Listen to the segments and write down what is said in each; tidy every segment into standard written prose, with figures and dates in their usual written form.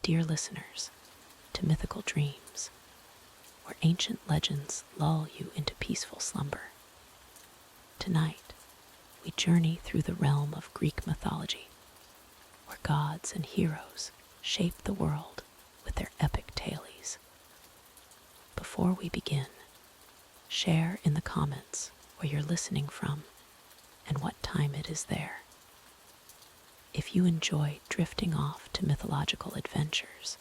dear listeners, to Mythical Dreams, where ancient legends lull you into peaceful slumber. Tonight, we journey through the realm of Greek mythology, where gods and heroes shape the world with their epic tales. Before we begin, share in the comments where you're listening from and what time it is there. If you enjoy drifting off to mythological adventures,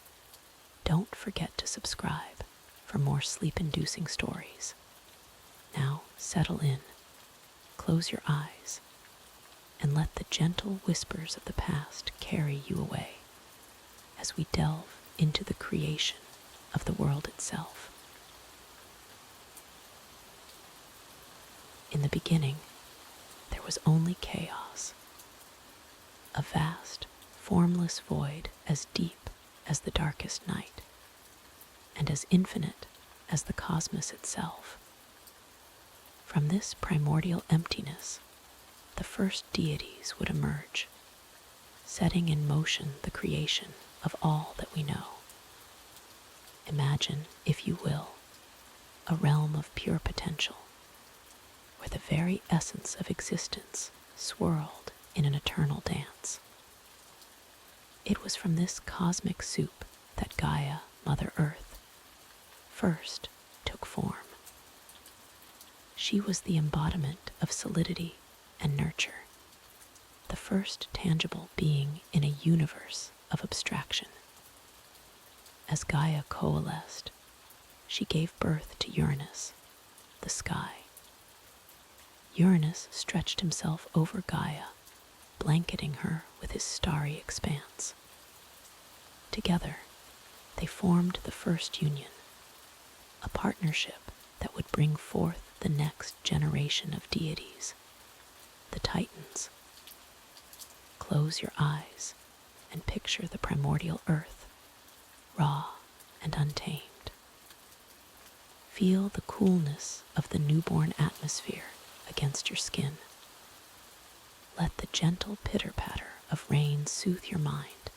don't forget to subscribe for more sleep-inducing stories. Now settle in, close your eyes, and let the gentle whispers of the past carry you away as we delve into the creation of the world itself. In the beginning, there was only chaos, a vast, formless void as deep as the darkest night, and as infinite as the cosmos itself. From this primordial emptiness, the first deities would emerge, setting in motion the creation of all that we know. Imagine, if you will, a realm of pure potential, where the very essence of existence swirled in an eternal dance. It was from this cosmic soup that Gaia, Mother Earth, first took form. She was the embodiment of solidity and nurture, the first tangible being in a universe of abstraction. As Gaia coalesced, she gave birth to Uranus, the sky. Uranus stretched himself over Gaia, blanketing her with his starry expanse. Together, they formed the first union, a partnership that would bring forth the next generation of deities, the Titans. Close your eyes and picture the primordial earth, raw and untamed. Feel the coolness of the newborn atmosphere against your skin. Let the gentle pitter-patter of rain soothe your mind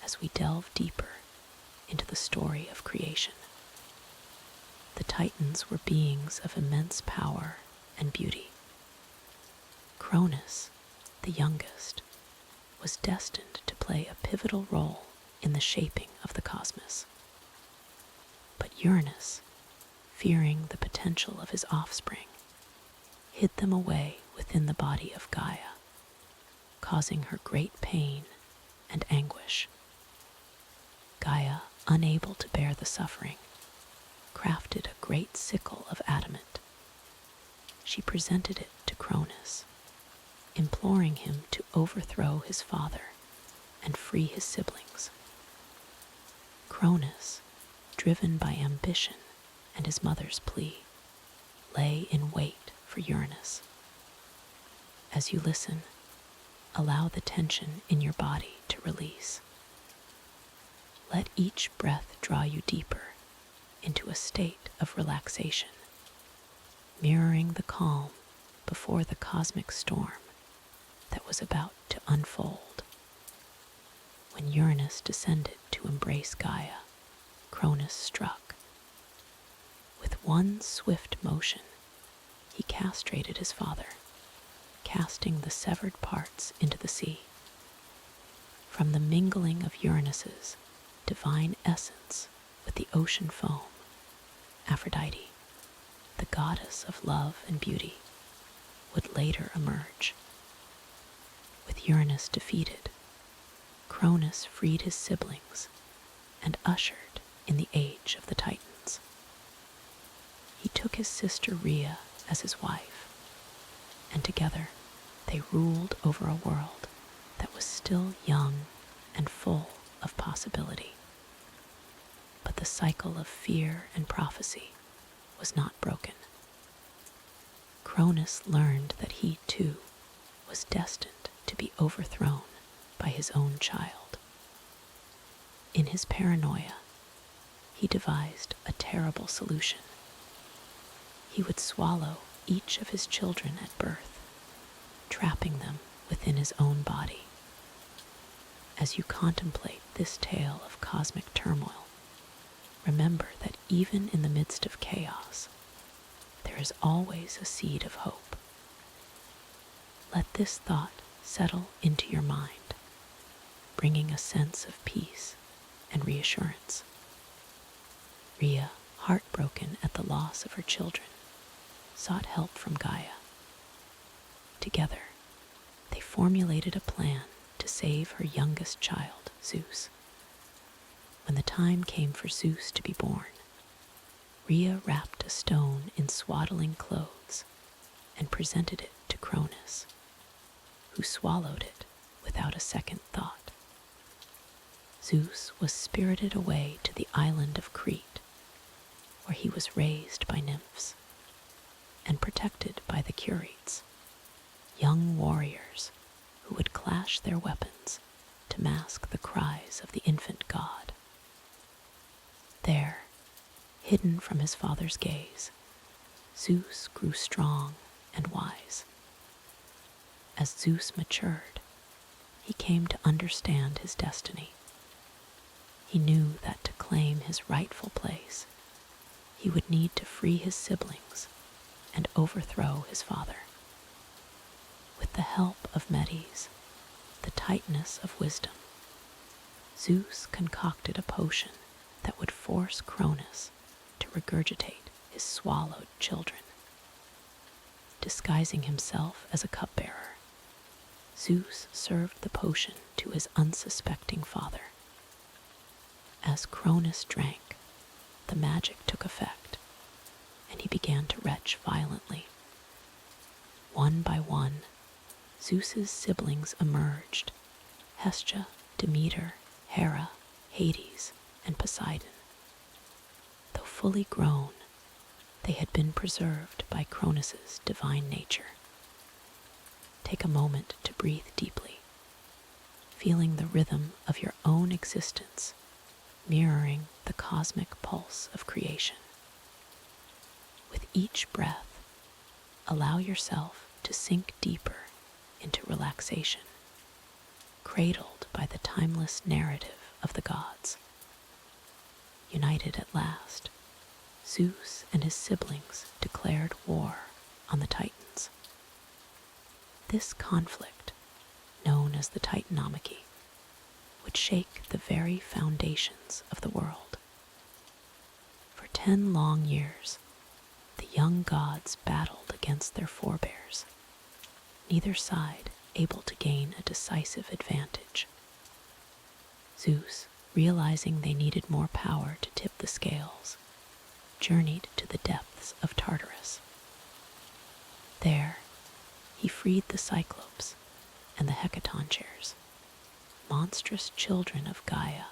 as we delve deeper into the story of creation. The Titans were beings of immense power and beauty. Cronus, the youngest, was destined to play a pivotal role in the shaping of the cosmos. But Uranus, fearing the potential of his offspring, hid them away within the body of Gaia, causing her great pain and anguish. Gaia, unable to bear the suffering, crafted a great sickle of adamant. She presented it to Cronus, imploring him to overthrow his father and free his siblings. Cronus, driven by ambition and his mother's plea, lay in wait for Uranus. As you listen, allow the tension in your body to release. Let each breath draw you deeper into a state of relaxation, mirroring the calm before the cosmic storm that was about to unfold. When Uranus descended to embrace Gaia, Cronus struck. With one swift motion, he castrated his father, casting the severed parts into the sea. From the mingling of Uranus's divine essence with the ocean foam, Aphrodite, the goddess of love and beauty, would later emerge. With Uranus defeated, Cronus freed his siblings and ushered in the age of the Titans. He took his sister Rhea as his wife, and together they ruled over a world that was still young and full of possibility. But the cycle of fear and prophecy was not broken. Cronus learned that he, too, was destined to be overthrown by his own child. In his paranoia, he devised a terrible solution. He would swallow each of his children at birth, trapping them within his own body. As you contemplate this tale of cosmic turmoil, remember that even in the midst of chaos, there is always a seed of hope. Let this thought settle into your mind, bringing a sense of peace and reassurance. Rhea, heartbroken at the loss of her children, sought help from Gaia. Together, they formulated a plan to save her youngest child, Zeus. When the time came for Zeus to be born, Rhea wrapped a stone in swaddling clothes and presented it to Cronus, who swallowed it without a second thought. Zeus was spirited away to the island of Crete, where he was raised by nymphs and protected by the Curetes, young warriors who would clash their weapons to mask the cries of the infant god. There, hidden from his father's gaze, Zeus grew strong and wise. As Zeus matured, he came to understand his destiny. He knew that to claim his rightful place, he would need to free his siblings and overthrow his father. With the help of Medes, the Titaness of wisdom, Zeus concocted a potion that would force Cronus to regurgitate his swallowed children. Disguising himself as a cupbearer, Zeus served the potion to his unsuspecting father. As Cronus drank, the magic took effect, and he began to retch violently. One by one, Zeus's siblings emerged: Hestia, Demeter, Hera, Hades, and Poseidon. Though fully grown, they had been preserved by Cronus's divine nature. Take a moment to breathe deeply, feeling the rhythm of your own existence mirroring the cosmic pulse of creation. With each breath, allow yourself to sink deeper into relaxation, cradled by the timeless narrative of the gods. United at last, Zeus and his siblings declared war on the Titans. This conflict, known as the Titanomachy, would shake the very foundations of the world. For 10 long years, the young gods battled against their forebears, neither side able to gain a decisive advantage. Zeus, realizing they needed more power to tip the scales, journeyed to the depths of Tartarus. There, he freed the Cyclopes and the Hecatoncheires, monstrous children of Gaia,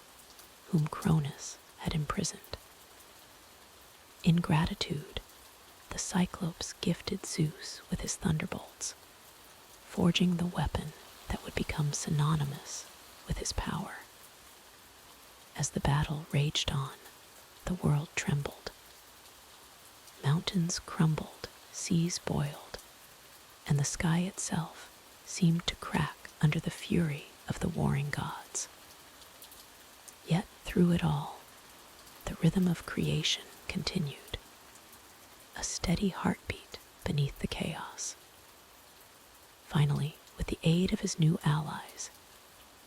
whom Cronus had imprisoned. In gratitude, the Cyclopes gifted Zeus with his thunderbolts, forging the weapon that would become synonymous with his power. As the battle raged on, the world trembled. Mountains crumbled, seas boiled, and the sky itself seemed to crack under the fury of the warring gods. Yet through it all, the rhythm of creation continued, a steady heartbeat beneath the chaos. Finally, with the aid of his new allies,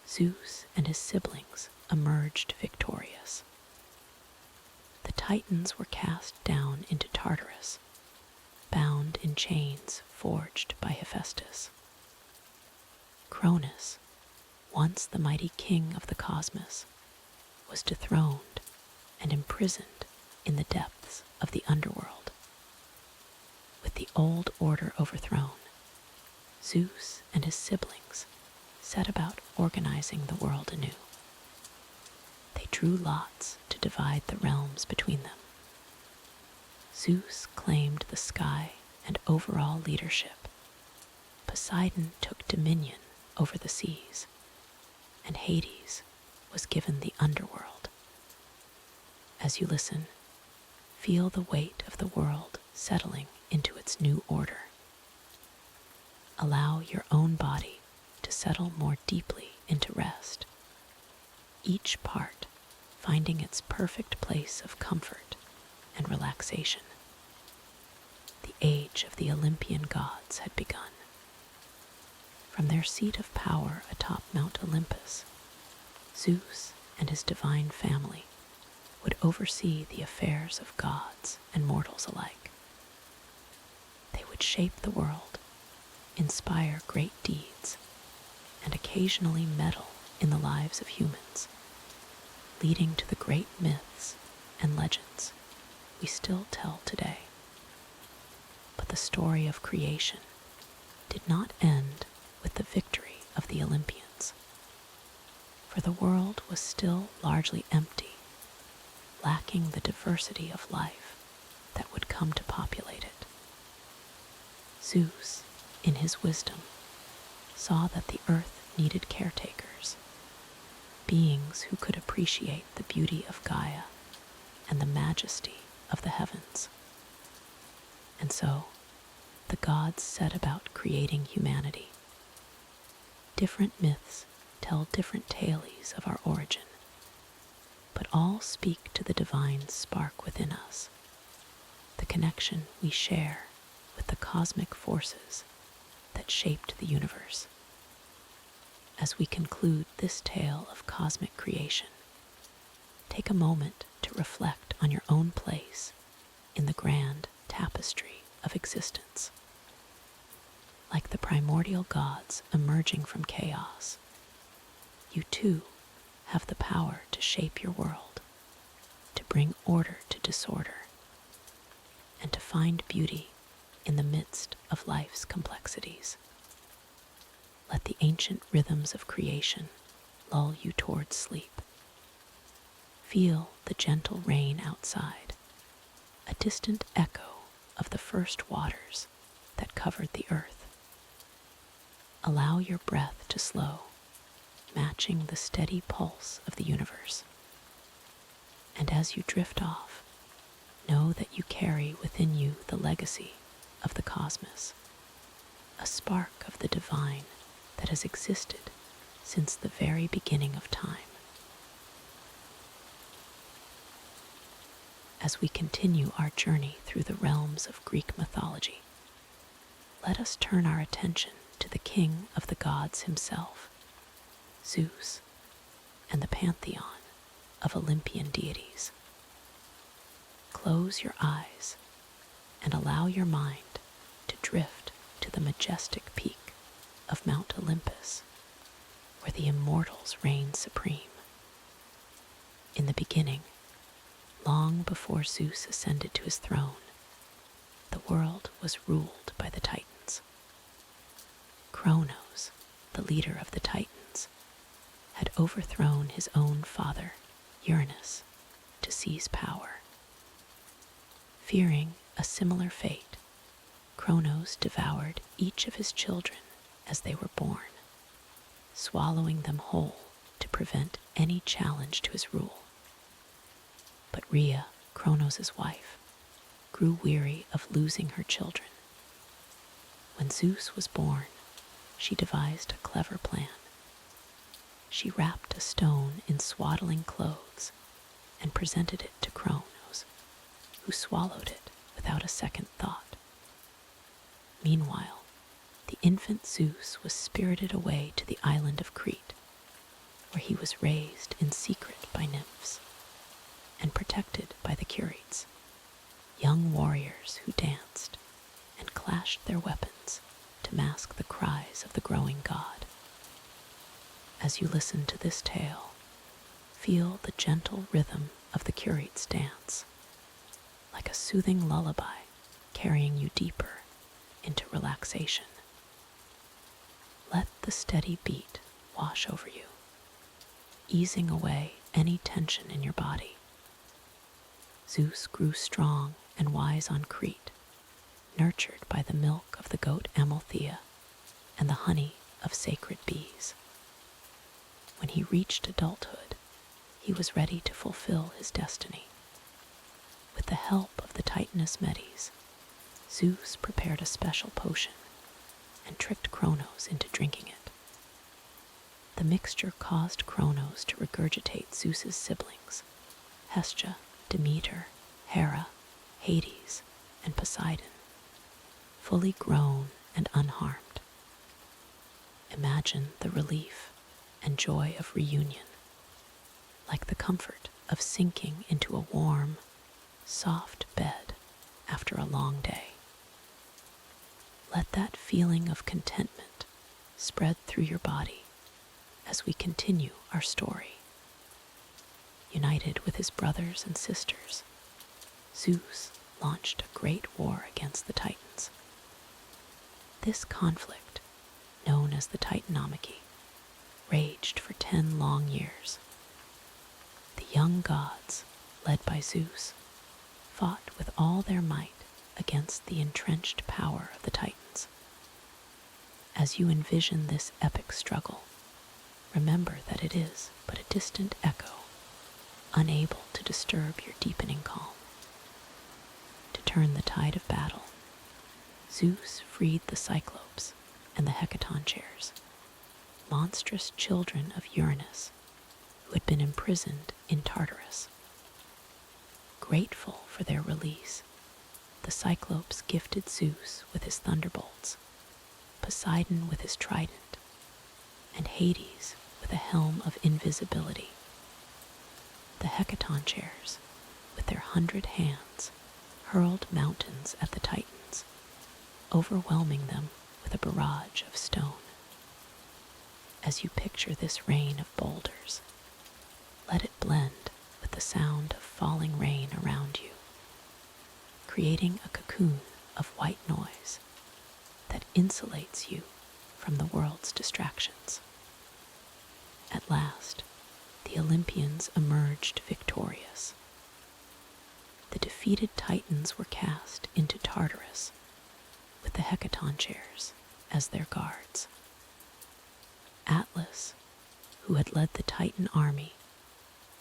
Zeus and his siblings emerged victorious. The Titans were cast down into Tartarus, bound in chains forged by Hephaestus. Cronus, once the mighty king of the cosmos, was dethroned and imprisoned in the depths of the underworld. With the old order overthrown, Zeus and his siblings set about organizing the world anew. They drew lots to divide the realms between them. Zeus claimed the sky and overall leadership. Poseidon took dominion over the seas, and Hades was given the underworld. As you listen, feel the weight of the world settling into its new order. Allow your own body to settle more deeply into rest, each part finding its perfect place of comfort and relaxation. The age of the Olympian gods had begun. From their seat of power atop Mount Olympus, Zeus and his divine family would oversee the affairs of gods and mortals alike. They would shape the world, inspire great deeds, and occasionally meddle in the lives of humans, leading to the great myths and legends we still tell today. But the story of creation did not end with the victory of the Olympians, for the world was still largely empty, lacking the diversity of life that would come to populate it. Zeus, in his wisdom, saw that the earth needed caretakers, beings who could appreciate the beauty of Gaia and the majesty of the heavens. And so, the gods set about creating humanity. Different myths tell different tales of our origin, but all speak to the divine spark within us, the connection we share with the cosmic forces that shaped the universe. As we conclude this tale of cosmic creation, take a moment to reflect on your own place in the grand tapestry of existence. Like the primordial gods emerging from chaos, you too have the power to shape your world, to bring order to disorder, and to find beauty in the midst of life's complexities. Let the ancient rhythms of creation lull you towards sleep. Feel the gentle rain outside, a distant echo of the first waters that covered the earth. Allow your breath to slow, matching the steady pulse of the universe. And as you drift off, know that you carry within you the legacy of the cosmos, a spark of the divine that has existed since the very beginning of time. As we continue our journey through the realms of Greek mythology, let us turn our attention to the king of the gods himself, Zeus, and the pantheon of Olympian deities. Close your eyes and allow your mind to drift to the majestic peak of Mount Olympus, where the immortals reign supreme. In the beginning, long before Zeus ascended to his throne, the world was ruled by the Titans. Cronos, the leader of the Titans, had overthrown his own father, Uranus, to seize power. Fearing a similar fate, Cronos devoured each of his children as they were born, swallowing them whole to prevent any challenge to his rule. But Rhea, Cronos' wife, grew weary of losing her children. When Zeus was born, she devised a clever plan. She wrapped a stone in swaddling clothes and presented it to Cronos, who swallowed it without a second thought. Meanwhile, the infant Zeus was spirited away to the island of Crete, where he was raised in secret by nymphs and protected by the Curetes, young warriors who danced and clashed their weapons to mask the cries of the growing god. As you listen to this tale, feel the gentle rhythm of the Curetes' dance, like a soothing lullaby carrying you deeper into relaxation. Let the steady beat wash over you, easing away any tension in your body. Zeus grew strong and wise on Crete, nurtured by the milk of the goat Amalthea and the honey of sacred bees. When he reached adulthood, he was ready to fulfill his destiny. With the help of the Titaness Medes, Zeus prepared a special potion and tricked Cronos into drinking it. The mixture caused Cronos to regurgitate Zeus's siblings, Hestia, Demeter, Hera, Hades, and Poseidon, fully grown and unharmed. Imagine the relief and joy of reunion, like the comfort of sinking into a warm, soft bed after a long day. Let that feeling of contentment spread through your body as we continue our story. United with his brothers and sisters, Zeus launched a great war against the Titans. This conflict, known as the Titanomachy, raged for 10 long years. The young gods, led by Zeus, fought with all their might against the entrenched power of the Titans. As you envision this epic struggle, remember that it is but a distant echo, unable to disturb your deepening calm. To turn the tide of battle, Zeus freed the Cyclopes and the Hecaton chairs, monstrous children of Uranus who had been imprisoned in Tartarus. Grateful for their release, the Cyclopes gifted Zeus with his thunderbolts, Poseidon with his trident, and Hades with a helm of invisibility. The Hecaton chairs, with their 100 hands, hurled mountains at the Titans, overwhelming them with a barrage of stone. As you picture this rain of boulders, let it blend with the sound of falling rain around you, creating a cocoon of white noise that insulates you from the world's distractions. At last, the Olympians emerged victorious. The defeated Titans were cast into Tartarus, with the Hecaton chairs as their guards. Atlas, who had led the Titan army,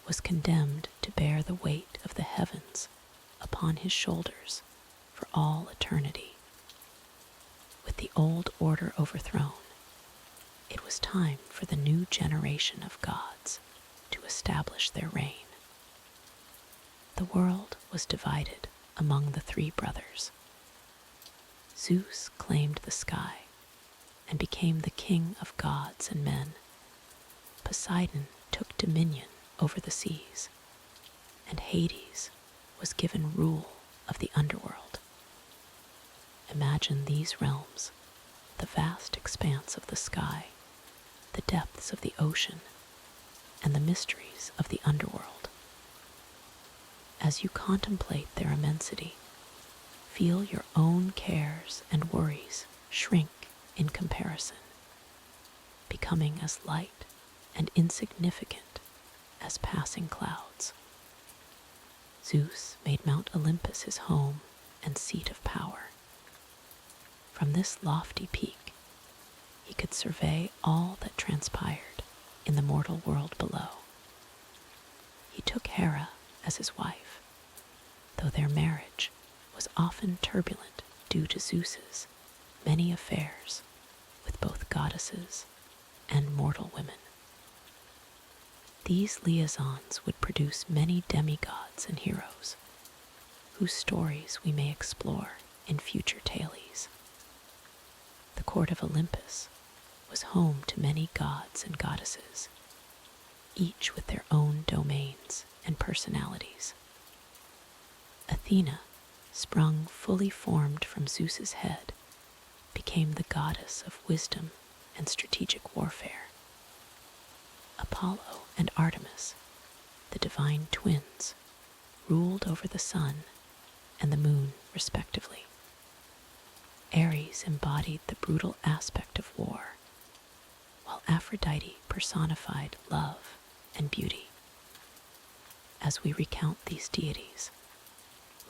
was condemned to bear the weight of the heavens upon his shoulders for all eternity. With the old order overthrown, it was time for the new generation of gods to establish their reign. The world was divided among the 3 brothers. Zeus claimed the sky and became the king of gods and men. Poseidon took dominion over the seas, and Hades was given rule of the underworld. Imagine these realms, the vast expanse of the sky, the depths of the ocean, and the mysteries of the underworld. As you contemplate their immensity, feel your own cares and worries shrink in comparison, becoming as light and insignificant as passing clouds. Zeus made Mount Olympus his home and seat of power. From this lofty peak, he could survey all that transpired in the mortal world below. He took Hera as his wife, though their marriage was often turbulent due to Zeus's many affairs with both goddesses and mortal women. These liaisons would produce many demigods and heroes, whose stories we may explore in future tales. The court of Olympus was home to many gods and goddesses, each with their own domains and personalities. Athena, sprung fully formed from Zeus's head, became the goddess of wisdom and strategic warfare. Apollo and Artemis, the divine twins, ruled over the sun and the moon respectively. Ares embodied the brutal aspect of war, while Aphrodite personified love and beauty. As we recount these deities,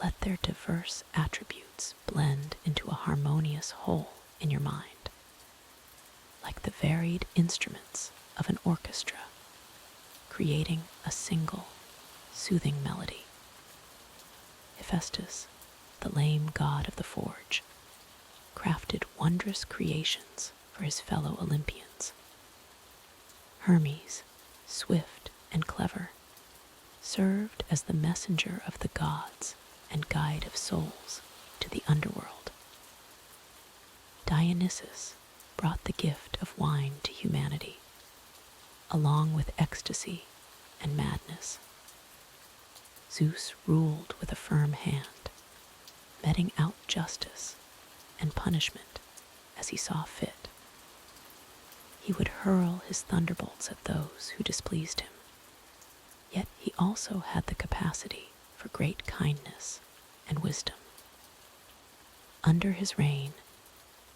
let their diverse attributes blend into a harmonious whole in your mind, like the varied instruments of an orchestra, creating a single, soothing melody. Hephaestus, the lame god of the forge, crafted wondrous creations for his fellow Olympians. Hermes, swift and clever, served as the messenger of the gods and guide of souls to the underworld. Dionysus brought the gift of wine to humanity, along with ecstasy and madness. Zeus ruled with a firm hand, meting out justice and punishment as he saw fit. He would hurl his thunderbolts at those who displeased him, yet he also had the capacity for great kindness and wisdom. Under his reign,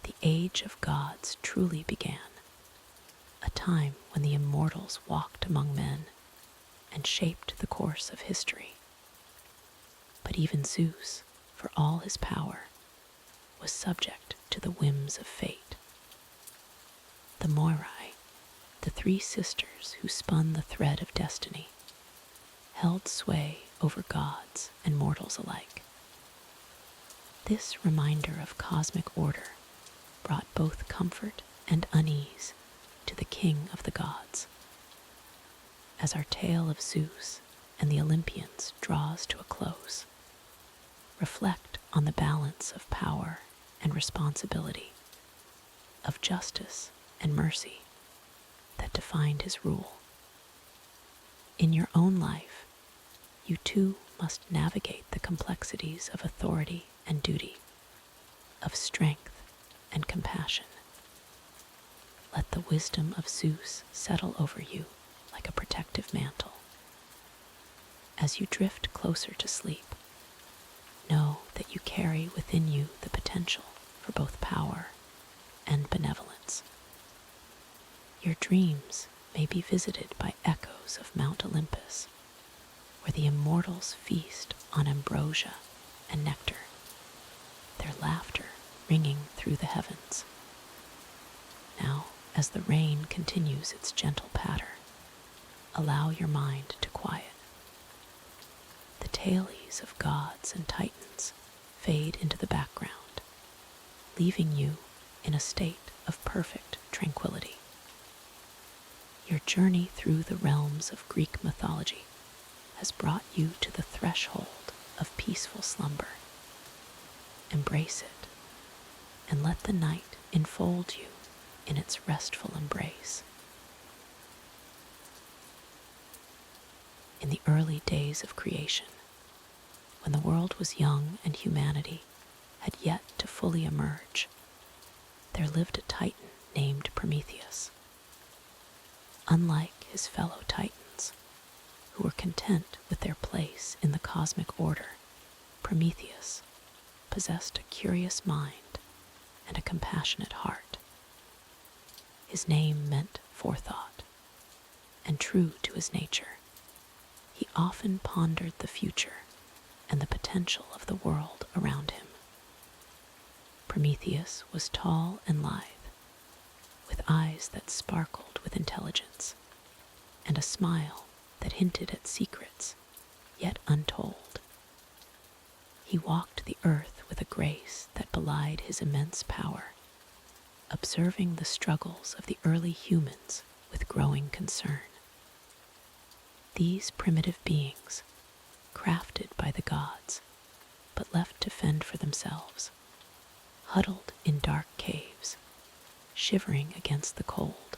the age of gods truly began, a time when the immortals walked among men and shaped the course of history. But even Zeus, for all his power, was subject to the whims of fate. The Moirai, the three sisters who spun the thread of destiny, held sway over gods and mortals alike. This reminder of cosmic order brought both comfort and unease to the king of the gods. As our tale of Zeus and the Olympians draws to a close, reflect on the balance of power and responsibility, of justice and mercy that defined his rule. In your own life, you too must navigate the complexities of authority and duty, of strength and compassion. Let the wisdom of Zeus settle over you like a protective mantle. As you drift closer to sleep, know that you carry within you the potential for both power and benevolence. Your dreams may be visited by echoes of Mount Olympus, where the immortals feast on ambrosia and nectar, their laughter ringing through the heavens. Now, as the rain continues its gentle patter, allow your mind to quiet. The tales of gods and titans fade into the background, leaving you in a state of perfect tranquility. Your journey through the realms of Greek mythology has brought you to the threshold of peaceful slumber. Embrace it, and let the night enfold you in its restful embrace. In the early days of creation, when the world was young and humanity had yet to fully emerge, there lived a titan named Prometheus. Unlike his fellow titans, who were content with their place in the cosmic order, Prometheus possessed a curious mind and a compassionate heart. His name meant forethought, and true to his nature, he often pondered the future and the potential of the world around him. Prometheus was tall and lithe, with eyes that sparkled with intelligence, and a smile that hinted at secrets yet untold. He walked the earth with a grace that belied his immense power, observing the struggles of the early humans with growing concern. These primitive beings, crafted by the gods, but left to fend for themselves, huddled in dark caves, shivering against the cold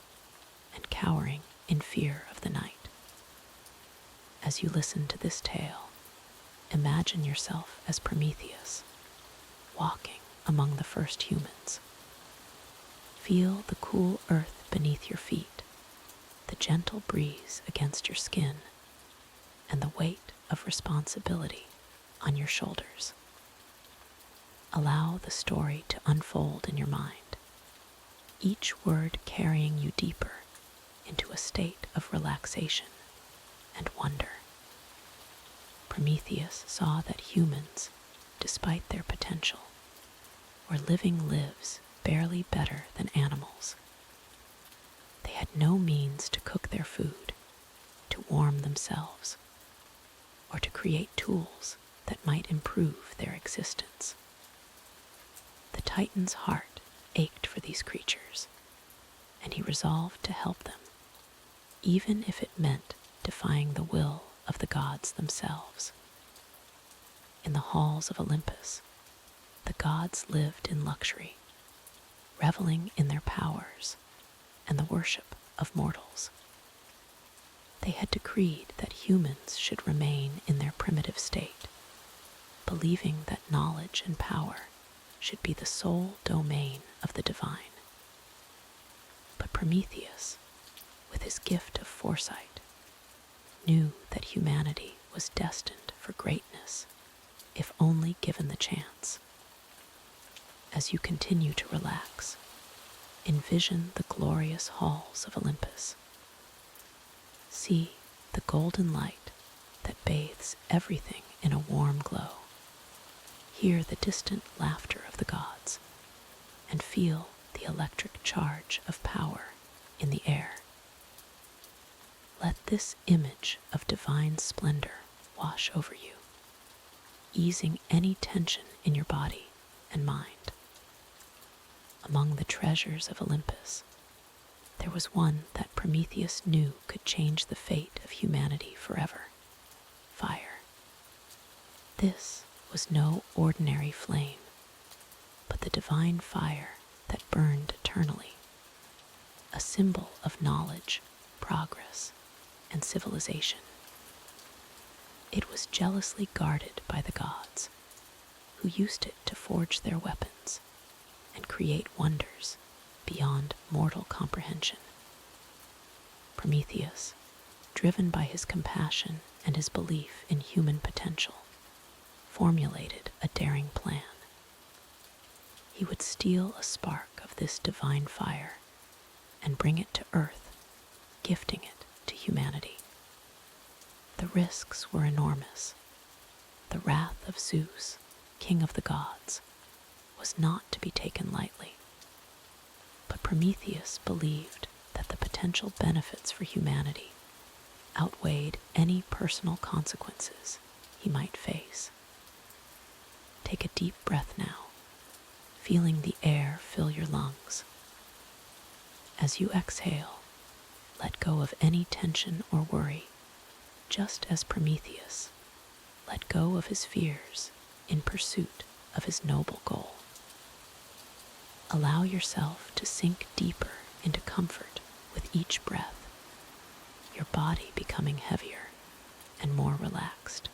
and cowering in fear of the night. As you listen to this tale, imagine yourself as Prometheus, walking among the first humans. Feel the cool earth beneath your feet, the gentle breeze against your skin, and the weight of responsibility on your shoulders. Allow the story to unfold in your mind, each word carrying you deeper into a state of relaxation and wonder. Prometheus saw that humans, despite their potential, were living lives barely better than animals. They had no means to cook their food, to warm themselves, or to create tools that might improve their existence. The Titan's heart ached for these creatures, and he resolved to help them. even if it meant defying the will of the gods themselves. In the halls of Olympus, the gods lived in luxury, reveling in their powers and the worship of mortals. They had decreed that humans should remain in their primitive state, believing that knowledge and power should be the sole domain of the divine. But Prometheus, with his gift of foresight, knew that humanity was destined for greatness if only given the chance. As you continue to relax, envision the glorious halls of Olympus. See the golden light that bathes everything in a warm glow. Hear the distant laughter of the gods, and feel the electric charge of power in the air. Let this image of divine splendor wash over you, easing any tension in your body and mind. Among the treasures of Olympus, there was one that Prometheus knew could change the fate of humanity forever: fire. This was no ordinary flame, but the divine fire that burned eternally, a symbol of knowledge, progress, and civilization. It was jealously guarded by the gods, who used it to forge their weapons and create wonders beyond mortal comprehension. Prometheus, driven by his compassion and his belief in human potential, formulated a daring plan. He would steal a spark of this divine fire and bring it to Earth, gifting it to humanity. The risks were enormous. The wrath of Zeus, king of the gods, was not to be taken lightly. But Prometheus believed that the potential benefits for humanity outweighed any personal consequences he might face. Take a deep breath now, feeling the air fill your lungs. As you exhale, let go of any tension or worry, just as Prometheus let go of his fears in pursuit of his noble goal. Allow yourself to sink deeper into comfort with each breath, your body becoming heavier and more relaxed.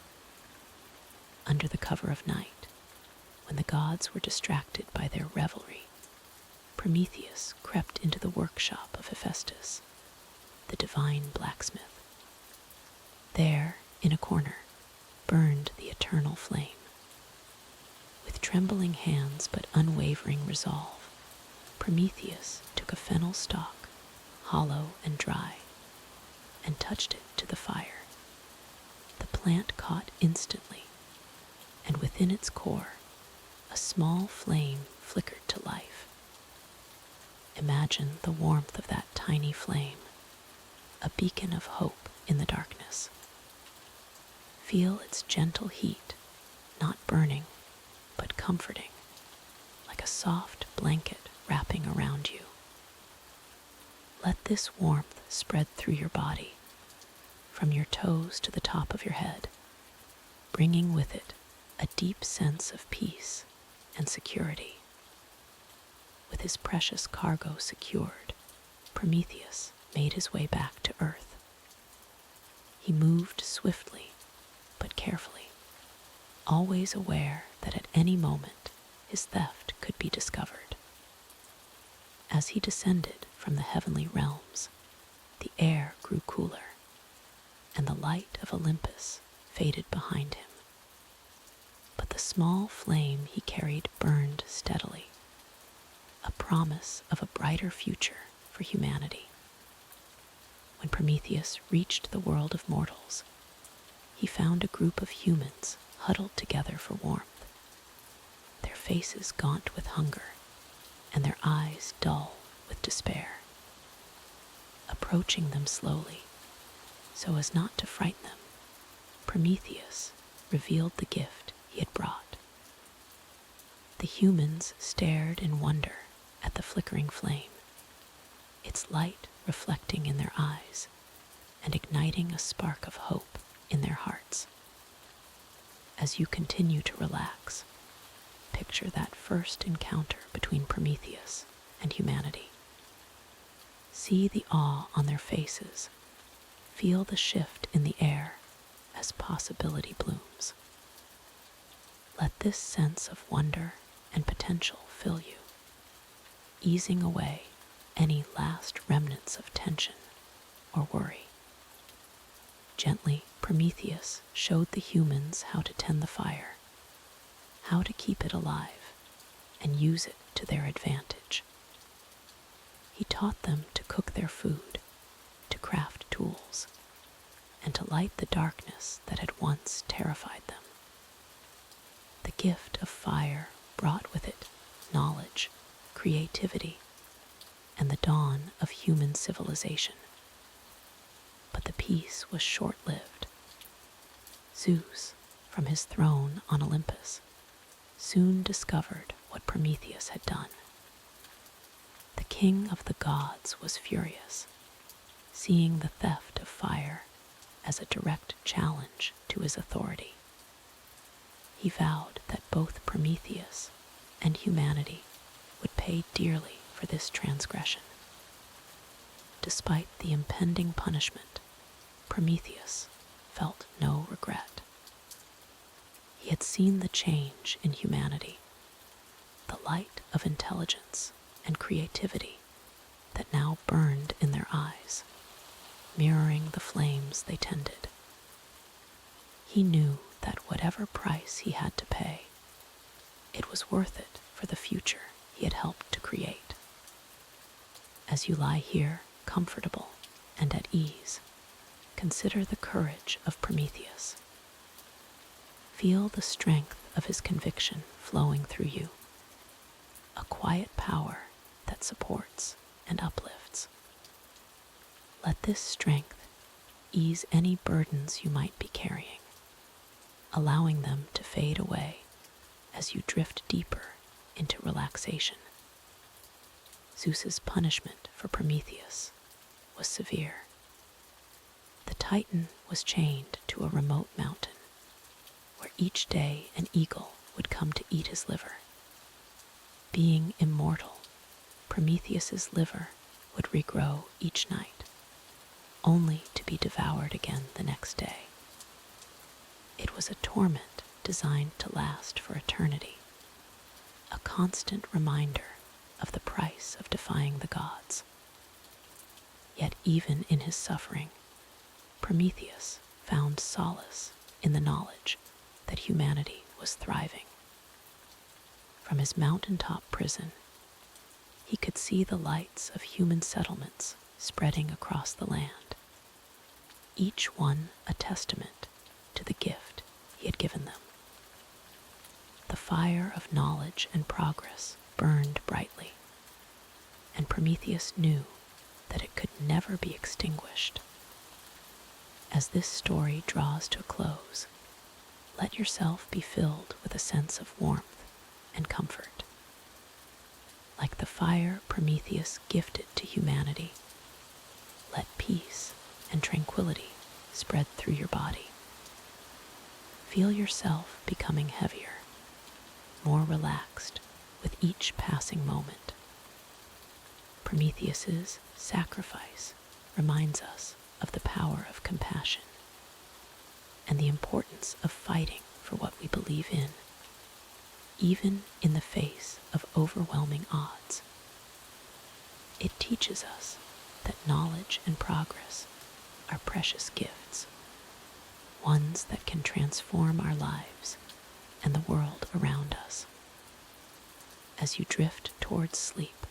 Under the cover of night, when the gods were distracted by their revelry, Prometheus crept into the workshop of Hephaestus, the divine blacksmith. There, in a corner, burned the eternal flame. With trembling hands but unwavering resolve, Prometheus took a fennel stalk, hollow and dry, and touched it to the fire. The plant caught instantly, and within its core, a small flame flickered to life. Imagine the warmth of that tiny flame, a beacon of hope in the darkness. Feel its gentle heat, not burning, but comforting, like a soft blanket wrapping around you. Let this warmth spread through your body, from your toes to the top of your head, bringing with it a deep sense of peace and security. With his precious cargo secured, Prometheus made his way back to Earth. He moved swiftly but carefully, always aware that at any moment his theft could be discovered. As he descended from the heavenly realms, the air grew cooler, and the light of Olympus faded behind him. But the small flame he carried burned steadily, a promise of a brighter future for humanity. When Prometheus reached the world of mortals, he found a group of humans huddled together for warmth, their faces gaunt with hunger and their eyes dull with despair. Approaching them slowly, so as not to frighten them, Prometheus revealed the gift he had brought. The humans stared in wonder at the flickering flame, its light reflecting in their eyes and igniting a spark of hope in their hearts. As you continue to relax, picture that first encounter between Prometheus and humanity. See the awe on their faces. Feel the shift in the air as possibility blooms. Let this sense of wonder and potential fill you, easing away any last remnants of tension or worry. Gently, Prometheus showed the humans how to tend the fire, how to keep it alive, and use it to their advantage. He taught them to cook their food, to craft tools, and to light the darkness that had once terrified them. The gift of fire brought with it knowledge, creativity, and the dawn of human civilization. But the peace was short-lived. Zeus, from his throne on Olympus, soon discovered what Prometheus had done. The king of the gods was furious, seeing the theft of fire as a direct challenge to his authority. He vowed that both Prometheus and humanity would pay dearly for this transgression. Despite the impending punishment, Prometheus felt no regret. He had seen the change in humanity, the light of intelligence and creativity that now burned in their eyes, mirroring the flames they tended. He knew that whatever price he had to pay, it was worth it for the future he had helped to create. As you lie here, comfortable and at ease, consider the courage of Prometheus. Feel the strength of his conviction flowing through you, a quiet power that supports and uplifts. Let this strength ease any burdens you might be carrying, allowing them to fade away as you drift deeper into relaxation. Zeus's punishment for Prometheus was severe. The Titan was chained to a remote mountain, where each day an eagle would come to eat his liver. Being immortal, Prometheus's liver would regrow each night, only to be devoured again the next day. It was a torment designed to last for eternity, a constant reminder of the price of defying the gods. Yet even in his suffering, Prometheus found solace in the knowledge that humanity was thriving. From his mountaintop prison, he could see the lights of human settlements spreading across the land, each one a testament to the gift he had given them. The fire of knowledge and progress burned brightly, and Prometheus knew that it could never be extinguished. As this story draws to a close, let yourself be filled with a sense of warmth and comfort. Like the fire Prometheus gifted to humanity, let peace and tranquility spread through your body. Feel yourself becoming heavier, more relaxed with each passing moment. Prometheus's sacrifice reminds us of the power of compassion and the importance of fighting for what we believe in, even in the face of overwhelming odds. It teaches us that knowledge and progress are precious gifts, ones that can transform our lives and the world around us. As you drift towards sleep,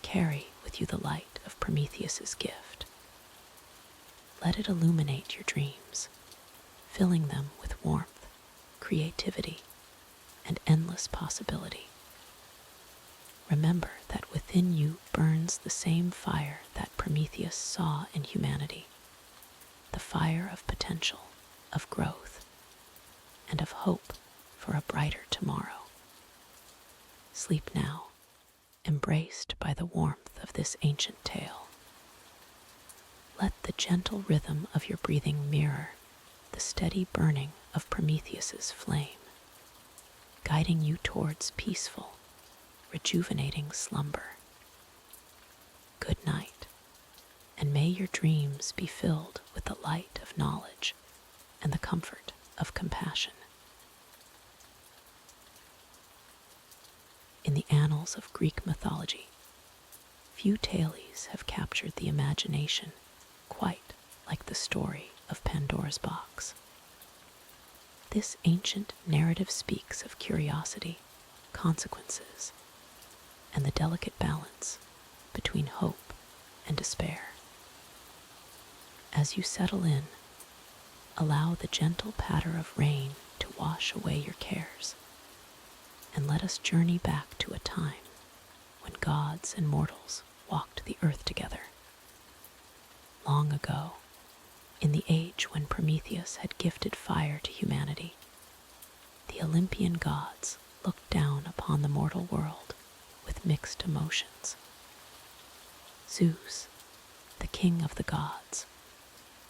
carry with you the light of Prometheus's gift. Let it illuminate your dreams, filling them with warmth, creativity, and endless possibility. Remember that within you burns the same fire that Prometheus saw in humanity, the fire of potential, of growth, and of hope for a brighter tomorrow. Sleep now, embraced by the warmth of this ancient tale. Let the gentle rhythm of your breathing mirror the steady burning of Prometheus's flame, guiding you towards peaceful, rejuvenating slumber. Good night, and may your dreams be filled with the light of knowledge and the comfort of compassion. In the annals of Greek mythology, few tales have captured the imagination quite like the story of Pandora's box. This ancient narrative speaks of curiosity, consequences, and the delicate balance between hope and despair. As you settle in, allow the gentle patter of rain to wash away your cares, and let us journey back to a time when gods and mortals walked the earth together. Long ago, in the age when Prometheus had gifted fire to humanity, the Olympian gods looked down upon the mortal world with mixed emotions. Zeus, the king of the gods,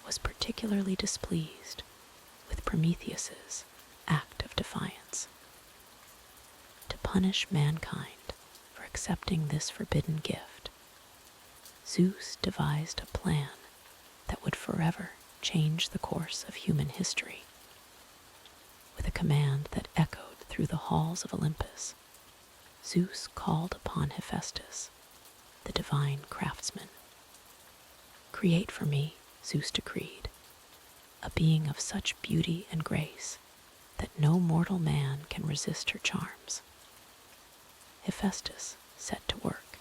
was particularly displeased with Prometheus's act of defiance. To punish mankind for accepting this forbidden gift, Zeus devised a plan that would forever change the course of human history. With a command that echoed through the halls of Olympus, Zeus called upon Hephaestus, the divine craftsman. "Create for me," Zeus decreed, "a being of such beauty and grace that no mortal man can resist her charms." Hephaestus set to work,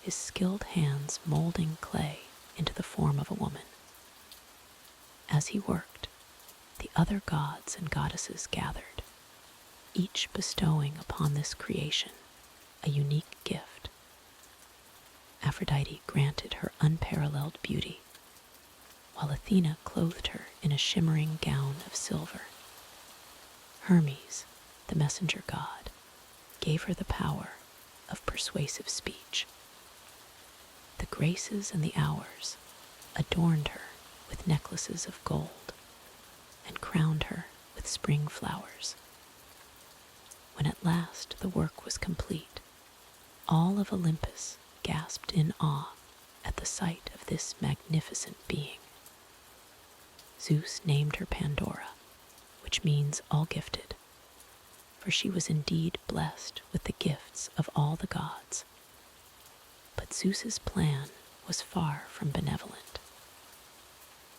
his skilled hands molding clay into the form of a woman. As he worked, the other gods and goddesses gathered, each bestowing upon this creation a unique gift. Aphrodite granted her unparalleled beauty, while Athena clothed her in a shimmering gown of silver. Hermes, the messenger god, gave her the power of persuasive speech. The Graces and the Hours adorned her with necklaces of gold and crowned her with spring flowers. When at last the work was complete, all of Olympus gasped in awe at the sight of this magnificent being. Zeus named her Pandora, which means all gifted, for she was indeed blessed with the gifts of all the gods. But Zeus's plan was far from benevolent.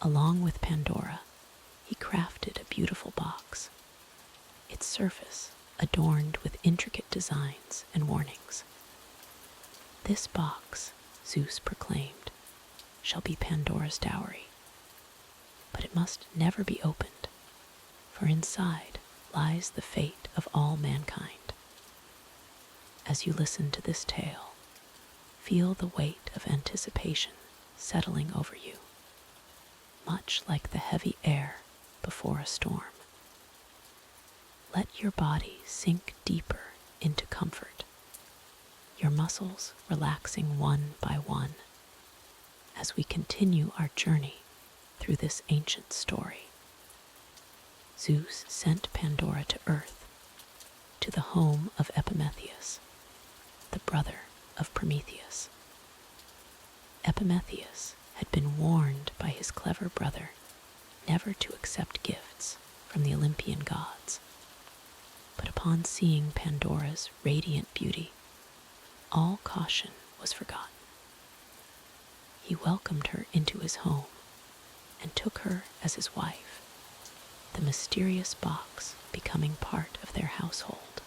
Along with Pandora, he crafted a beautiful box, its surface adorned with intricate designs and warnings. "This box," Zeus proclaimed, "shall be Pandora's dowry. But it must never be opened, for inside lies the fate of all mankind." As you listen to this tale, feel the weight of anticipation settling over you, much like the heavy air before a storm. Let your body sink deeper into comfort, your muscles relaxing one by one, as we continue our journey through this ancient story. Zeus sent Pandora to Earth, to the home of Epimetheus, the brother of Prometheus. Epimetheus had been warned by his clever brother never to accept gifts from the Olympian gods. But upon seeing Pandora's radiant beauty, all caution was forgotten. He welcomed her into his home and took her as his wife, the mysterious box becoming part of their household.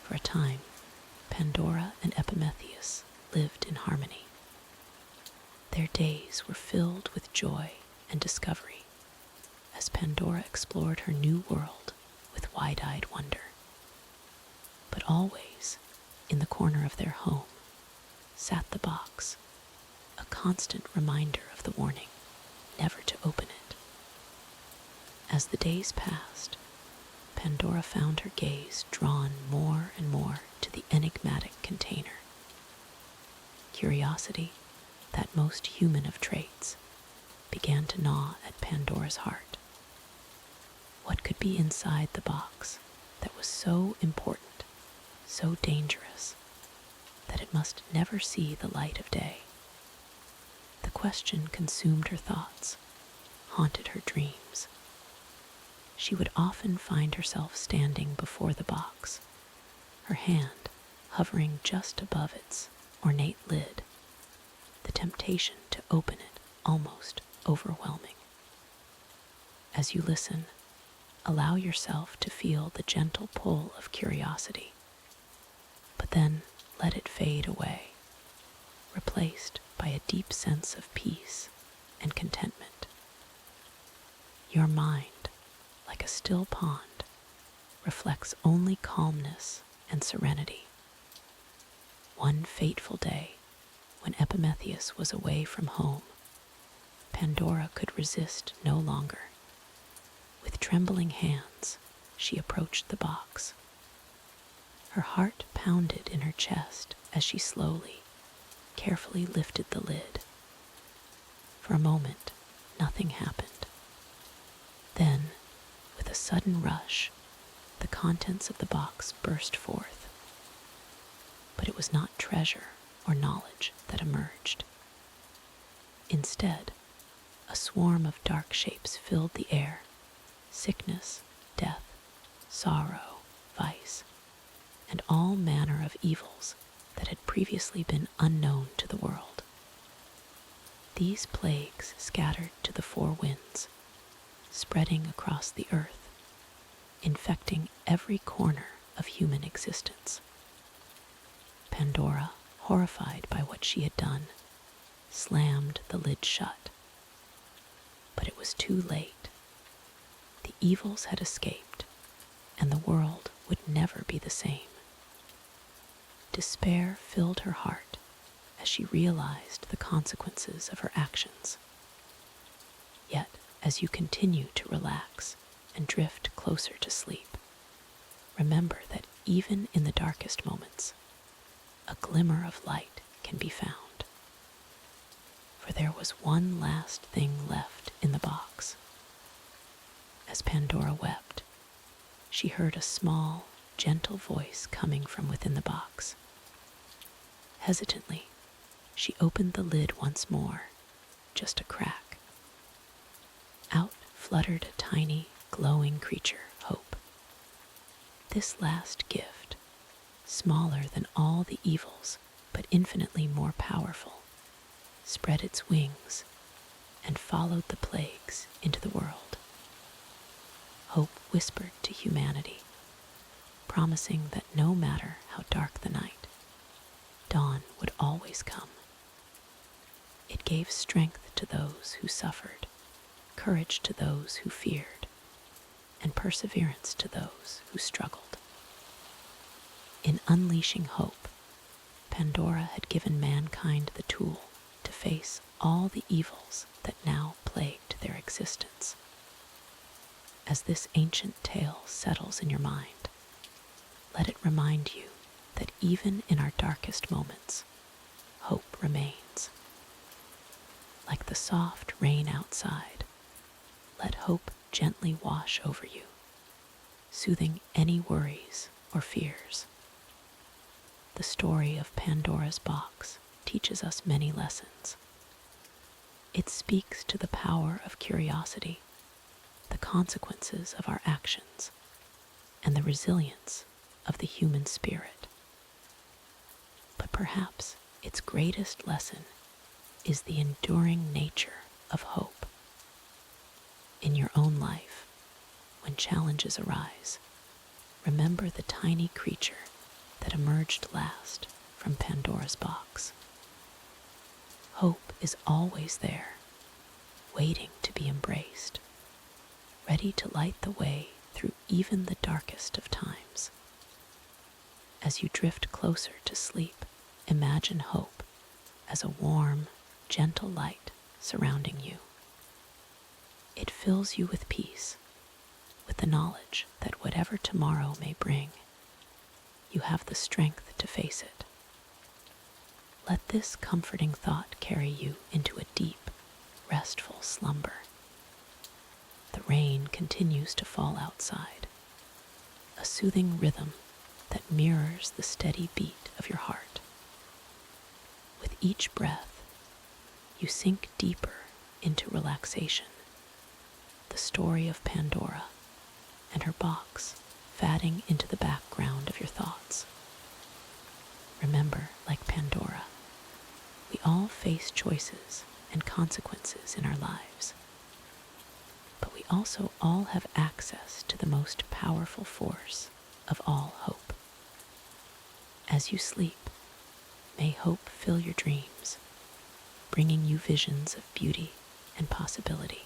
For a time, Pandora and Epimetheus lived in harmony. Their days were filled with joy and discovery as Pandora explored her new world with wide-eyed wonder. But always, in the corner of their home, sat the box, a constant reminder of the warning never to open it. As the days passed, Pandora found her gaze drawn more and more to the enigmatic container. Curiosity that most human of traits, began to gnaw at Pandora's heart. What could be inside the box that was so important, so dangerous, that it must never see the light of day? The question consumed her thoughts, haunted her dreams. She would often find herself standing before the box, her hand hovering just above its ornate lid, the temptation to open it almost overwhelming. As you listen, allow yourself to feel the gentle pull of curiosity, but then let it fade away, replaced by a deep sense of peace and contentment. Your mind, like a still pond, reflects only calmness and serenity. One fateful day, when Epimetheus was away from home, Pandora could resist no longer. With trembling hands, she approached the box. Her heart pounded in her chest as she slowly, carefully lifted the lid. For a moment, nothing happened. Then, with a sudden rush, the contents of the box burst forth. But it was not treasure or knowledge that emerged. Instead, a swarm of dark shapes filled the air: sickness, death, sorrow, vice, and all manner of evils that had previously been unknown to the world. These plagues scattered to the four winds, spreading across the earth, infecting every corner of human existence. Pandora, horrified by what she had done, slammed the lid shut. But it was too late. The evils had escaped, and the world would never be the same. Despair filled her heart as she realized the consequences of her actions. Yet, as you continue to relax and drift closer to sleep, remember that even in the darkest moments, a glimmer of light can be found. For there was one last thing left in the box. As Pandora wept, she heard a small, gentle voice coming from within the box. Hesitantly, she opened the lid once more, just a crack. Out fluttered a tiny, glowing creature, Hope. This last gift, smaller than all the evils but infinitely more powerful, spread its wings and followed the plagues into the world. Hope whispered to humanity, promising that no matter how dark the night, dawn would always come. It gave strength to those who suffered, courage to those who feared, and perseverance to those who struggled. In unleashing hope, Pandora had given mankind the tool to face all the evils that now plagued their existence. As this ancient tale settles in your mind, let it remind you that even in our darkest moments, hope remains. Like the soft rain outside, let hope gently wash over you, soothing any worries or fears. The story of Pandora's box teaches us many lessons. It speaks to the power of curiosity, the consequences of our actions, and the resilience of the human spirit. But perhaps its greatest lesson is the enduring nature of hope. In your own life, when challenges arise, remember the tiny creature that emerged last from Pandora's box. Hope is always there, waiting to be embraced, ready to light the way through even the darkest of times. As you drift closer to sleep, imagine hope as a warm, gentle light surrounding you. It fills you with peace, with the knowledge that whatever tomorrow may bring, you have the strength to face it. Let this comforting thought carry you into a deep, restful slumber. The rain continues to fall outside, a soothing rhythm that mirrors the steady beat of your heart. With each breath, you sink deeper into relaxation, the story of Pandora and her box fading into the background of your thoughts. Remember, like Pandora, we all face choices and consequences in our lives, but we also all have access to the most powerful force of all, hope. As you sleep, may hope fill your dreams, bringing you visions of beauty and possibility.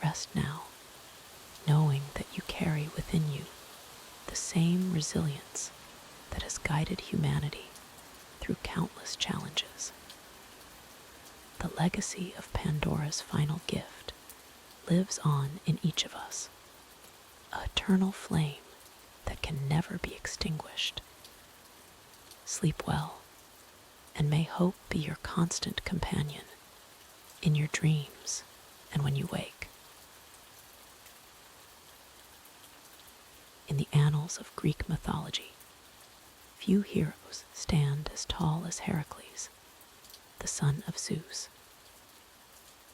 Rest now, knowing that you carry within you the same resilience that has guided humanity through countless challenges. The legacy of Pandora's final gift lives on in each of us, an eternal flame that can never be extinguished. Sleep well, and may hope be your constant companion in your dreams and when you wake. In the annals of Greek mythology, few heroes stand as tall as Heracles, the son of Zeus.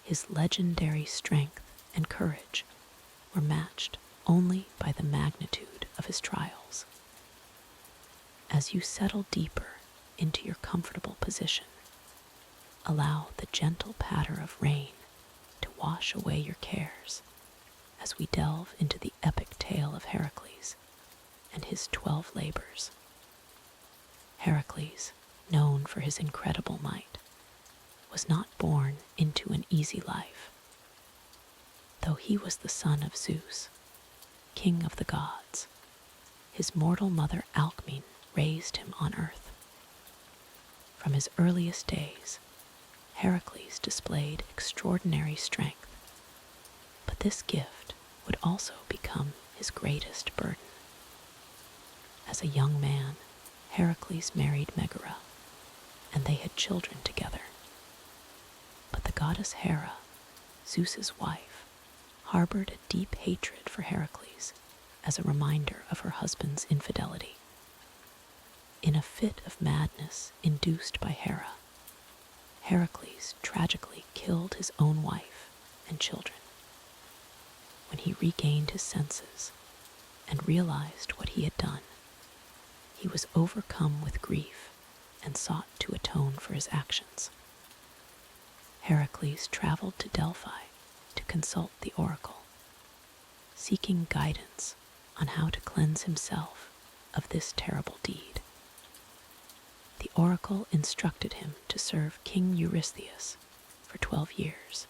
His legendary strength and courage were matched only by the magnitude of his trials. As you settle deeper into your comfortable position, allow the gentle patter of rain to wash away your cares as we delve into the epic tale of Heracles and his 12 labors. Heracles, known for his incredible might, was not born into an easy life. Though he was the son of Zeus, king of the gods, his mortal mother Alcmene raised him on earth. From his earliest days, Heracles displayed extraordinary strength, but this gift would also become his greatest burden. As a young man, Heracles married Megara, and they had children together. But the goddess Hera, Zeus's wife, harbored a deep hatred for Heracles as a reminder of her husband's infidelity. In a fit of madness induced by Hera, Heracles tragically killed his own wife and children. When he regained his senses and realized what he had done, he was overcome with grief and sought to atone for his actions. Heracles traveled to Delphi to consult the oracle, seeking guidance on how to cleanse himself of this terrible deed. The oracle instructed him to serve King Eurystheus for 12 years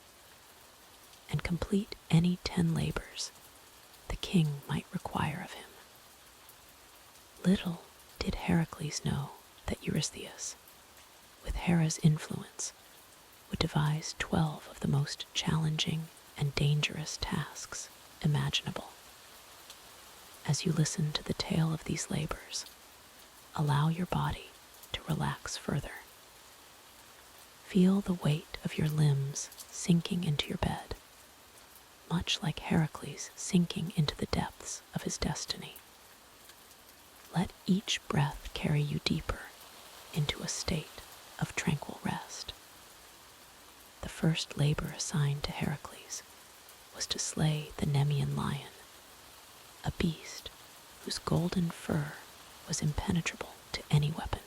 and complete any 10 labors the king might require of him. Little did Heracles know that Eurystheus, with Hera's influence, would devise 12 of the most challenging and dangerous tasks imaginable. As you listen to the tale of these labors, allow your body to relax further. Feel the weight of your limbs sinking into your bed, much like Heracles sinking into the depths of his destiny. Let each breath carry you deeper into a state of tranquil rest. The first labor assigned to Heracles was to slay the Nemean lion, a beast whose golden fur was impenetrable to any weapon.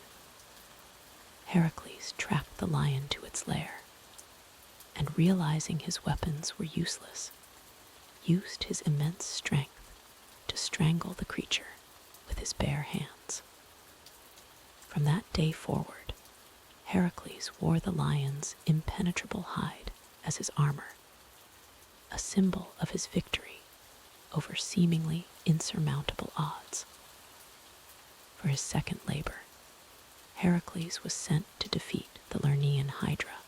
Heracles tracked the lion to its lair, and realizing his weapons were useless, used his immense strength to strangle the creature with his bare hands. From that day forward, Heracles wore the lion's impenetrable hide as his armor, a symbol of his victory over seemingly insurmountable odds. For his second labor, Heracles was sent to defeat the Lernaean Hydra,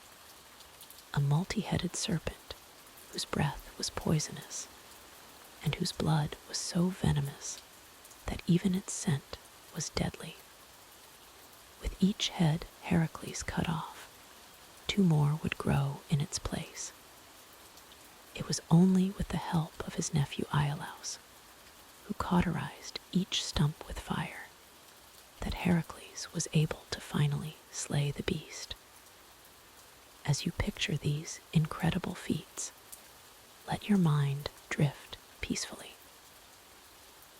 a multi-headed serpent whose breath was poisonous and whose blood was so venomous that even its scent was deadly. With each head Heracles cut off, two more would grow in its place. It was only with the help of his nephew Iolaus, who cauterized each stump with fire, that Heracles was able to finally slay the beast. As you picture these incredible feats, let your mind drift peacefully.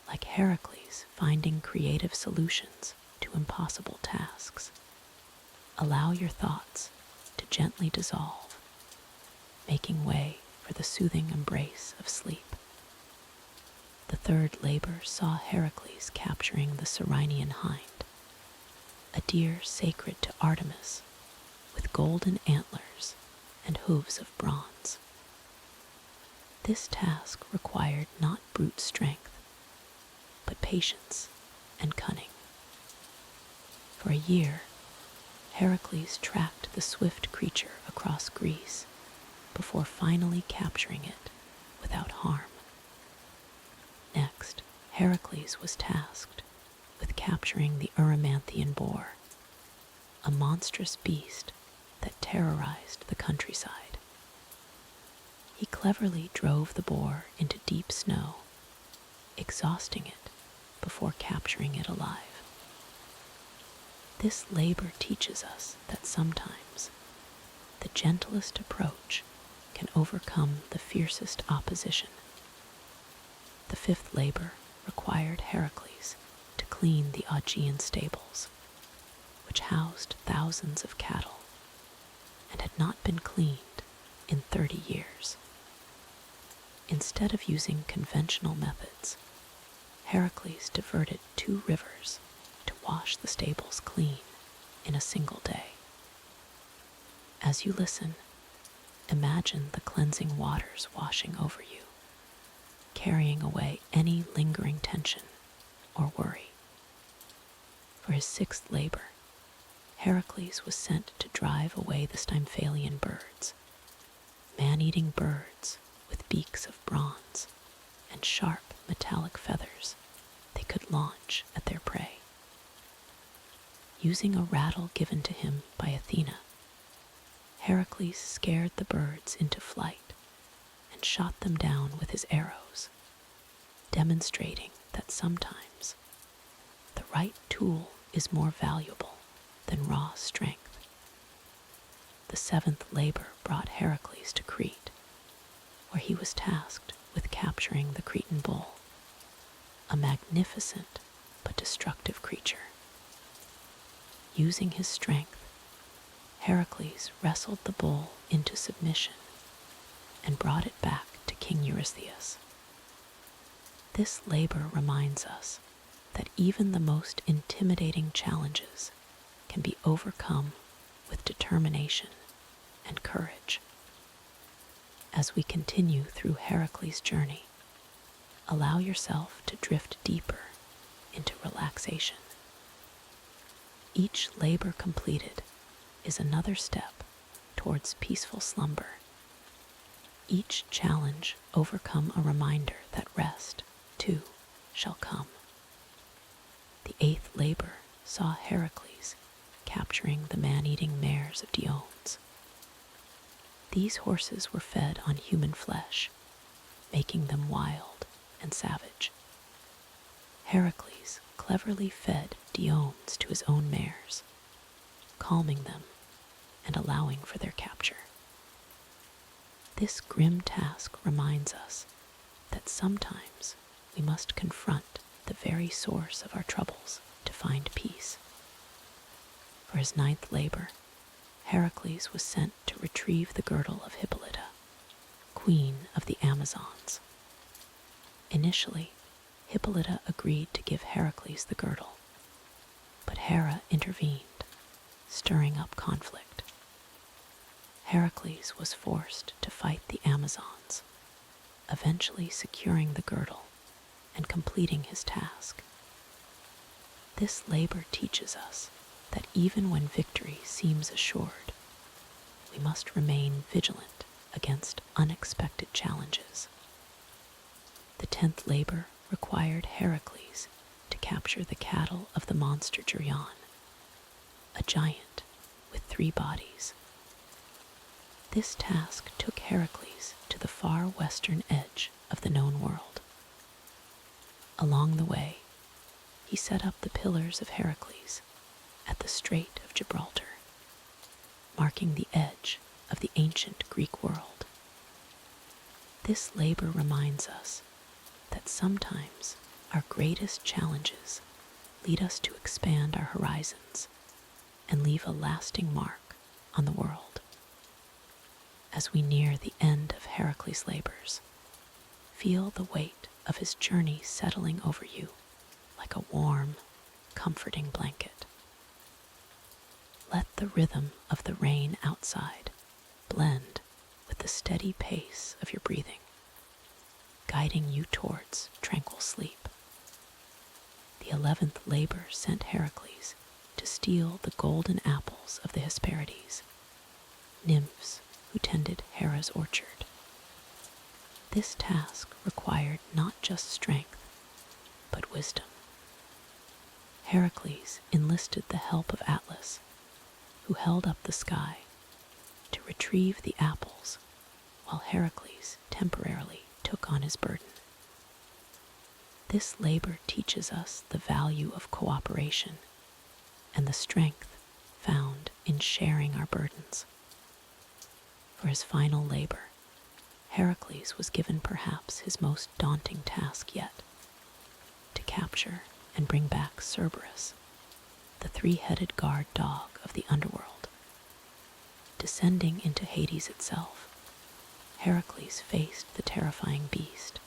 Like Heracles finding creative solutions to impossible tasks, allow your thoughts to gently dissolve, making way for the soothing embrace of sleep. The third labor saw Heracles capturing the Cyrenian hind, a deer sacred to Artemis, with golden antlers and hooves of bronze. This task required not brute strength, but patience and cunning. For a year, Heracles tracked the swift creature across Greece before finally capturing it without harm. Next, Heracles was tasked with capturing the Erymanthian boar, a monstrous beast that terrorized the countryside. He cleverly drove the boar into deep snow, exhausting it before capturing it alive. This labor teaches us that sometimes the gentlest approach can overcome the fiercest opposition. The fifth labor required Heracles to clean the Augean stables, which housed thousands of cattle and had not been cleaned in 30 years. Instead of using conventional methods, Heracles diverted 2 rivers to wash the stables clean in a single day. As you listen, imagine the cleansing waters washing over you, carrying away any lingering tension or worry. For his 6th labor, Heracles was sent to drive away the Stymphalian birds, man-eating birds with beaks of bronze and sharp metallic feathers they could launch at their prey. Using a rattle given to him by Athena, Heracles scared the birds into flight and shot them down with his arrows, demonstrating that sometimes the right tool is more valuable than raw strength. The 7th labor brought Heracles to Crete, where he was tasked with capturing the Cretan bull, a magnificent but destructive creature. Using his strength, Heracles wrestled the bull into submission and brought it back to King Eurystheus. This labor reminds us that even the most intimidating challenges can be overcome with determination and courage. As we continue through Heracles' journey, allow yourself to drift deeper into relaxation. Each labor completed is another step towards peaceful slumber. Each challenge overcome a reminder that rest, too, shall come. The 8th labor saw Heracles capturing the man-eating mares of Diones. These horses were fed on human flesh, making them wild and savage. Heracles cleverly fed Diones to his own mares, calming them and allowing for their capture. This grim task reminds us that sometimes we must confront the very source of our troubles to find peace. For his 9th labor, Heracles was sent to retrieve the girdle of Hippolyta, queen of the Amazons. Initially, Hippolyta agreed to give Heracles the girdle, but Hera intervened, stirring up conflict. Heracles was forced to fight the Amazons, eventually securing the girdle and completing his task. This labor teaches us that even when victory seems assured, we must remain vigilant against unexpected challenges. The 10th labor required Heracles to capture the cattle of the monster Geryon, a giant with 3 bodies. This task took Heracles to the far western edge of the known world. Along the way, he set up the Pillars of Heracles at the Strait of Gibraltar, marking the edge of the ancient Greek world. This labor reminds us that sometimes our greatest challenges lead us to expand our horizons and leave a lasting mark on the world. As we near the end of Heracles' labors, feel the weight of his journey settling over you like a warm, comforting blanket. Let the rhythm of the rain outside blend with the steady pace of your breathing, guiding you towards tranquil sleep. The 11th labor sent Heracles to steal the golden apples of the Hesperides, nymphs who tended Hera's orchard. This task required not just strength, but wisdom. Heracles enlisted the help of Atlas, who held up the sky, to retrieve the apples, while Heracles temporarily took on his burden. This labor teaches us the value of cooperation and the strength found in sharing our burdens. For his final labor, Heracles was given perhaps his most daunting task yet: to capture and bring back Cerberus, the 3-headed guard dog of the underworld. Descending into Hades itself, Heracles faced the terrifying beast,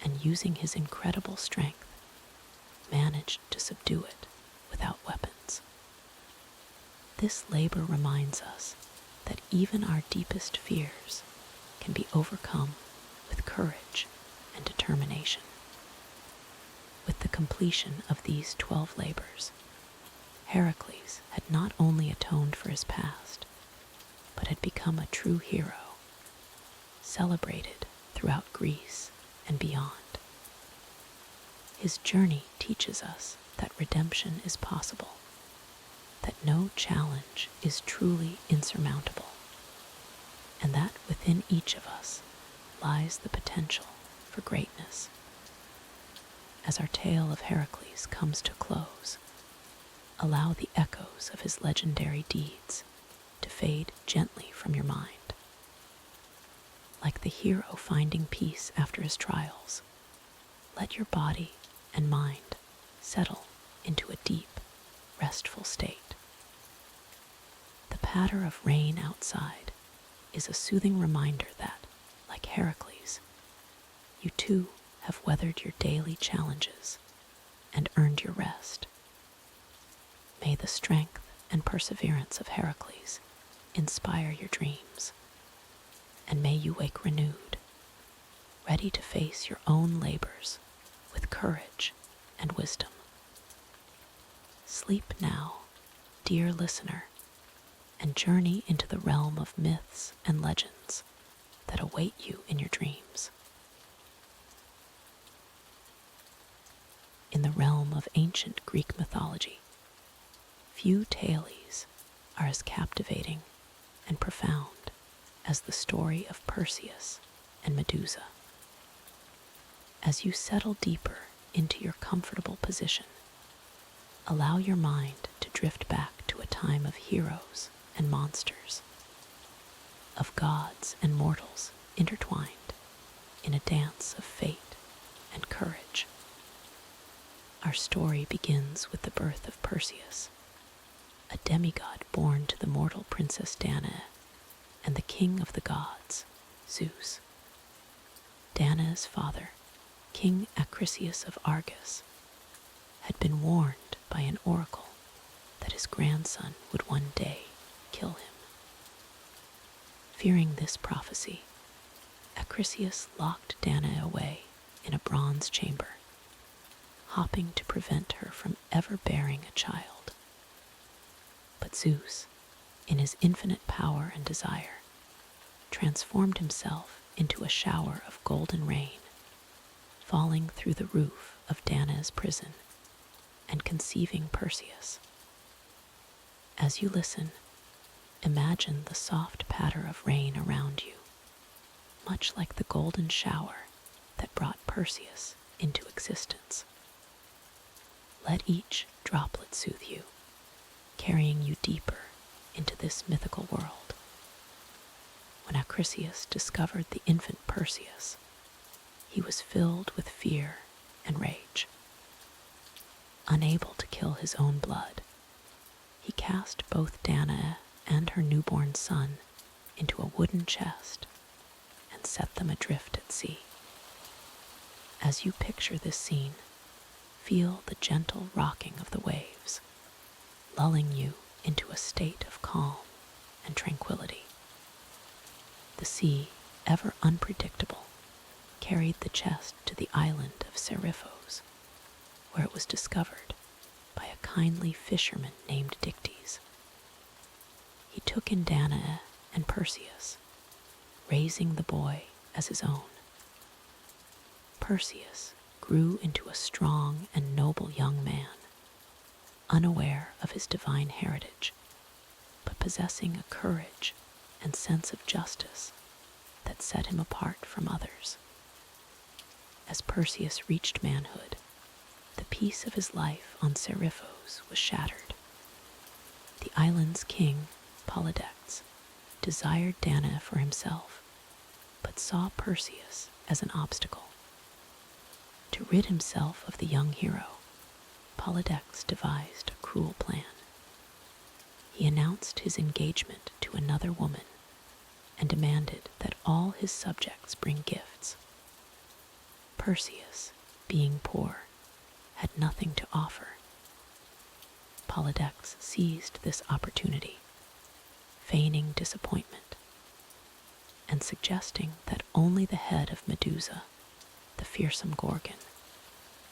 and using his incredible strength, managed to subdue it without weapons. This labor reminds us that even our deepest fears can be overcome with courage and determination. With the completion of these 12 labors, Heracles had not only atoned for his past, but had become a true hero, celebrated throughout Greece and beyond. His journey teaches us that redemption is possible, that no challenge is truly insurmountable, and that within each of us lies the potential for greatness. As our tale of Heracles comes to close, allow the echoes of his legendary deeds to fade gently from your mind. Like the hero finding peace after his trials, let your body and mind settle into a deep, restful state. The patter of rain outside is a soothing reminder that, like Heracles, you too have weathered your daily challenges and earned your rest. May the strength and perseverance of Heracles inspire your dreams, and may you wake renewed, ready to face your own labors with courage and wisdom. Sleep now, dear listener, and journey into the realm of myths and legends that await you in your dreams. In the realm of ancient Greek mythology, few tales are as captivating and profound as the story of Perseus and Medusa. As you settle deeper into your comfortable position, allow your mind to drift back to a time of heroes and monsters, of gods and mortals intertwined in a dance of fate and courage. Our story begins with the birth of Perseus, a demigod born to the mortal princess Danae and the king of the gods, Zeus. Danae's father, King Acrisius of Argos, had been warned by an oracle that his grandson would one day kill him. Fearing this prophecy, Acrisius locked Danae away in a bronze chamber, hoping to prevent her from ever bearing a child. But Zeus, in his infinite power and desire, transformed himself into a shower of golden rain, falling through the roof of Danae's prison and conceiving Perseus. As you listen, imagine the soft patter of rain around you, much like the golden shower that brought Perseus into existence. Let each droplet soothe you, carrying you deeper into this mythical world. When Acrisius discovered the infant Perseus, he was filled with fear and rage. Unable to kill his own blood, he cast both Danae and her newborn son into a wooden chest and set them adrift at sea. As you picture this scene, feel the gentle rocking of the waves, lulling you into a state of calm and tranquility. The sea, ever unpredictable, carried the chest to the island of Seriphos, where it was discovered by a kindly fisherman named Dictys. He took in Danae and Perseus, raising the boy as his own. Perseus grew into a strong and noble young man, unaware of his divine heritage, but possessing a courage and sense of justice that set him apart from others. As Perseus reached manhood, the peace of his life on Seriphos was shattered. The island's king, Polydectes, desired Danae for himself, but saw Perseus as an obstacle. To rid himself of the young hero, Polydectes devised a cruel plan. He announced his engagement to another woman and demanded that all his subjects bring gifts. Perseus, being poor, had nothing to offer. Polydectes seized this opportunity, feigning disappointment, and suggesting that only the head of Medusa, the fearsome Gorgon,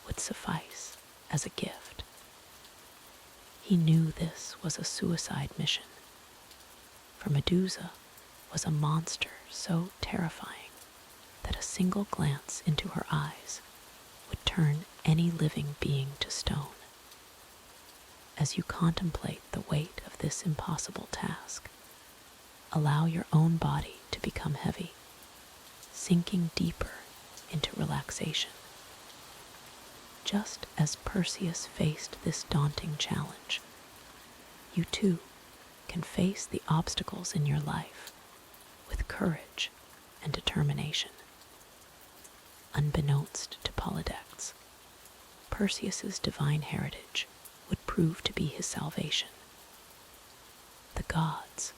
would suffice as a gift. He knew this was a suicide mission, for Medusa was a monster so terrifying that a single glance into her eyes would turn any living being to stone. As you contemplate the weight of this impossible task, allow your own body to become heavy, sinking deeper into relaxation. Just as Perseus faced this daunting challenge, you too can face the obstacles in your life with courage and determination. Unbeknownst to Polydectes, Perseus's divine heritage would prove to be his salvation. The gods,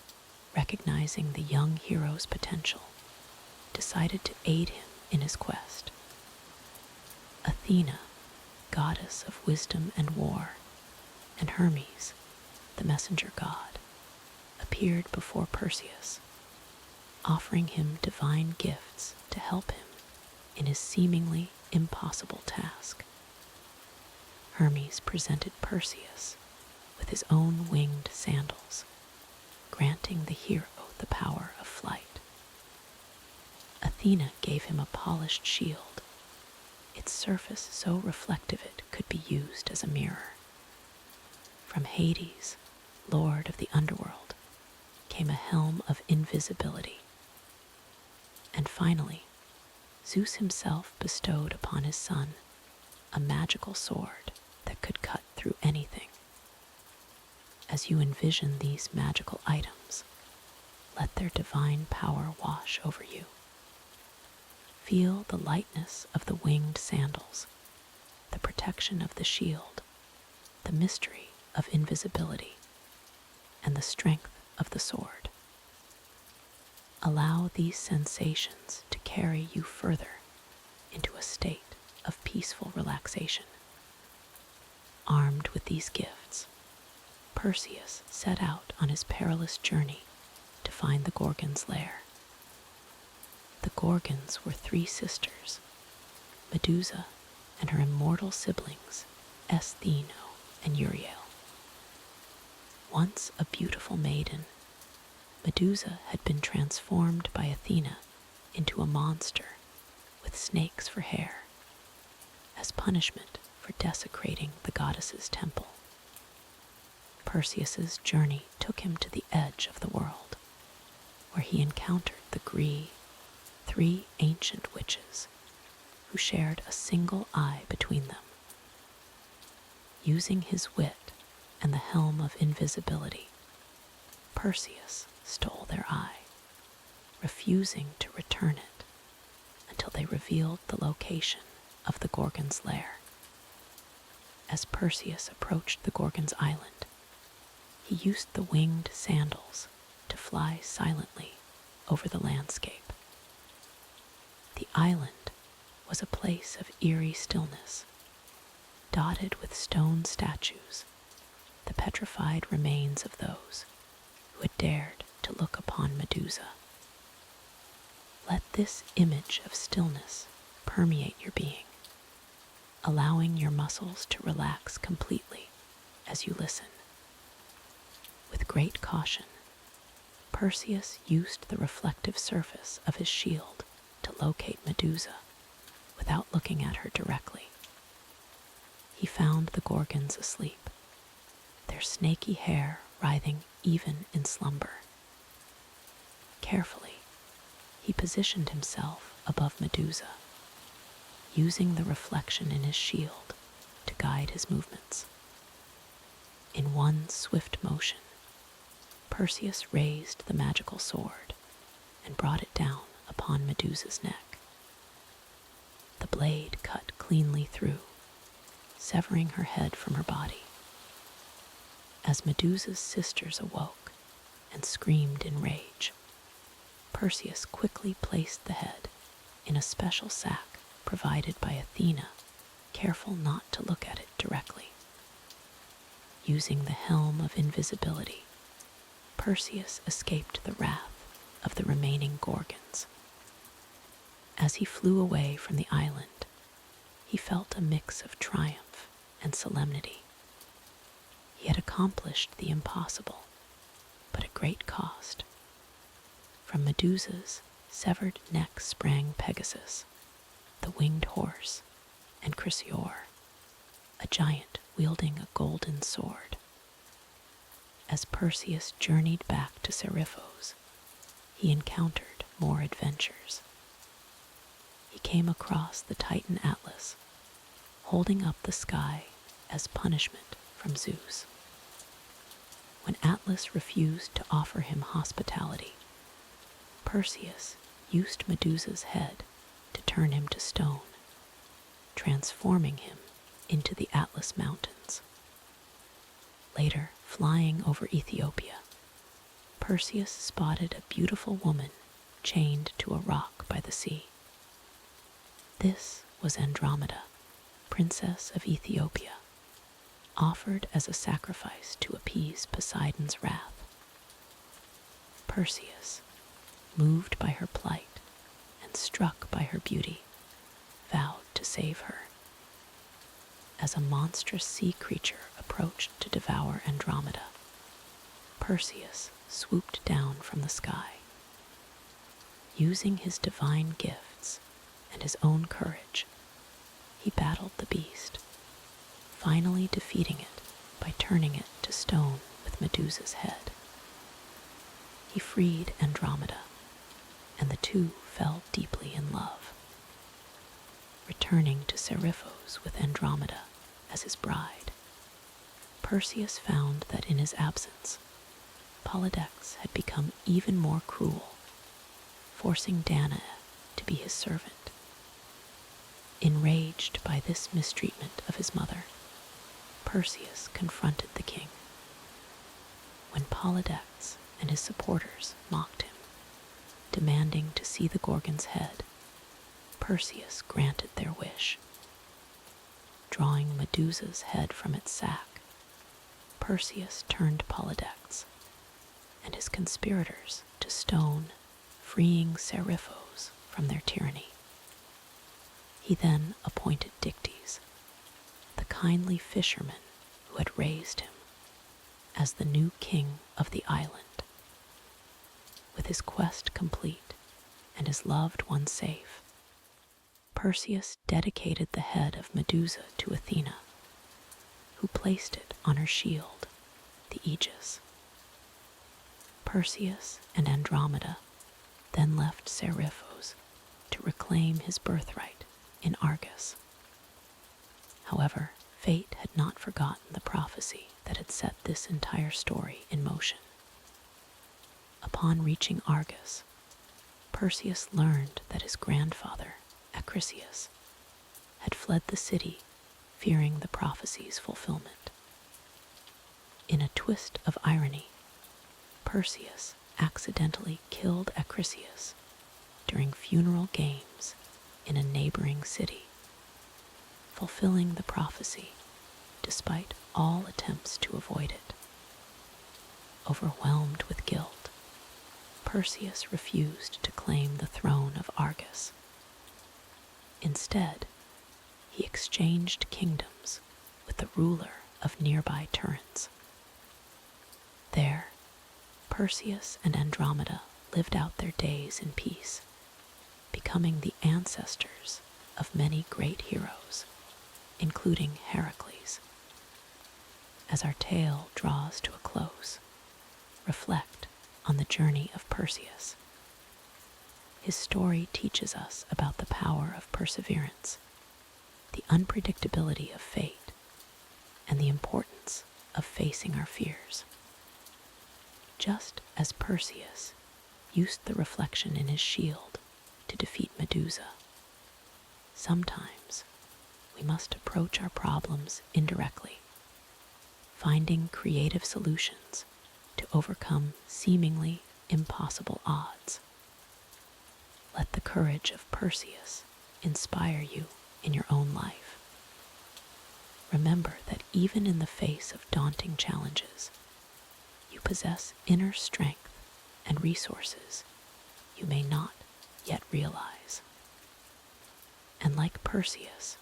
recognizing the young hero's potential, decided to aid him in his quest. Athena, goddess of wisdom and war, and Hermes, the messenger god, appeared before Perseus, offering him divine gifts to help him in his seemingly impossible task. Hermes presented Perseus with his own winged sandals, granting the hero the power of flight. Athena gave him a polished shield, its surface so reflective it could be used as a mirror. From Hades, lord of the underworld, came a helm of invisibility. And finally, Zeus himself bestowed upon his son a magical sword that could cut through anything. As you envision these magical items, let their divine power wash over you. Feel the lightness of the winged sandals, the protection of the shield, the mystery of invisibility, and the strength of the sword. Allow these sensations to carry you further into a state of peaceful relaxation. Armed with these gifts, Perseus set out on his perilous journey to find the Gorgon's lair. The Gorgons were three sisters, Medusa and her immortal siblings, Estheno and Uriel. Once a beautiful maiden, Medusa had been transformed by Athena into a monster with snakes for hair, as punishment for desecrating the goddess's temple. Perseus's journey took him to the edge of the world, where he encountered the three ancient witches who shared a single eye between them. Using his wit and the helm of invisibility, Perseus stole their eye, refusing to return it until they revealed the location of the Gorgon's lair. As Perseus approached the Gorgon's island, he used the winged sandals to fly silently over the landscape. The island was a place of eerie stillness, dotted with stone statues, the petrified remains of those who had dared to look upon Medusa. Let this image of stillness permeate your being, allowing your muscles to relax completely as you listen. With great caution, Perseus used the reflective surface of his shield to locate Medusa without looking at her directly. He found the Gorgons asleep, their snaky hair writhing even in slumber. Carefully, he positioned himself above Medusa, using the reflection in his shield to guide his movements. In one swift motion, Perseus raised the magical sword and brought it down upon Medusa's neck. The blade cut cleanly through, severing her head from her body. As Medusa's sisters awoke and screamed in rage, Perseus quickly placed the head in a special sack provided by Athena, careful not to look at it directly. Using the helm of invisibility, Perseus escaped the wrath of the remaining Gorgons. As he flew away from the island, he felt a mix of triumph and solemnity. He had accomplished the impossible, but at great cost. From Medusa's severed neck sprang Pegasus, the winged horse, and Chrysaor, a giant wielding a golden sword. As Perseus journeyed back to Seriphos, he encountered more adventures. He came across the Titan Atlas, holding up the sky as punishment from Zeus. When Atlas refused to offer him hospitality, Perseus used Medusa's head to turn him to stone, transforming him into the Atlas Mountains. Later, flying over Ethiopia, Perseus spotted a beautiful woman chained to a rock by the sea. This was Andromeda, Princess of Ethiopia, offered as a sacrifice to appease Poseidon's wrath. Perseus, moved by her plight and struck by her beauty, vowed to save her. As a monstrous sea creature approached to devour Andromeda, Perseus swooped down from the sky. Using his divine gifts and his own courage, he battled the beast, finally defeating it by turning it to stone with Medusa's head. He freed Andromeda, and the two fell deeply in love. Returning to Seriphos with Andromeda as his bride, Perseus found that in his absence, Polydex had become even more cruel, forcing Danae to be his servant. Enraged by this mistreatment of his mother, Perseus confronted the king. When Polydex and his supporters mocked him, demanding to see the Gorgon's head, Perseus granted their wish. Drawing Medusa's head from its sack, Perseus turned Polydex and his conspirators to stone, freeing Seriphos from their tyranny. He then appointed Dictys, the kindly fisherman who had raised him, as the new king of the island. With his quest complete and his loved one safe, Perseus dedicated the head of Medusa to Athena, who placed it on her shield, the Aegis. Perseus and Andromeda then left Seriphos to reclaim his birthright in Argus. However, fate had not forgotten the prophecy that had set this entire story in motion. Upon reaching Argus, Perseus learned that his grandfather, Acrisius, had fled the city, fearing the prophecy's fulfillment. In a twist of irony, Perseus accidentally killed Acrisius during funeral games in a neighboring city, fulfilling the prophecy despite all attempts to avoid it. Overwhelmed with guilt, Perseus refused to claim the throne of Argus. Instead, he exchanged kingdoms with the ruler of nearby Tiryns. There, Perseus and Andromeda lived out their days in peace, becoming the ancestors of many great heroes, including Heracles. As our tale draws to a close, reflect on the journey of Perseus. His story teaches us about the power of perseverance, the unpredictability of fate, and the importance of facing our fears. Just as Perseus used the reflection in his shield to defeat Medusa, sometimes we must approach our problems indirectly, finding creative solutions to overcome seemingly impossible odds. Let the courage of Perseus inspire you in your own life. Remember that even in the face of daunting challenges, you possess inner strength and resources you may not yet realize. And like Perseus,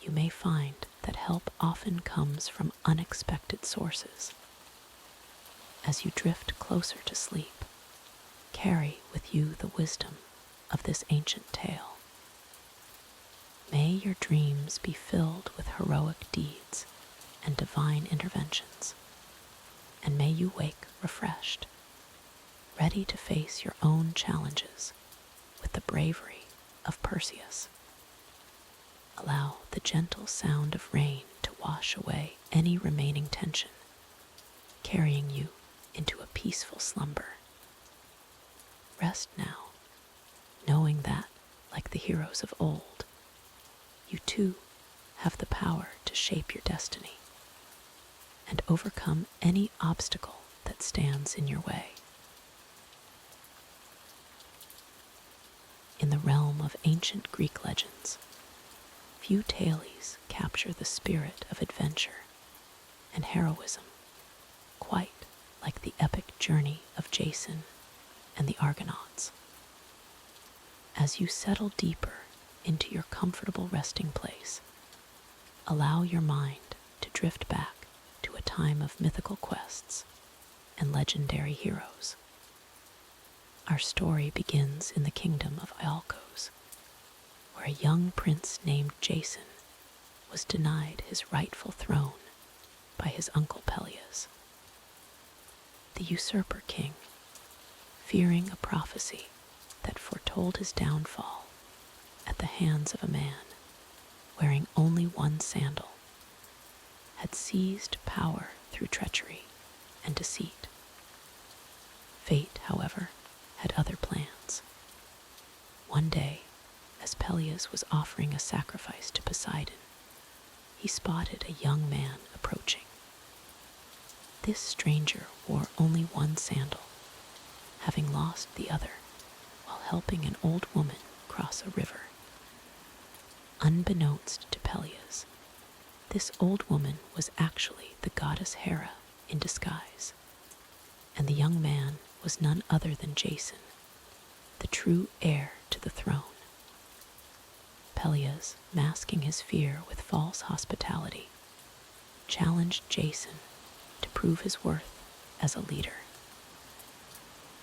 you may find that help often comes from unexpected sources. As you drift closer to sleep, carry with you the wisdom of this ancient tale. May your dreams be filled with heroic deeds and divine interventions, and may you wake refreshed, ready to face your own challenges with the bravery of Perseus. Allow the gentle sound of rain to wash away any remaining tension, carrying you into a peaceful slumber. Rest now, knowing that, like the heroes of old, you too have the power to shape your destiny and overcome any obstacle that stands in your way. In the realm of ancient Greek legends, few tales capture the spirit of adventure and heroism quite like the epic journey of Jason and the Argonauts. As you settle deeper into your comfortable resting place, allow your mind to drift back to a time of mythical quests and legendary heroes. Our story begins in the kingdom of Iolcos, where a young prince named Jason was denied his rightful throne by his uncle Peleus. The usurper king, fearing a prophecy that foretold his downfall at the hands of a man wearing only one sandal, had seized power through treachery and deceit. Fate, however, had other plans. One day, as Peleus was offering a sacrifice to Poseidon, he spotted a young man approaching. This stranger wore only one sandal, having lost the other while helping an old woman cross a river. Unbeknownst to Peleus, this old woman was actually the goddess Hera in disguise, and the young man was none other than Jason, the true heir to the throne. Peleus, masking his fear with false hospitality, challenged Jason to prove his worth as a leader.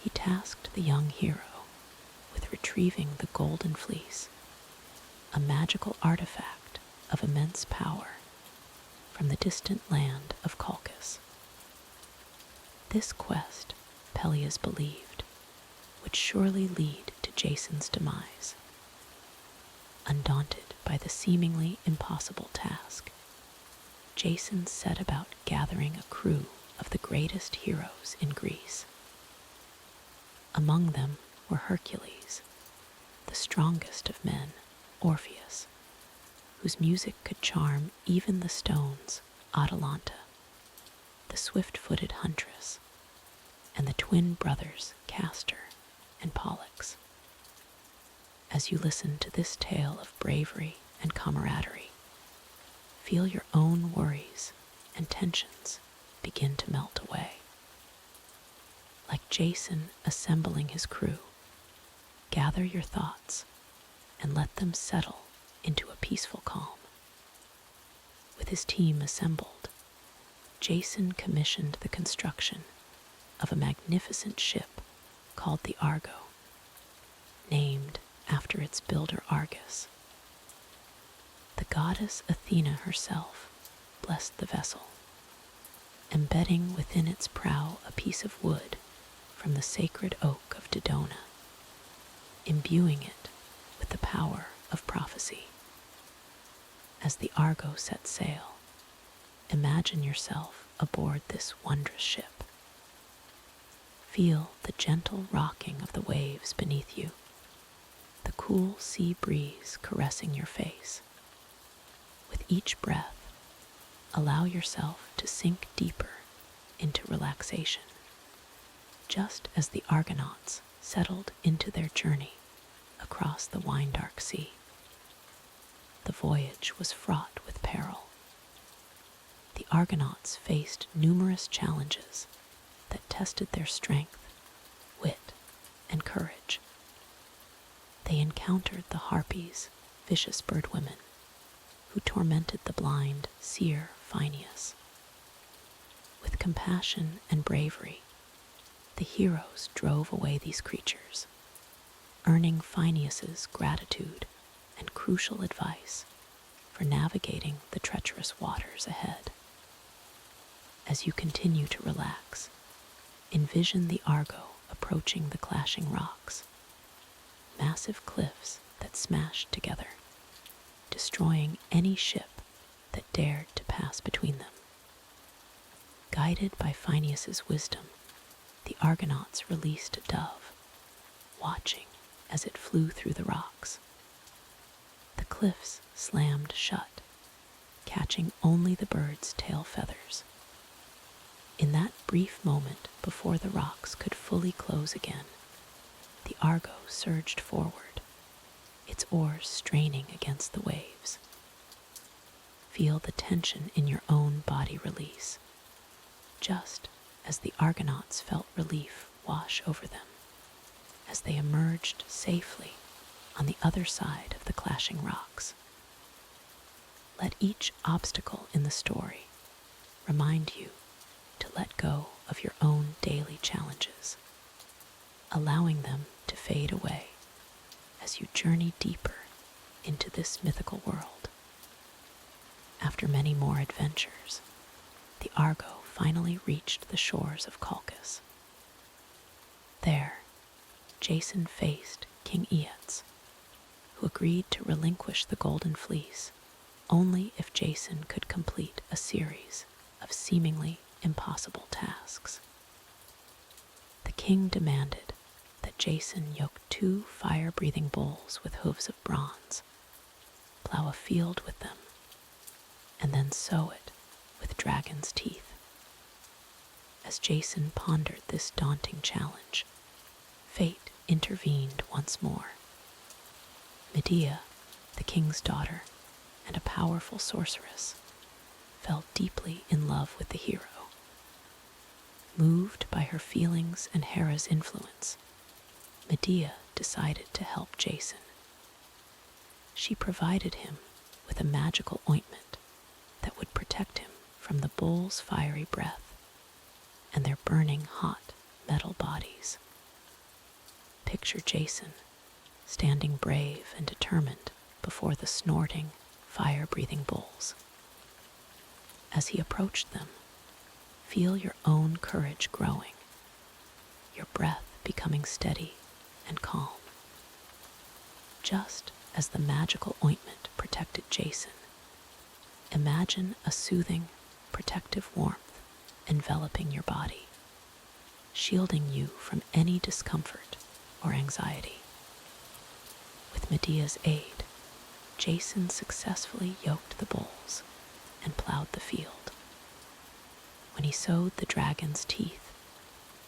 He tasked the young hero with retrieving the Golden Fleece, a magical artifact of immense power from the distant land of Colchis. This quest, Pelias believed, would surely lead to Jason's demise. Undaunted by the seemingly impossible task, Jason set about gathering a crew of the greatest heroes in Greece. Among them were Hercules, the strongest of men, Orpheus, whose music could charm even the stones, Atalanta, the swift-footed huntress, and the twin brothers Castor and Pollux. As you listen to this tale of bravery and camaraderie, feel your own worries and tensions begin to melt away. Like Jason assembling his crew, gather your thoughts and let them settle into a peaceful calm. With his team assembled, Jason commissioned the construction of a magnificent ship called the Argo, named after its builder Argus. The goddess Athena herself blessed the vessel, embedding within its prow a piece of wood from the sacred oak of Dodona, imbuing it with the power of prophecy. As the Argo set sail, imagine yourself aboard this wondrous ship. Feel the gentle rocking of the waves beneath you, the cool sea breeze caressing your face. With each breath, allow yourself to sink deeper into relaxation, just as the Argonauts settled into their journey across the wine-dark sea. The voyage was fraught with peril. The Argonauts faced numerous challenges that tested their strength, wit, and courage. They encountered the Harpies, vicious birdwomen, who tormented the blind seer Phineus. With compassion and bravery, the heroes drove away these creatures, earning Phineus's gratitude and crucial advice for navigating the treacherous waters ahead. As you continue to relax, envision the Argo approaching the clashing rocks, massive cliffs that smashed together, destroying any ship that dared to pass between them. Guided by Phineus's wisdom, the Argonauts released a dove, watching as it flew through the rocks. The cliffs slammed shut, catching only the bird's tail feathers. In that brief moment before the rocks could fully close again, the Argo surged forward, its oars straining against the waves. Feel the tension in your own body release, just as the Argonauts felt relief wash over them as they emerged safely on the other side of the clashing rocks. Let each obstacle in the story remind you to let go of your own daily challenges, allowing them to fade away as you journey deeper into this mythical world. After many more adventures, the Argo finally reached the shores of Colchis. There, Jason faced King Aeates, who agreed to relinquish the Golden Fleece only if Jason could complete a series of seemingly impossible tasks. The king demanded that Jason yoke 2 fire-breathing bulls with hooves of bronze, plow a field with them, and then sow it with dragon's teeth. As Jason pondered this daunting challenge, fate intervened once more. Medea, the king's daughter and a powerful sorceress, fell deeply in love with the hero. Moved by her feelings and Hera's influence, Medea decided to help Jason. She provided him with a magical ointment that would protect him from the bulls' fiery breath and their burning hot metal bodies. Picture Jason standing brave and determined before the snorting, fire-breathing bulls. As he approached them, feel your own courage growing, your breath becoming steady and calm. Just as the magical ointment protected Jason, imagine a soothing, protective warmth enveloping your body, shielding you from any discomfort or anxiety. With Medea's aid, Jason successfully yoked the bulls and plowed the field. When he sowed the dragon's teeth,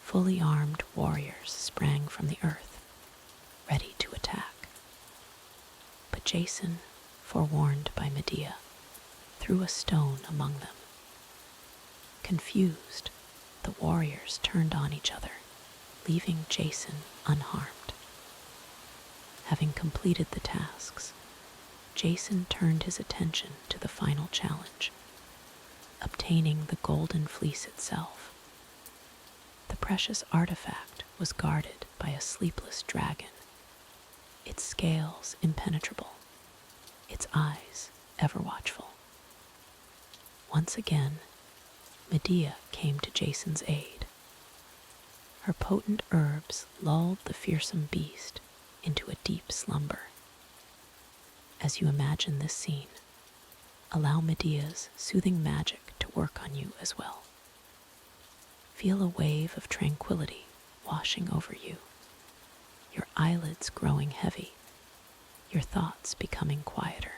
fully armed warriors sprang from the earth, ready to attack. But Jason, forewarned by Medea, threw a stone among them. Confused, the warriors turned on each other, leaving Jason unharmed. Having completed the tasks, Jason turned his attention to the final challenge, obtaining the golden fleece itself. The precious artifact was guarded by a sleepless dragon, its scales impenetrable, its eyes ever watchful. Once again, Medea came to Jason's aid. Her potent herbs lulled the fearsome beast into a deep slumber. As you imagine this scene, allow Medea's soothing magic to work on you as well. Feel a wave of tranquility washing over you, your eyelids growing heavy, your thoughts becoming quieter.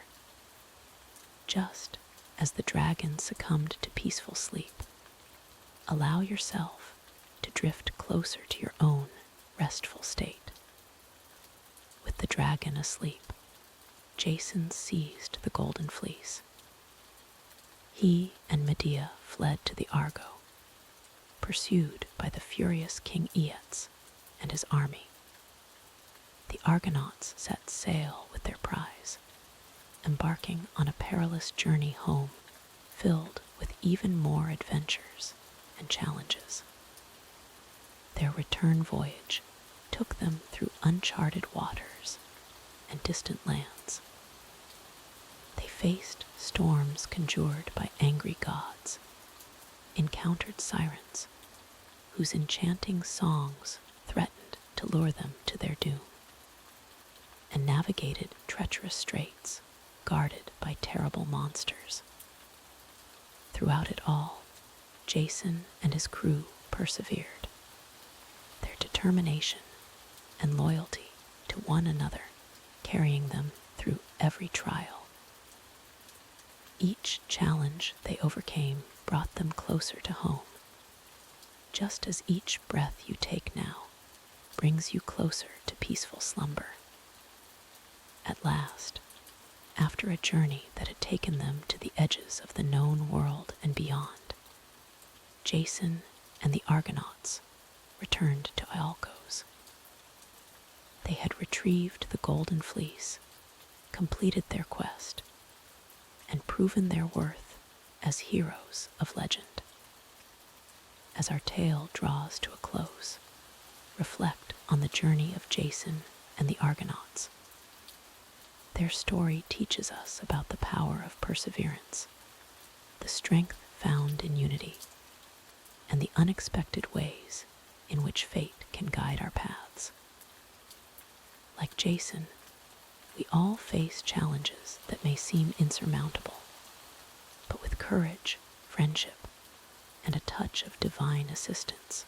Just as the dragon succumbed to peaceful sleep, allow yourself to drift closer to your own restful state. With the dragon asleep, Jason seized the golden fleece. He and Medea fled to the Argo, pursued by the furious King Aeates and his army. The Argonauts set sail with their prize, embarking on a perilous journey home filled with even more adventures and challenges. Their return voyage took them through uncharted waters and distant lands. They faced storms conjured by angry gods, encountered sirens whose enchanting songs threatened to lure them to their doom, and navigated treacherous straits guarded by terrible monsters. Throughout it all, Jason and his crew persevered, their determination and loyalty to one another carrying them through every trial. Each challenge they overcame brought them closer to home, just as each breath you take now brings you closer to peaceful slumber. At last, after a journey that had taken them to the edges of the known world and beyond, Jason and the Argonauts returned to Iolcos. They had retrieved the golden fleece, completed their quest, and proven their worth as heroes of legend. As our tale draws to a close, reflect on the journey of Jason and the Argonauts. Their story teaches us about the power of perseverance, the strength found in unity, and the unexpected ways in which fate can guide our paths. Like Jason, we all face challenges that may seem insurmountable, but with courage, friendship, and a touch of divine assistance,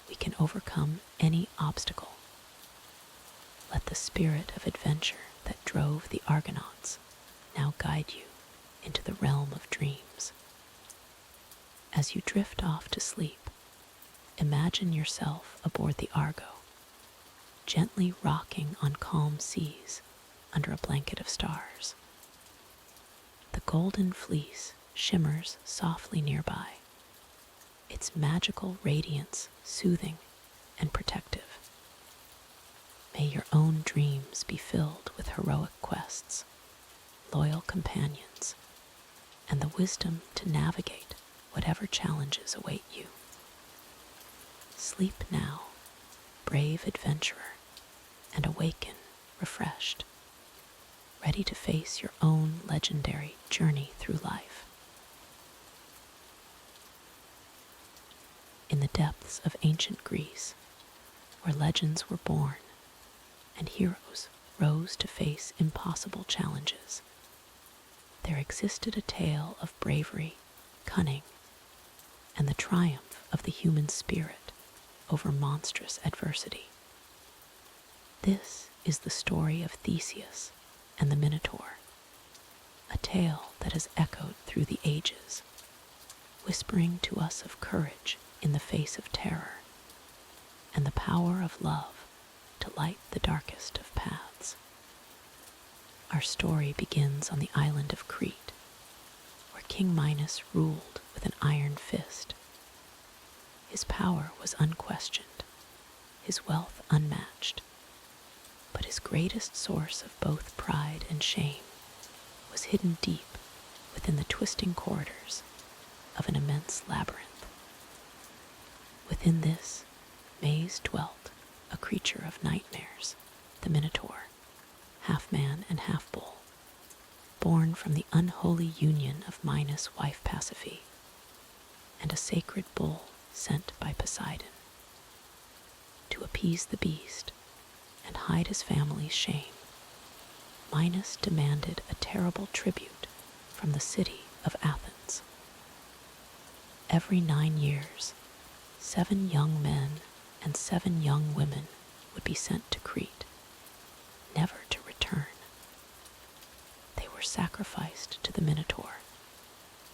we can overcome any obstacle. Let the spirit of adventure that drove the Argonauts now guide you into the realm of dreams. As you drift off to sleep, imagine yourself aboard the Argo, gently rocking on calm seas under a blanket of stars. The golden fleece shimmers softly nearby, its magical radiance soothing and protective. May your own dreams be filled with heroic quests, loyal companions, and the wisdom to navigate whatever challenges await you. Sleep now, brave adventurer, and awaken refreshed, ready to face your own legendary journey through life. in the depths of ancient Greece, where legends were born and heroes rose to face impossible challenges, there existed a tale of bravery, cunning, and the triumph of the human spirit over monstrous adversity. This is the story of Theseus and the Minotaur, a tale that has echoed through the ages, whispering to us of courage in the face of terror and the power of love to light the darkest of paths. Our story begins on the island of Crete, where King Minos ruled with an iron fist. His power was unquestioned, his wealth unmatched, but his greatest source of both pride and shame was hidden deep within the twisting corridors of an immense labyrinth. Within this maze dwelt a creature of nightmares, the Minotaur, half man and half bull, born from the unholy union of Minos' wife Pasiphae and a sacred bull sent by Poseidon. To appease the beast and hide his family's shame, Minos demanded a terrible tribute from the city of Athens. Every 9 years, 7 young men and 7 young women would be sent to Crete, never to return. They were sacrificed to the Minotaur,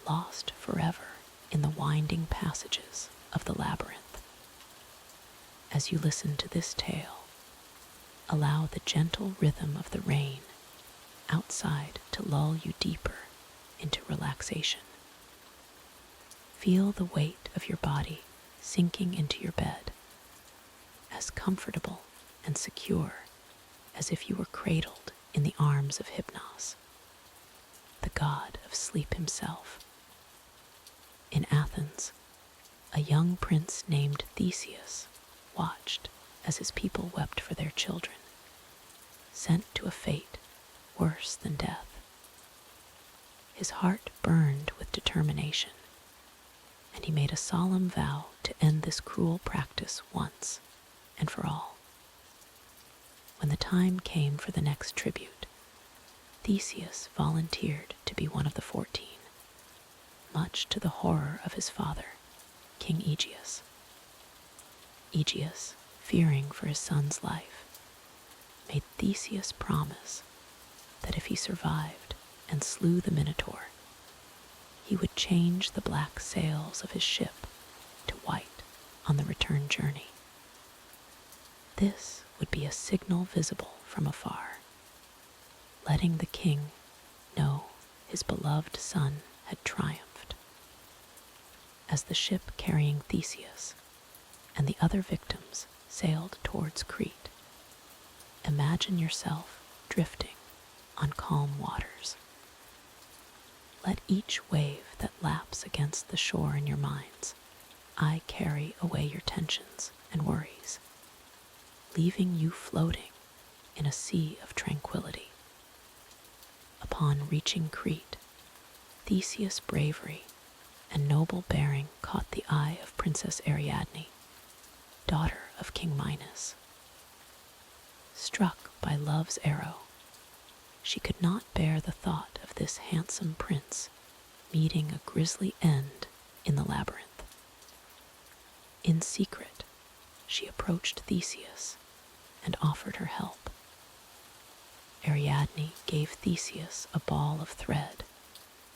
lost forever in the winding passages of the labyrinth. As you listen to this tale, allow the gentle rhythm of the rain outside to lull you deeper into relaxation. Feel the weight of your body sinking into your bed, as comfortable and secure as if you were cradled in the arms of Hypnos, the god of sleep himself. In Athens, a young prince named Theseus watched as his people wept for their children, sent to a fate worse than death. His heart burned with determination, and he made a solemn vow to end this cruel practice once and for all. When the time came for the next tribute, Theseus volunteered to be one of the 14, much to the horror of his father, King Aegeus. Aegeus, fearing for his son's life, made Theseus promise that if he survived and slew the Minotaur, he would change the black sails of his ship to white on the return journey. This would be a signal visible from afar, letting the king know his beloved son had triumphed. As the ship carrying Theseus and the other victims sailed towards Crete, imagine yourself drifting on calm waters. Let each wave that laps against the shore in your minds carry away your tensions and worries, leaving you floating in a sea of tranquility. Upon reaching Crete, Theseus' bravery and noble bearing caught the eye of Princess Ariadne, daughter of King Minos. Struck by love's arrow, she could not bear the thought of this handsome prince meeting a grisly end in the labyrinth. In secret, she approached Theseus and offered her help. Ariadne gave Theseus a ball of thread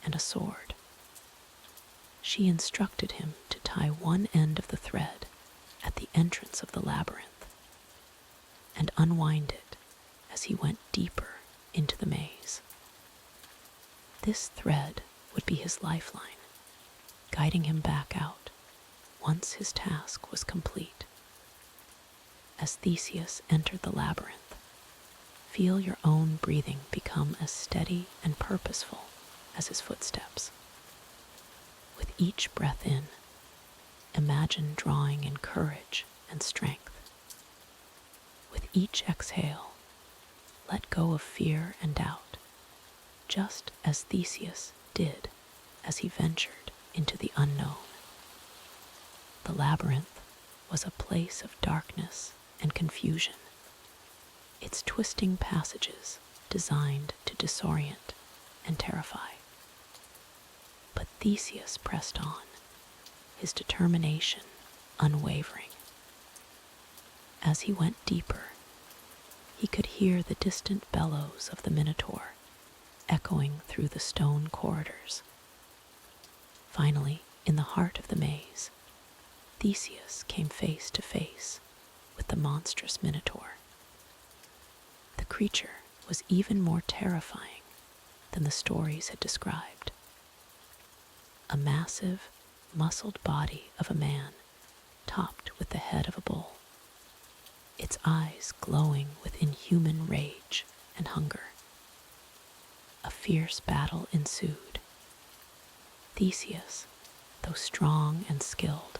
and a sword. She instructed him to tie one end of the thread at the entrance of the labyrinth and unwind it as he went deeper into the maze. This thread would be his lifeline, guiding him back out once his task was complete. As Theseus entered the labyrinth, feel your own breathing become as steady and purposeful as his footsteps. With each breath in, imagine drawing in courage and strength. With each exhale, let go of fear and doubt, just as Theseus did as he ventured into the unknown. The labyrinth was a place of darkness and confusion, its twisting passages designed to disorient and terrify. But Theseus pressed on, his determination unwavering. As he went deeper, he could hear the distant bellows of the Minotaur echoing through the stone corridors. Finally, in the heart of the maze, Theseus came face to face with the monstrous Minotaur. The creature was even more terrifying than the stories had described. A massive, muscled body of a man topped with the head of a bull, its eyes glowing with inhuman rage and hunger. A fierce battle ensued. Theseus, though strong and skilled,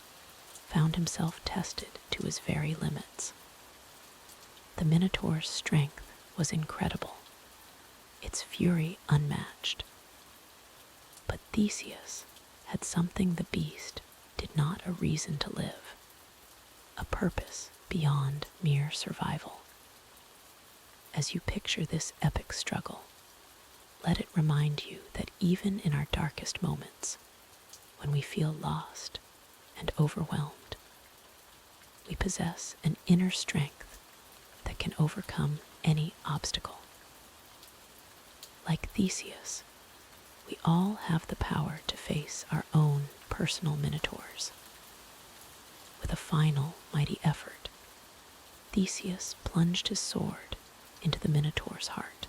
found himself tested to his very limits. The Minotaur's strength was incredible, its fury unmatched. But Theseus had something the beast did not a reason to live, a purpose beyond mere survival. As you picture this epic struggle, let it remind you that even in our darkest moments, when we feel lost and overwhelmed, we possess an inner strength that can overcome any obstacle. Like Theseus, we all have the power to face our own personal minotaurs. With a final mighty effort, Theseus plunged his sword into the Minotaur's heart.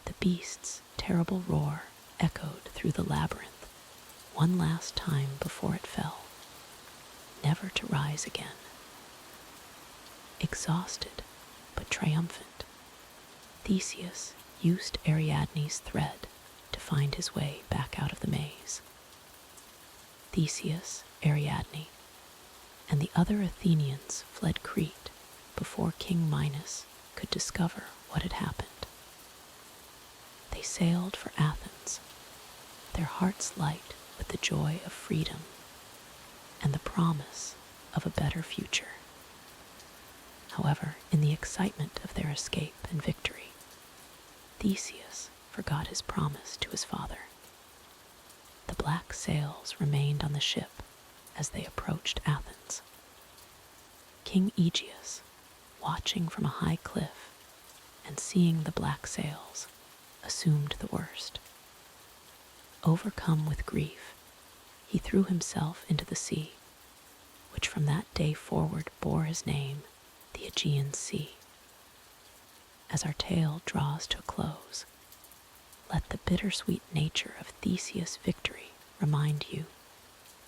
The beast's terrible roar echoed through the labyrinth one last time before it fell, never to rise again. Exhausted but triumphant, Theseus used Ariadne's thread to find his way back out of the maze. Theseus, Ariadne, and the other Athenians fled Crete before King Minos could discover what had happened. They sailed for Athens, their hearts light with the joy of freedom and the promise of a better future. However, in the excitement of their escape and victory, Theseus forgot his promise to his father. The black sails remained on the ship as they approached Athens. King Aegeus, watching from a high cliff and seeing the black sails, assumed the worst. Overcome with grief, he threw himself into the sea, which from that day forward bore his name, the Aegean Sea. As our tale draws to a close, let the bittersweet nature of Theseus' victory remind you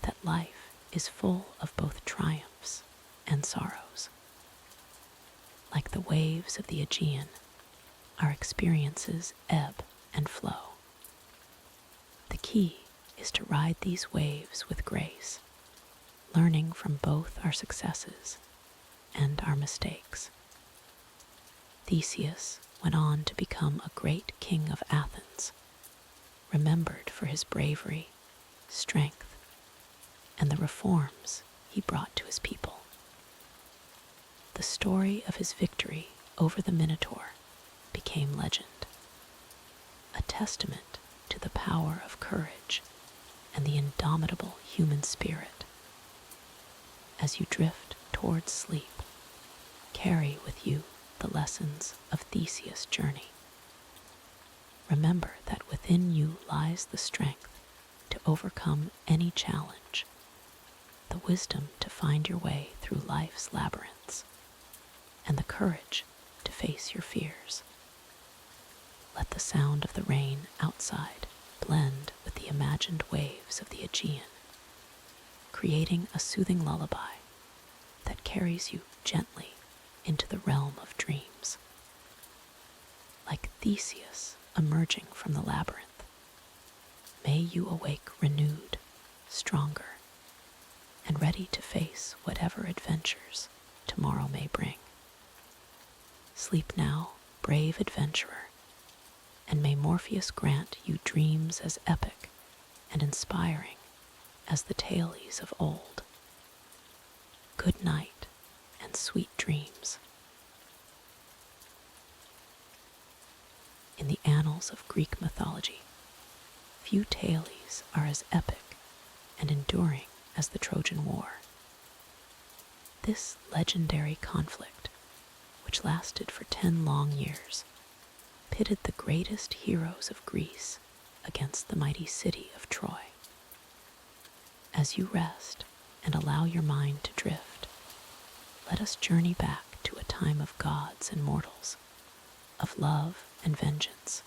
that life is full of both triumphs and sorrows. Like the waves of the Aegean, our experiences ebb and flow. The key is to ride these waves with grace, learning from both our successes and our mistakes. Theseus went on to become a great king of Athens, remembered for his bravery, strength, and the reforms he brought to his people. The story of his victory over the Minotaur became legend, a testament to the power of courage and the indomitable human spirit. As you drift towards sleep, carry with you the lessons of Theseus' journey. Remember that within you lies the strength to overcome any challenge, the wisdom to find your way through life's labyrinths, and the courage to face your fears. Let the sound of the rain outside blend with the imagined waves of the Aegean, creating a soothing lullaby that carries you gently into the realm of dreams. Like Theseus emerging from the labyrinth, may you awake renewed, stronger, and ready to face whatever adventures tomorrow may bring. Sleep now, brave adventurer, and may Morpheus grant you dreams as epic and inspiring as the tales of old. good night and sweet dreams. In the annals of Greek mythology, few tales are as epic and enduring as the Trojan War. This legendary conflict, which lasted for 10 long years, pitted the greatest heroes of Greece against the mighty city of Troy. As you rest and allow your mind to drift, let us journey back to a time of gods and mortals, of love and vengeance,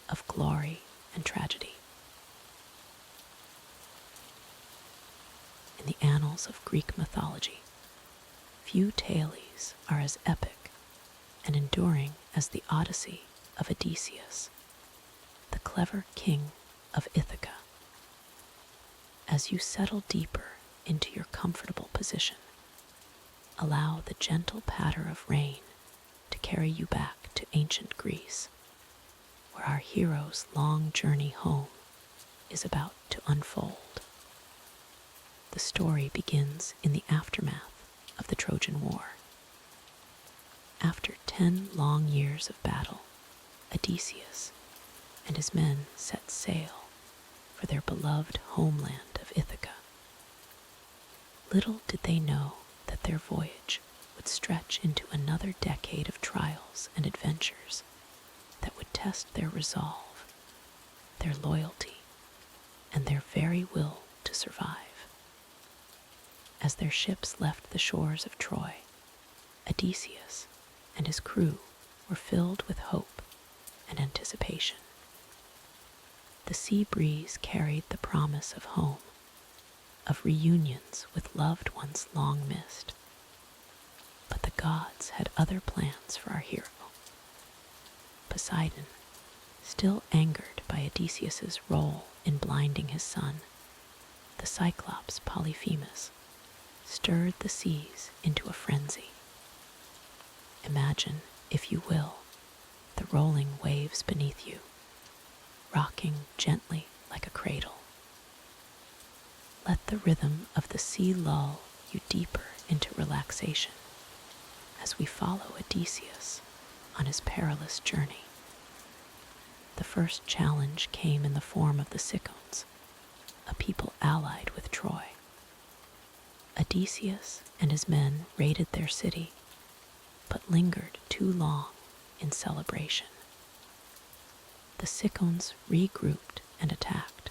of glory and tragedy. In the annals of Greek mythology, few tales are as epic and enduring as the Odyssey of Odysseus, the clever king of Ithaca. As you settle deeper into your comfortable position, allow the gentle patter of rain to carry you back to ancient Greece, where our hero's long journey home is about to unfold. The story begins in the aftermath of the Trojan War. After 10 long years of battle, Odysseus and his men set sail for their beloved homeland of Ithaca. Little did they know that their voyage would stretch into another decade of trials and adventures that would test their resolve, their loyalty, and their very will to survive. As their ships left the shores of Troy, Odysseus and his crew were filled with hope and anticipation. The sea breeze carried the promise of home, of reunions with loved ones long missed. But the gods had other plans for our hero. Poseidon, still angered by Odysseus's role in blinding his son, the Cyclops Polyphemus, stirred the seas into a frenzy. Imagine, if you will, the rolling waves beneath you, rocking gently like a cradle. Let the rhythm of the sea lull you deeper into relaxation as we follow Odysseus on his perilous journey. The first challenge came in the form of the Cicons, a people allied with Troy. Odysseus and his men raided their city, but lingered too long in celebration. The Cicons regrouped and attacked,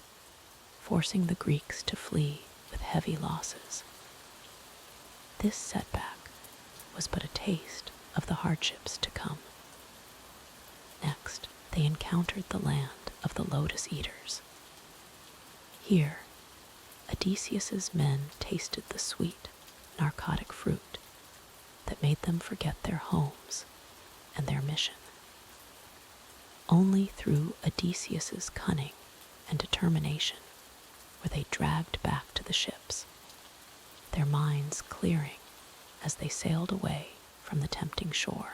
forcing the Greeks to flee with heavy losses. This setback was but a taste of the hardships to come. Next, they encountered the land of the Lotus Eaters. Here, Odysseus's men tasted the sweet, narcotic fruit that made them forget their homes and their mission. Only through Odysseus's cunning and determination were they dragged back to the ships, their minds clearing as they sailed away from the tempting shore.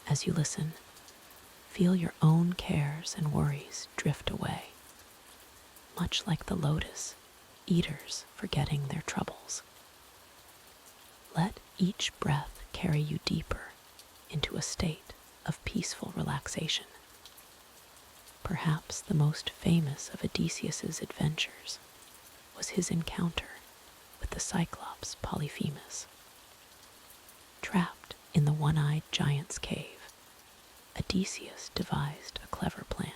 As you listen, feel your own cares and worries drift away, much like the lotus eaters forgetting their troubles. Let each breath carry you deeper into a state of peaceful relaxation. Perhaps the most famous of Odysseus's adventures was his encounter with the Cyclops Polyphemus. Trapped in the one-eyed giant's cave, Odysseus devised a clever plan.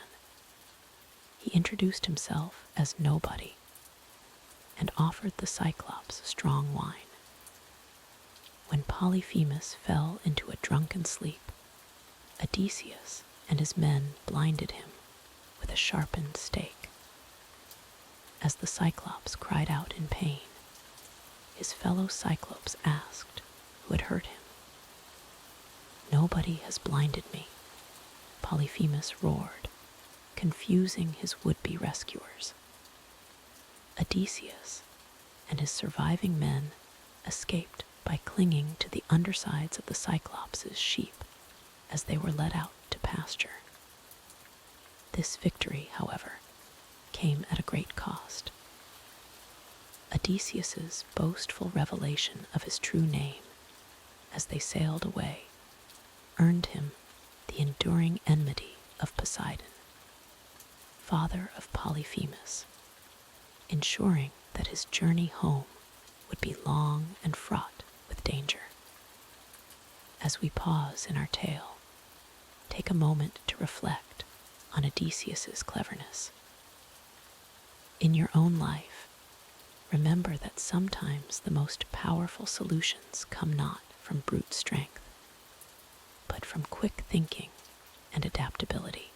He introduced himself as nobody and offered the Cyclops strong wine. When Polyphemus fell into a drunken sleep, Odysseus and his men blinded him with a sharpened stake. As the Cyclops cried out in pain, his fellow Cyclopes asked who had hurt him. "Nobody has blinded me," Polyphemus roared, confusing his would-be rescuers. Odysseus and his surviving men escaped by clinging to the undersides of the Cyclops' sheep as they were led out to pasture. This victory, however, came at a great cost. Odysseus's boastful revelation of his true name as they sailed away earned him the enduring enmity of Poseidon, father of Polyphemus, ensuring that his journey home would be long and fraught with danger. As we pause in our tale, take a moment to reflect on Odysseus's cleverness. In your own life, remember that sometimes the most powerful solutions come not from brute strength, but from quick thinking and adaptability.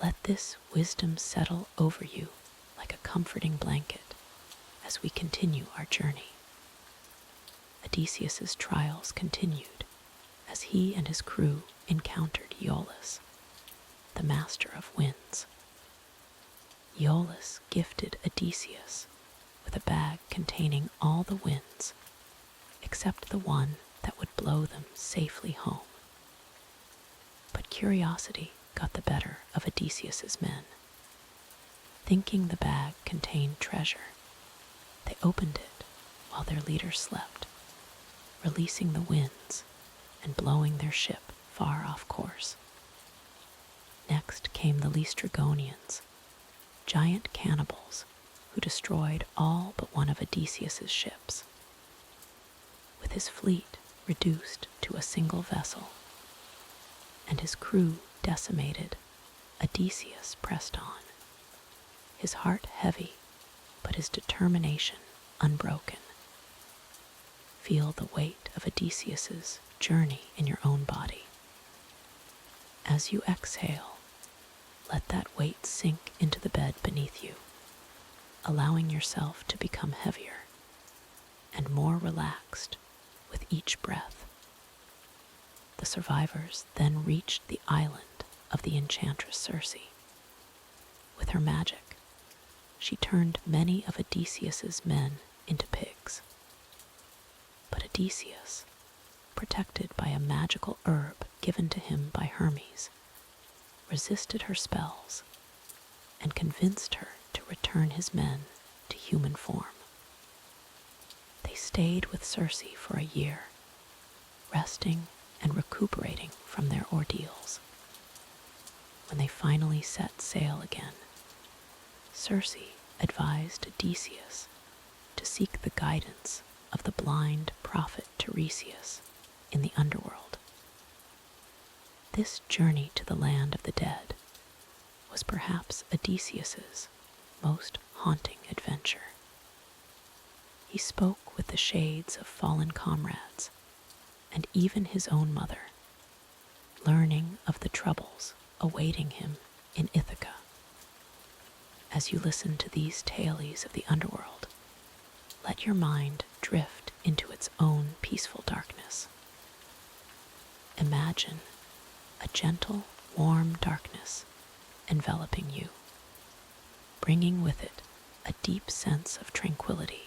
Let this wisdom settle over you like a comforting blanket as we continue our journey. Odysseus's trials continued as he and his crew encountered Aeolus, the master of winds. Aeolus gifted Odysseus with a bag containing all the winds except the one that would blow them safely home. But curiosity got the better of Odysseus's men. Thinking the bag contained treasure, they opened it while their leader slept, releasing the winds and blowing their ship far off course. Next came the Laestrygonians, giant cannibals who destroyed all but one of Odysseus's ships. With his fleet reduced to a single vessel and his crew decimated, Odysseus pressed on, his heart heavy but his determination unbroken. Feel the weight of Odysseus's journey in your own body. As you exhale, let that weight sink into the bed beneath you, allowing yourself to become heavier and more relaxed with each breath. The survivors then reached the island of the enchantress Circe. With her magic, she turned many of Odysseus's men into pigs. But Odysseus, protected by a magical herb given to him by Hermes, resisted her spells and convinced her to return his men to human form. They stayed with Circe for a year, resting and recuperating from their ordeals. When they finally set sail again, Circe advised Odysseus to seek the guidance of the blind prophet Tiresias in the underworld. This journey to the land of the dead was perhaps Odysseus's most haunting adventure. He spoke with the shades of fallen comrades and even his own mother, learning of the troubles awaiting him in Ithaca. As you listen to these tales of the underworld, let your mind drift into its own peaceful darkness. Imagine a gentle, warm darkness enveloping you, bringing with it a deep sense of tranquility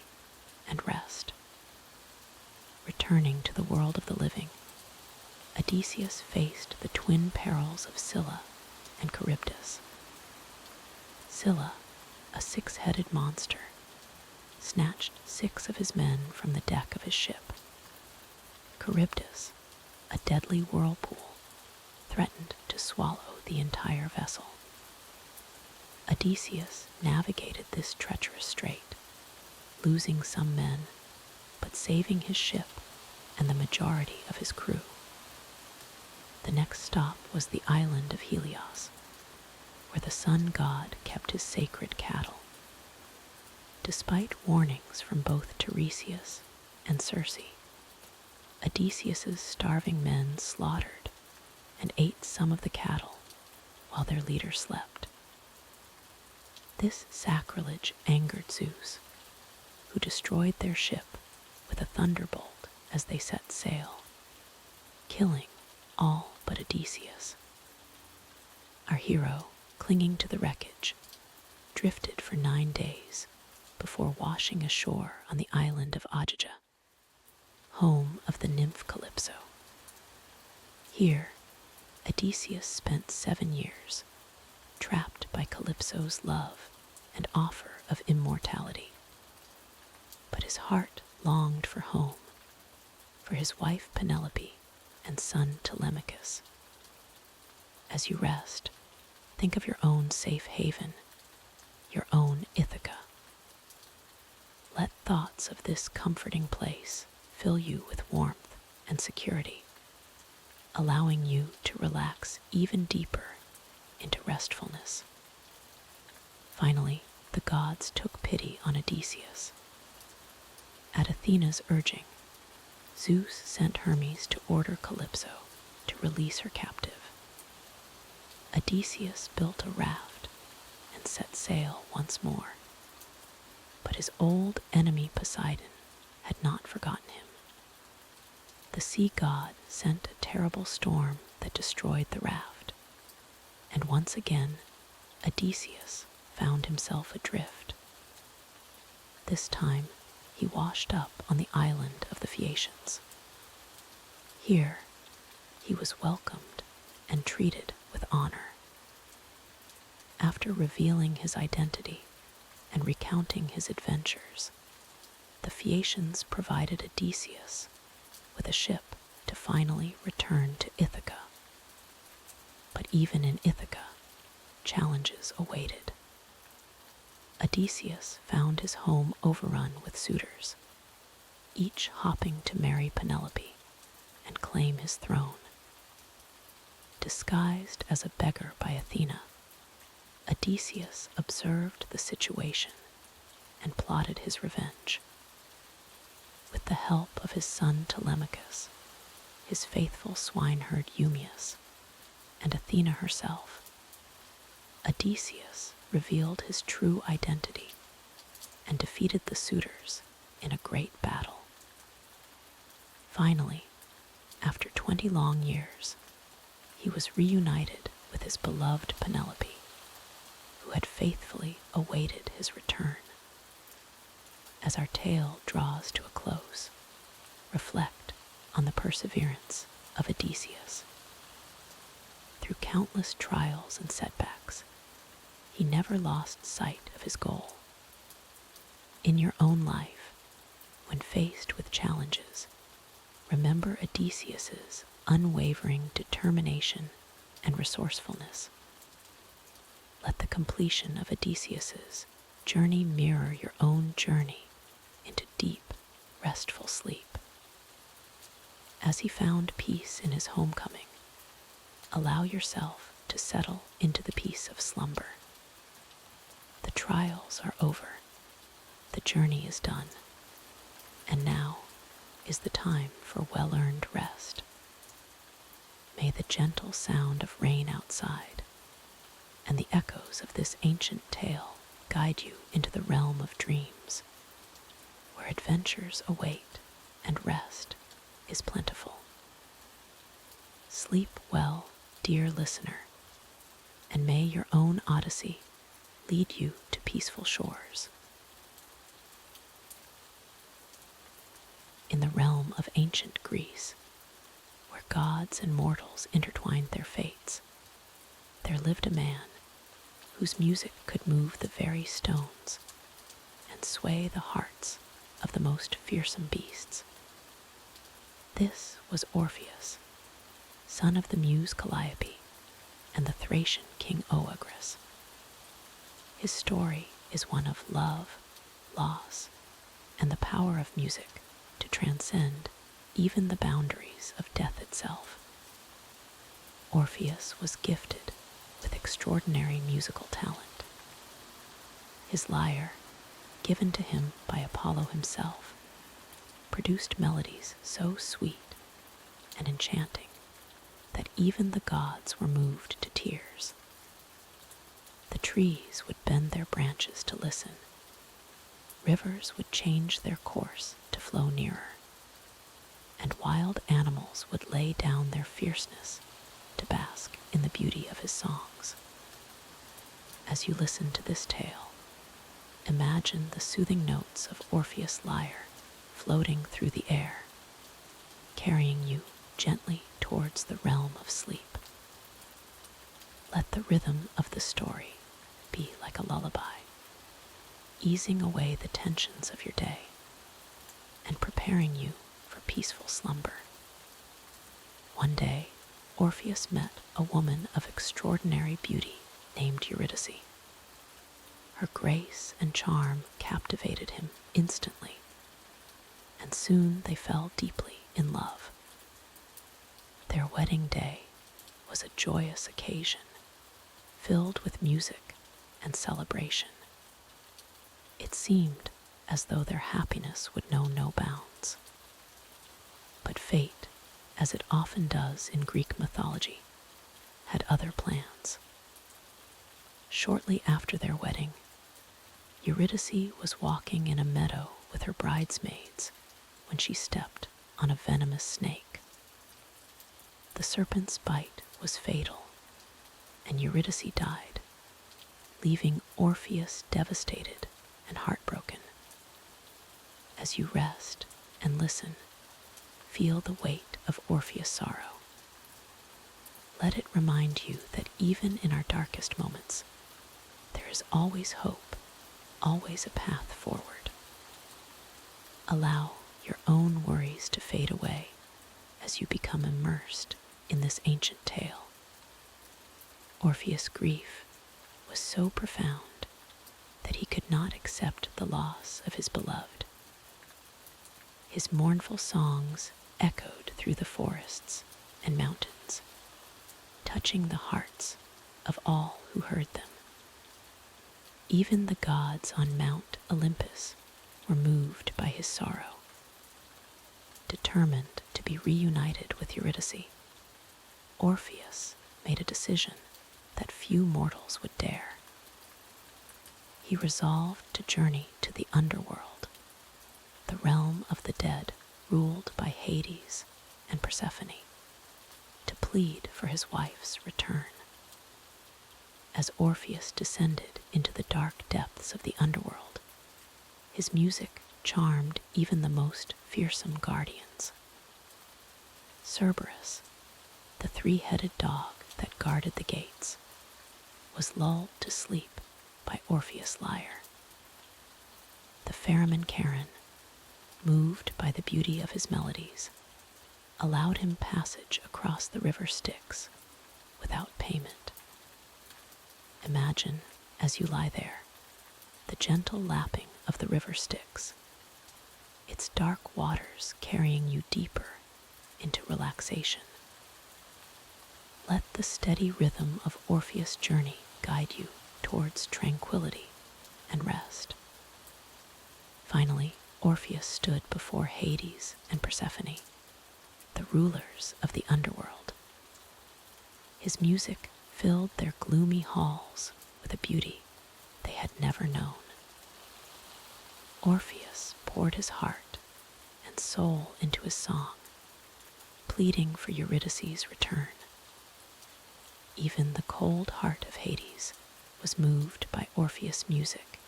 and rest. Returning to the world of the living, Odysseus faced the twin perils of Scylla and Charybdis. Scylla, a six-headed monster, snatched 6 of his men from the deck of his ship. Charybdis, a deadly whirlpool, threatened to swallow the entire vessel. Odysseus navigated this treacherous strait, losing some men, but saving his ship and the majority of his crew. The next stop was the island of Helios, where the sun god kept his sacred cattle. Despite warnings from both Tiresias and Circe, Odysseus's starving men slaughtered and ate some of the cattle while their leader slept. This sacrilege angered Zeus, who destroyed their ship with a thunderbolt as they set sail, killing all but Odysseus. Our hero, clinging to the wreckage, drifted for 9 days before washing ashore on the island of Aegea, home of the nymph Calypso. Here, Odysseus spent 7 years, trapped by Calypso's love and offer of immortality. but his heart longed for home, for his wife Penelope and son Telemachus. As you rest, think of your own safe haven, your own Ithaca. Let thoughts of this comforting place fill you with warmth and security, allowing you to relax even deeper into restfulness. Finally, the gods took pity on Odysseus. At Athena's urging, Zeus sent Hermes to order Calypso to release her captive. Odysseus built a raft and set sail once more, but his old enemy Poseidon had not forgotten him. The sea god sent a terrible storm that destroyed the raft, and once again Odysseus found himself adrift. This time he washed up on the island of the Phaeacians. Here he was welcomed and treated with honor. After revealing his identity and recounting his adventures, the Phaeacians provided Odysseus with a ship to finally return to Ithaca. But even in Ithaca, challenges awaited. Odysseus found his home overrun with suitors, each hopping to marry Penelope and claim his throne. Disguised as a beggar by Athena, Odysseus observed the situation and plotted his revenge. With the help of his son Telemachus, his faithful swineherd Eumaeus, and Athena herself, Odysseus revealed his true identity and defeated the suitors in a great battle. Finally, after 20 long years, he was reunited with his beloved Penelope, who had faithfully awaited his return. As our tale draws to a close, reflect on the perseverance of Odysseus. Through countless trials and setbacks, he never lost sight of his goal. In your own life, when faced with challenges, remember Odysseus's unwavering determination and resourcefulness. Let the completion of Odysseus's journey mirror your own journey into deep, restful sleep. As he found peace in his homecoming, allow yourself to settle into the peace of slumber. The trials are over, the journey is done, and now is the time for well-earned rest. May the gentle sound of rain outside and the echoes of this ancient tale guide you into the realm of dreams, where adventures await and rest is plentiful. Sleep well, dear listener, and may your own odyssey lead you to peaceful shores. In the realm of ancient Greece, where gods and mortals intertwined their fates, there lived a man whose music could move the very stones and sway the hearts of the most fearsome beasts. This was Orpheus, son of the muse Calliope and the Thracian king Oeagrus. His story is one of love, loss, and the power of music to transcend even the boundaries of death itself. Orpheus was gifted with extraordinary musical talent. His lyre, given to him by Apollo himself, produced melodies so sweet and enchanting that even the gods were moved to tears. The trees would bend their branches to listen. Rivers would change their course to flow nearer, and wild animals would lay down their fierceness to bask in the beauty of his songs. As you listen to this tale, imagine the soothing notes of Orpheus' lyre floating through the air, carrying you gently towards the realm of sleep. Let the rhythm of the story be like a lullaby, easing away the tensions of your day and preparing you for peaceful slumber. One day, Orpheus met a woman of extraordinary beauty named Eurydice. Her grace and charm captivated him instantly, and soon they fell deeply in love. Their wedding day was a joyous occasion, filled with music and celebration. It seemed as though their happiness would know no bounds. But fate, as it often does in Greek mythology, had other plans. Shortly after their wedding, Eurydice was walking in a meadow with her bridesmaids when she stepped on a venomous snake. The serpent's bite was fatal, and Eurydice died, leaving Orpheus devastated and heartbroken. As you rest and listen, feel the weight of Orpheus' sorrow. Let it remind you that even in our darkest moments, there is always hope, always a path forward. Allow your own worries to fade away as you become immersed in this ancient tale. Orpheus' grief was so profound that he could not accept the loss of his beloved. His mournful songs echoed through the forests and mountains, touching the hearts of all who heard them. Even the gods on Mount Olympus were moved by his sorrow. Determined to be reunited with Eurydice, Orpheus made a decision that few mortals would dare. He resolved to journey to the underworld, the realm of the dead ruled by Hades and Persephone, to plead for his wife's return. As Orpheus descended into the dark depths of the underworld, his music charmed even the most fearsome guardians. Cerberus, the three-headed dog that guarded the gates, was lulled to sleep by Orpheus' lyre. The theremin Charon, moved by the beauty of his melodies, allowed him passage across the river Styx without payment. Imagine, as you lie there, the gentle lapping of the river Styx, its dark waters carrying you deeper into relaxation. Let the steady rhythm of Orpheus' journey guide you towards tranquility and rest. Finally, Orpheus stood before Hades and Persephone, the rulers of the underworld. His music filled their gloomy halls with a beauty they had never known. Orpheus poured his heart and soul into his song, pleading for Eurydice's return. Even the cold heart of Hades was moved by Orpheus' music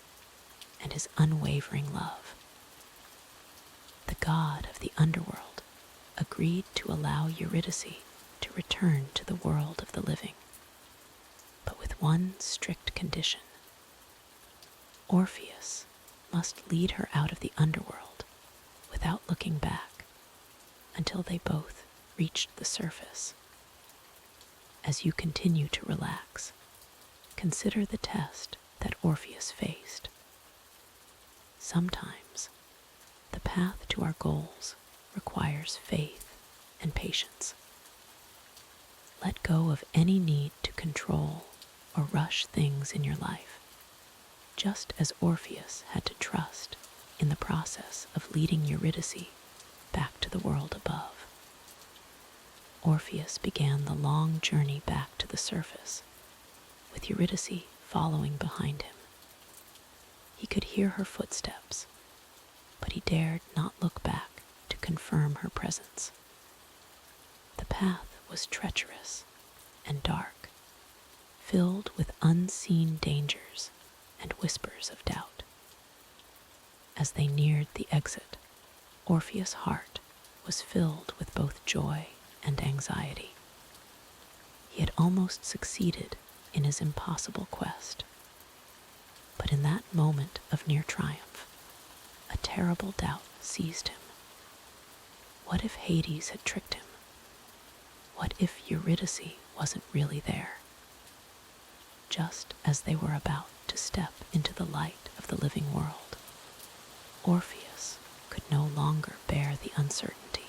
and his unwavering love. The god of the underworld agreed to allow Eurydice to return to the world of the living, but with one strict condition. Orpheus must lead her out of the underworld without looking back until they both reached the surface. As you continue to relax, consider the test that Orpheus faced. Sometimes, the path to our goals requires faith and patience. Let go of any need to control or rush things in your life, just as Orpheus had to trust in the process of leading Eurydice back to the world above. Orpheus began the long journey back to the surface, with Eurydice following behind him. He could hear her footsteps, but he dared not look back to confirm her presence. The path was treacherous and dark, filled with unseen dangers and whispers of doubt. As they neared the exit, Orpheus' heart was filled with both joy and anxiety. He had almost succeeded in his impossible quest. But in that moment of near triumph, a terrible doubt seized him. What if Hades had tricked him? What if Eurydice wasn't really there? Just as they were about to step into the light of the living world, Orpheus could no longer bear the uncertainty.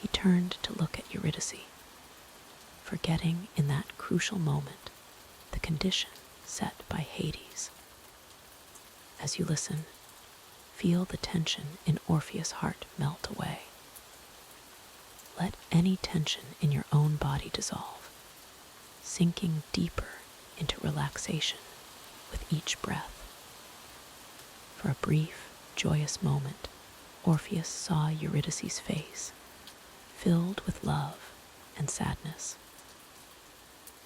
He turned to look at Eurydice, forgetting in that crucial moment the condition set by Hades. As you listen, feel the tension in Orpheus' heart melt away. Let any tension in your own body dissolve, sinking deeper into relaxation with each breath. For a brief, joyous moment, Orpheus saw Eurydice's face, filled with love and sadness.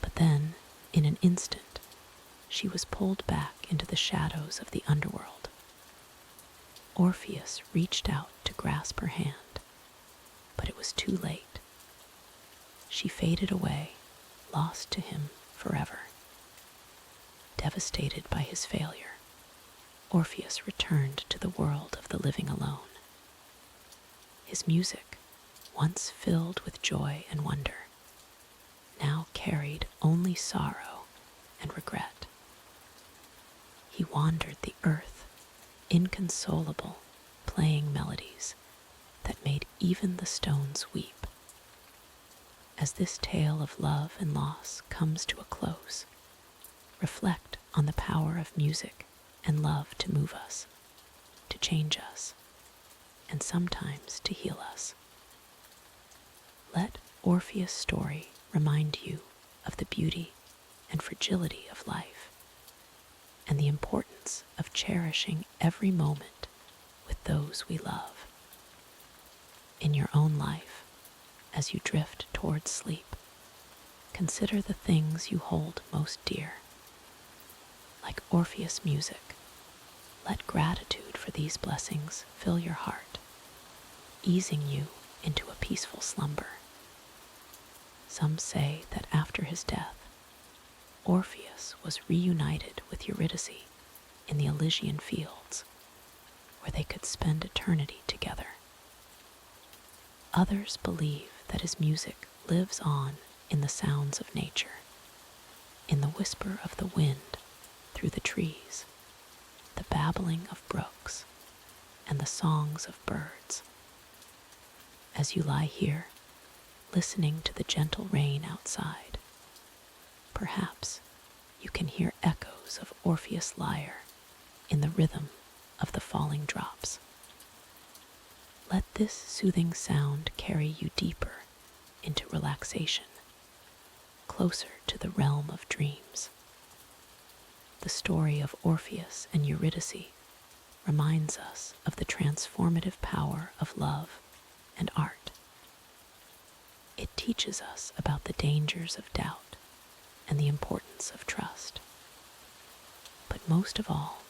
But then, in an instant, she was pulled back into the shadows of the underworld. Orpheus reached out to grasp her hand, but it was too late. She faded away, lost to him forever. Devastated by his failure, Orpheus returned to the world of the living alone. His music, once filled with joy and wonder, now carried only sorrow and regret. He wandered the earth, inconsolable, playing melodies that made even the stones weep. As this tale of love and loss comes to a close, reflect on the power of music and love to move us, to change us, and sometimes to heal us. Let Orpheus' story remind you of the beauty and fragility of life, and the importance of cherishing every moment with those we love. In your own life, as you drift towards sleep, consider the things you hold most dear. Like Orpheus' music, let gratitude for these blessings fill your heart, easing you into a peaceful slumber. Some say that after his death, Orpheus was reunited with Eurydice in the Elysian fields, where they could spend eternity together. Others believe that his music lives on in the sounds of nature, in the whisper of the wind through the trees, the babbling of brooks, and the songs of birds. As you lie here, listening to the gentle rain outside, perhaps you can hear echoes of Orpheus' lyre in the rhythm of the falling drops. Let this soothing sound carry you deeper into relaxation, closer to the realm of dreams. The story of Orpheus and Eurydice reminds us of the transformative power of love and art. It teaches us about the dangers of doubt and the importance of trust. But most of all,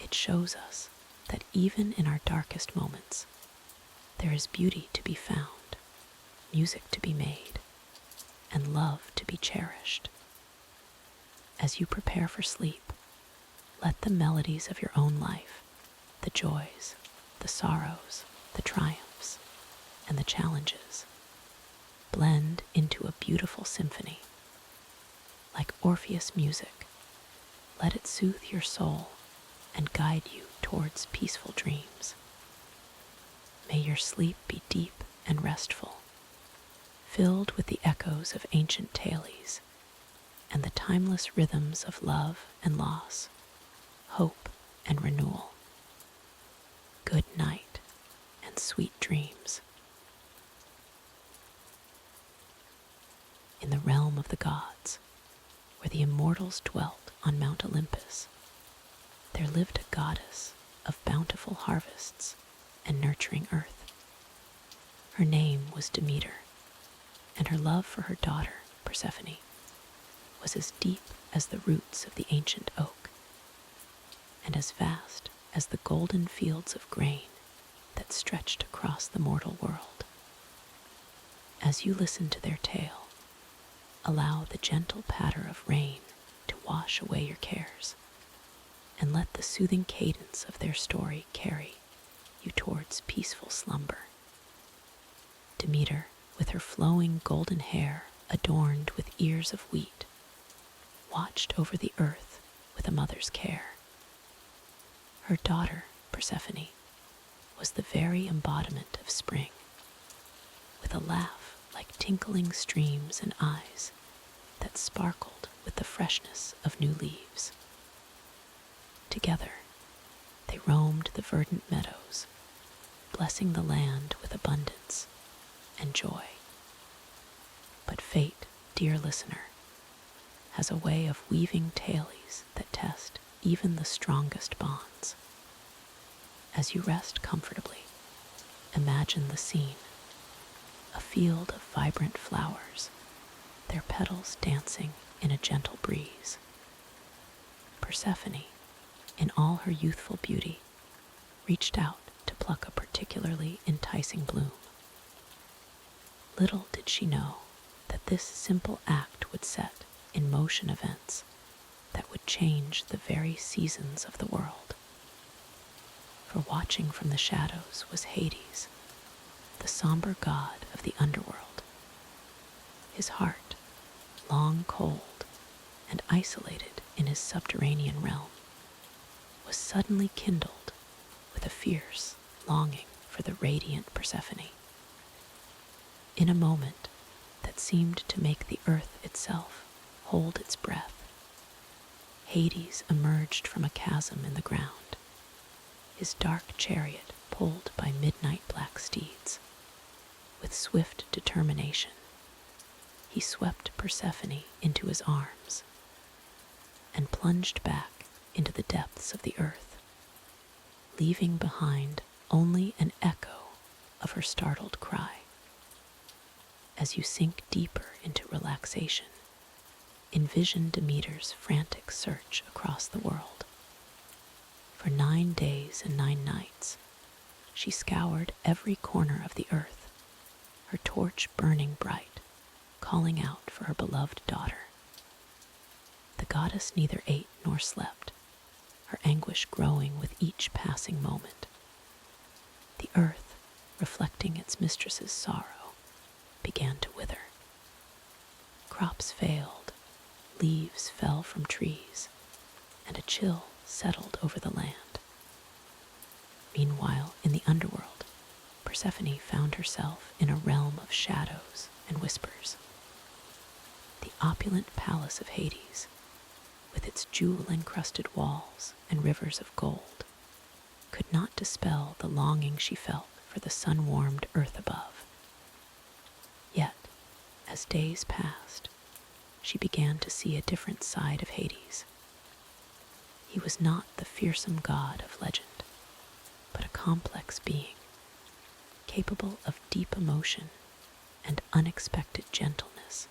it shows us that even in our darkest moments, there is beauty to be found, music to be made, and love to be cherished. As you prepare for sleep, let the melodies of your own life, the joys, the sorrows, the triumphs, and the challenges, blend into a beautiful symphony. Like Orpheus' music, let it soothe your soul and guide you towards peaceful dreams. May your sleep be deep and restful, filled with the echoes of ancient tales and the timeless rhythms of love and loss, hope and renewal. Good night and sweet dreams. In the realm of the gods, where the immortals dwelt on Mount Olympus, there lived a goddess of bountiful harvests and nurturing earth. Her name was Demeter, and her love for her daughter, Persephone, was as deep as the roots of the ancient oak, and as vast as the golden fields of grain that stretched across the mortal world. As you listen to their tale, allow the gentle patter of rain to wash away your cares, and let the soothing cadence of their story carry you towards peaceful slumber. Demeter, with her flowing golden hair adorned with ears of wheat, watched over the earth with a mother's care. Her daughter, Persephone, was the very embodiment of spring, with a laugh like tinkling streams and eyes that sparkled with the freshness of new leaves. Together, they roamed the verdant meadows, blessing the land with abundance and joy. But fate, dear listener, has a way of weaving tales that test even the strongest bonds. As you rest comfortably, imagine the scene: a field of vibrant flowers, their petals dancing in a gentle breeze. Persephone, in all her youthful beauty, reached out to pluck a particularly enticing bloom. Little did she know that this simple act would set in motion events that would change the very seasons of the world. For watching from the shadows was Hades, the somber god of the underworld. His heart, long cold and isolated in his subterranean realm, was suddenly kindled with a fierce longing for the radiant Persephone. In a moment that seemed to make the earth itself hold its breath, Hades emerged from a chasm in the ground, his dark chariot pulled by midnight black steeds. With swift determination, he swept Persephone into his arms and plunged back into the depths of the earth, leaving behind only an echo of her startled cry. As you sink deeper into relaxation, envision Demeter's frantic search across the world. For 9 days and 9 nights, she scoured every corner of the earth, her torch burning bright, calling out for her beloved daughter. The goddess neither ate nor slept, her anguish growing with each passing moment. The earth, reflecting its mistress's sorrow, began to wither. Crops failed, leaves fell from trees, and a chill settled over the land. Meanwhile, in the underworld, Persephone found herself in a realm of shadows and whispers. The opulent palace of Hades, with its jewel-encrusted walls and rivers of gold, could not dispel the longing she felt for the sun-warmed earth above. Yet, as days passed, she began to see a different side of Hades. He was not the fearsome god of legend, but a complex being, capable of deep emotion and unexpected gentleness.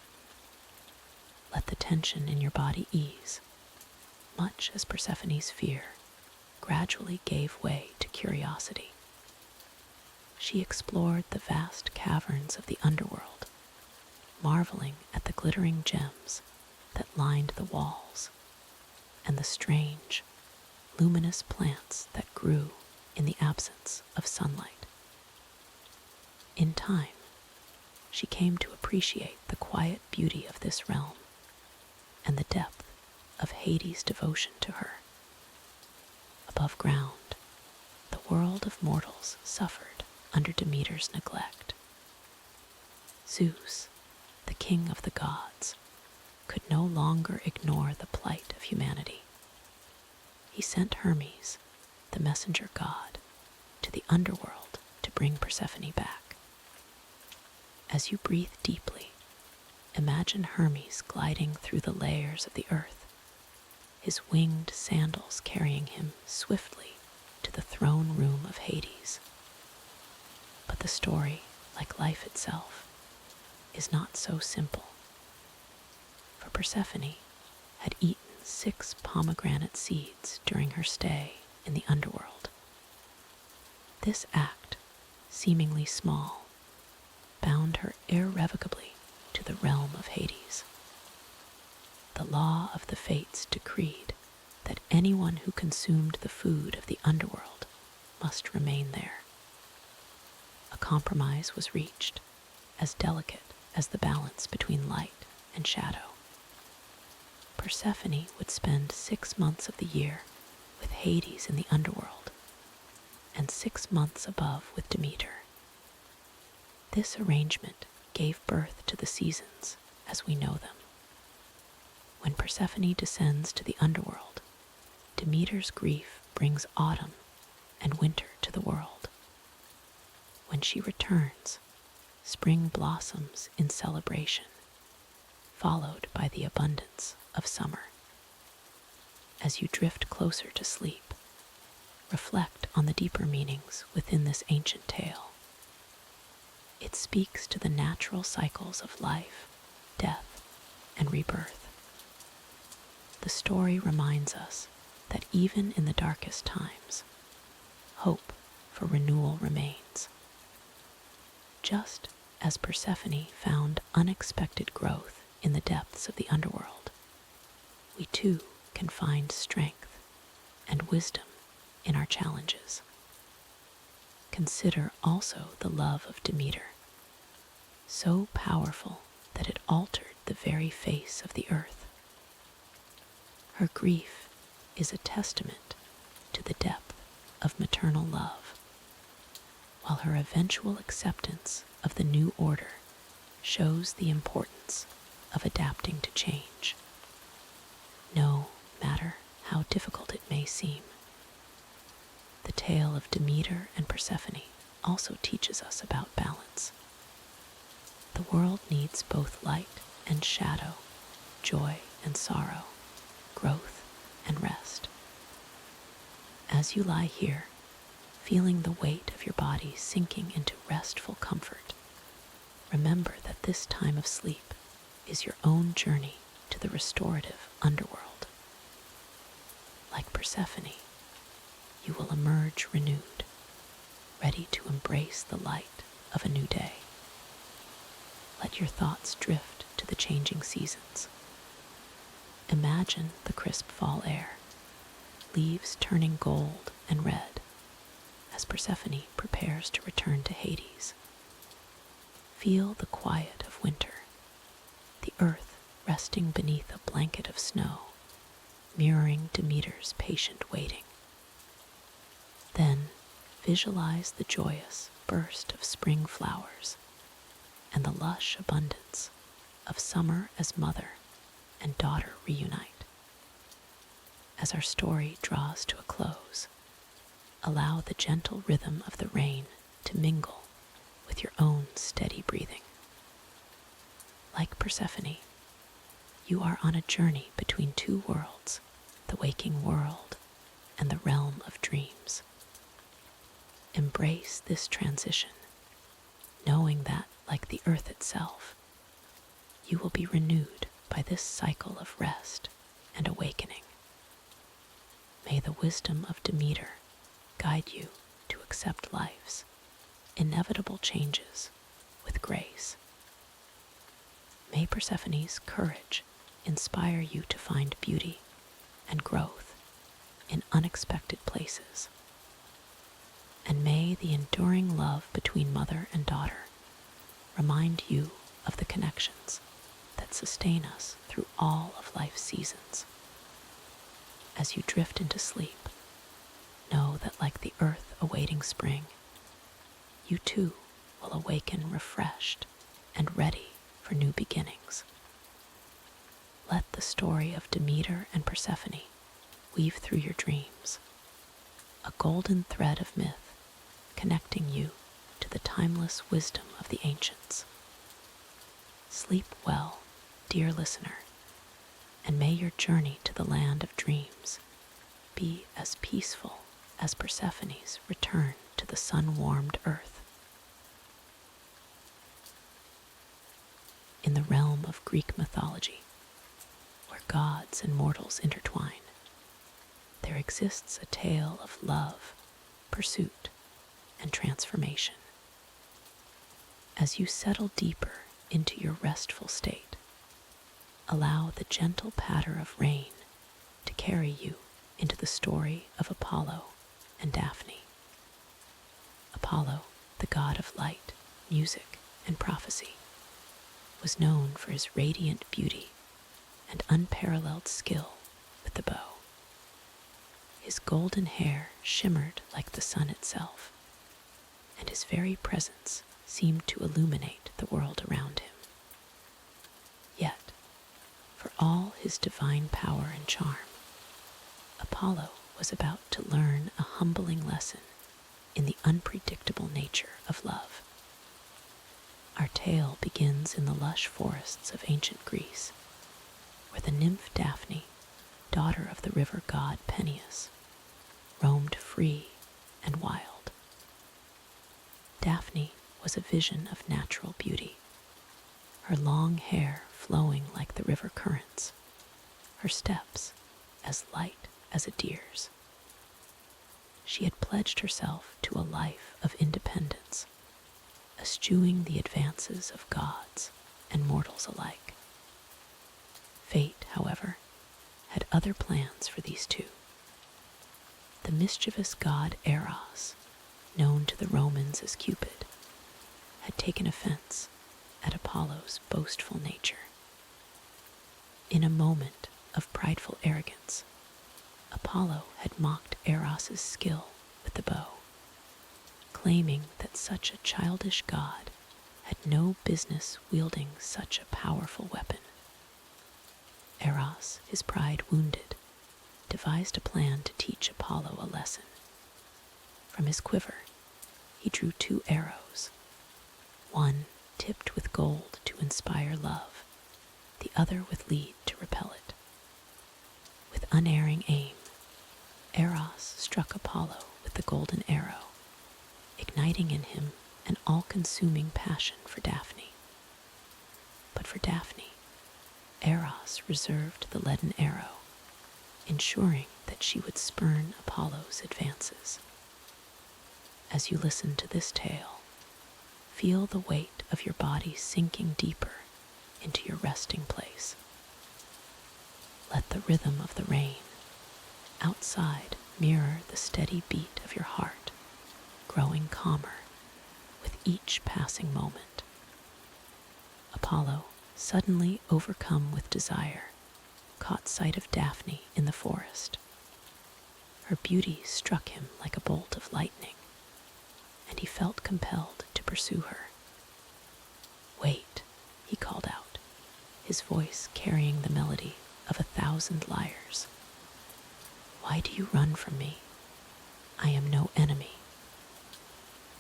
Let the tension in your body ease, much as Persephone's fear gradually gave way to curiosity. She explored the vast caverns of the underworld, marveling at the glittering gems that lined the walls and the strange, luminous plants that grew in the absence of sunlight. In time, she came to appreciate the quiet beauty of this realm and the depth of Hades' devotion to her. Above ground, the world of mortals suffered under Demeter's neglect. Zeus, the king of the gods, could no longer ignore the plight of humanity. He sent Hermes, the messenger god, to the underworld to bring Persephone back. As you breathe deeply, imagine Hermes gliding through the layers of the earth, his winged sandals carrying him swiftly to the throne room of Hades. But the story, like life itself, is not so simple. For Persephone had eaten 6 pomegranate seeds during her stay in the underworld. This act, seemingly small, bound her irrevocably to the realm of Hades. The law of the fates decreed that anyone who consumed the food of the underworld must remain there. A compromise was reached, as delicate as the balance between light and shadow. Persephone would spend 6 months of the year with Hades in the underworld and 6 months above with Demeter. This arrangement gave birth to the seasons as we know them. When Persephone descends to the underworld, Demeter's grief brings autumn and winter to the world. When she returns, spring blossoms in celebration, followed by the abundance of summer. As you drift closer to sleep, reflect on the deeper meanings within this ancient tale. It speaks to the natural cycles of life, death, and rebirth. The story reminds us that even in the darkest times, hope for renewal remains. Just as Persephone found unexpected growth in the depths of the underworld, we too can find strength and wisdom in our challenges. Consider also the love of Demeter, so powerful that it altered the very face of the earth. Her grief is a testament to the depth of maternal love, while her eventual acceptance of the new order shows the importance of adapting to change, no matter how difficult it may seem. The tale of Demeter and Persephone also teaches us about balance. The world needs both light and shadow, joy and sorrow, growth and rest. As you lie here, feeling the weight of your body sinking into restful comfort, remember that this time of sleep is your own journey to the restorative underworld. Like Persephone, you will emerge renewed, ready to embrace the light of a new day. Let your thoughts drift to the changing seasons. Imagine the crisp fall air, leaves turning gold and red as Persephone prepares to return to Hades. Feel the quiet of winter, the earth resting beneath a blanket of snow, mirroring Demeter's patient waiting. Then visualize the joyous burst of spring flowers and the lush abundance of summer as mother and daughter reunite. As our story draws to a close, allow the gentle rhythm of the rain to mingle with your own steady breathing. Like Persephone, you are on a journey between two worlds, the waking world and the realm of dreams. Embrace this transition, knowing that, like the earth itself, you will be renewed by this cycle of rest and awakening. May the wisdom of Demeter guide you to accept life's inevitable changes with grace. May Persephone's courage inspire you to find beauty and growth in unexpected places. And may the enduring love between mother and daughter remind you of the connections that sustain us through all of life's seasons. As you drift into sleep, know that like the earth awaiting spring, you too will awaken refreshed and ready for new beginnings. Let the story of Demeter and Persephone weave through your dreams, a golden thread of myth connecting you to the timeless wisdom of the ancients. Sleep well, dear listener, and may your journey to the land of dreams be as peaceful as Persephone's return to the sun-warmed earth. In the realm of Greek mythology, where gods and mortals intertwine, there exists a tale of love, pursuit, and transformation. As you settle deeper into your restful state, allow the gentle patter of rain to carry you into the story of Apollo and Daphne. Apollo, the god of light, music, and prophecy, was known for his radiant beauty and unparalleled skill with the bow. His golden hair shimmered like the sun itself, and his very presence seemed to illuminate the world around him. Yet, for all his divine power and charm, Apollo was about to learn a humbling lesson in the unpredictable nature of love. Our tale begins in the lush forests of ancient Greece, where the nymph Daphne, daughter of the river god Peneus, roamed free and wild. Daphne was a vision of natural beauty, her long hair flowing like the river currents, her steps as light as a deer's. She had pledged herself to a life of independence, eschewing the advances of gods and mortals alike. Fate, however, had other plans for these two. The mischievous god Eros, known to the Romans as Cupid, had taken offense at Apollo's boastful nature. In a moment of prideful arrogance, Apollo had mocked Eros's skill with the bow, claiming that such a childish god had no business wielding such a powerful weapon. Eros, his pride wounded, devised a plan to teach Apollo a lesson. From his quiver, he drew 2 arrows, one tipped with gold to inspire love, the other with lead to repel it. With unerring aim, Eros struck Apollo with the golden arrow, igniting in him an all-consuming passion for Daphne. But for Daphne, Eros reserved the leaden arrow, ensuring that she would spurn Apollo's advances. As you listen to this tale, feel the weight of your body sinking deeper into your resting place. Let the rhythm of the rain outside mirror the steady beat of your heart, growing calmer with each passing moment. Apollo, suddenly overcome with desire, caught sight of Daphne in the forest. Her beauty struck him like a bolt of lightning, and he felt compelled to pursue her. "Wait," he called out, his voice carrying the melody of 1,000 lyres. "Why do you run from me? I am no enemy."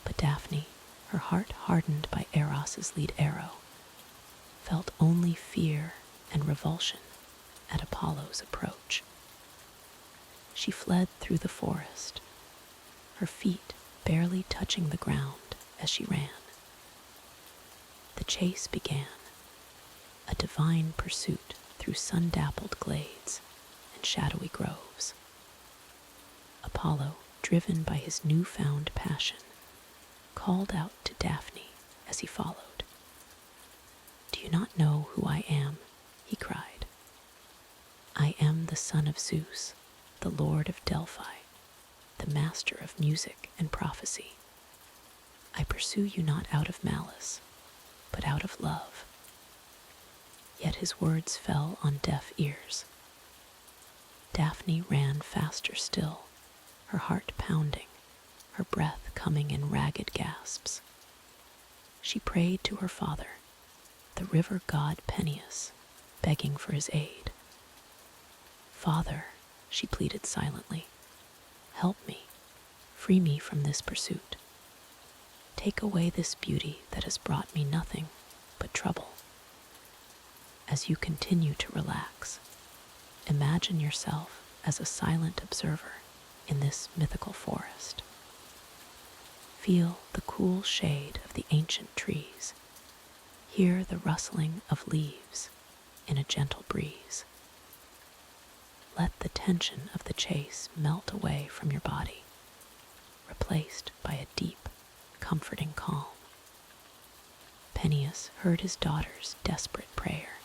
But Daphne, her heart hardened by Eros's lead arrow, felt only fear and revulsion at Apollo's approach. She fled through the forest, her feet barely touching the ground as she ran. The chase began, a divine pursuit through sun-dappled glades and shadowy groves. Apollo, driven by his newfound passion, called out to Daphne as he followed. "Do you not know who I am?" he cried. "I am the son of Zeus, the lord of Delphi, the master of music and prophecy. I pursue you not out of malice, but out of love." Yet his words fell on deaf ears. Daphne ran faster still, her heart pounding, her breath coming in ragged gasps. She prayed to her father, the river god Peneus, begging for his aid. "Father," she pleaded silently, "help me, free me from this pursuit. Take away this beauty that has brought me nothing but trouble." As you continue to relax, imagine yourself as a silent observer in this mythical forest. Feel the cool shade of the ancient trees. Hear the rustling of leaves in a gentle breeze. Let the tension of the chase melt away from your body, replaced by a deep, comforting calm. Peneus heard his daughter's desperate prayer.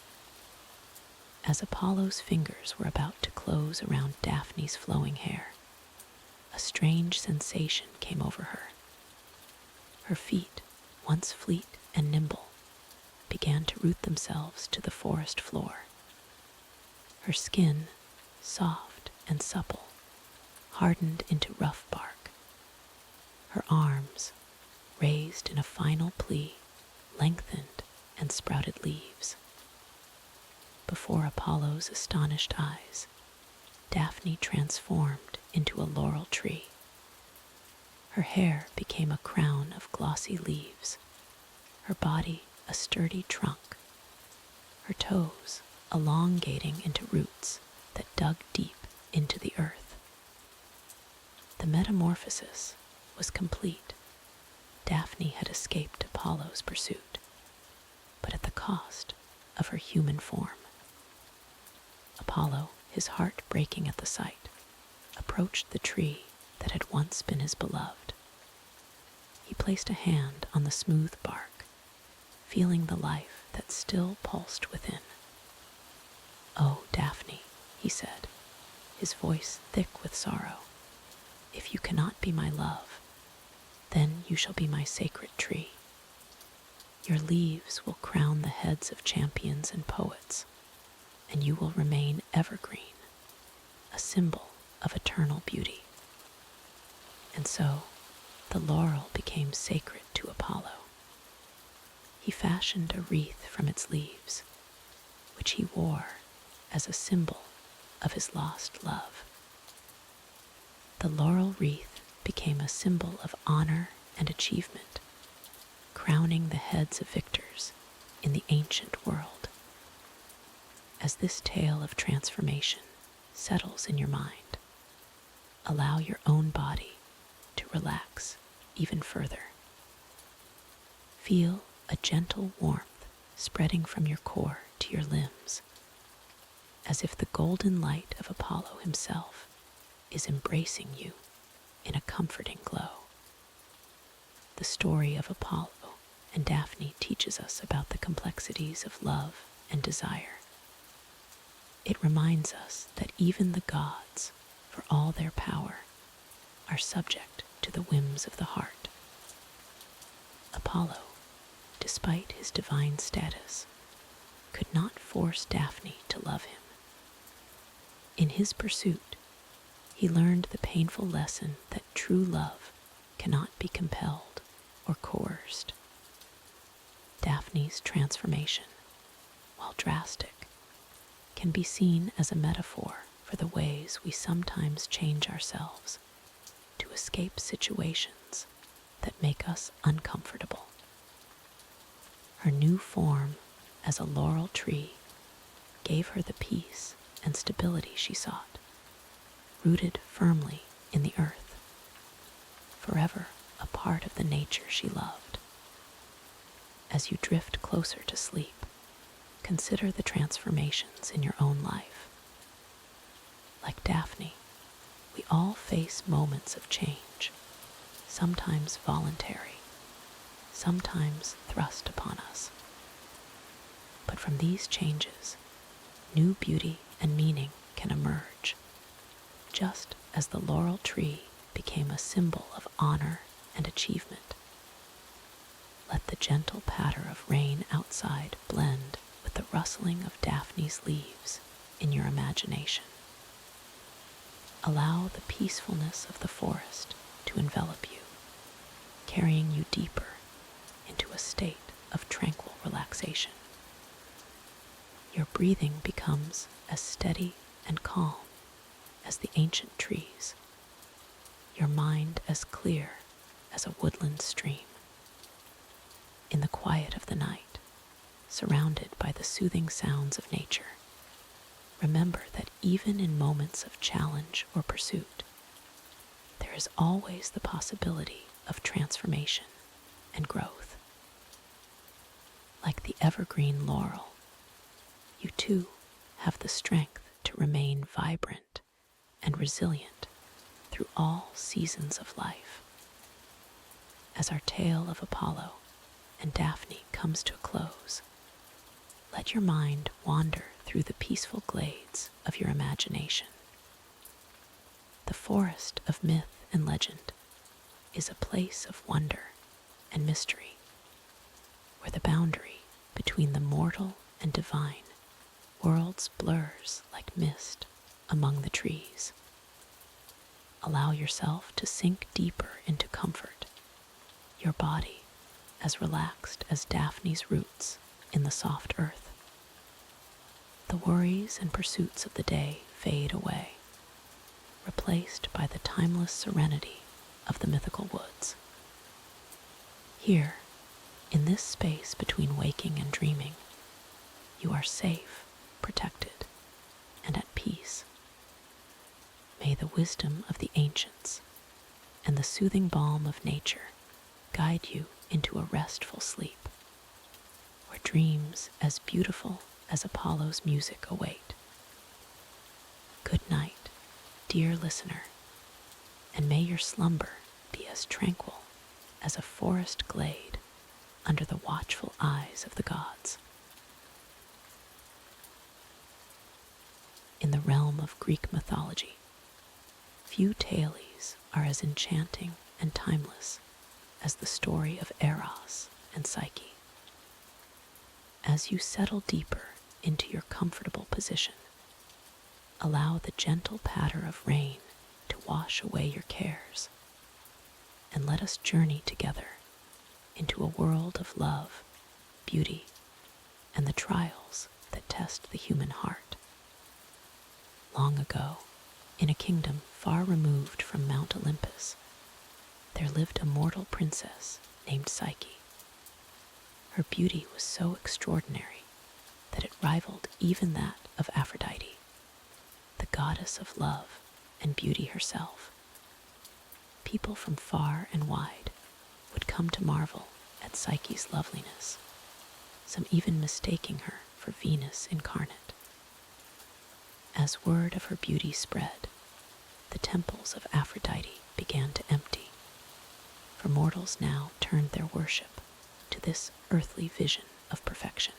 As Apollo's fingers were about to close around Daphne's flowing hair, a strange sensation came over her. Her feet, once fleet and nimble, began to root themselves to the forest floor. Her skin, soft and supple, hardened into rough bark. Her arms, raised in a final plea, lengthened and sprouted leaves. Before Apollo's astonished eyes, Daphne transformed into a laurel tree. Her hair became a crown of glossy leaves, her body a sturdy trunk, her toes elongating into roots that dug deep into the earth. The metamorphosis was complete. Daphne had escaped Apollo's pursuit, but at the cost of her human form. Apollo, his heart breaking at the sight, approached the tree that had once been his beloved. He placed a hand on the smooth bark, feeling the life that still pulsed within. "Oh, Daphne," he said, his voice thick with sorrow, "if you cannot be my love, then you shall be my sacred tree. Your leaves will crown the heads of champions and poets, and you will remain evergreen, a symbol of eternal beauty." And so, the laurel became sacred to Apollo. He fashioned a wreath from its leaves, which he wore as a symbol of his lost love. The laurel wreath became a symbol of honor and achievement, crowning the heads of victors in the ancient world. As this tale of transformation settles in your mind, allow your own body to relax even further. Feel a gentle warmth spreading from your core to your limbs, as if the golden light of Apollo himself is embracing you in a comforting glow. The story of Apollo and Daphne teaches us about the complexities of love and desire. It reminds us that even the gods, for all their power, are subject to the whims of the heart. Apollo, despite his divine status, could not force Daphne to love him. In his pursuit, he learned the painful lesson that true love cannot be compelled or coerced. Daphne's transformation, while drastic, can be seen as a metaphor for the ways we sometimes change ourselves to escape situations that make us uncomfortable. Her new form as a laurel tree gave her the peace and stability she sought, rooted firmly in the earth, forever a part of the nature she loved. As you drift closer to sleep, consider the transformations in your own life. Like Daphne, we all face moments of change, sometimes voluntary, sometimes thrust upon us. But from these changes, new beauty and meaning can emerge, just as the laurel tree became a symbol of honor and achievement. Let the gentle patter of rain outside blend with the rustling of Daphne's leaves in your imagination. Allow the peacefulness of the forest to envelop you, carrying you deeper into a state of tranquil relaxation. Your breathing becomes as steady and calm as the ancient trees, your mind as clear as a woodland stream. In the quiet of the night, surrounded by the soothing sounds of nature, remember that even in moments of challenge or pursuit, there is always the possibility of transformation and growth. Like the evergreen laurel, you too have the strength to remain vibrant and resilient through all seasons of life. As our tale of Apollo and Daphne comes to a close, let your mind wander through the peaceful glades of your imagination. The forest of myth and legend is a place of wonder and mystery, where the boundary between the mortal and divine worlds blurs like mist among the trees. Allow yourself to sink deeper into comfort, your body as relaxed as Daphne's roots in the soft earth. The worries and pursuits of the day fade away, replaced by the timeless serenity of the mythical woods. Here, in this space between waking and dreaming, you are safe, protected, and at peace. May the wisdom of the ancients and the soothing balm of nature guide you into a restful sleep, where dreams as beautiful as Apollo's music await. Good night, dear listener, and may your slumber be as tranquil as a forest glade under the watchful eyes of the gods. In the realm of Greek mythology, few tales are as enchanting and timeless as the story of Eros and Psyche. As you settle deeper into your comfortable position, allow the gentle patter of rain to wash away your cares, and let us journey together into a world of love, beauty, and the trials that test the human heart. Long ago, in a kingdom far removed from Mount Olympus, there lived a mortal princess named Psyche. Her beauty was so extraordinary that it rivaled even that of Aphrodite, the goddess of love and beauty herself. People from far and wide would come to marvel at Psyche's loveliness, some even mistaking her for Venus incarnate. As word of her beauty spread, the temples of Aphrodite began to empty, for mortals now turned their worship to this earthly vision of perfection.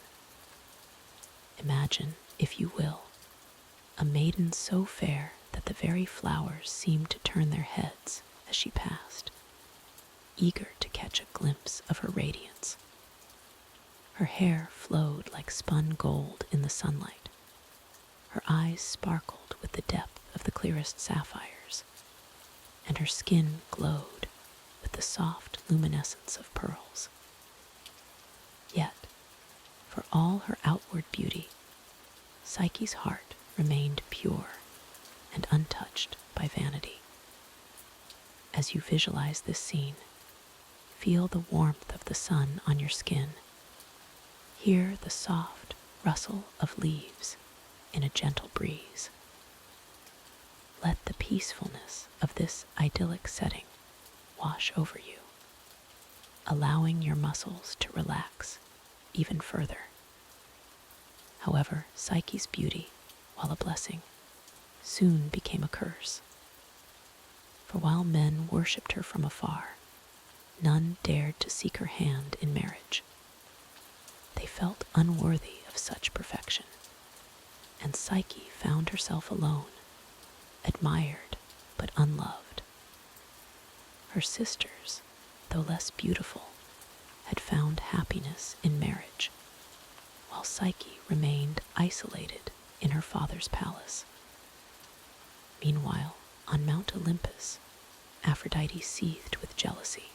Imagine, if you will, a maiden so fair that the very flowers seemed to turn their heads as she passed, eager to catch a glimpse of her radiance. Her hair flowed like spun gold in the sunlight. Her eyes sparkled with the depth of the clearest sapphires, and her skin glowed with the soft luminescence of pearls. Yet, for all her outward beauty, Psyche's heart remained pure and untouched by vanity. As you visualize this scene, feel the warmth of the sun on your skin. Hear the soft rustle of leaves in a gentle breeze. Let the peacefulness of this idyllic setting wash over you, allowing your muscles to relax even further. However, Psyche's beauty, while a blessing, soon became a curse. For while men worshipped her from afar, none dared to seek her hand in marriage. They felt unworthy of such perfection, and Psyche found herself alone, admired but unloved. Her sisters, though less beautiful, had found happiness in marriage, while Psyche remained isolated in her father's palace. Meanwhile, on Mount Olympus, Aphrodite seethed with jealousy.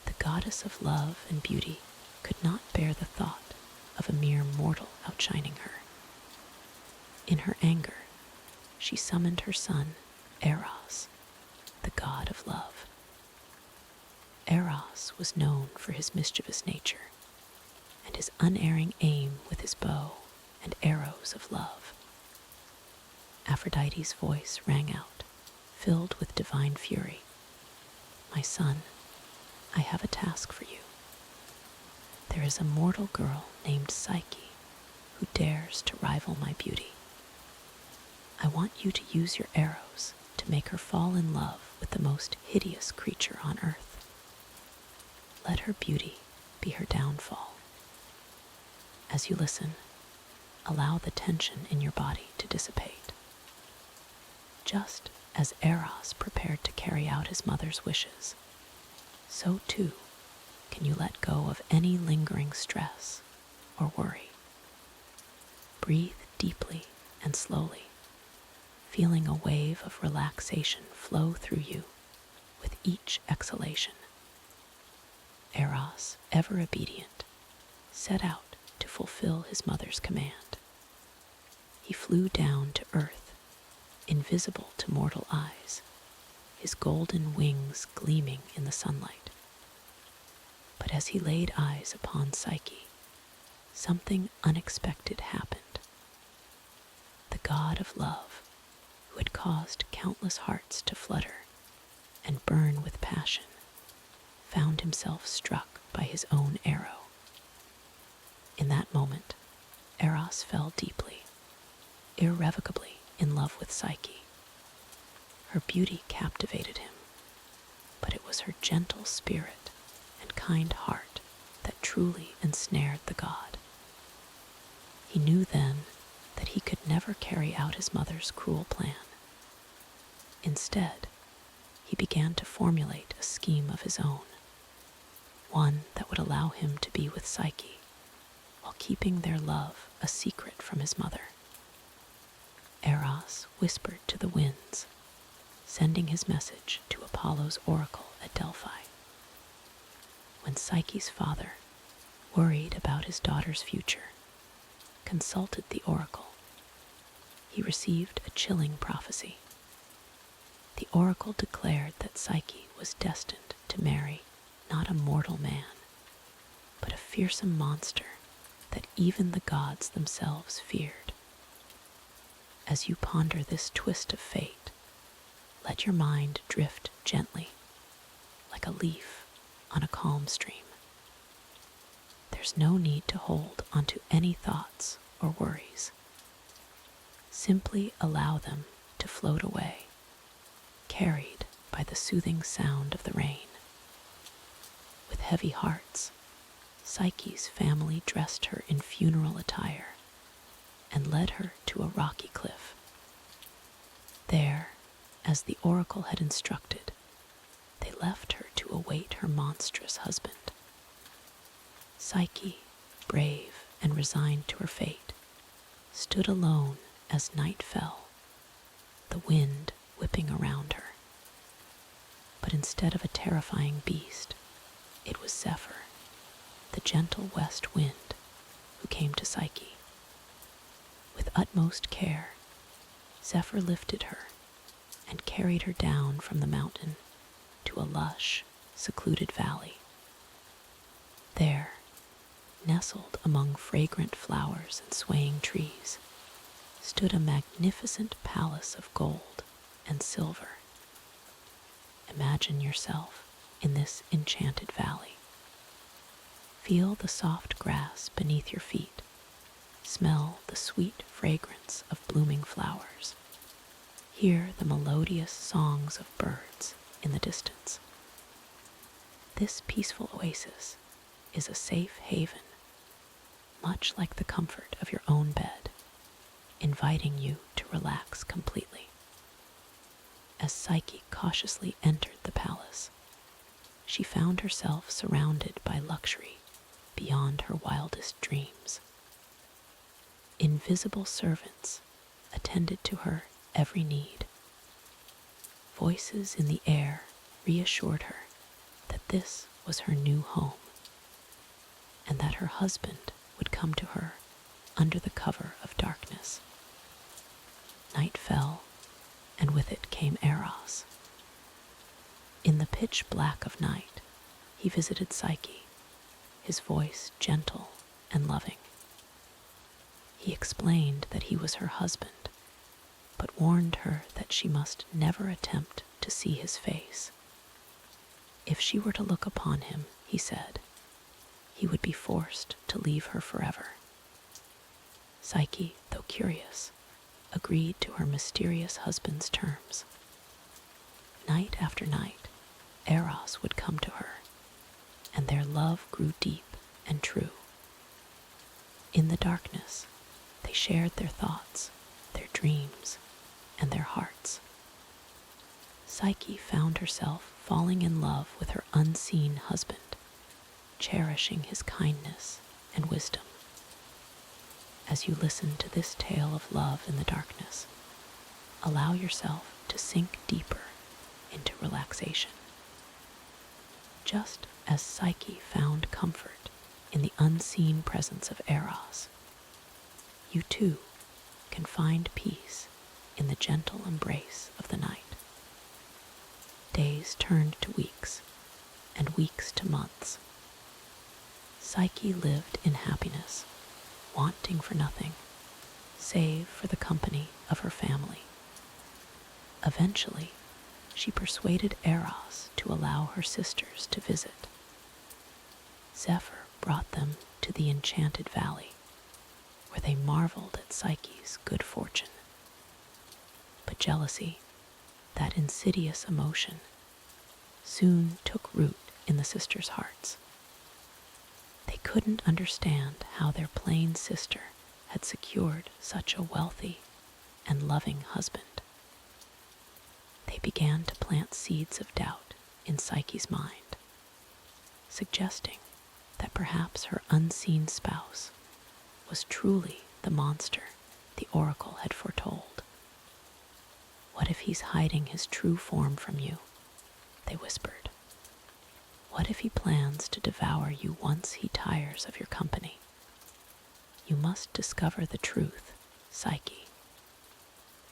The goddess of love and beauty could not bear the thought of a mere mortal outshining her. In her anger, she summoned her son, Eros, the god of love. Eros was known for his mischievous nature and his unerring aim with his bow and arrows of love. Aphrodite's voice rang out, filled with divine fury. "My son, I have a task for you. There is a mortal girl named Psyche who dares to rival my beauty. I want you to use your arrows to make her fall in love with the most hideous creature on earth. Let her beauty be her downfall. As you listen, allow the tension in your body to dissipate. Just as Eros prepared to carry out his mother's wishes, so too can you let go of any lingering stress or worry. Breathe deeply and slowly, feeling a wave of relaxation flow through you with each exhalation. Eros, ever obedient, set out to fulfill his mother's command. He flew down to earth, invisible to mortal eyes, his golden wings gleaming in the sunlight. But as he laid eyes upon Psyche, something unexpected happened. The god of love, who had caused countless hearts to flutter and burn with passion, found himself struck by his own arrow. In that moment, Eros fell deeply, irrevocably in love with Psyche. Her beauty captivated him, but it was her gentle spirit and kind heart that truly ensnared the god. He knew then that he could never carry out his mother's cruel plan. Instead, he began to formulate a scheme of his own, one that would allow him to be with Psyche while keeping their love a secret from his mother. Eros whispered to the winds, sending his message to Apollo's oracle at Delphi. When Psyche's father, worried about his daughter's future, consulted the oracle, he received a chilling prophecy. The oracle declared that Psyche was destined to marry not a mortal man, but a fearsome monster that even the gods themselves feared. As you ponder this twist of fate, let your mind drift gently, like a leaf on a calm stream. There's no need to hold onto any thoughts or worries. Simply allow them to float away, carried by the soothing sound of the rain. With heavy hearts, Psyche's family dressed her in funeral attire and led her to a rocky cliff. There, as the oracle had instructed, they left her to await her monstrous husband. Psyche, brave and resigned to her fate, stood alone as night fell, the wind whipping around her. But instead of a terrifying beast, it was Zephyr, the gentle west wind, who came to Psyche. With utmost care, Zephyr lifted her and carried her down from the mountain to a lush, secluded valley. There, nestled among fragrant flowers and swaying trees, stood a magnificent palace of gold and silver. Imagine yourself in this enchanted valley. Feel the soft grass beneath your feet. Smell the sweet fragrance of blooming flowers. Hear the melodious songs of birds in the distance. This peaceful oasis is a safe haven, much like the comfort of your own bed, inviting you to relax completely. As Psyche cautiously entered the palace, she found herself surrounded by luxury beyond her wildest dreams. Invisible servants attended to her every need. Voices in the air reassured her that this was her new home, and that her husband would come to her under the cover of darkness. Night fell, and with it came Eros. In the pitch black of night, he visited Psyche, his voice gentle and loving. He explained that he was her husband, but warned her that she must never attempt to see his face. If she were to look upon him, he said, he would be forced to leave her forever. Psyche, though curious, agreed to her mysterious husband's terms. Night after night, Eros would come to her, and their love grew deep and true. In the darkness, they shared their thoughts, their dreams, and their hearts. Psyche found herself falling in love with her unseen husband, cherishing his kindness and wisdom. As you listen to this tale of love in the darkness, allow yourself to sink deeper into relaxation. Just as Psyche found comfort in the unseen presence of Eros, you too can find peace in the gentle embrace of the night. Days turned to weeks, and weeks to months. Psyche lived in happiness, wanting for nothing, save for the company of her family. Eventually, she persuaded Eros to allow her sisters to visit. Zephyr brought them to the enchanted valley, where they marveled at Psyche's good fortune. But jealousy, that insidious emotion, soon took root in the sisters' hearts. They couldn't understand how their plain sister had secured such a wealthy and loving husband. They began to plant seeds of doubt in Psyche's mind, suggesting that perhaps her unseen spouse was truly the monster the oracle had foretold. "What if he's hiding his true form from you?" they whispered. "What if he plans to devour you once he tires of your company? You must discover the truth, Psyche.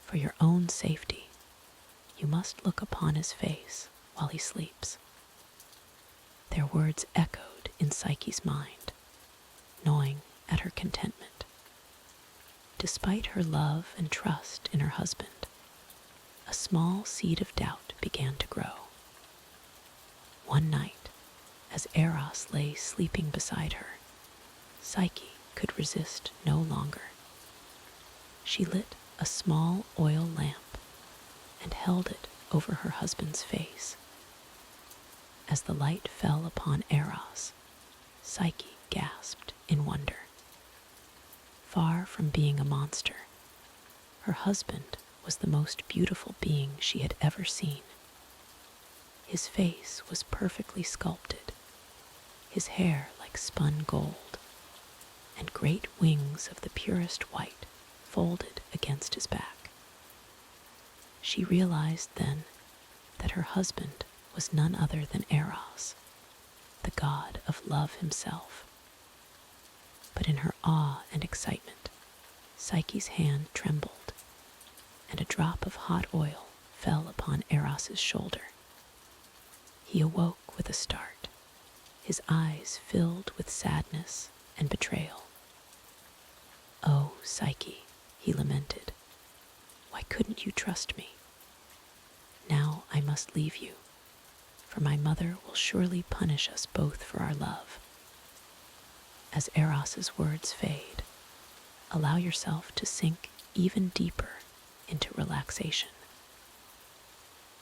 For your own safety, you must look upon his face while he sleeps." Their words echoed in Psyche's mind, gnawing at her contentment. Despite her love and trust in her husband, a small seed of doubt began to grow. One night, as Eros lay sleeping beside her, Psyche could resist no longer. She lit a small oil lamp and held it over her husband's face. As the light fell upon Eros, Psyche gasped in wonder. Far from being a monster, her husband was the most beautiful being she had ever seen. His face was perfectly sculpted, his hair like spun gold, and great wings of the purest white folded against his back. She realized then that her husband was none other than Eros, the god of love himself. But in her awe and excitement, Psyche's hand trembled, and a drop of hot oil fell upon Eros's shoulder. He awoke with a start, his eyes filled with sadness and betrayal. "Oh, Psyche," he lamented, "why couldn't you trust me? Now I must leave you, for my mother will surely punish us both for our love." As Eros's words fade, allow yourself to sink even deeper into relaxation.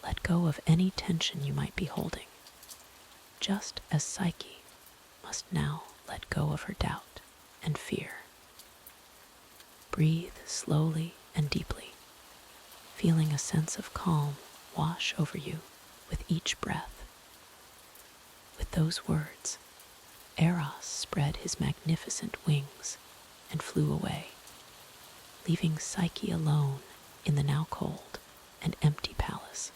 Let go of any tension you might be holding, just as Psyche must now let go of her doubt and fear. Breathe slowly and deeply, feeling a sense of calm wash over you with each breath. With those words, Eros spread his magnificent wings and flew away, leaving Psyche alone in the now cold and empty palace.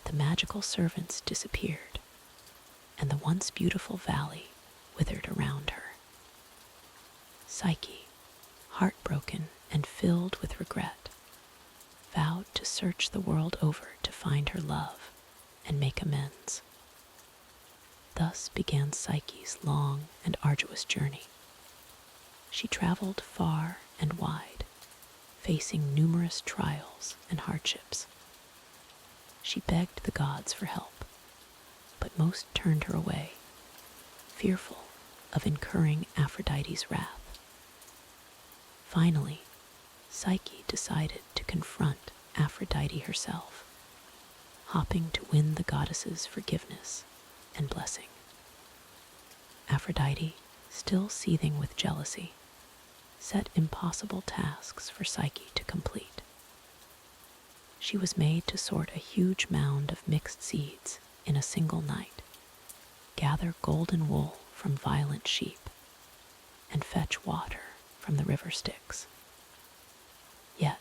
The magical servants disappeared, and the once beautiful valley withered around her. Psyche, heartbroken and filled with regret, vowed to search the world over to find her love and make amends. Thus began Psyche's long and arduous journey. She traveled far and wide, facing numerous trials and hardships. She begged the gods for help, but most turned her away, fearful of incurring Aphrodite's wrath. Finally, Psyche decided to confront Aphrodite herself, hoping to win the goddess's forgiveness and blessing. Aphrodite, still seething with jealousy, set impossible tasks for Psyche to complete. She was made to sort a huge mound of mixed seeds in a single night, gather golden wool from violent sheep, and fetch water from the river Styx. Yet,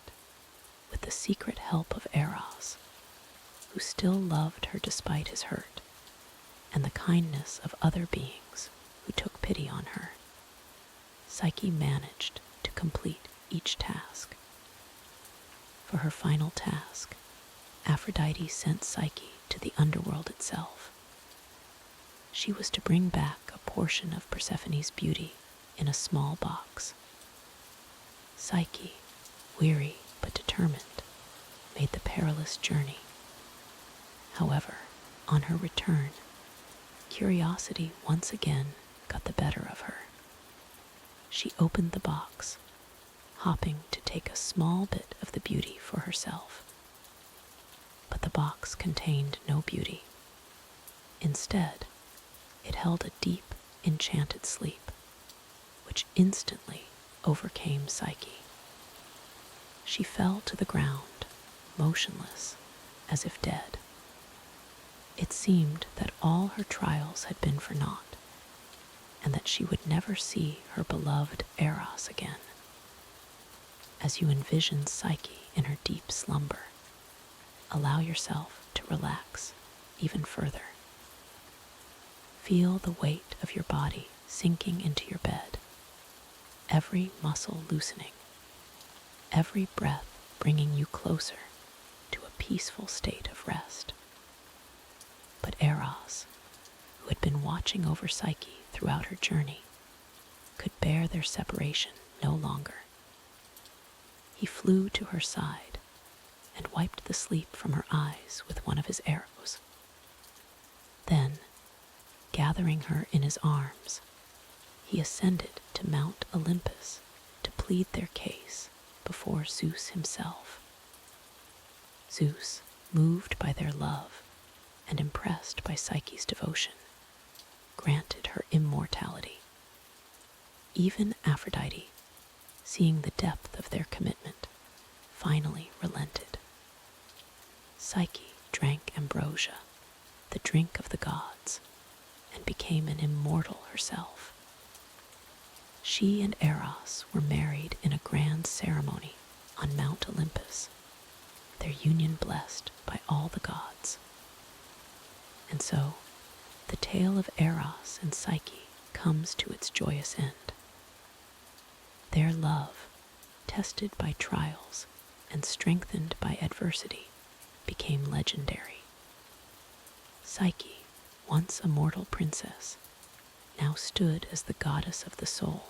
with the secret help of Eros, who still loved her despite his hurt, and the kindness of other beings who took pity on her, Psyche managed to complete each task. For her final task, Aphrodite sent Psyche to the underworld itself. She was to bring back a portion of Persephone's beauty in a small box. Psyche, weary but determined, made the perilous journey. However, on her return, curiosity once again got the better of her. She opened the box, hoping to take a small bit of the beauty for herself. But the box contained no beauty. Instead, it held a deep, enchanted sleep, which instantly overcame Psyche. She fell to the ground, motionless, as if dead. It seemed that all her trials had been for naught, and that she would never see her beloved Eros again. As you envision Psyche in her deep slumber, allow yourself to relax even further. Feel the weight of your body sinking into your bed, every muscle loosening, every breath bringing you closer to a peaceful state of rest. But Eros, who had been watching over Psyche throughout her journey, could bear their separation no longer. He flew to her side and wiped the sleep from her eyes with one of his arrows. Then, gathering her in his arms, he ascended to Mount Olympus to plead their case before Zeus himself. Zeus, moved by their love and impressed by Psyche's devotion, granted her immortality. Even Aphrodite, seeing the depth of their commitment, finally relented. Psyche drank ambrosia, the drink of the gods, and became an immortal herself. She and Eros were married in a grand ceremony on Mount Olympus, their union blessed by all the gods. And so, the tale of Eros and Psyche comes to its joyous end. Their love, tested by trials and strengthened by adversity, became legendary. Psyche, once a mortal princess, now stood as the goddess of the soul,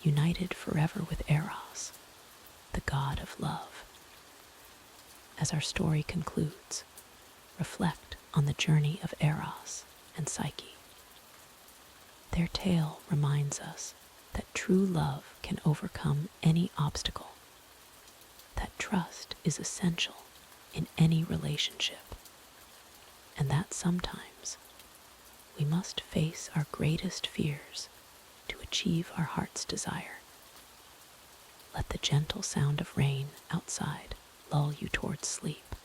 united forever with Eros, the god of love. As our story concludes, reflect on the journey of Eros and Psyche. Their tale reminds us that true love can overcome any obstacle, that trust is essential in any relationship, and that sometimes we must face our greatest fears to achieve our heart's desire. Let the gentle sound of rain outside lull you towards sleep.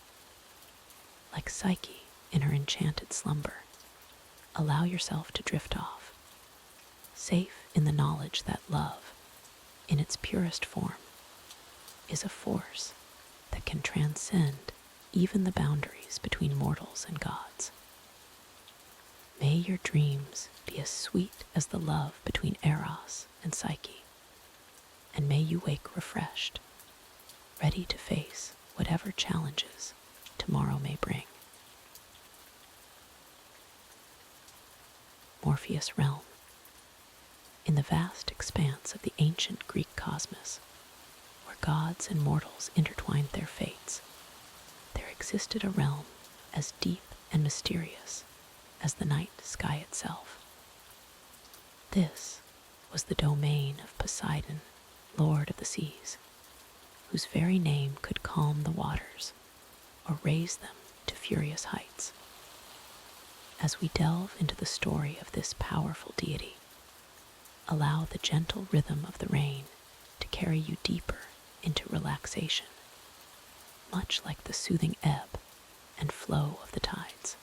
Like Psyche in her enchanted slumber, allow yourself to drift off, safe in the knowledge that love, in its purest form, is a force that can transcend even the boundaries between mortals and gods. May your dreams be as sweet as the love between Eros and Psyche, and may you wake refreshed, ready to face whatever challenges tomorrow may bring. Morpheus Realm. In the vast expanse of the ancient Greek cosmos, where gods and mortals intertwined their fates, there existed a realm as deep and mysterious as the night sky itself. This was the domain of Poseidon, lord of the seas, whose very name could calm the waters or raise them to furious heights. As we delve into the story of this powerful deity, allow the gentle rhythm of the rain to carry you deeper into relaxation, much like the soothing ebb and flow of the tides.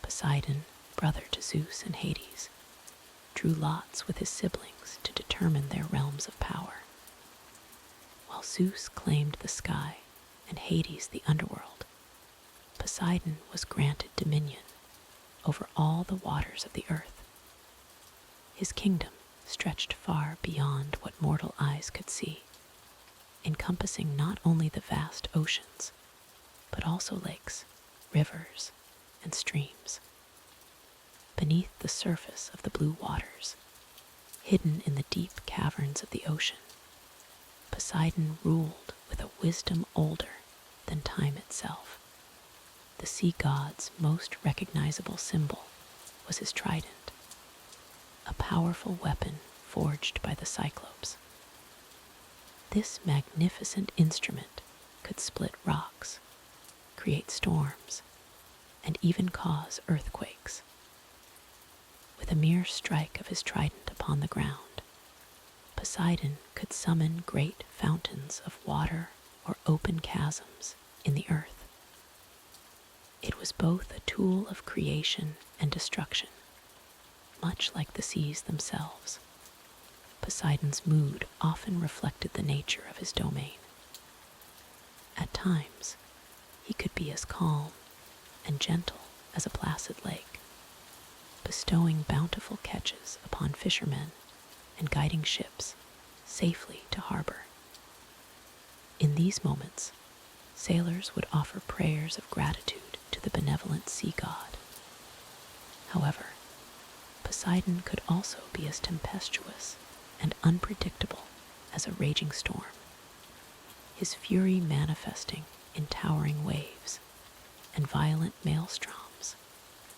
Poseidon, brother to Zeus and Hades, drew lots with his siblings to determine their realms of power. While Zeus claimed the sky and Hades the underworld, Poseidon was granted dominion over all the waters of the earth. His kingdom stretched far beyond what mortal eyes could see, encompassing not only the vast oceans, but also lakes, rivers, and streams. Beneath the surface of the blue waters, hidden in the deep caverns of the ocean, Poseidon ruled with a wisdom older than time itself. The sea god's most recognizable symbol was his trident, a powerful weapon forged by the Cyclops. This magnificent instrument could split rocks, create storms, and even cause earthquakes. With a mere strike of his trident upon the ground, Poseidon could summon great fountains of water or open chasms in the earth. It was both a tool of creation and destruction, much like the seas themselves. Poseidon's mood often reflected the nature of his domain. At times, he could be as calm and gentle as a placid lake, bestowing bountiful catches upon fishermen and guiding ships safely to harbor. In these moments, sailors would offer prayers of gratitude to the benevolent sea god. However, Poseidon could also be as tempestuous and unpredictable as a raging storm, his fury manifesting in towering waves and violent maelstroms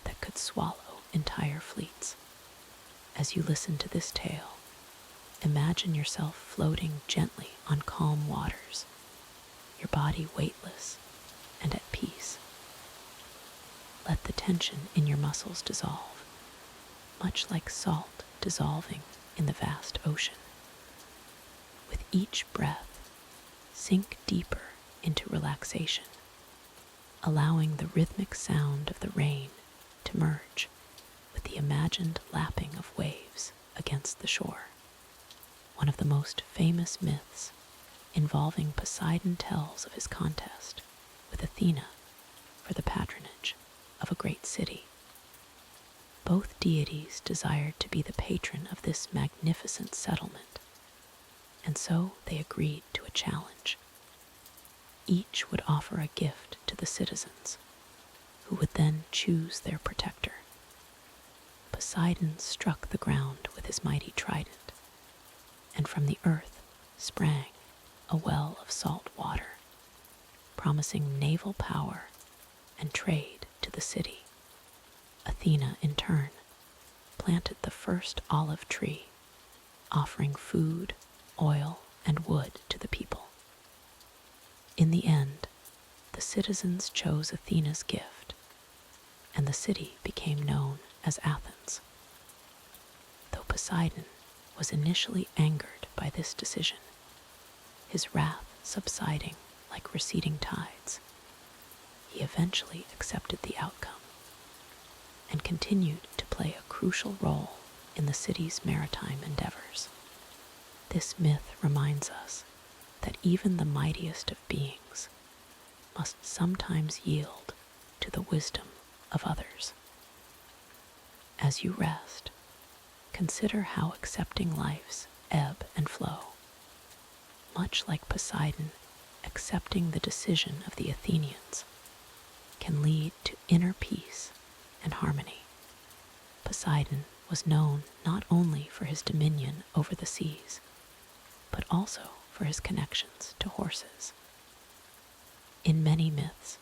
that could swallow entire fleets. As you listen to this tale, imagine yourself floating gently on calm waters, your body weightless and at peace. Let the tension in your muscles dissolve, much like salt dissolving in the vast ocean. With each breath, sink deeper into relaxation, allowing the rhythmic sound of the rain to merge with the imagined lapping of waves against the shore. One of the most famous myths involving Poseidon tells of his contest with Athena for the patronage of a great city. Both deities desired to be the patron of this magnificent settlement, and so they agreed to a challenge. Each would offer a gift to the citizens, who would then choose their protector. Poseidon struck the ground with his mighty trident, and from the earth sprang a well of salt water, promising naval power and trade to the city. Athena, in turn, planted the first olive tree, offering food, oil, and wood to the people. In the end, the citizens chose Athena's gift, and the city became known as Athens. Though Poseidon was initially angered by this decision, his wrath subsiding like receding tides, he eventually accepted the outcome and continued to play a crucial role in the city's maritime endeavors. This myth reminds us that even the mightiest of beings must sometimes yield to the wisdom of others. As you rest, consider how accepting life's ebb and flow, much like Poseidon accepting the decision of the Athenians, can lead to inner peace and harmony. Poseidon was known not only for his dominion over the seas, but also for his connections to horses. In many myths,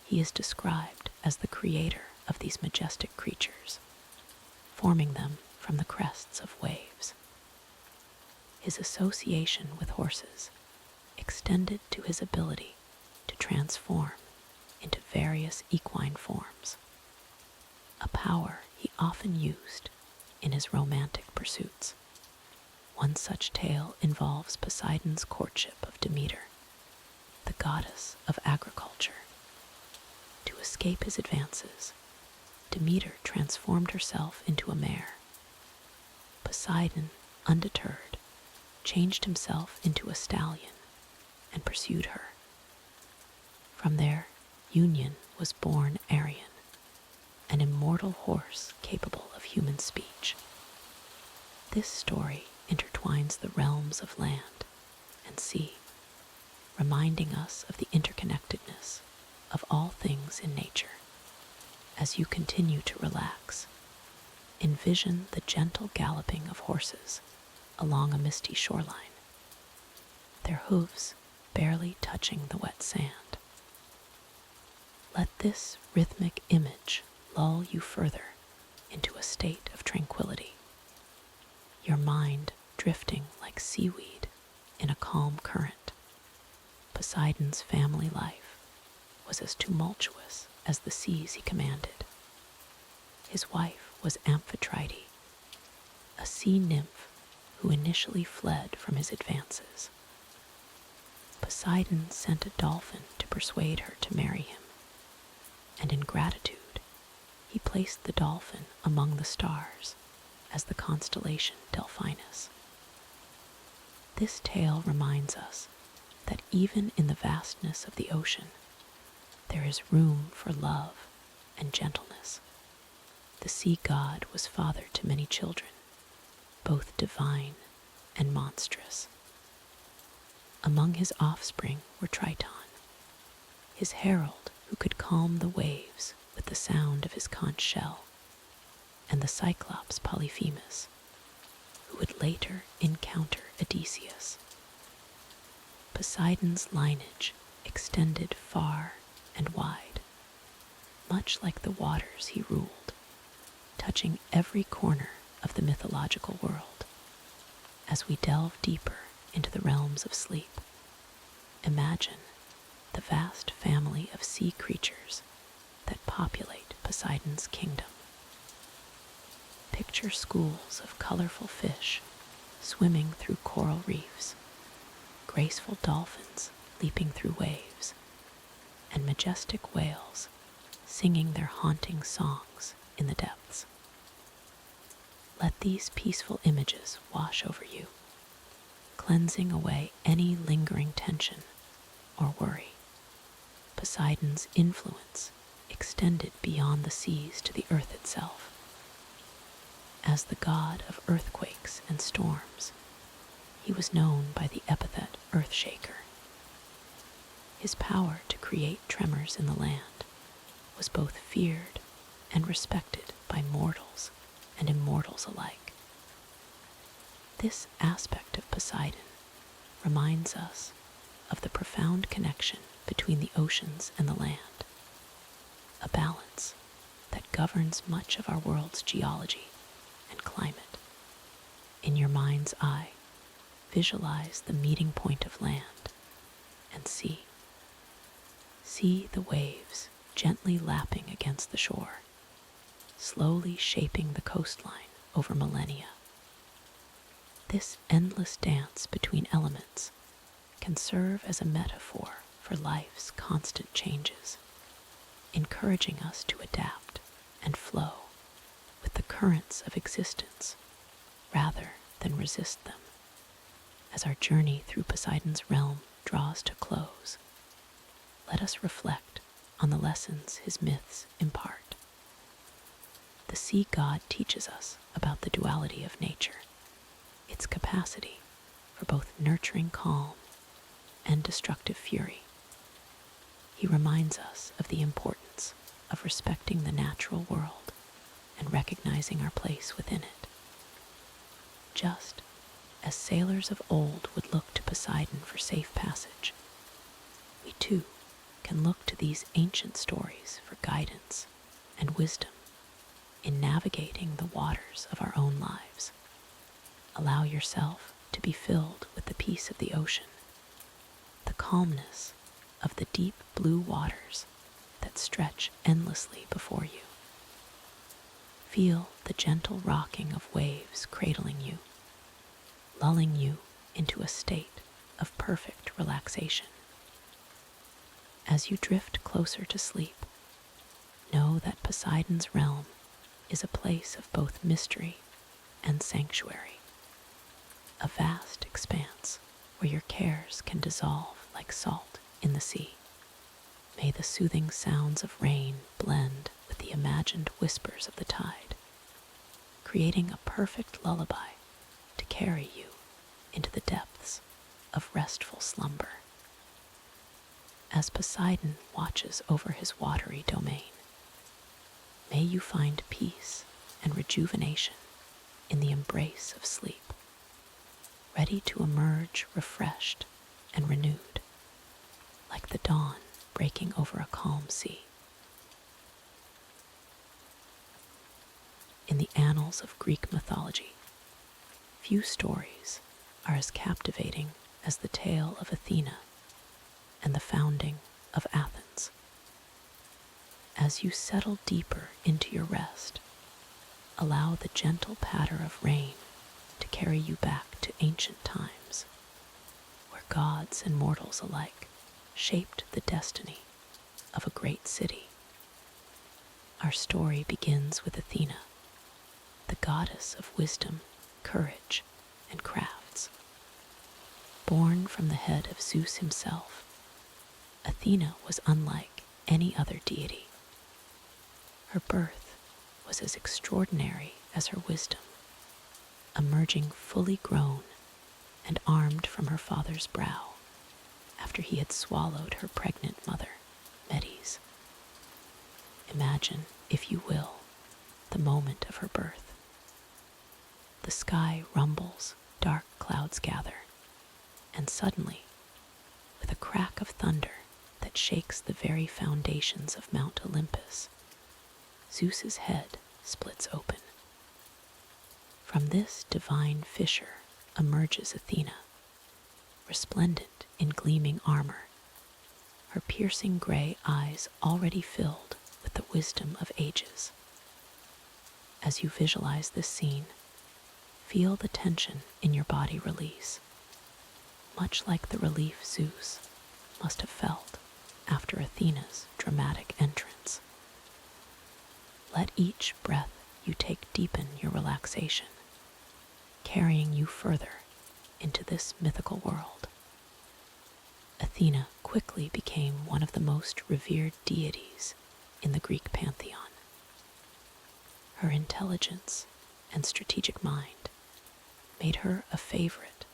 he is described as the creator of these majestic creatures, forming them from the crests of waves. His association with horses extended to his ability to transform into various equine forms, a power he often used in his romantic pursuits. One such tale involves Poseidon's courtship of Demeter, the goddess of agriculture. To escape his advances, Demeter transformed herself into a mare. Poseidon, undeterred, changed himself into a stallion and pursued her. From their union was born Arion, an immortal horse capable of human speech. This story intertwines the realms of land and sea, reminding us of the interconnectedness of all things in nature. As you continue to relax, envision the gentle galloping of horses along a misty shoreline, their hooves barely touching the wet sand. Let this rhythmic image lull you further into a state of tranquility, your mind drifting like seaweed in a calm current. Poseidon's family life was as tumultuous as the seas he commanded. His wife was Amphitrite, a sea nymph who initially fled from his advances. Poseidon sent a dolphin to persuade her to marry him, and in gratitude, he placed the dolphin among the stars as the constellation Delphinus. This tale reminds us that even in the vastness of the ocean, there is room for love and gentleness. The sea god was father to many children, both divine and monstrous. Among his offspring were Triton, his herald who could calm the waves with the sound of his conch shell, and the Cyclops Polyphemus, who would later encounter Odysseus. Poseidon's lineage extended far and wide, much like the waters he ruled, touching every corner of the mythological world. As we delve deeper into the realms of sleep, imagine the vast family of sea creatures that populate Poseidon's kingdom. Picture schools of colorful fish swimming through coral reefs, graceful dolphins leaping through waves, and majestic whales singing their haunting songs in the depths. Let these peaceful images wash over you, cleansing away any lingering tension or worry. Poseidon's influence extended beyond the seas to the earth itself. As the god of earthquakes and storms, he was known by the epithet Earthshaker. His power to create tremors in the land was both feared and respected by mortals and immortals alike. This aspect of Poseidon reminds us of the profound connection between the oceans and the land, a balance that governs much of our world's geology and climate. In your mind's eye, visualize the meeting point of land and sea. See the waves gently lapping against the shore, slowly shaping the coastline over millennia. This endless dance between elements can serve as a metaphor for life's constant changes, encouraging us to adapt and flow with the currents of existence rather than resist them. As our journey through Poseidon's realm draws to close, let us reflect on the lessons his myths impart. The sea god teaches us about the duality of nature, its capacity for both nurturing calm and destructive fury. He reminds us of the importance of respecting the natural world and recognizing our place within it. Just as sailors of old would look to Poseidon for safe passage, we too can look to these ancient stories for guidance and wisdom in navigating the waters of our own lives. Allow yourself to be filled with the peace of the ocean, the calmness of the deep blue waters that stretch endlessly before you. Feel the gentle rocking of waves cradling you, lulling you into a state of perfect relaxation. As you drift closer to sleep, Know that Poseidon's realm is a place of both mystery and sanctuary, a vast expanse where your cares can dissolve like salt in the sea. May the soothing sounds of rain blend with the imagined whispers of the tide, creating a perfect lullaby to carry you into the depths of restful slumber. As Poseidon watches over his watery domain, may you find peace and rejuvenation in the embrace of sleep, ready to emerge refreshed and renewed, like the dawn breaking over a calm sea. In the annals of Greek mythology, few stories are as captivating as the tale of Athena and the founding of Athens. As you settle deeper into your rest, allow the gentle patter of rain to carry you back to ancient times, where gods and mortals alike shaped the destiny of a great city. Our story begins with Athena, the goddess of wisdom, courage, and crafts. Born from the head of Zeus himself, Athena was unlike any other deity. Her birth was as extraordinary as her wisdom, emerging fully grown and armed from her father's brow after he had swallowed her pregnant mother, Medes. Imagine, if you will, the moment of her birth. The sky rumbles, dark clouds gather, and suddenly, with a crack of thunder that shakes the very foundations of Mount Olympus, Zeus's head splits open. From this divine fissure emerges Athena, resplendent in gleaming armor, her piercing gray eyes already filled with the wisdom of ages. As you visualize this scene, feel the tension in your body release, much like the relief Zeus must have felt after Athena's dramatic entrance. Let each breath you take deepen your relaxation, carrying you further into this mythical world. Athena quickly became one of the most revered deities in the Greek pantheon. Her intelligence and strategic mind made her a favorite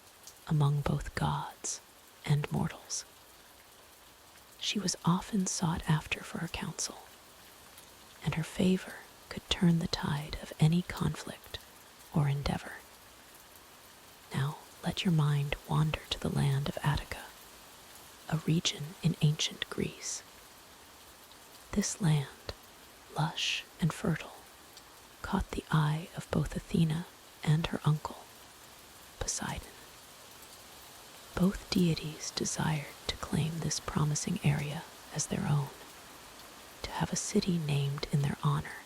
among both gods and mortals. She was often sought after for her counsel, and her favor could turn the tide of any conflict or endeavor. Now let your mind wander to the land of Attica, a region in ancient Greece. This land, lush and fertile, caught the eye of both Athena and her uncle, Poseidon. Both deities desired to claim this promising area as their own, to have a city named in their honor,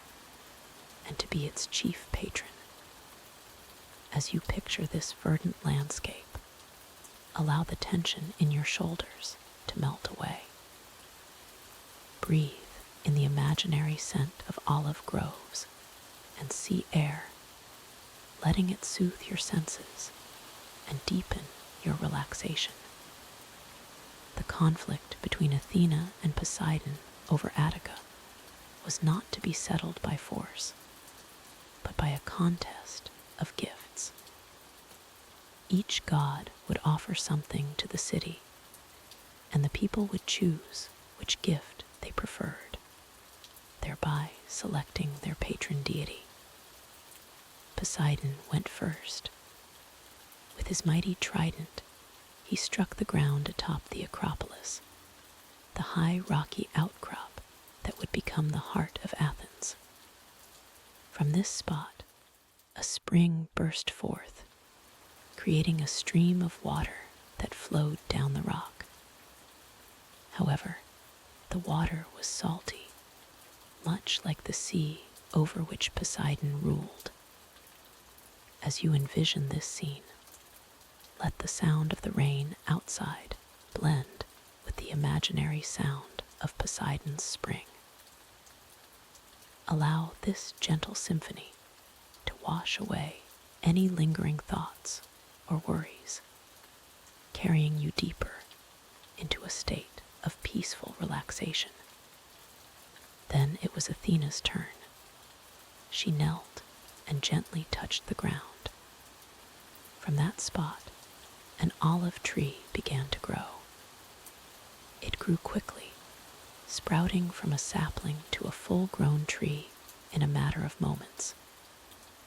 and to be its chief patron. As you picture this verdant landscape, allow the tension in your shoulders to melt away. Breathe in the imaginary scent of olive groves and sea air, letting it soothe your senses and deepen your relaxation. The conflict between Athena and Poseidon over Attica was not to be settled by force, but by a contest of gifts. Each god would offer something to the city, and the people would choose which gift they preferred, thereby selecting their patron deity. Poseidon went first. With his mighty trident, he struck the ground atop the Acropolis, the high rocky outcrop that would become the heart of Athens. From this spot, a spring burst forth, creating a stream of water that flowed down the rock. However, the water was salty, much like the sea over which Poseidon ruled. As you envision this scene, let the sound of the rain outside blend with the imaginary sound of Poseidon's spring. Allow this gentle symphony to wash away any lingering thoughts or worries, carrying you deeper into a state of peaceful relaxation. Then it was Athena's turn. She knelt and gently touched the ground. From that spot, an olive tree began to grow. It grew quickly, sprouting from a sapling to a full-grown tree in a matter of moments,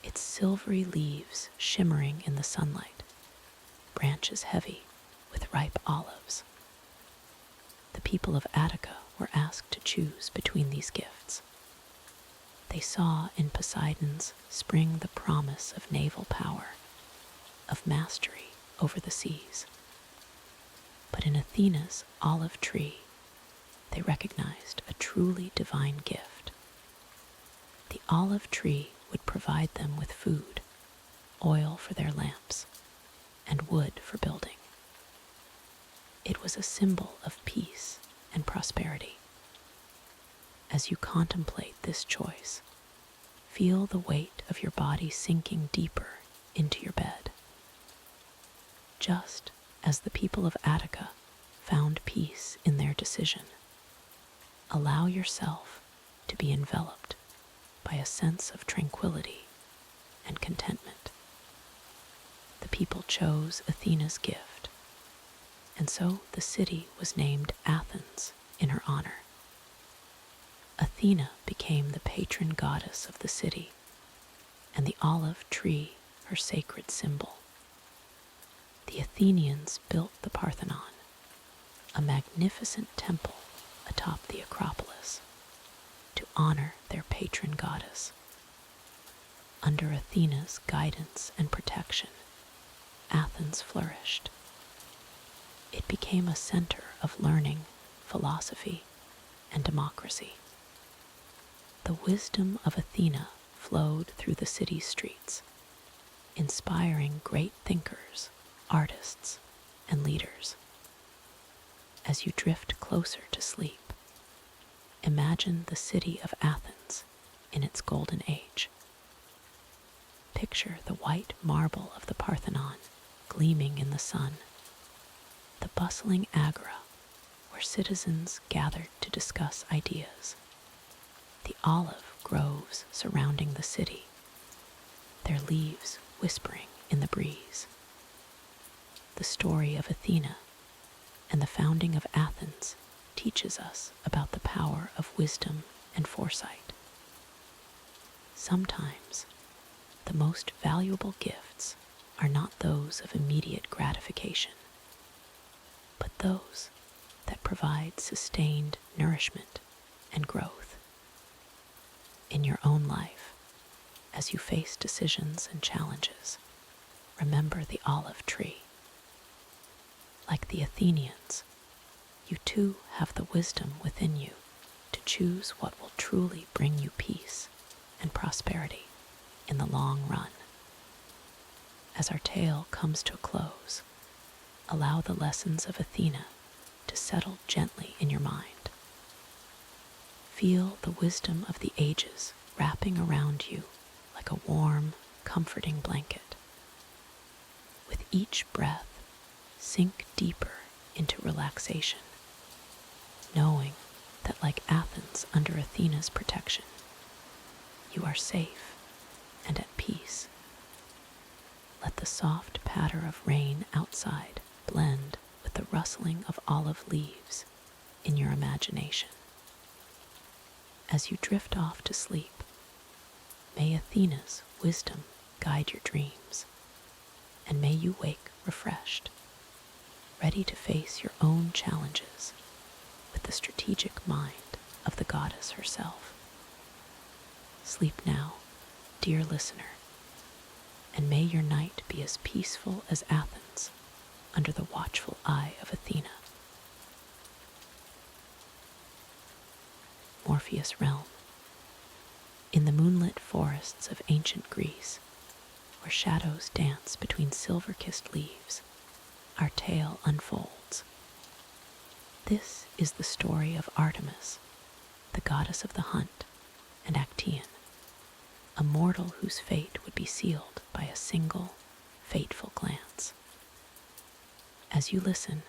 its silvery leaves shimmering in the sunlight, branches heavy with ripe olives. The people of Attica were asked to choose between these gifts. They saw in Poseidon's spring the promise of naval power, of mastery over the seas. But in Athena's olive tree, they recognized a truly divine gift. The olive tree would provide them with food, oil for their lamps, and wood for building. It was a symbol of peace and prosperity. As you contemplate this choice, feel the weight of your body sinking deeper into your bed. Just as the people of Attica found peace in their decision, allow yourself to be enveloped by a sense of tranquility and contentment. The people chose Athena's gift, and so the city was named Athens in her honor. Athena became the patron goddess of the city, and the olive tree her sacred symbol. The Athenians built the Parthenon, a magnificent temple atop the Acropolis, to honor their patron goddess. Under Athena's guidance and protection, Athens flourished. It became a center of learning, philosophy, and democracy. The wisdom of Athena flowed through the city's streets, inspiring great thinkers, artists, and leaders. As you drift closer to sleep, imagine the city of Athens in its golden age. Picture the white marble of the Parthenon gleaming in the sun, the bustling agora where citizens gathered to discuss ideas, the olive groves surrounding the city, their leaves whispering in the breeze. The story of Athena and the founding of Athens teaches us about the power of wisdom and foresight. Sometimes, the most valuable gifts are not those of immediate gratification, but those that provide sustained nourishment and growth. In your own life, as you face decisions and challenges, remember the olive tree. Like the Athenians, you too have the wisdom within you to choose what will truly bring you peace and prosperity in the long run. As our tale comes to a close, allow the lessons of Athena to settle gently in your mind. Feel the wisdom of the ages wrapping around you like a warm, comforting blanket. With each breath, sink deeper into relaxation, knowing that like Athens under Athena's protection, you are safe and at peace. Let the soft patter of rain outside blend with the rustling of olive leaves in your imagination. As you drift off to sleep, may Athena's wisdom guide your dreams, and may you wake refreshed, ready to face your own challenges with the strategic mind of the goddess herself. Sleep now, dear listener, and may your night be as peaceful as Athens under the watchful eye of Athena. Morpheus Realm. In the moonlit forests of ancient Greece, where shadows dance between silver-kissed leaves, our tale unfolds. This is the story of Artemis, the goddess of the hunt and Actaeon, a mortal whose fate would be sealed by a single, fateful glance. As you listen,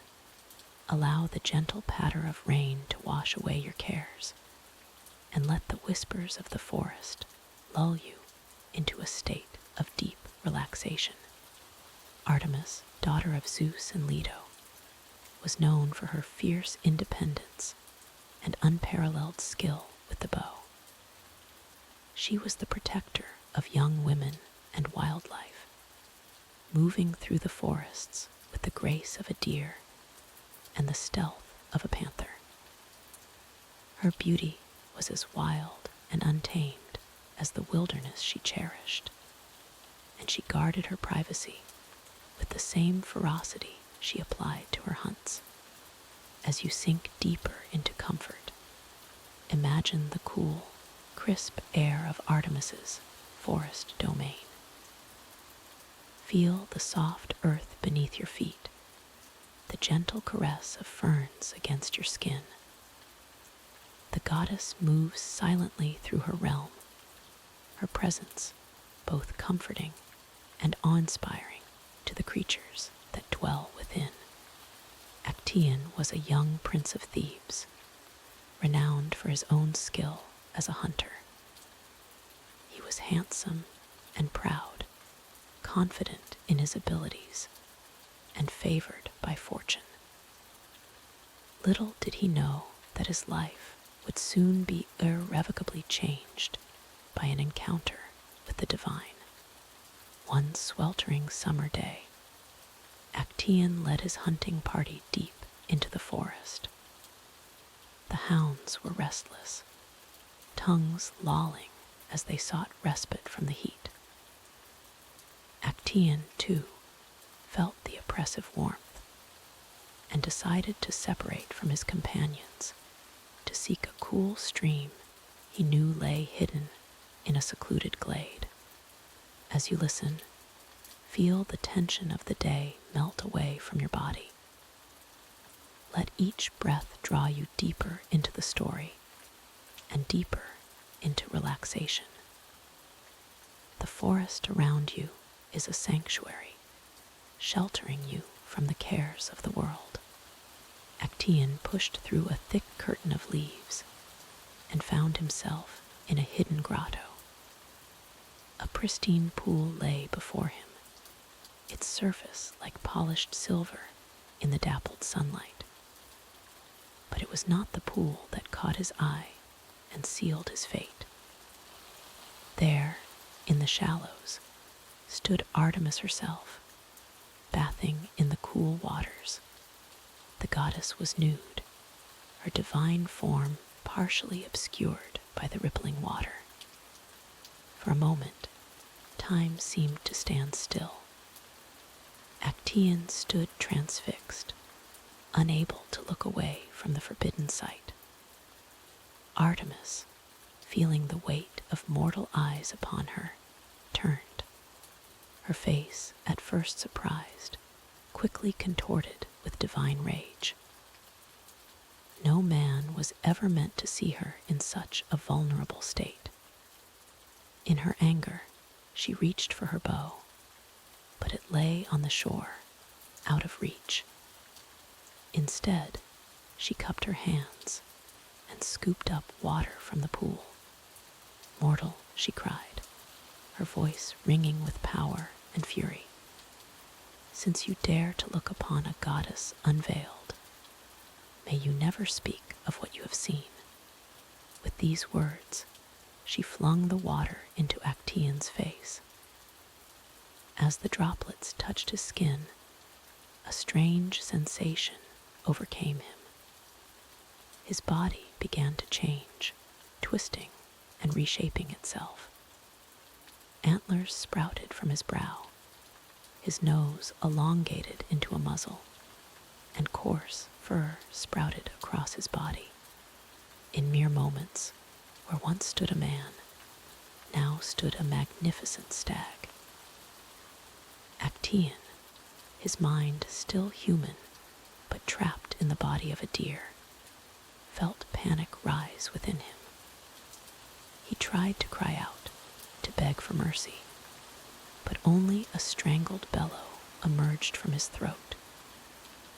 allow the gentle patter of rain to wash away your cares, and let the whispers of the forest lull you into a state of deep relaxation. Artemis, daughter of Zeus and Leto, was known for her fierce independence and unparalleled skill with the bow. She was the protector of young women and wildlife, moving through the forests with the grace of a deer and the stealth of a panther. Her beauty was as wild and untamed as the wilderness she cherished, and she guarded her privacy with the same ferocity she applied to her hunts. As you sink deeper into comfort, imagine the cool, crisp air of Artemis's forest domain. Feel the soft earth beneath your feet, the gentle caress of ferns against your skin. The goddess moves silently through her realm, her presence both comforting and awe-inspiring to the creatures that dwell within. Actaeon was a young prince of Thebes, renowned for his own skill as a hunter. He was handsome and proud, confident in his abilities, and favored by fortune. Little did he know that his life would soon be irrevocably changed by an encounter with the divine. One sweltering summer day, Actaeon led his hunting party deep into the forest. The hounds were restless, tongues lolling as they sought respite from the heat. Actaeon, too, felt the oppressive warmth and decided to separate from his companions to seek a cool stream he knew lay hidden in a secluded glade. As you listen, feel the tension of the day melt away from your body. Let each breath draw you deeper into the story and deeper into relaxation. The forest around you is a sanctuary, sheltering you from the cares of the world. Actaeon pushed through a thick curtain of leaves and found himself in a hidden grotto. A pristine pool lay before him, its surface like polished silver in the dappled sunlight. But it was not the pool that caught his eye and sealed his fate. There, in the shallows, stood Artemis herself, bathing in the cool waters. The goddess was nude, her divine form partially obscured by the rippling water. For a moment, time seemed to stand still. Actaeon stood transfixed, unable to look away from the forbidden sight. Artemis, feeling the weight of mortal eyes upon her, turned. Her face, at first surprised, quickly contorted with divine rage. No man was ever meant to see her in such a vulnerable state. In her anger, she reached for her bow, but it lay on the shore, out of reach. Instead, she cupped her hands and scooped up water from the pool. "Mortal," she cried, her voice ringing with power and fury, "since you dare to look upon a goddess unveiled, may you never speak of what you have seen." With these words, she flung the water into Actaeon's face. As the droplets touched his skin, a strange sensation overcame him. His body began to change, twisting and reshaping itself. Antlers sprouted from his brow, his nose elongated into a muzzle, and coarse fur sprouted across his body. In mere moments, where once stood a man, now stood a magnificent stag. Actaeon, his mind still human, but trapped in the body of a deer, felt panic rise within him. He tried to cry out, to beg for mercy, but only a strangled bellow emerged from his throat.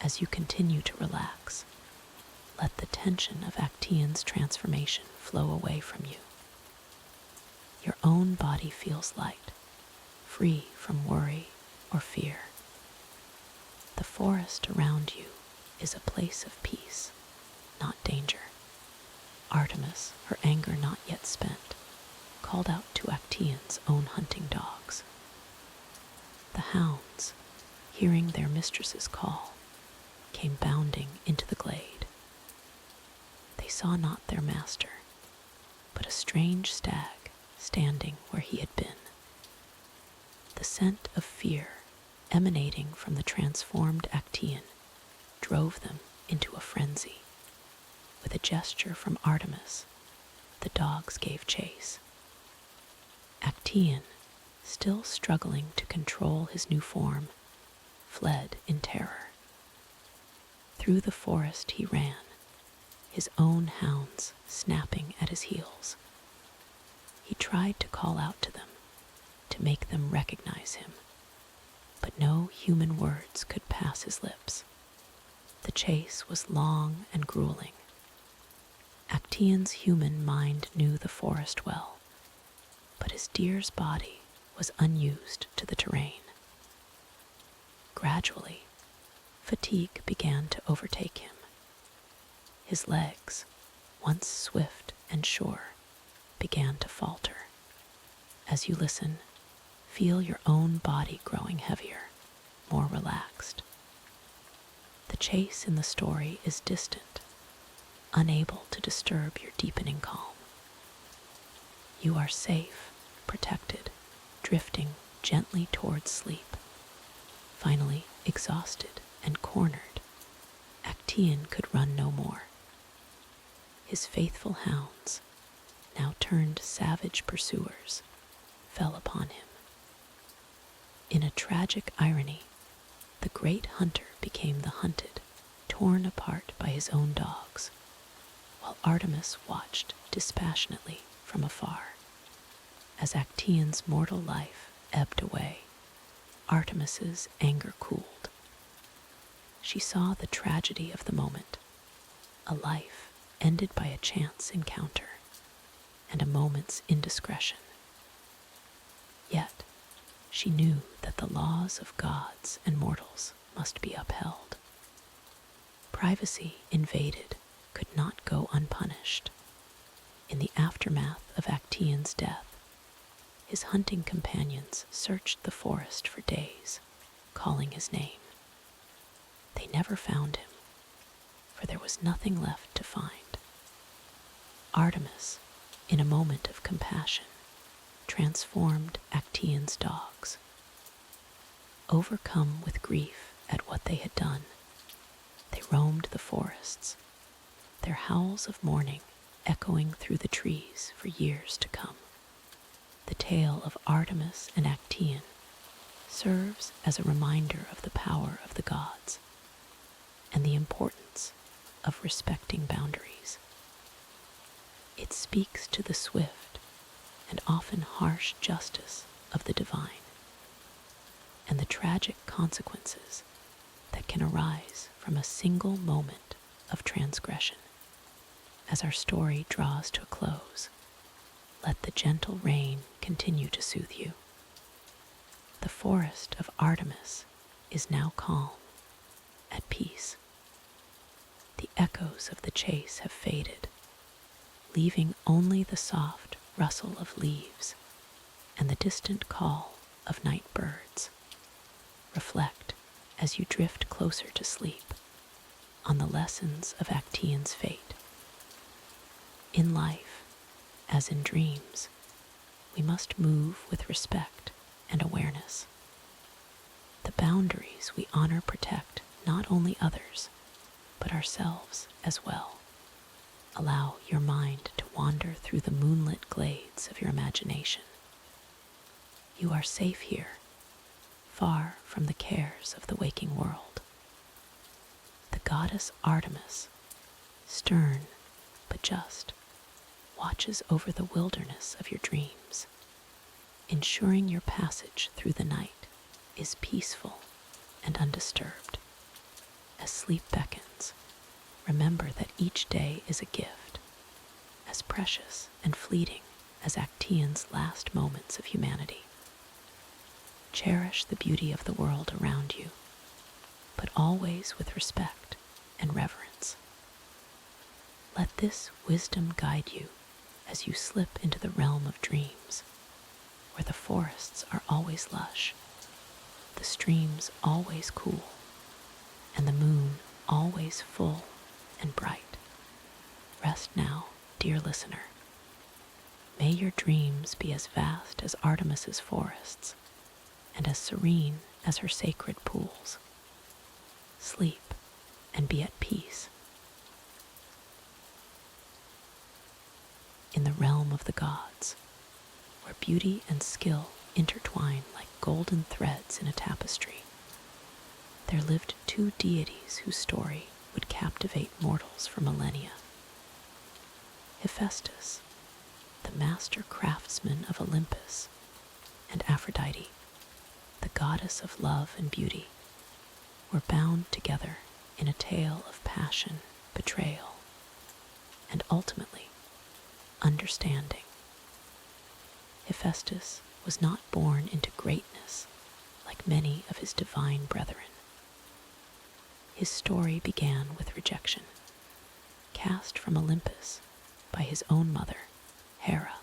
As you continue to relax, let the tension of Actaeon's transformation flow away from you. Your own body feels light, free from worry or fear. The forest around you is a place of peace, not danger. Artemis, her anger not yet spent, called out to Actaeon's own hunting dogs. The hounds, hearing their mistress's call, came bounding into the glade. They saw not their master, but a strange stag standing where he had been. The scent of fear emanating from the transformed Actaeon drove them into a frenzy. With a gesture from Artemis, the dogs gave chase. Actaeon, still struggling to control his new form, fled in terror. Through the forest he ran, his own hounds snapping at his heels. He tried to call out to them, to make them recognize him, but no human words could pass his lips. The chase was long and grueling. Actaeon's human mind knew the forest well, but his deer's body was unused to the terrain. Gradually, fatigue began to overtake him. His legs, once swift and sure, began to falter. As you listen, feel your own body growing heavier, more relaxed. The chase in the story is distant, unable to disturb your deepening calm. You are safe, protected, drifting gently towards sleep. Finally, exhausted and cornered, Actaeon could run no more. His faithful hounds, now turned savage pursuers, fell upon him. In a tragic irony, the great hunter became the hunted, torn apart by his own dogs, while Artemis watched dispassionately from afar. As Actaeon's mortal life ebbed away, Artemis's anger cooled. She saw the tragedy of the moment, a life ended by a chance encounter and a moment's indiscretion. Yet, she knew that the laws of gods and mortals must be upheld. Privacy invaded could not go unpunished. In the aftermath of Actaeon's death, his hunting companions searched the forest for days, calling his name. They never found him, for there was nothing left to find. Artemis, in a moment of compassion, transformed Actaeon's dogs. Overcome with grief at what they had done, they roamed the forests, their howls of mourning echoing through the trees for years to come. The tale of Artemis and Actaeon serves as a reminder of the power of the gods and the importance of respecting boundaries. It speaks to the swift and often harsh justice of the divine and the tragic consequences that can arise from a single moment of transgression. As our story draws to a close, let the gentle rain continue to soothe you. The forest of Artemis is now calm, at peace. The echoes of the chase have faded, leaving only the soft rustle of leaves and the distant call of night birds. Reflect, as you drift closer to sleep, on the lessons of Actaeon's fate. In life, as in dreams, we must move with respect and awareness. The boundaries we honor protect not only others, but ourselves as well. Allow your mind to wander through the moonlit glades of your imagination. You are safe here, far from the cares of the waking world. The goddess Artemis, stern but just, watches over the wilderness of your dreams, ensuring your passage through the night is peaceful and undisturbed. As sleep beckons, remember that each day is a gift, as precious and fleeting as Actaeon's last moments of humanity. Cherish the beauty of the world around you, but always with respect and reverence. Let this wisdom guide you as you slip into the realm of dreams, where the forests are always lush, the streams always cool, and the moon always full and bright. Rest now, dear listener. May your dreams be as vast as Artemis's forests, and as serene as her sacred pools. Sleep and be at peace. In the realm of the gods, where beauty and skill intertwine like golden threads in a tapestry, there lived two deities whose story would captivate mortals for millennia. Hephaestus, the master craftsman of Olympus, and Aphrodite, the goddess of love and beauty, were bound together in a tale of passion, betrayal, and ultimately understanding. Hephaestus was not born into greatness like many of his divine brethren. His story began with rejection, cast from Olympus by his own mother, Hera,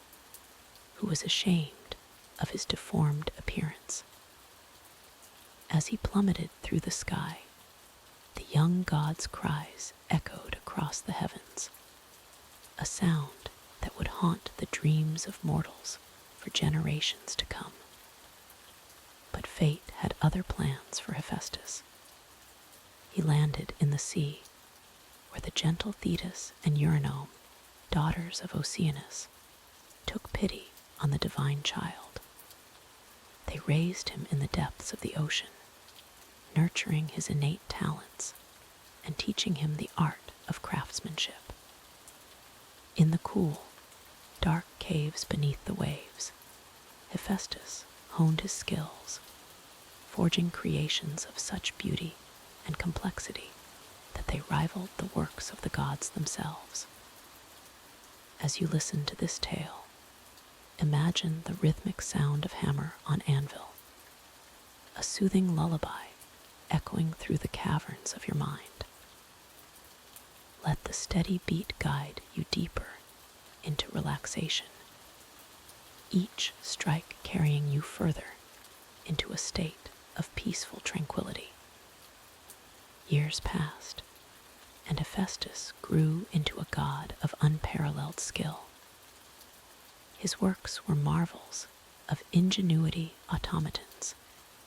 who was ashamed of his deformed appearance. As he plummeted through the sky, the young god's cries echoed across the heavens, a sound that would haunt the dreams of mortals for generations to come. But fate had other plans for Hephaestus. He landed in the sea, where the gentle Thetis and Eurynome, daughters of Oceanus, took pity on the divine child. They raised him in the depths of the ocean, nurturing his innate talents and teaching him the art of craftsmanship. In the cool, dark caves beneath the waves, Hephaestus honed his skills, forging creations of such beauty and complexity that they rivaled the works of the gods themselves. As you listen to this tale, imagine the rhythmic sound of hammer on anvil, a soothing lullaby echoing through the caverns of your mind. Let the steady beat guide you deeper into relaxation, each strike carrying you further into a state of peaceful tranquility. Years passed, and Hephaestus grew into a god of unparalleled skill. His works were marvels of ingenuity automatons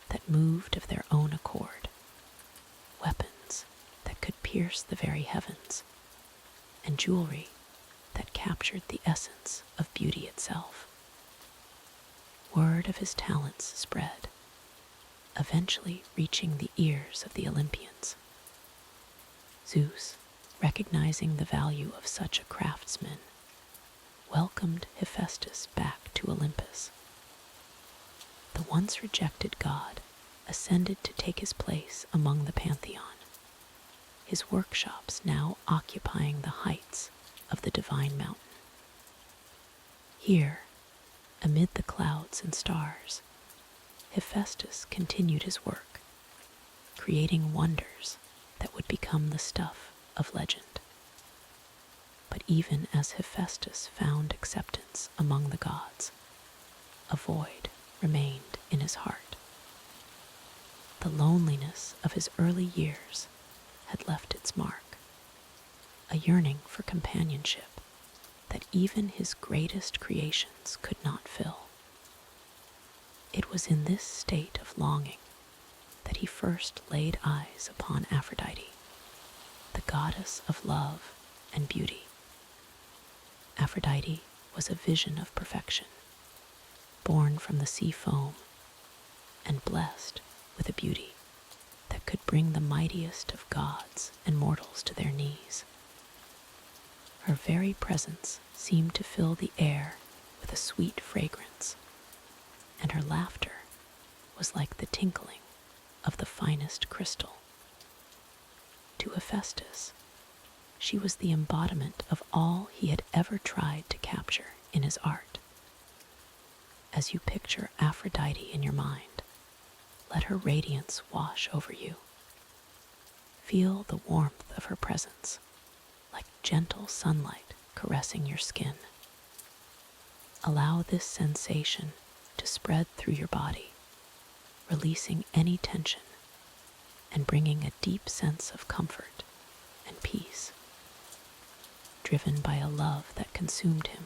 that moved of their own accord, weapons that could pierce the very heavens, and jewelry that captured the essence of beauty itself. Word of his talents spread, eventually reaching the ears of the Olympians. Zeus, recognizing the value of such a craftsman, welcomed Hephaestus back to Olympus. The once rejected god ascended to take his place among the pantheon, his workshops now occupying the heights of the divine mountain. Here, amid the clouds and stars, Hephaestus continued his work, creating wonders that would become the stuff of legend. But even as Hephaestus found acceptance among the gods, a void remained in his heart. The loneliness of his early years had left its mark, a yearning for companionship that even his greatest creations could not fill. It was in this state of longing that he first laid eyes upon Aphrodite, the goddess of love and beauty. Aphrodite was a vision of perfection, born from the sea foam and blessed with a beauty that could bring the mightiest of gods and mortals to their knees. Her very presence seemed to fill the air with a sweet fragrance, and her laughter was like the tinkling of the finest crystal. To Hephaestus, she was the embodiment of all he had ever tried to capture in his art. As you picture Aphrodite in your mind, let her radiance wash over you. Feel the warmth of her presence, like gentle sunlight caressing your skin. Allow this sensation to spread through your body, releasing any tension and bringing a deep sense of comfort and peace. Driven by a love that consumed him,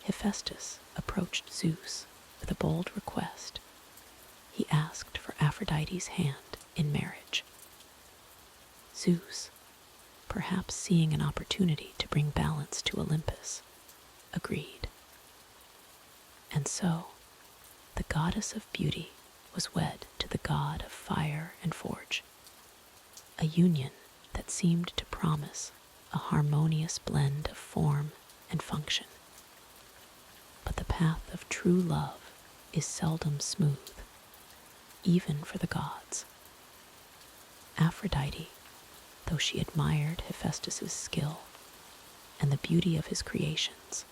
Hephaestus approached Zeus with a bold request. He asked for Aphrodite's hand in marriage. Zeus, perhaps seeing an opportunity to bring balance to Olympus, agreed. And so, the goddess of beauty was wed to the god of fire and forge, a union that seemed to promise a harmonious blend of form and function. But the path of true love is seldom smooth, even for the gods. Aphrodite, though she admired Hephaestus's skill and the beauty of his creations,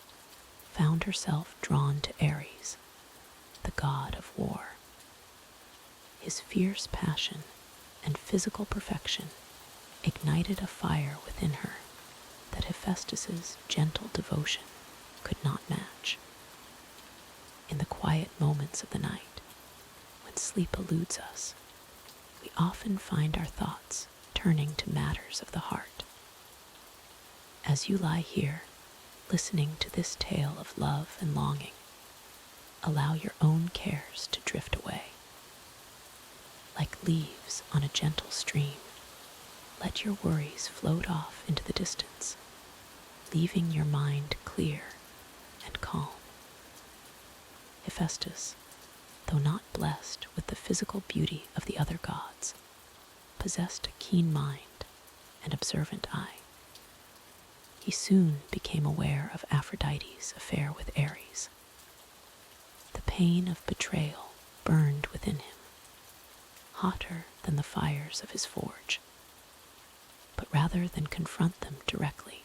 found herself drawn to Ares, the god of war. His fierce passion and physical perfection ignited a fire within her that Hephaestus's gentle devotion could not match. In the quiet moments of the night, when sleep eludes us, we often find our thoughts turning to matters of the heart. As you lie here, listening to this tale of love and longing, allow your own cares to drift away. Like leaves on a gentle stream, let your worries float off into the distance, leaving your mind clear and calm. Hephaestus, though not blessed with the physical beauty of the other gods, possessed a keen mind and observant eye. He soon became aware of Aphrodite's affair with Ares. The pain of betrayal burned within him, hotter than the fires of his forge. But rather than confront them directly,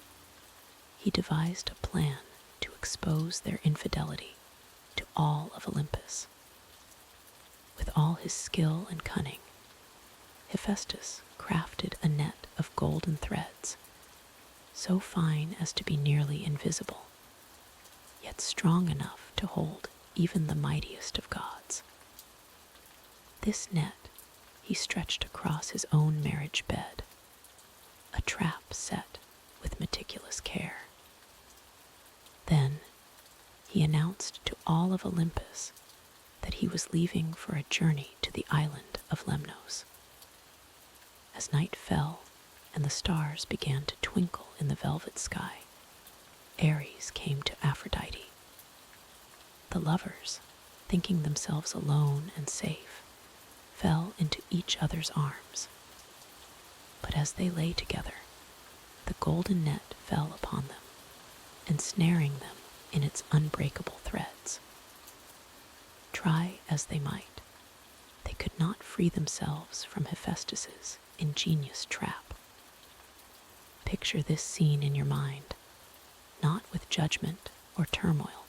he devised a plan to expose their infidelity to all of Olympus. With all his skill and cunning, Hephaestus crafted a net of golden threads, so fine as to be nearly invisible, yet strong enough to hold even the mightiest of gods. This net he stretched across his own marriage bed, a trap set with meticulous care. Then he announced to all of Olympus that he was leaving for a journey to the island of Lemnos. As night fell and the stars began to twinkle in the velvet sky, Ares came to Aphrodite. The lovers, thinking themselves alone and safe, fell into each other's arms. But as they lay together, the golden net fell upon them, ensnaring them in its unbreakable threads. Try as they might, they could not free themselves from Hephaestus's ingenious trap. Picture this scene in your mind, not with judgment or turmoil,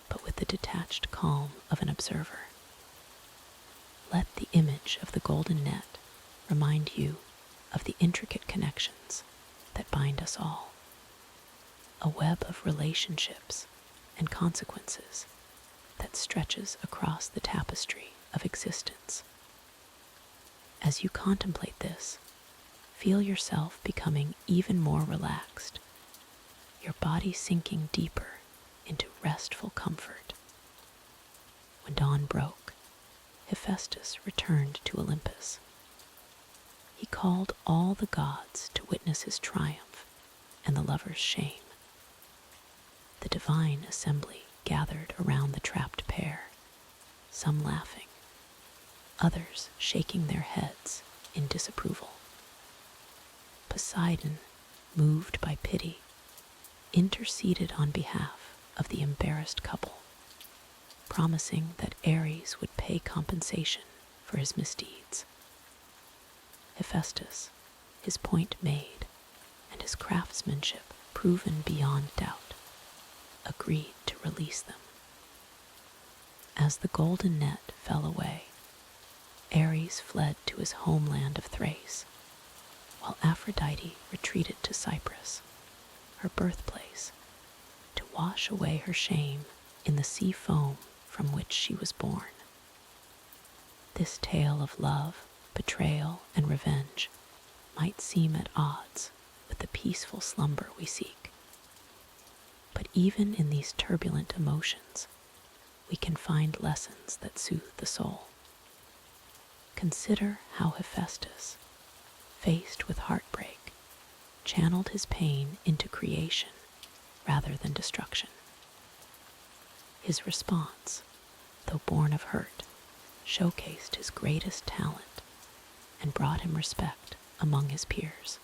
but with the detached calm of an observer. Let the image of the golden net remind you of the intricate connections that bind us all, a web of relationships and consequences that stretches across the tapestry of existence. As you contemplate this, feel yourself becoming even more relaxed, your body sinking deeper into restful comfort. When dawn broke, Hephaestus returned to Olympus. He called all the gods to witness his triumph and the lovers' shame. The divine assembly gathered around the trapped pair, some laughing, others shaking their heads in disapproval. Poseidon, moved by pity, interceded on behalf of the embarrassed couple, promising that Ares would pay compensation for his misdeeds. Hephaestus, his point made and his craftsmanship proven beyond doubt, agreed to release them. As the golden net fell away, Ares fled to his homeland of Thrace, while Aphrodite retreated to Cyprus, her birthplace, to wash away her shame in the sea foam from which she was born. This tale of love, betrayal, and revenge might seem at odds with the peaceful slumber we seek. But even in these turbulent emotions, we can find lessons that soothe the soul. Consider how Hephaestus, faced with heartbreak, channeled his pain into creation rather than destruction. His response, though born of hurt, showcased his greatest talent and brought him respect among his peers.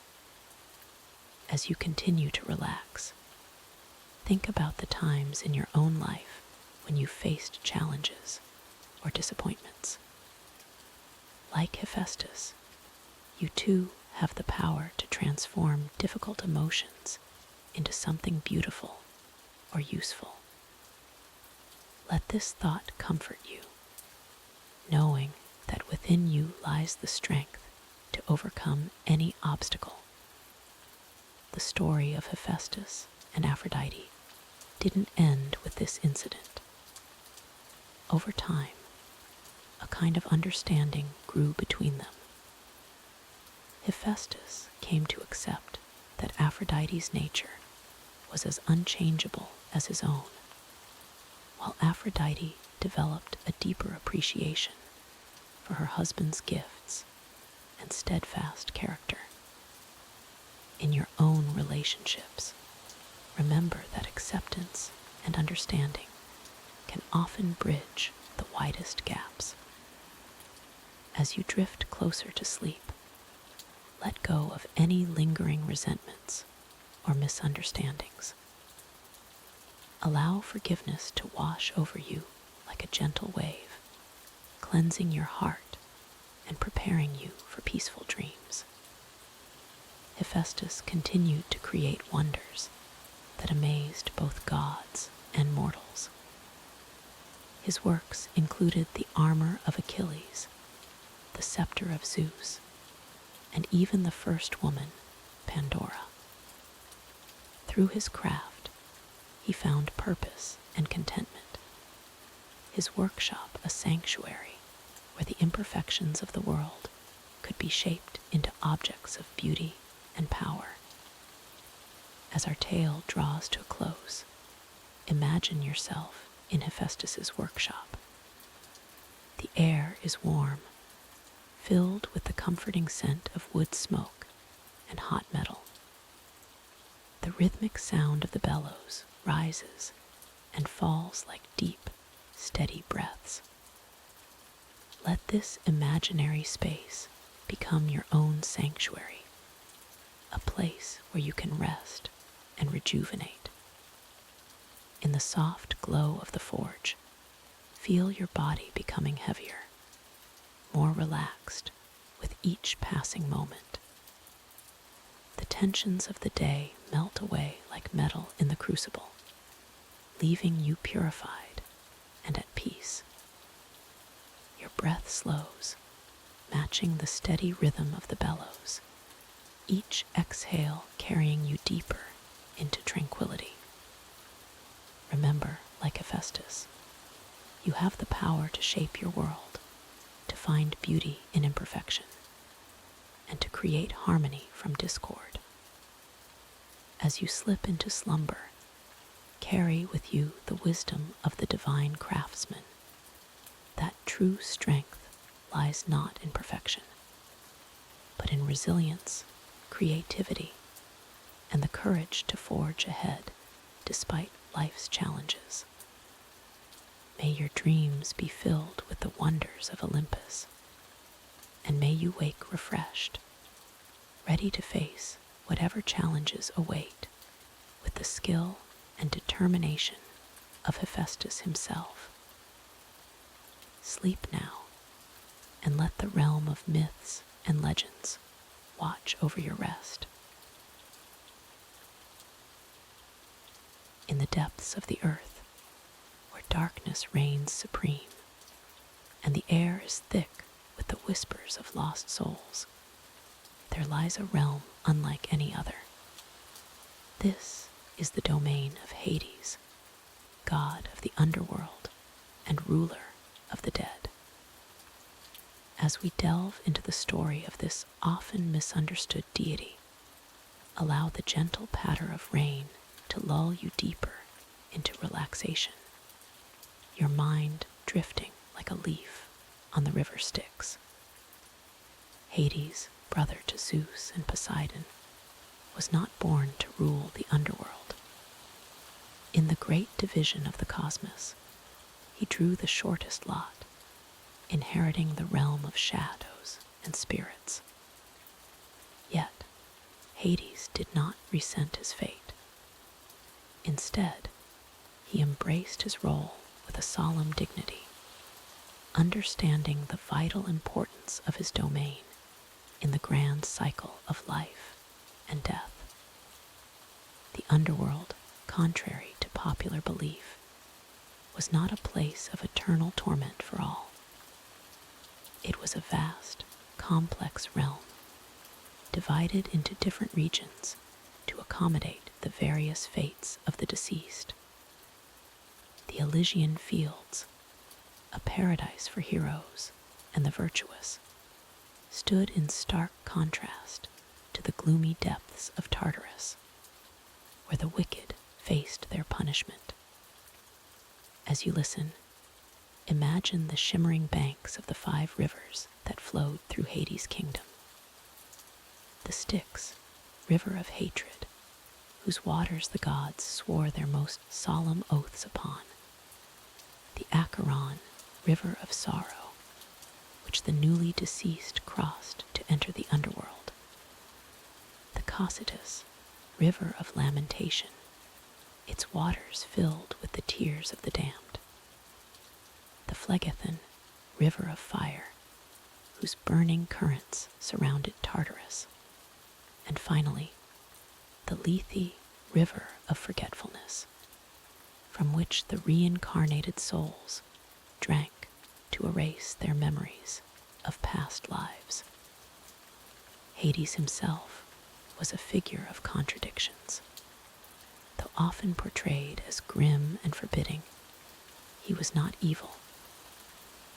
As you continue to relax, think about the times in your own life when you faced challenges or disappointments. Like Hephaestus, you too have the power to transform difficult emotions into something beautiful or useful. Let this thought comfort you, knowing that within you lies the strength to overcome any obstacle. The story of Hephaestus and Aphrodite didn't end with this incident. Over time, a kind of understanding grew between them. Hephaestus came to accept that Aphrodite's nature was as unchangeable as his own, while Aphrodite developed a deeper appreciation for her husband's gifts and steadfast character. In your own relationships, remember that acceptance and understanding can often bridge the widest gaps. As you drift closer to sleep, let go of any lingering resentments or misunderstandings. Allow forgiveness to wash over you like a gentle wave, cleansing your heart and preparing you for peaceful dreams. Hephaestus continued to create wonders that amazed both gods and mortals. His works included the armor of Achilles, the scepter of Zeus, and even the first woman, Pandora. Through his craft, he found purpose and contentment, his workshop a sanctuary where the imperfections of the world could be shaped into objects of beauty and power. As our tale draws to a close, imagine yourself in Hephaestus's workshop. The air is warm, filled with the comforting scent of wood smoke and hot metal. The rhythmic sound of the bellows rises and falls like deep, steady breaths. Let this imaginary space become your own sanctuary, a place where you can rest and rejuvenate. In the soft glow of the forge, feel your body becoming heavier, more relaxed with each passing moment. The tensions of the day melt away like metal in the crucible, leaving you purified and at peace. Your breath slows, matching the steady rhythm of the bellows, each exhale carrying you deeper into tranquility. Remember, like Hephaestus, you have the power to shape your world, to find beauty in imperfection, and to create harmony from discord. As you slip into slumber, carry with you the wisdom of the divine craftsman, that true strength lies not in perfection, but in resilience, creativity, and the courage to forge ahead despite life's challenges. May your dreams be filled with the wonders of Olympus, and may you wake refreshed, ready to face whatever challenges await with the skill and determination of Hephaestus himself. Sleep now, and let the realm of myths and legends watch over your rest. In the depths of the earth, where darkness reigns supreme, and the air is thick with the whispers of lost souls, there lies a realm unlike any other. This is the domain of Hades, god of the underworld and ruler of the dead. As we delve into the story of this often misunderstood deity, allow the gentle patter of rain to lull you deeper into relaxation, your mind drifting like a leaf on the river Styx. Hades, brother to Zeus and Poseidon, was not born to rule the underworld. In the great division of the cosmos, he drew the shortest lot, inheriting the realm of shadows and spirits. Yet, Hades did not resent his fate. Instead, he embraced his role with a solemn dignity, understanding the vital importance of his domain in the grand cycle of life and death. The underworld, contrary to popular belief, was not a place of eternal torment for all. It was a vast, complex realm, divided into different regions to accommodate the various fates of the deceased. The Elysian Fields, a paradise for heroes and the virtuous, stood in stark contrast to the gloomy depths of Tartarus, where the wicked faced their punishment. As you listen, imagine the shimmering banks of the 5 rivers that flowed through Hades' kingdom. The Styx, river of hatred, whose waters the gods swore their most solemn oaths upon. The Acheron, river of sorrow, which the newly deceased crossed to enter the underworld. The Cocytus, river of lamentation, its waters filled with the tears of the damned. The Phlegethon, river of fire, whose burning currents surrounded Tartarus. And finally, the Lethe, river of forgetfulness, from which the reincarnated souls drank to erase their memories of past lives. Hades himself was a figure of contradictions. Though often portrayed as grim and forbidding, he was not evil.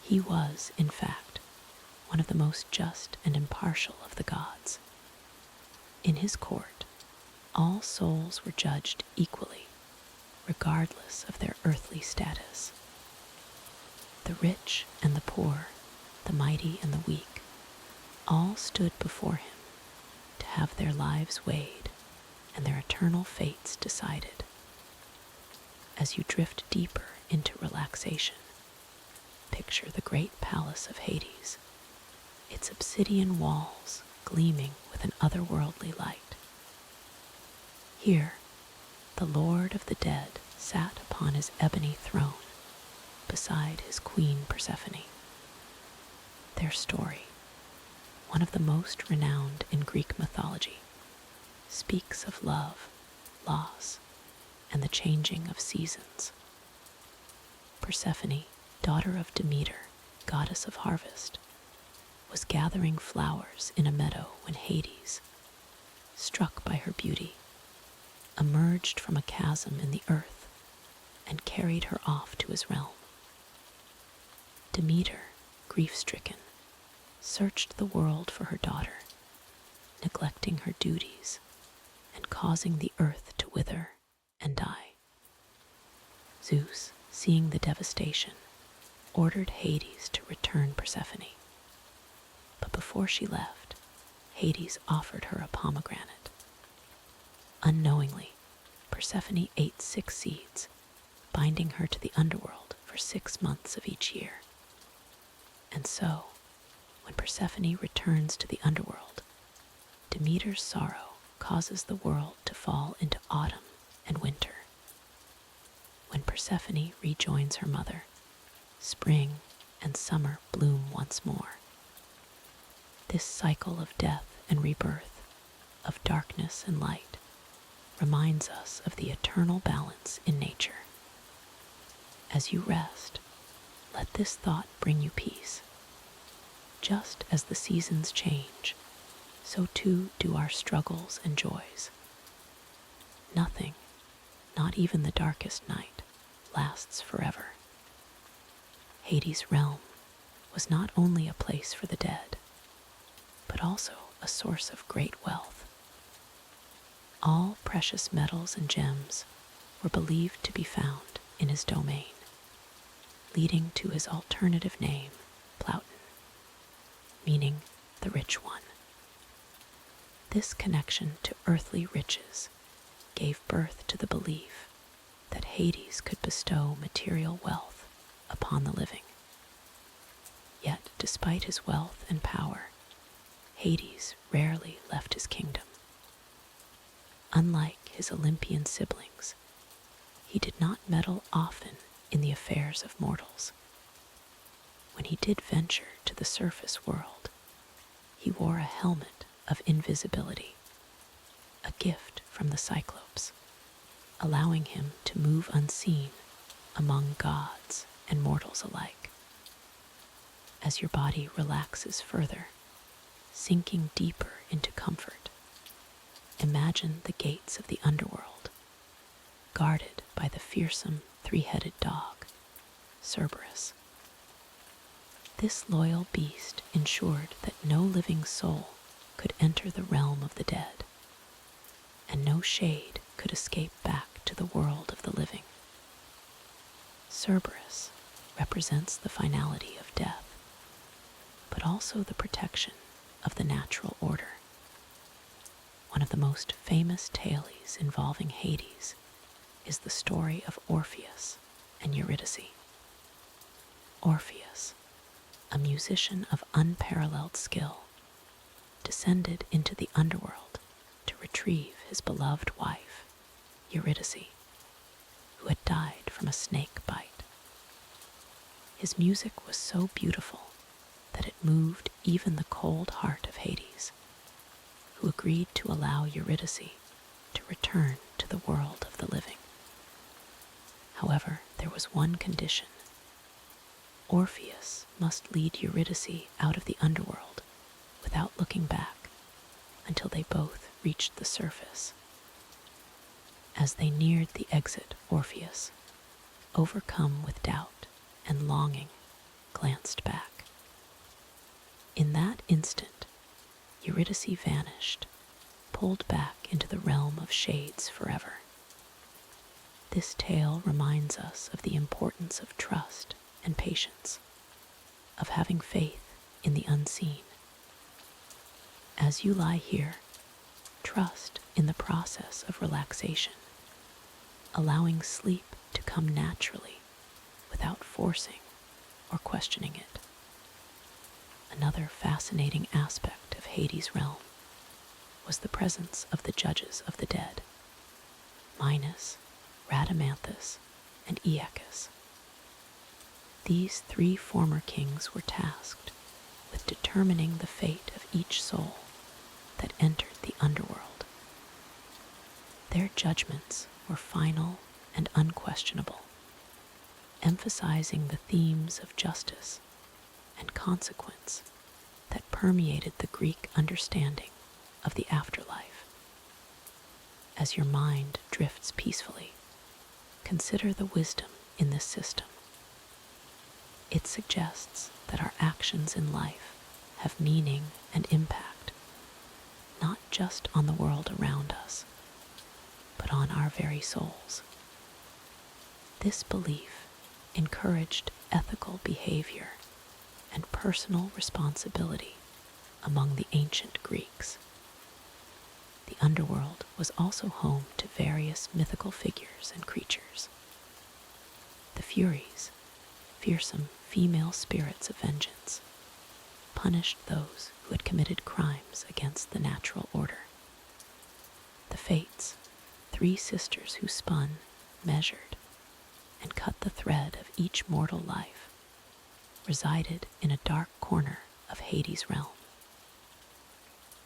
He was, in fact, one of the most just and impartial of the gods. In his court, all souls were judged equally, regardless of their earthly status. The rich and the poor, the mighty and the weak, all stood before him to have their lives weighed and their eternal fates decided. As you drift deeper into relaxation, picture the great palace of Hades, its obsidian walls gleaming with an otherworldly light. Here, the Lord of the Dead sat upon his ebony throne beside his queen Persephone. Their story, one of the most renowned in Greek mythology, speaks of love, loss, and the changing of seasons. Persephone, daughter of Demeter, goddess of harvest, was gathering flowers in a meadow when Hades, struck by her beauty, emerged from a chasm in the earth and carried her off to his realm. Demeter, grief-stricken, searched the world for her daughter, neglecting her duties and causing the earth to wither and die. Zeus, seeing the devastation, ordered Hades to return Persephone. But before she left, Hades offered her a pomegranate. Unknowingly, Persephone ate 6 seeds, binding her to the underworld for 6 months of each year. And so, when Persephone returns to the underworld, Demeter's sorrow causes the world to fall into autumn and winter. When Persephone rejoins her mother, spring and summer bloom once more. This cycle of death and rebirth, of darkness and light, reminds us of the eternal balance in nature. As you rest, let this thought bring you peace. Just as the seasons change, so too do our struggles and joys. Nothing, not even the darkest night, lasts forever. Hades' realm was not only a place for the dead, but also a source of great wealth. All precious metals and gems were believed to be found in his domain, leading to his alternative name, Plauton, meaning the rich one. This connection to earthly riches gave birth to the belief that Hades could bestow material wealth upon the living. Yet, despite his wealth and power, Hades rarely left his kingdom. Unlike his Olympian siblings, he did not meddle often in the affairs of mortals. When he did venture to the surface world, he wore a helmet of invisibility, a gift from the Cyclops, allowing him to move unseen among gods and mortals alike. As your body relaxes further, sinking deeper into comfort, imagine the gates of the underworld, guarded by the fearsome three-headed dog, Cerberus. This loyal beast ensured that no living soul could enter the realm of the dead, and no shade could escape back to the world of the living. Cerberus represents the finality of death, but also the protection of the natural order. One of the most famous tales involving Hades is the story of Orpheus and Eurydice. Orpheus, a musician of unparalleled skill, descended into the underworld to retrieve his beloved wife, Eurydice, who had died from a snake bite. His music was so beautiful that it moved even the cold heart of Hades, who agreed to allow Eurydice to return to the world of the living. However, there was one condition. Orpheus must lead Eurydice out of the underworld without looking back until they both reached the surface. As they neared the exit, Orpheus, overcome with doubt and longing, glanced back. In that instant, Eurydice vanished, pulled back into the realm of shades forever. This tale reminds us of the importance of trust and patience, of having faith in the unseen. As you lie here, trust in the process of relaxation, allowing sleep to come naturally without forcing or questioning it. Another fascinating aspect of Hades' realm was the presence of the judges of the dead, Minos, Rhadamanthus, and Aeacus. These three former kings were tasked with determining the fate of each soul that entered the underworld. Their judgments were final and unquestionable, emphasizing the themes of justice and consequence that permeated the Greek understanding of the afterlife. As your mind drifts peacefully, consider the wisdom in this system. It suggests that our actions in life have meaning and impact, not just on the world around us, but on our very souls. This belief encouraged ethical behavior and personal responsibility among the ancient Greeks. The underworld was also home to various mythical figures and creatures. The Furies, fearsome female spirits of vengeance, punished those who had committed crimes against the natural order. The Fates, three sisters who spun, measured, and cut the thread of each mortal life, resided in a dark corner of Hades' realm.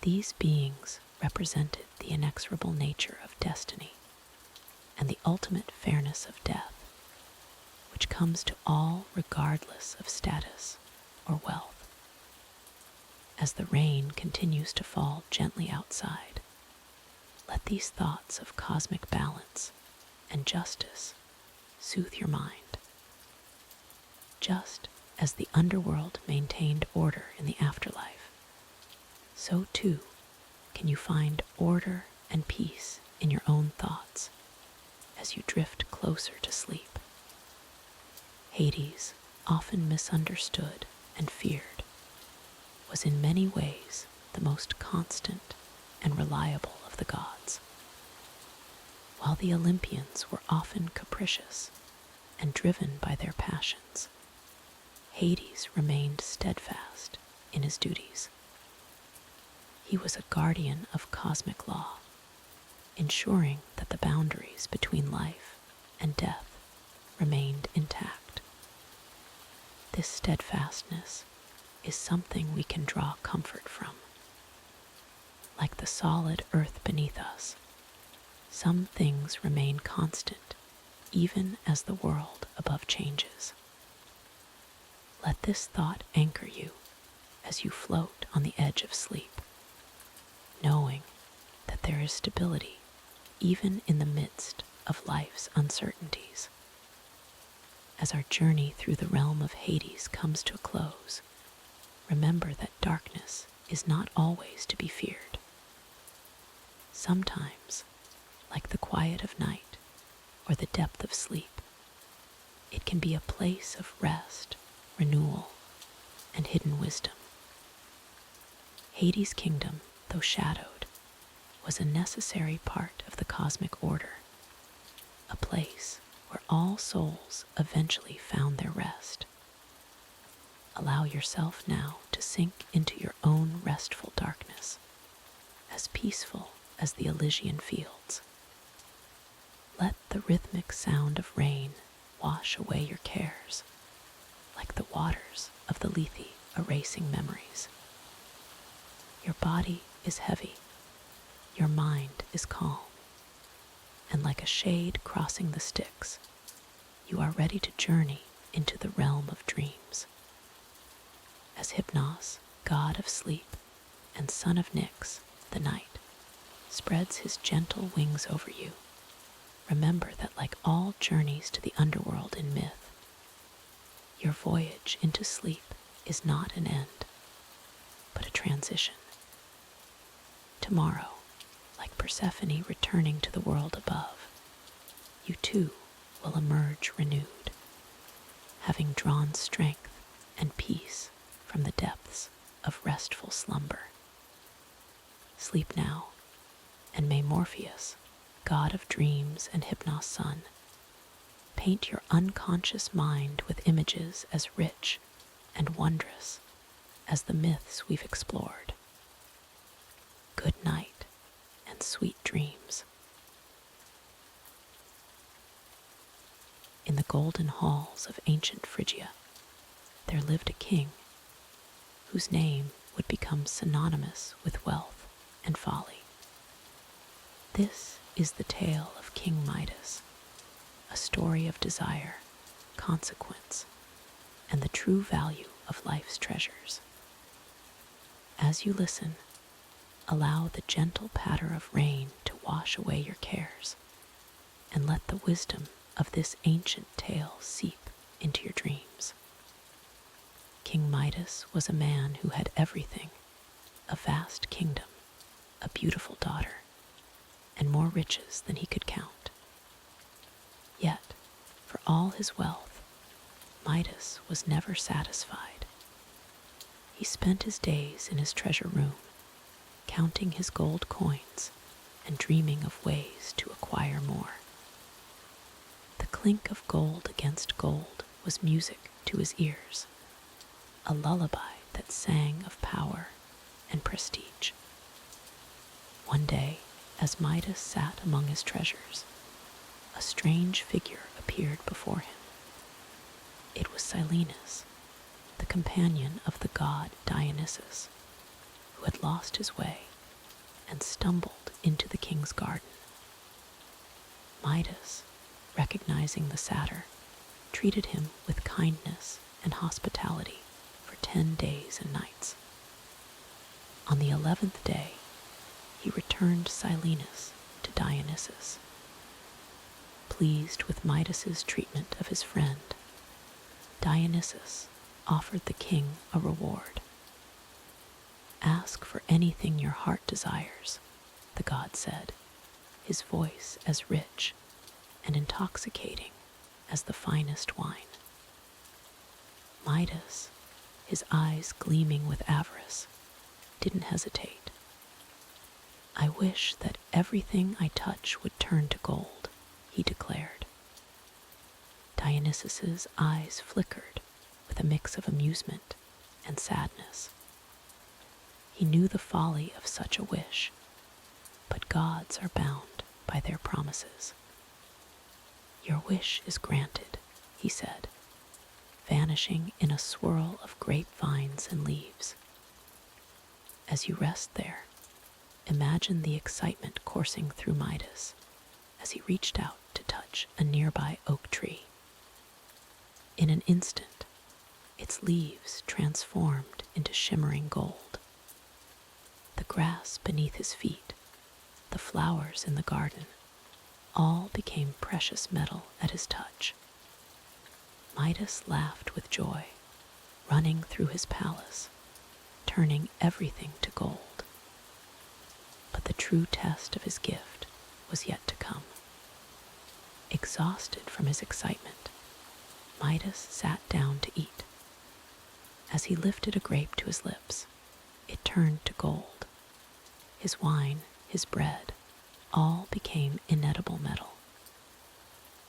These beings represented the inexorable nature of destiny and the ultimate fairness of death, which comes to all regardless of status or wealth. As the rain continues to fall gently outside, let these thoughts of cosmic balance and justice soothe your mind. Just as the underworld maintained order in the afterlife, so too can you find order and peace in your own thoughts as you drift closer to sleep. Hades, often misunderstood and feared, was in many ways the most constant and reliable of the gods. While the Olympians were often capricious and driven by their passions, Hades remained steadfast in his duties. He was a guardian of cosmic law, ensuring that the boundaries between life and death remained intact. This steadfastness is something we can draw comfort from. Like the solid earth beneath us, some things remain constant even as the world above changes. Let this thought anchor you as you float on the edge of sleep, knowing that there is stability even in the midst of life's uncertainties. As our journey through the realm of Hades comes to a close, remember that darkness is not always to be feared. Sometimes, like the quiet of night or the depth of sleep, it can be a place of rest, renewal, and hidden wisdom. Hades' kingdom, though shadowed, was a necessary part of the cosmic order, a place where all souls eventually found their rest. Allow yourself now to sink into your own restful darkness, as peaceful as the Elysian fields. Let the rhythmic sound of rain wash away your cares, like the waters of the Lethe erasing memories. Your body is heavy, your mind is calm, and like a shade crossing the Styx, you are ready to journey into the realm of dreams. As Hypnos, god of sleep, and son of Nyx, the night, spreads his gentle wings over you, remember that like all journeys to the underworld in myth, your voyage into sleep is not an end, but a transition. Tomorrow, like Persephone returning to the world above, you too will emerge renewed, having drawn strength and peace from the depths of restful slumber. Sleep now, and may Morpheus, god of dreams and Hypnos' son, paint your unconscious mind with images as rich and wondrous as the myths we've explored. Good night and sweet dreams. In the golden halls of ancient Phrygia, there lived a king whose name would become synonymous with wealth and folly. This is the tale of King Midas, a story of desire, consequence, and the true value of life's treasures. As you listen, allow the gentle patter of rain to wash away your cares, and let the wisdom of this ancient tale seep into your dreams. King Midas was a man who had everything: a vast kingdom, a beautiful daughter, and more riches than he could count. Yet, for all his wealth, Midas was never satisfied. He spent his days in his treasure room, counting his gold coins and dreaming of ways to acquire more. The clink of gold against gold was music to his ears, a lullaby that sang of power and prestige. One day, As Midas sat among his treasures, a strange figure appeared before him. It was Silenus, the companion of the god Dionysus, who had lost his way and stumbled into the king's garden. Midas, recognizing the satyr, treated him with kindness and hospitality for 10 days and nights. On the 11th day, he returned Silenus to Dionysus. Pleased with Midas's treatment of his friend, Dionysus offered the king a reward. "Ask for anything your heart desires," the god said, his voice as rich and intoxicating as the finest wine. Midas, his eyes gleaming with avarice, didn't hesitate. "I wish that everything I touch would turn to gold," he declared. Dionysus's eyes flickered with a mix of amusement and sadness. He knew the folly of such a wish, but gods are bound by their promises. "Your wish is granted," he said, vanishing in a swirl of grapevines and leaves. As you rest there, imagine the excitement coursing through Midas as he reached out to touch a nearby oak tree. In an instant, its leaves transformed into shimmering gold. The grass beneath his feet, the flowers in the garden, all became precious metal at his touch. Midas laughed with joy, running through his palace, turning everything to gold. But the true test of his gift was yet to come. Exhausted from his excitement, Midas sat down to eat. As he lifted a grape to his lips, it turned to gold. His wine, his bread, all became inedible metal.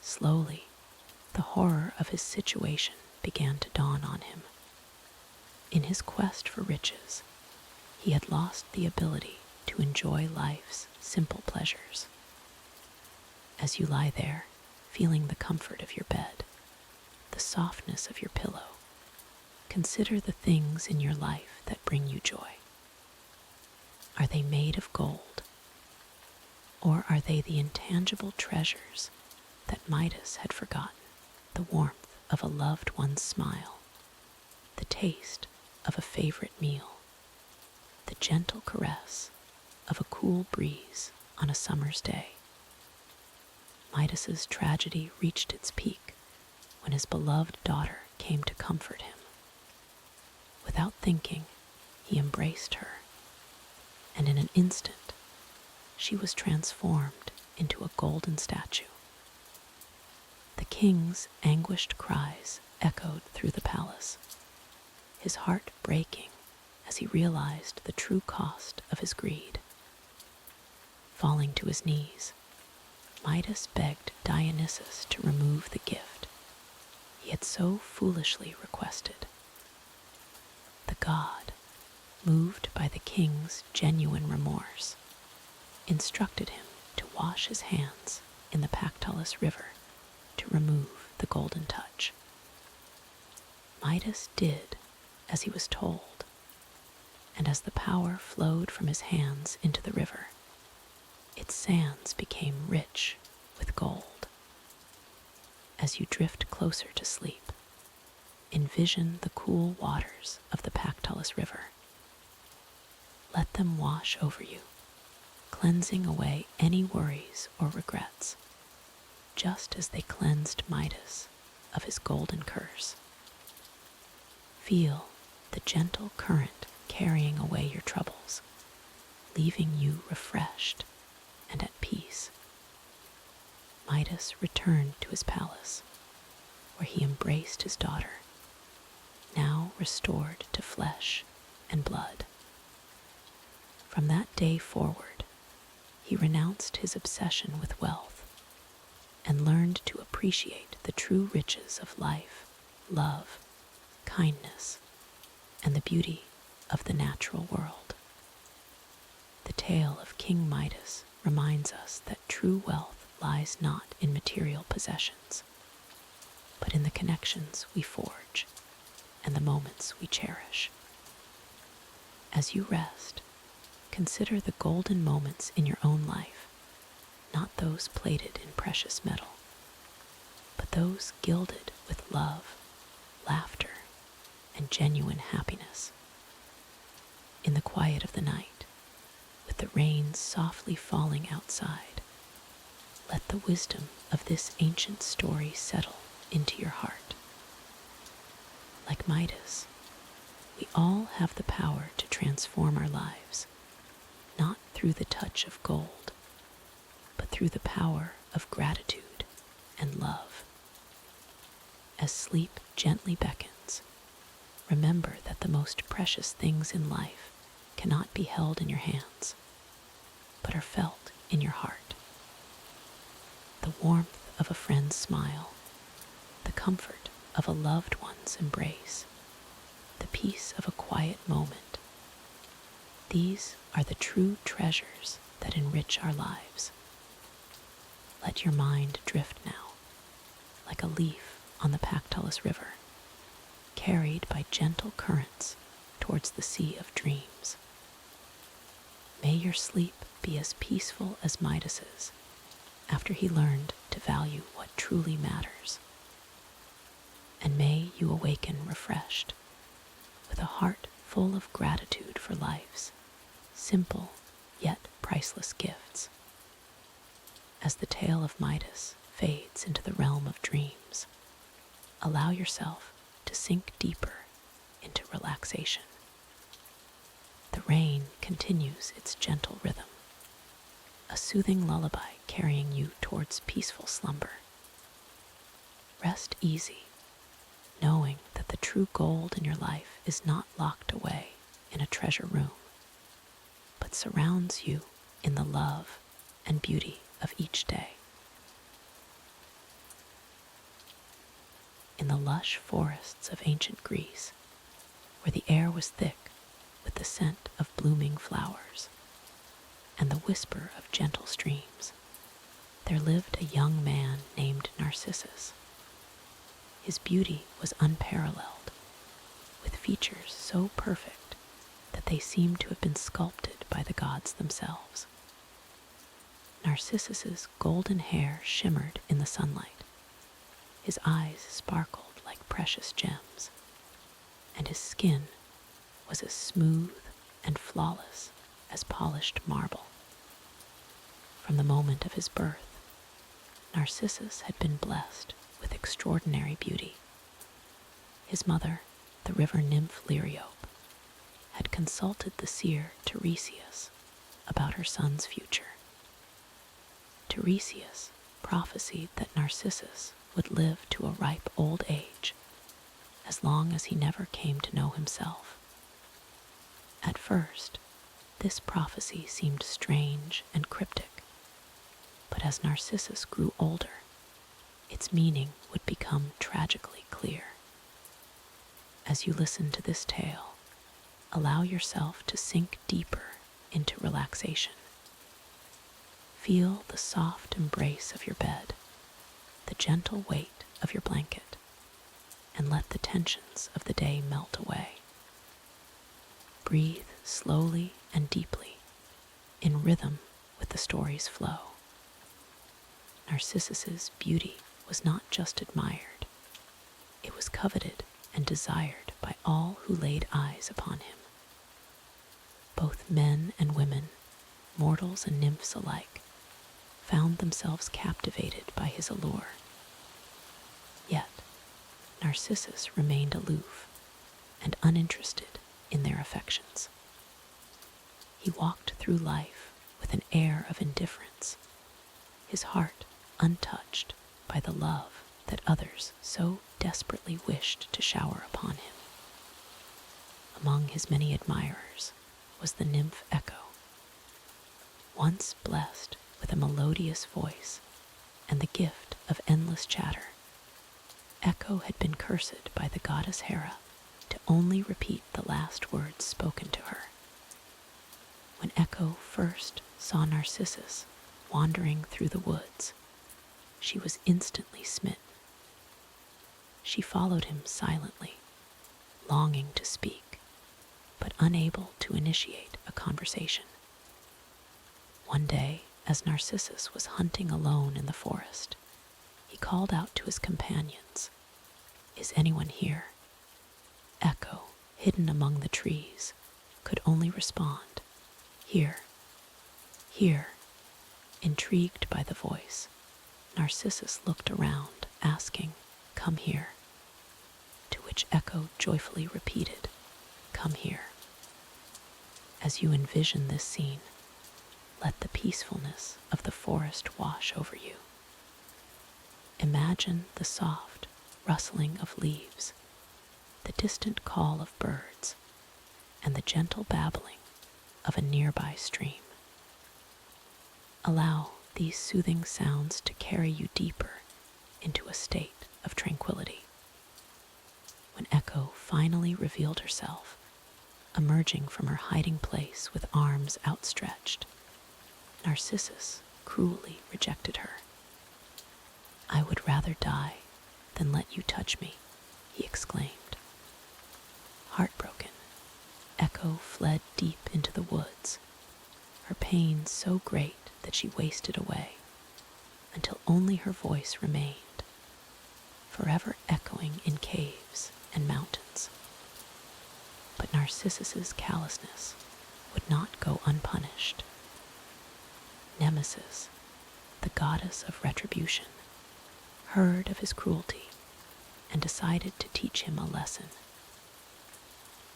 Slowly, the horror of his situation began to dawn on him. In his quest for riches, he had lost the ability to enjoy life's simple pleasures. As you lie there, feeling the comfort of your bed, the softness of your pillow, consider the things in your life that bring you joy. Are they made of gold? Or are they the intangible treasures that Midas had forgotten? The warmth of a loved one's smile, the taste of a favorite meal, the gentle caress of a cool breeze on a summer's day. Midas's tragedy reached its peak when his beloved daughter came to comfort him. Without thinking, he embraced her, and in an instant, she was transformed into a golden statue. The king's anguished cries echoed through the palace, his heart breaking as he realized the true cost of his greed. Falling to his knees, Midas begged Dionysus to remove the gift he had so foolishly requested. The god, moved by the king's genuine remorse, instructed him to wash his hands in the Pactolus River to remove the golden touch. Midas did as he was told, and as the power flowed from his hands into the river, its sands became rich with gold. As you drift closer to sleep, envision the cool waters of the Pactolus River. Let them wash over you, cleansing away any worries or regrets, just as they cleansed Midas of his golden curse. Feel the gentle current carrying away your troubles, leaving you refreshed and at peace. Midas returned to his palace, where he embraced his daughter, now restored to flesh and blood. From that day forward, he renounced his obsession with wealth and learned to appreciate the true riches of life, love, kindness, and the beauty of the natural world. The tale of King Midas reminds us that true wealth lies not in material possessions, but in the connections we forge and the moments we cherish. As you rest, consider the golden moments in your own life, not those plated in precious metal, but those gilded with love, laughter, and genuine happiness. In the quiet of the night, with the rain softly falling outside, let the wisdom of this ancient story settle into your heart. Like Midas, we all have the power to transform our lives, not through the touch of gold, but through the power of gratitude and love. As sleep gently beckons, remember that the most precious things in life cannot be held in your hands, but are felt in your heart. The warmth of a friend's smile, the comfort of a loved one's embrace, the peace of a quiet moment. These are the true treasures that enrich our lives. Let your mind drift now, like a leaf on the Pactolus River, carried by gentle currents towards the sea of dreams. May your sleep be as peaceful as Midas's after he learned to value what truly matters. And may you awaken refreshed, with a heart full of gratitude for life's simple yet priceless gifts. As the tale of Midas fades into the realm of dreams, allow yourself to sink deeper into relaxation. The rain continues its gentle rhythm, a soothing lullaby carrying you towards peaceful slumber. Rest easy, knowing that the true gold in your life is not locked away in a treasure room, but surrounds you in the love and beauty of each day. In the lush forests of ancient Greece, where the air was thick with the scent of blooming flowers and the whisper of gentle streams, there lived a young man named Narcissus. His beauty was unparalleled, with features so perfect that they seemed to have been sculpted by the gods themselves. Narcissus's golden hair shimmered in the sunlight, his eyes sparkled like precious gems, and his skin was as smooth and flawless as polished marble. From the moment of his birth, Narcissus had been blessed with extraordinary beauty. His mother, the river nymph Liriope, had consulted the seer Tiresias about her son's future. Tiresias prophesied that Narcissus would live to a ripe old age, as long as he never came to know himself. At first, this prophecy seemed strange and cryptic, but as Narcissus grew older, its meaning would become tragically clear. As you listen to this tale, allow yourself to sink deeper into relaxation. Feel the soft embrace of your bed, the gentle weight of your blanket, and let the tensions of the day melt away. Breathe slowly and deeply, in rhythm with the story's flow. Narcissus's beauty was not just admired, it was coveted and desired by all who laid eyes upon him. Both men and women, mortals and nymphs alike, found themselves captivated by his allure. Yet, Narcissus remained aloof and uninterested in their affections. He walked through life with an air of indifference, his heart untouched by the love that others so desperately wished to shower upon him. Among his many admirers was the nymph Echo. Once blessed with a melodious voice and the gift of endless chatter, Echo had been cursed by the goddess Hera to only repeat the last words spoken to her. When Echo first saw Narcissus wandering through the woods, she was instantly smitten. She followed him silently, longing to speak, but unable to initiate a conversation. One day, as Narcissus was hunting alone in the forest, he called out to his companions, "Is anyone here?" Echo, hidden among the trees, could only respond, "Here, here." Intrigued by the voice, Narcissus looked around, asking, "Come here," to which Echo joyfully repeated, "Come here." As you envision this scene, let the peacefulness of the forest wash over you. Imagine the soft rustling of leaves, the distant call of birds, and the gentle babbling of a nearby stream. Allow these soothing sounds to carry you deeper into a state of tranquility. When Echo finally revealed herself, emerging from her hiding place with arms outstretched, Narcissus cruelly rejected her. "I would rather die than let you touch me," he exclaimed. Heartbroken, Echo fled deep into the woods, her pain so great that she wasted away, until only her voice remained, forever echoing in caves and mountains. But Narcissus's callousness would not go unpunished. Nemesis, the goddess of retribution, heard of his cruelty and decided to teach him a lesson.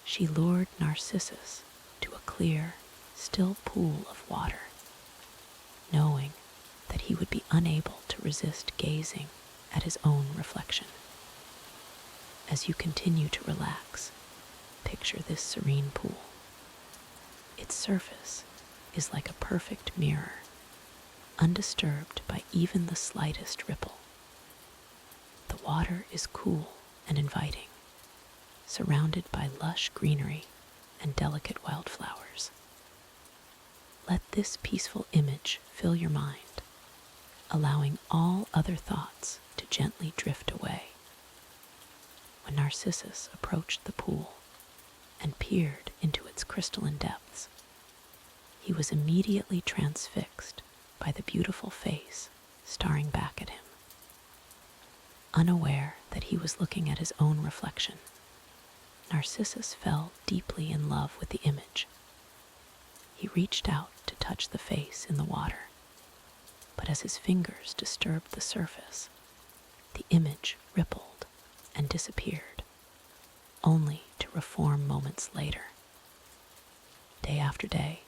She lured Narcissus to a clear, still pool of water, knowing that he would be unable to resist gazing at his own reflection. As you continue to relax, picture this serene pool. Its surface is like a perfect mirror, undisturbed by even the slightest ripple. The water is cool and inviting, surrounded by lush greenery and delicate wildflowers. Let this peaceful image fill your mind, allowing all other thoughts to gently drift away. When Narcissus approached the pool and peered into its crystalline depths, he was immediately transfixed by the beautiful face staring back at him. Unaware that he was looking at his own reflection, Narcissus fell deeply in love with the image. He reached out to touch the face in the water, but as his fingers disturbed the surface, the image rippled and disappeared, only to reform moments later. Day after day,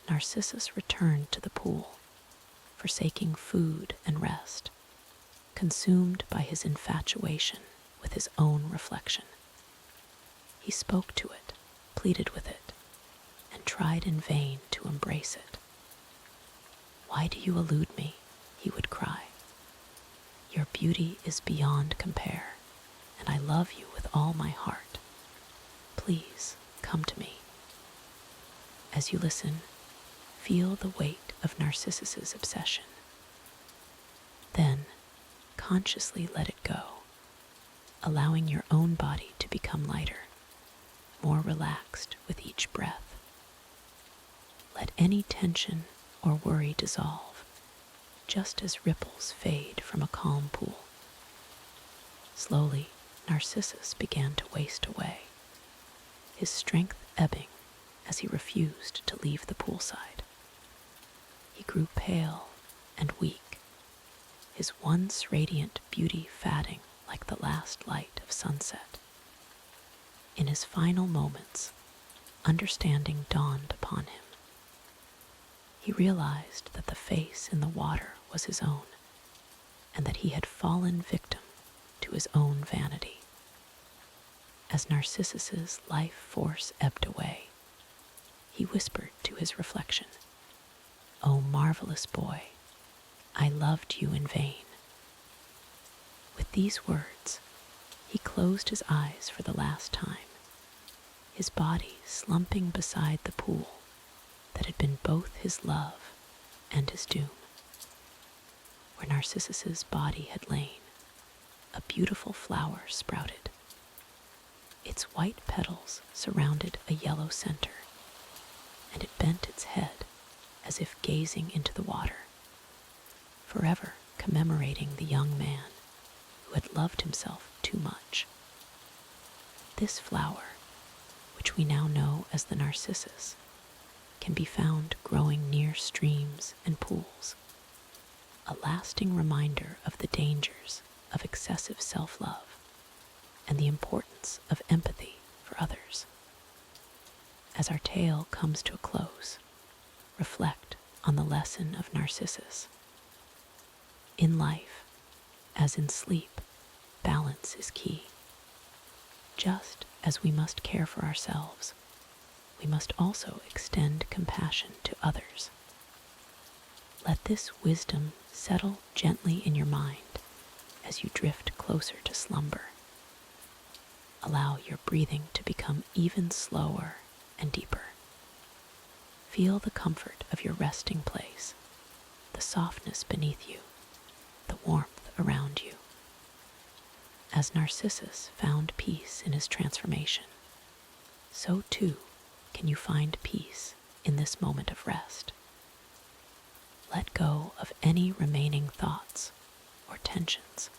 Narcissus returned to the pool, forsaking food and rest, consumed by his infatuation with his own reflection. He spoke to it, pleaded with it, and tried in vain to embrace it. "Why do you elude me?" he would cry. "Your beauty is beyond compare, and I love you with all my heart. Please come to me." As you listen, feel the weight of Narcissus's obsession. Then, consciously let it go, allowing your own body to become lighter, more relaxed with each breath. Let any tension or worry dissolve, just as ripples fade from a calm pool. Slowly, Narcissus began to waste away, his strength ebbing as he refused to leave the poolside. He grew pale and weak, his once radiant beauty fading like the last light of sunset. In his final moments, understanding dawned upon him. He realized that the face in the water was his own, and that he had fallen victim to his own vanity. As Narcissus's life force ebbed away, he whispered to his reflection, "O marvelous boy, I loved you in vain." With these words, he closed his eyes for the last time, his body slumping beside the pool that had been both his love and his doom. where Narcissus's body had lain, a beautiful flower sprouted. Its white petals surrounded a yellow center, and it bent its head as if gazing into the water, forever commemorating the young man who had loved himself too much. This flower, which we now know as the narcissus, can be found growing near streams and pools, a lasting reminder of the dangers of excessive self-love and the importance of empathy for others. As our tale comes to a close, reflect on the lesson of Narcissus. In life, as in sleep, balance is key. Just as we must care for ourselves, we must also extend compassion to others. Let this wisdom settle gently in your mind as you drift closer to slumber. Allow your breathing to become even slower and deeper. Feel the comfort of your resting place, the softness beneath you, the warmth around you. As Narcissus found peace in his transformation, so too can you find peace in this moment of rest. Let go of any remaining thoughts or tensions,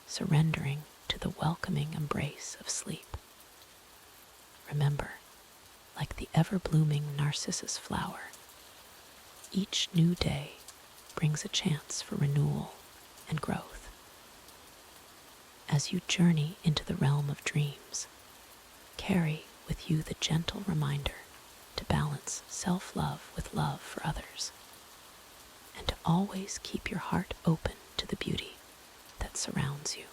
surrendering to the welcoming embrace of sleep. Remember, like the ever-blooming narcissus flower, each new day brings a chance for renewal and growth. As you journey into the realm of dreams, carry with you the gentle reminder to balance self-love with love for others, and to always keep your heart open to the beauty that surrounds you.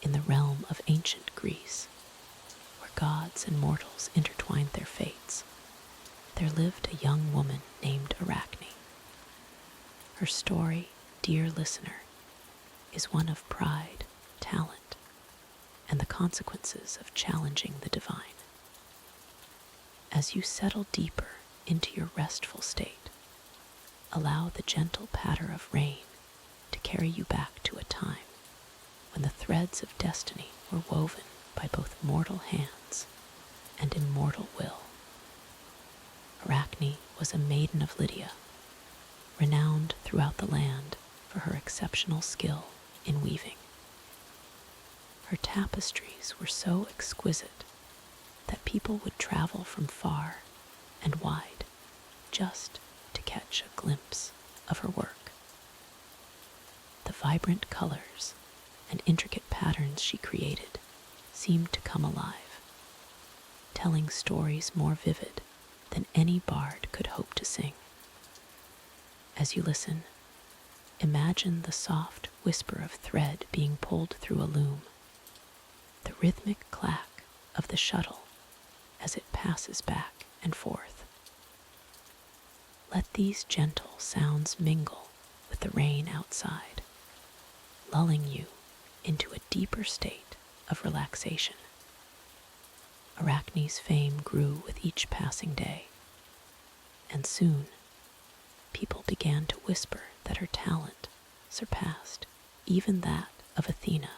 In the realm of ancient Greece, where gods and mortals intertwined their fates, there lived a young woman named Arachne. Her story, dear listener, is one of pride, talent, and the consequences of challenging the divine. As you settle deeper into your restful state, allow the gentle patter of rain to carry you back to a time when the threads of destiny were woven by both mortal hands and immortal will. Arachne was a maiden of Lydia, renowned throughout the land for her exceptional skill in weaving. Her tapestries were so exquisite that people would travel from far and wide just to catch a glimpse of her work. The vibrant colors and intricate patterns she created seemed to come alive, telling stories more vivid than any bard could hope to sing. As you listen, imagine the soft whisper of thread being pulled through a loom, the rhythmic clack of the shuttle as it passes back and forth. Let these gentle sounds mingle with the rain outside, lulling you into a deeper state of relaxation. Arachne's fame grew with each passing day, and soon people began to whisper that her talent surpassed even that of Athena,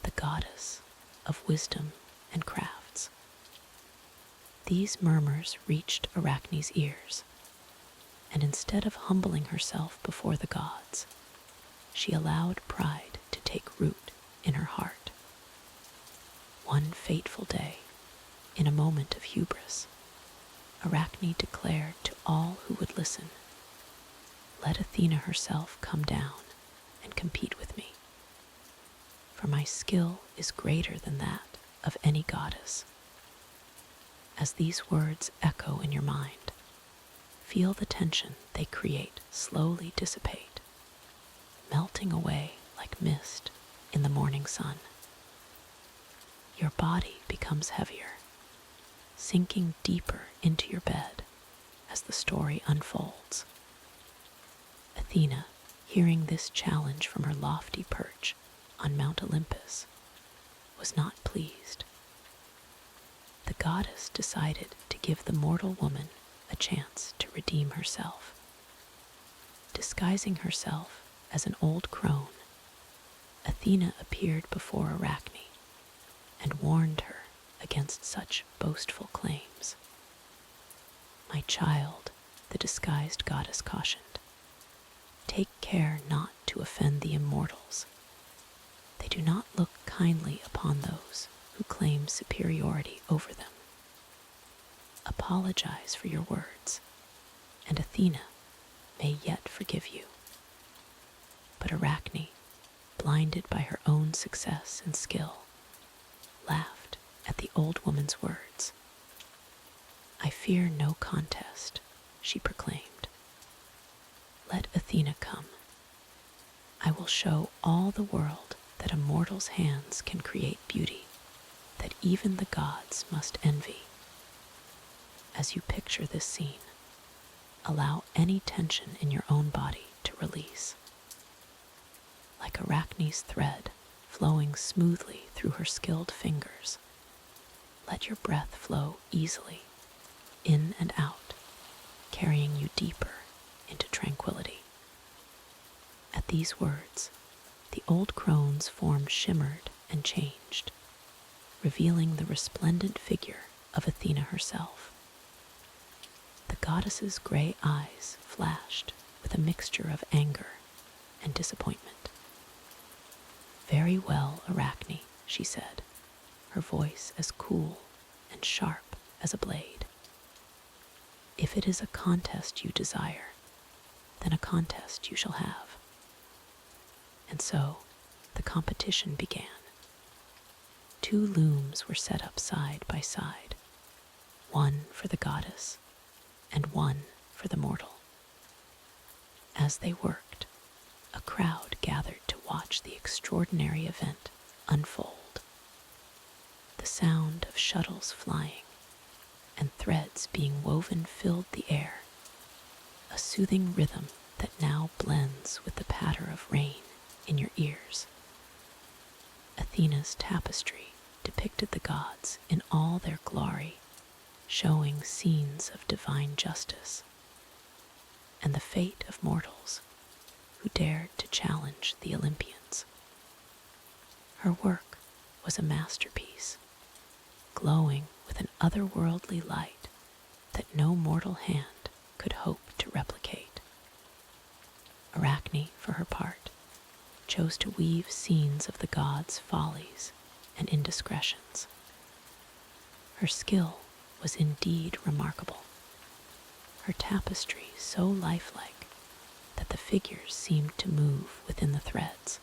the goddess of wisdom and crafts. These murmurs reached Arachne's ears, and instead of humbling herself before the gods, she allowed pride to take root in her heart. One fateful day, in a moment of hubris, Arachne declared to all who would listen, "Let Athena herself come down and compete with me, for my skill is greater than that of any goddess." As these words echo in your mind, feel the tension they create slowly dissipate, melting away like mist in the morning sun. Your body becomes heavier, sinking deeper into your bed as the story unfolds. Athena, hearing this challenge from her lofty perch on Mount Olympus, was not pleased. The goddess decided to give the mortal woman a chance to redeem herself. Disguising herself as an old crone, Athena appeared before Arachne and warned her against such boastful claims. "My child," the disguised goddess cautioned, "take care not to offend the immortals. They do not look kindly upon those who claim superiority over them. Apologize for your words, and Athena may yet forgive you." But Arachne, blinded by her own success and skill, laughed at the old woman's words. "I fear no contest," she proclaimed. "Let Athena come. I will show all the world that a mortal's hands can create beauty that even the gods must envy. As you picture this scene, allow any tension in your own body to release. Like Arachne's thread flowing smoothly through her skilled fingers, let your breath flow easily, in and out, carrying you deeper into tranquility." At these words, the old crone's form shimmered and changed, revealing the resplendent figure of Athena herself. The goddess's gray eyes flashed with a mixture of anger and disappointment. "Very well, Arachne," she said, her voice as cool and sharp as a blade. "If it is a contest you desire, then a contest you shall have." And so the competition began. 2 looms were set up side by side, one for the goddess and one for the mortal. As they worked, a crowd gathered to watch the extraordinary event unfold. The sound of shuttles flying and threads being woven filled the air, a soothing rhythm that now blends with the patter of rain in your ears. Athena's tapestry depicted the gods in all their glory, showing scenes of divine justice, and the fate of mortals who dared to challenge the Olympians. Her work was a masterpiece, glowing with an otherworldly light that no mortal hand could hope to replicate. Arachne, for her part, chose to weave scenes of the gods' follies and indiscretions. Her skill was indeed remarkable, her tapestry so lifelike that the figures seemed to move within the threads.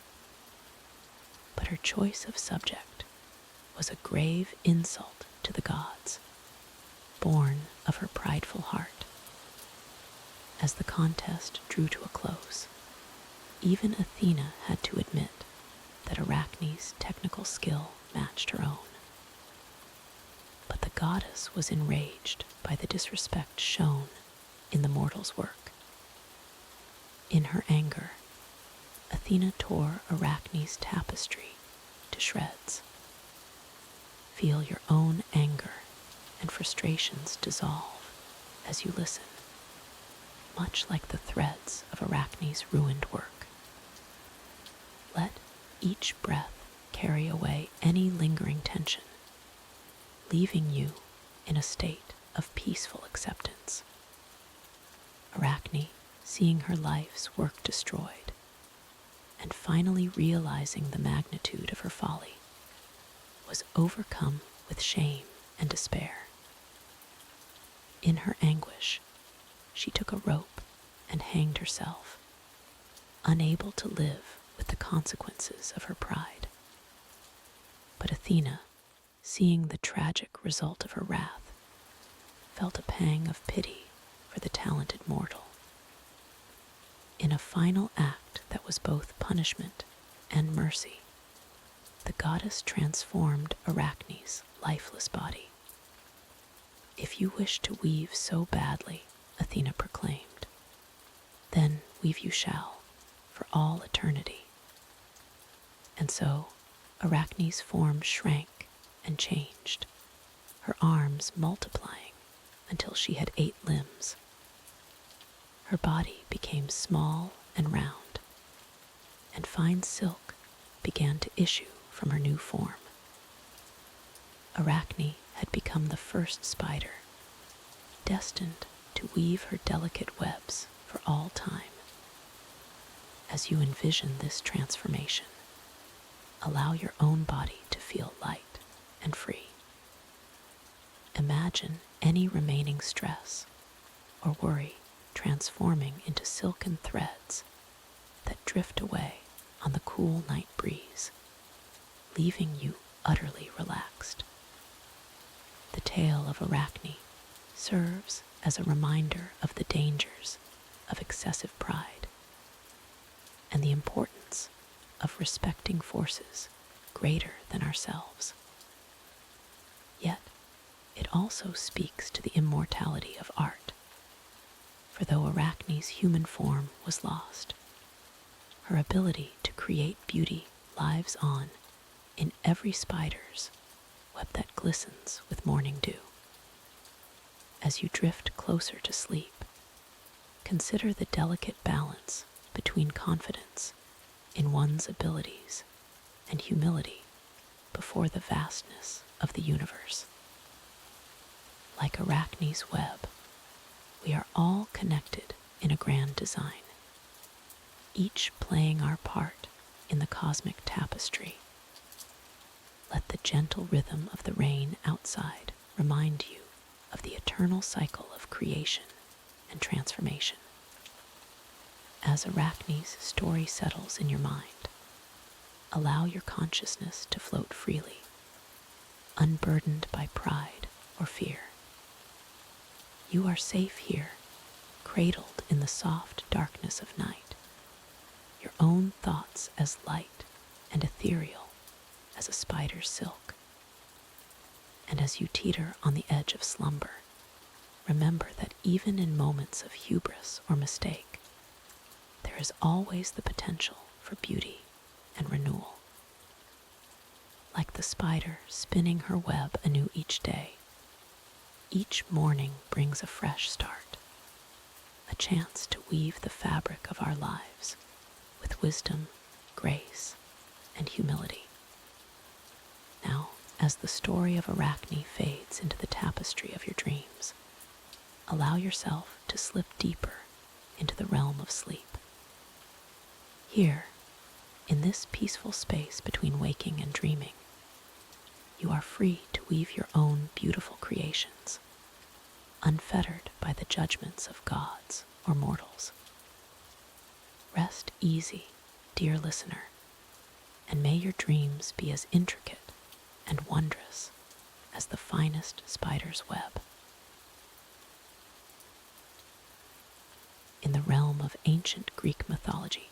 But her choice of subject was a grave insult to the gods, born of her prideful heart. As the contest drew to a close, even Athena had to admit that Arachne's technical skill matched her own. But the goddess was enraged by the disrespect shown in the mortal's work. In her anger, Athena tore Arachne's tapestry to shreds. Feel your own anger and frustrations dissolve as you listen, much like the threads of Arachne's ruined work. Let each breath carry away any lingering tension, leaving you in a state of peaceful acceptance. Arachne, seeing her life's work destroyed, and finally realizing the magnitude of her folly, was overcome with shame and despair. In her anguish, she took a rope and hanged herself, unable to live with the consequences of her pride. But Athena, seeing the tragic result of her wrath, felt a pang of pity for the talented mortal. In a final act that was both punishment and mercy, the goddess transformed Arachne's lifeless body. "If you wish to weave so badly," Athena proclaimed, "then weave you shall, for all eternity." And so Arachne's form shrank and changed, her arms multiplying until she had 8 limbs. Her body became small and round, and fine silk began to issue from her new form. Arachne had become the first spider, destined to weave her delicate webs for all time. As you envision this transformation, allow your own body to feel light and free. Imagine any remaining stress or worry transforming into silken threads that drift away on the cool night breeze, leaving you utterly relaxed. The tale of Arachne serves as a reminder of the dangers of excessive pride and the importance of respecting forces greater than ourselves. Yet, it also speaks to the immortality of art, for though Arachne's human form was lost, her ability to create beauty lives on in every spider's web that glistens with morning dew. As you drift closer to sleep, consider the delicate balance between confidence in one's abilities and humility before the vastness of the universe. Like Arachne's web, we are all connected in a grand design, each playing our part in the cosmic tapestry. Let the gentle rhythm of the rain outside remind you of the eternal cycle of creation and transformation. As Arachne's story settles in your mind, allow your consciousness to float freely, unburdened by pride or fear. You are safe here, cradled in the soft darkness of night, your own thoughts as light and ethereal as a spider's silk. And as you teeter on the edge of slumber, remember that even in moments of hubris or mistake, there is always the potential for beauty and renewal. Like the spider spinning her web anew each day, each morning brings a fresh start, a chance to weave the fabric of our lives with wisdom, grace, and humility. Now, as the story of Arachne fades into the tapestry of your dreams, allow yourself to slip deeper into the realm of sleep. Here, in this peaceful space between waking and dreaming, you are free to weave your own beautiful creations, unfettered by the judgments of gods or mortals. Rest easy, dear listener, and may your dreams be as intricate and wondrous as the finest spider's web. In the realm of ancient Greek mythology,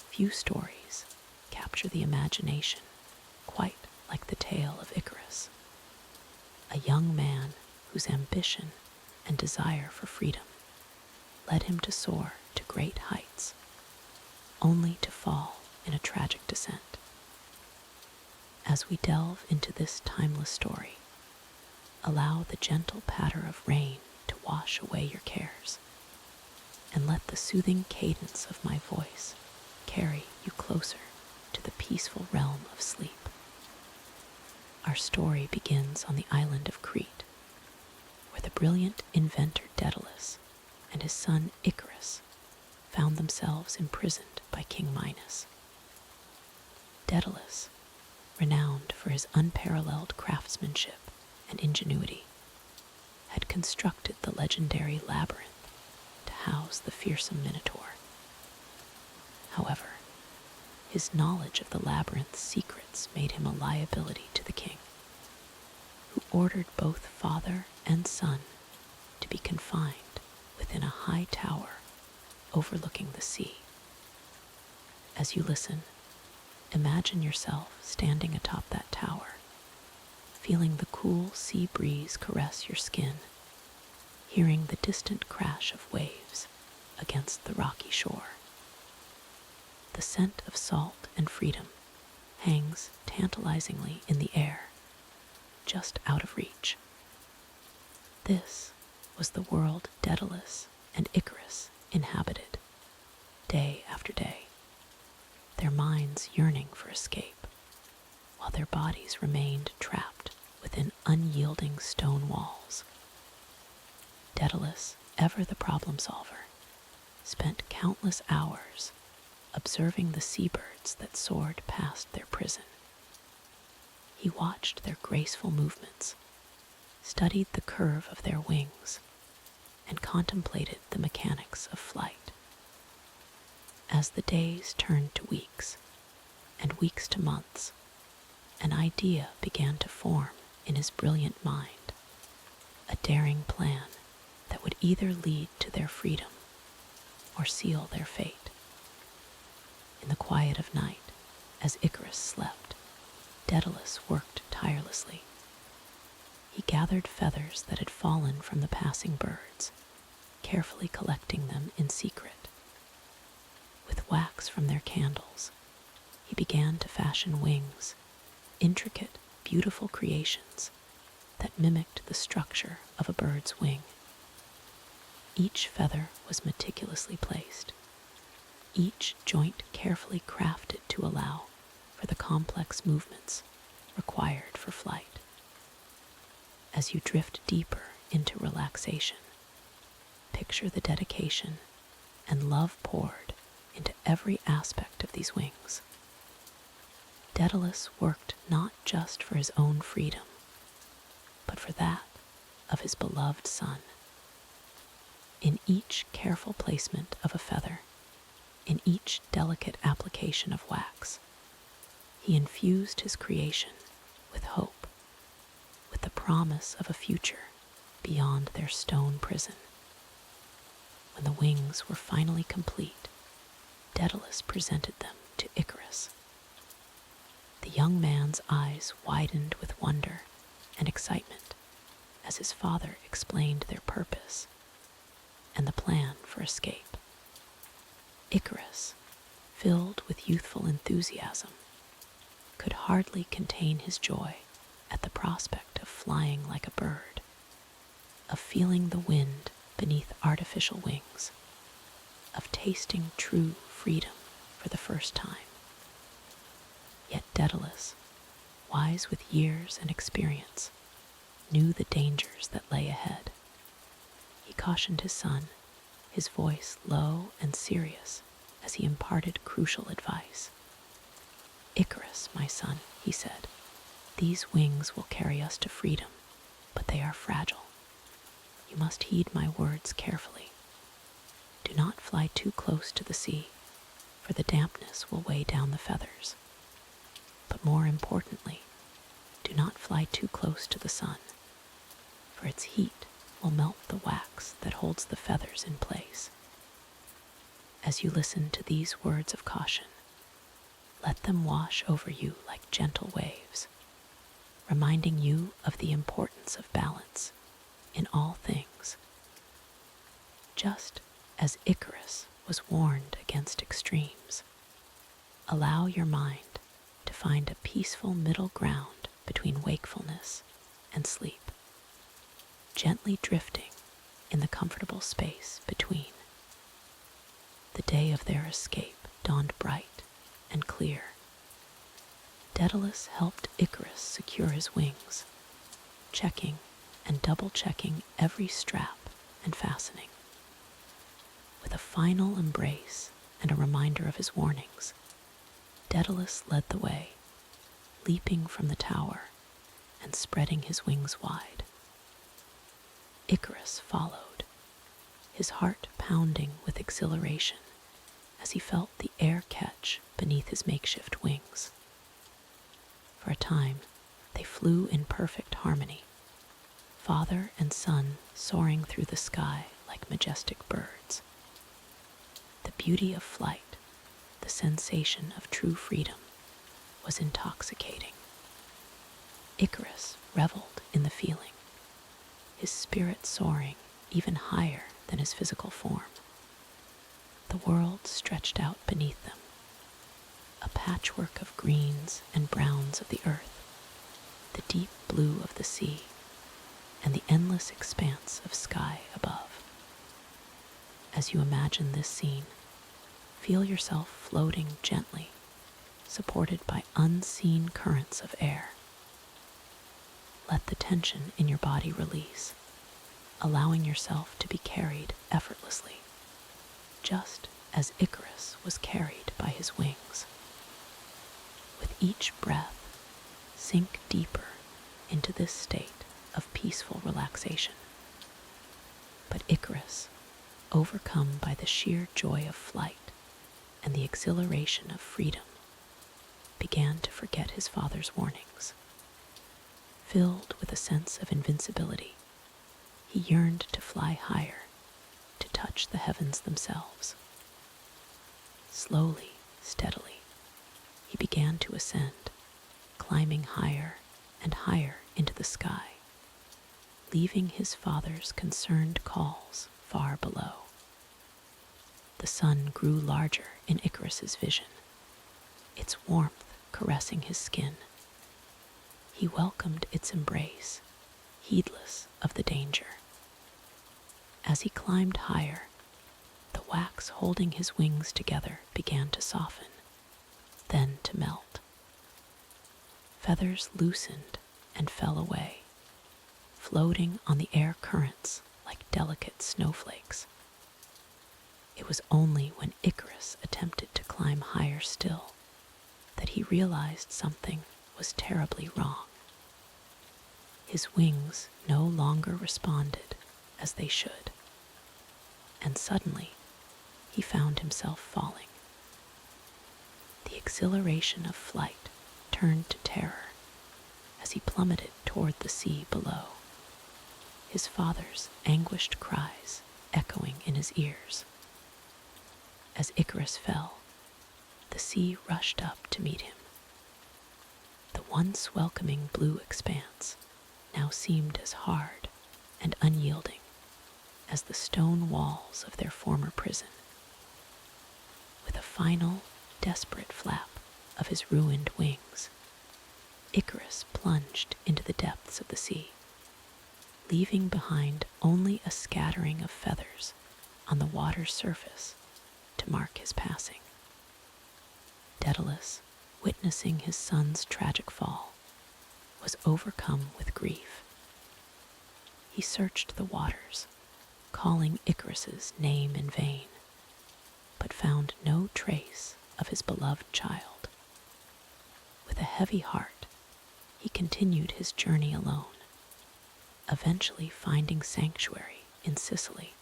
few stories capture the imagination quite like the tale of Icarus, a young man whose ambition and desire for freedom led him to soar to great heights, only to fall in a tragic descent. As we delve into this timeless story, allow the gentle patter of rain to wash away your cares, and let the soothing cadence of my voice carry you closer to the peaceful realm of sleep. Our story begins on the island of Crete, where the brilliant inventor Daedalus and his son Icarus found themselves imprisoned by King Minos. Daedalus, renowned for his unparalleled craftsmanship and ingenuity, had constructed the legendary labyrinth to house the fearsome Minotaur. However, his knowledge of the labyrinth's secrets made him a liability to the king, who ordered both father and son to be confined within a high tower overlooking the sea. As you listen, imagine yourself standing atop that tower, feeling the cool sea breeze caress your skin, hearing the distant crash of waves against the rocky shore. The scent of salt and freedom hangs tantalizingly in the air, just out of reach. This was the world Daedalus and Icarus inhabited, day after day, their minds yearning for escape, while their bodies remained trapped within unyielding stone walls. Daedalus, ever the problem solver, spent countless hours observing the seabirds that soared past their prison. He watched their graceful movements, studied the curve of their wings, and contemplated the mechanics of flight. As the days turned to weeks, and weeks to months, an idea began to form in his brilliant mind, a daring plan that would either lead to their freedom or seal their fate. In the quiet of night, as Icarus slept, Daedalus worked tirelessly. He gathered feathers that had fallen from the passing birds, carefully collecting them in secret. With wax from their candles, he began to fashion wings, intricate, beautiful creations that mimicked the structure of a bird's wing. Each feather was meticulously placed, each joint carefully crafted to allow for the complex movements required for flight. As you drift deeper into relaxation, picture the dedication and love poured into every aspect of these wings. Daedalus worked not just for his own freedom, but for that of his beloved son. In each careful placement of a feather, in each delicate application of wax, he infused his creation with hope, with the promise of a future beyond their stone prison. When the wings were finally complete, Daedalus presented them to Icarus. The young man's eyes widened with wonder and excitement as his father explained their purpose and the plan for escape. Icarus, filled with youthful enthusiasm, could hardly contain his joy at the prospect of flying like a bird, of feeling the wind beneath artificial wings, of tasting true freedom for the first time. Yet Daedalus, wise with years and experience, knew the dangers that lay ahead. He cautioned his son, his voice low and serious as he imparted crucial advice. "Icarus, my son," he said, "these wings will carry us to freedom, but they are fragile. You must heed my words carefully. Do not fly too close to the sea, for the dampness will weigh down the feathers. But more importantly, do not fly too close to the sun, for its heat will melt the wax that holds the feathers in place. As you listen to these words of caution, let them wash over you like gentle waves, reminding you of the importance of balance in all things. Just as Icarus was warned against extremes, allow your mind to find a peaceful middle ground between wakefulness and sleep, gently drifting in the comfortable space between. The day of their escape dawned bright and clear. Daedalus helped Icarus secure his wings, checking and double-checking every strap and fastening. With a final embrace and a reminder of his warnings, Daedalus led the way, leaping from the tower and spreading his wings wide. Icarus followed, his heart pounding with exhilaration as he felt the air catch beneath his makeshift wings. For a time, they flew in perfect harmony, father and son soaring through the sky like majestic birds. The beauty of flight, the sensation of true freedom, was intoxicating. Icarus reveled in the feeling, his spirit soaring even higher than his physical form. The world stretched out beneath them, a patchwork of greens and browns of the earth, the deep blue of the sea, and the endless expanse of sky above. As you imagine this scene, feel yourself floating gently, supported by unseen currents of air. Let the tension in your body release, allowing yourself to be carried effortlessly, just as Icarus was carried by his wings. With each breath, sink deeper into this state of peaceful relaxation. But Icarus, overcome by the sheer joy of flight and the exhilaration of freedom, began to forget his father's warnings. Filled with a sense of invincibility, he yearned to fly higher, to touch the heavens themselves. Slowly, steadily, he began to ascend, climbing higher and higher into the sky, leaving his father's concerned calls far below. The sun grew larger in Icarus's vision, its warmth caressing his skin. He welcomed its embrace, heedless of the danger. As he climbed higher, the wax holding his wings together began to soften, then to melt. Feathers loosened and fell away, floating on the air currents like delicate snowflakes. It was only when Icarus attempted to climb higher still that he realized something was terribly wrong. His wings no longer responded as they should, and suddenly he found himself falling. The exhilaration of flight turned to terror as he plummeted toward the sea below, his father's anguished cries echoing in his ears. As Icarus fell, the sea rushed up to meet him. The once welcoming blue expanse now seemed as hard and unyielding as the stone walls of their former prison. With a final, desperate flap of his ruined wings, Icarus plunged into the depths of the sea, leaving behind only a scattering of feathers on the water's surface to mark his passing. Daedalus, witnessing his son's tragic fall, was overcome with grief. He searched the waters, calling Icarus's name in vain, but found no trace of his beloved child. With a heavy heart, he continued his journey alone, eventually finding sanctuary in Sicily,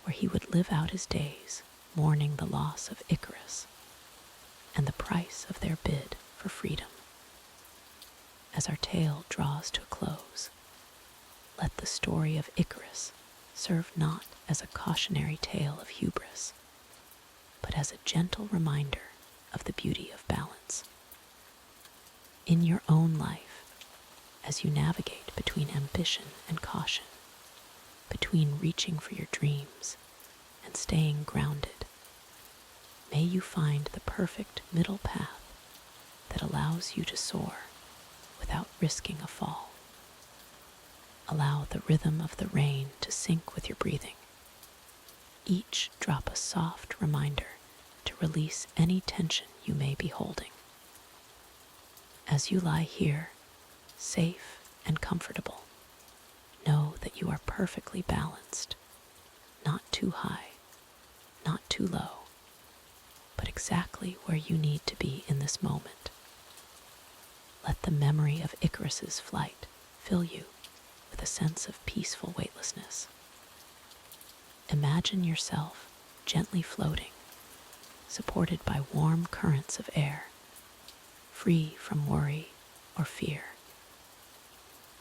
where he would live out his days mourning the loss of Icarus and the price of their bid for freedom. As our tale draws to a close, let the story of Icarus serve not as a cautionary tale of hubris, but as a gentle reminder of the beauty of balance. In your own life, as you navigate between ambition and caution, between reaching for your dreams and staying grounded, may you find the perfect middle path that allows you to soar without risking a fall. Allow the rhythm of the rain to sync with your breathing. Each drop a soft reminder to release any tension you may be holding. As you lie here, safe and comfortable, know that you are perfectly balanced, not too high, not too low, but exactly where you need to be in this moment. Let the memory of Icarus's flight fill you with a sense of peaceful weightlessness. Imagine yourself gently floating, supported by warm currents of air, free from worry or fear.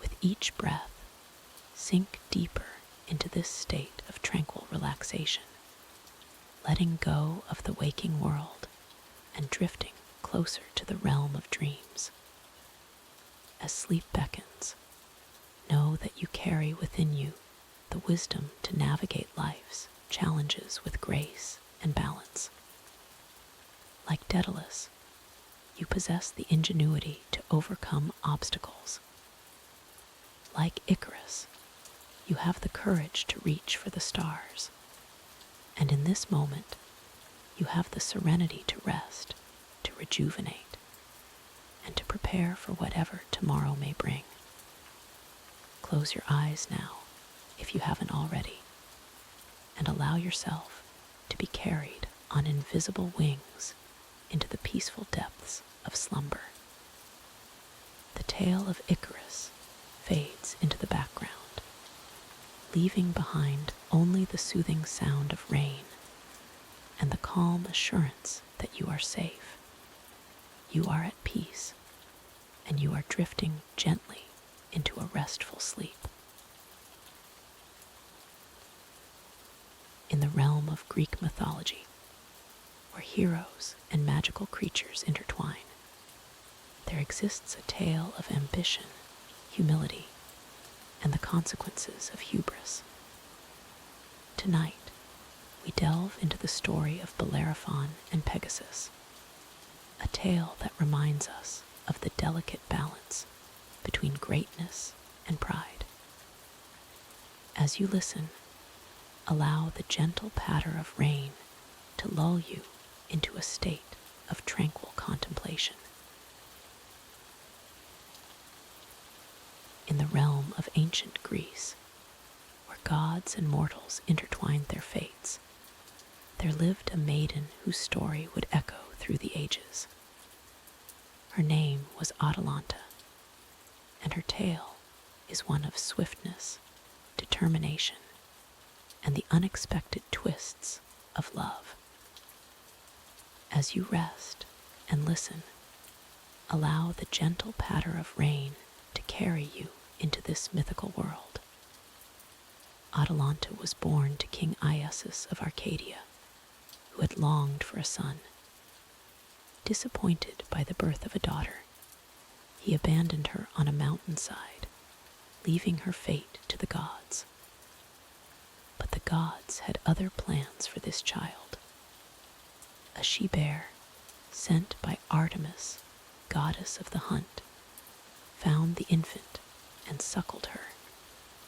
With each breath, sink deeper into this state of tranquil relaxation, letting go of the waking world and drifting closer to the realm of dreams. As sleep beckons, know that you carry within you the wisdom to navigate life's challenges with grace and balance. Like Daedalus, you possess the ingenuity to overcome obstacles. like Icarus, you have the courage to reach for the stars. And in this moment, you have the serenity to rest, to rejuvenate, and to prepare for whatever tomorrow may bring. Close your eyes now, if you haven't already, and allow yourself to be carried on invisible wings into the peaceful depths of slumber. The tale of Icarus fades into the background, leaving behind only the soothing sound of rain and the calm assurance that you are safe, you are at peace, and you are drifting gently into a restful sleep. In the realm of Greek mythology, where heroes and magical creatures intertwine, there exists a tale of ambition, humility, and the consequences of hubris. Tonight, we delve into the story of Bellerophon and Pegasus, a tale that reminds us of the delicate balance between greatness and pride. As you listen, allow the gentle patter of rain to lull you into a state of tranquil contemplation. In the realm of ancient Greece, where gods and mortals intertwined their fates, there lived a maiden whose story would echo through the ages. Her name was Atalanta, and her tale is one of swiftness, determination, and the unexpected twists of love. As you rest and listen, allow the gentle patter of rain to carry you into this mythical world. Atalanta was born to King Iasus of Arcadia, who had longed for a son. Disappointed by the birth of a daughter, he abandoned her on a mountainside, leaving her fate to the gods. But the gods had other plans for this child. A she-bear, sent by Artemis, goddess of the hunt, found the infant and suckled her,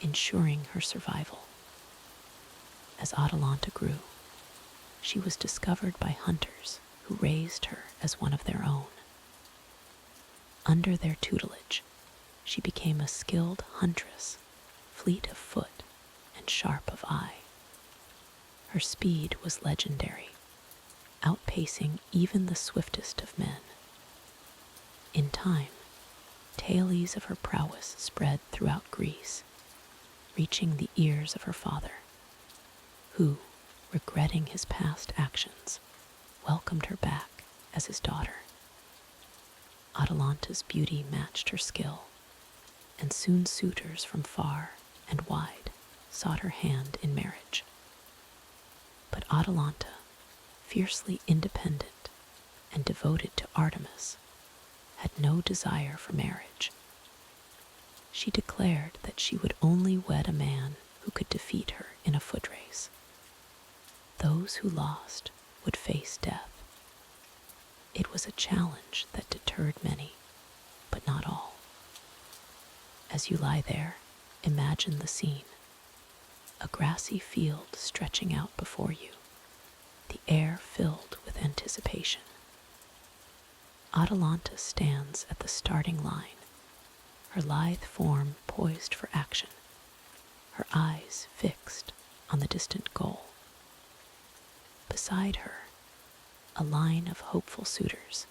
ensuring her survival. As Atalanta grew, she was discovered by hunters who raised her as one of their own. Under their tutelage, she became a skilled huntress, fleet of foot and sharp of eye. Her speed was legendary, outpacing even the swiftest of men. In time, tales of her prowess spread throughout Greece, reaching the ears of her father, who, regretting his past actions, welcomed her back as his daughter. Atalanta's beauty matched her skill, and soon suitors from far and wide sought her hand in marriage. But Atalanta, fiercely independent and devoted to Artemis, had no desire for marriage. She declared that she would only wed a man who could defeat her in a foot race. Those who lost would face death. It was a challenge that deterred many, but not all. As you lie there, imagine the scene. A grassy field stretching out before you, the air filled with anticipation. Atalanta stands at the starting line, her lithe form poised for action, her eyes fixed on the distant goal. Beside her, a line of hopeful suitors,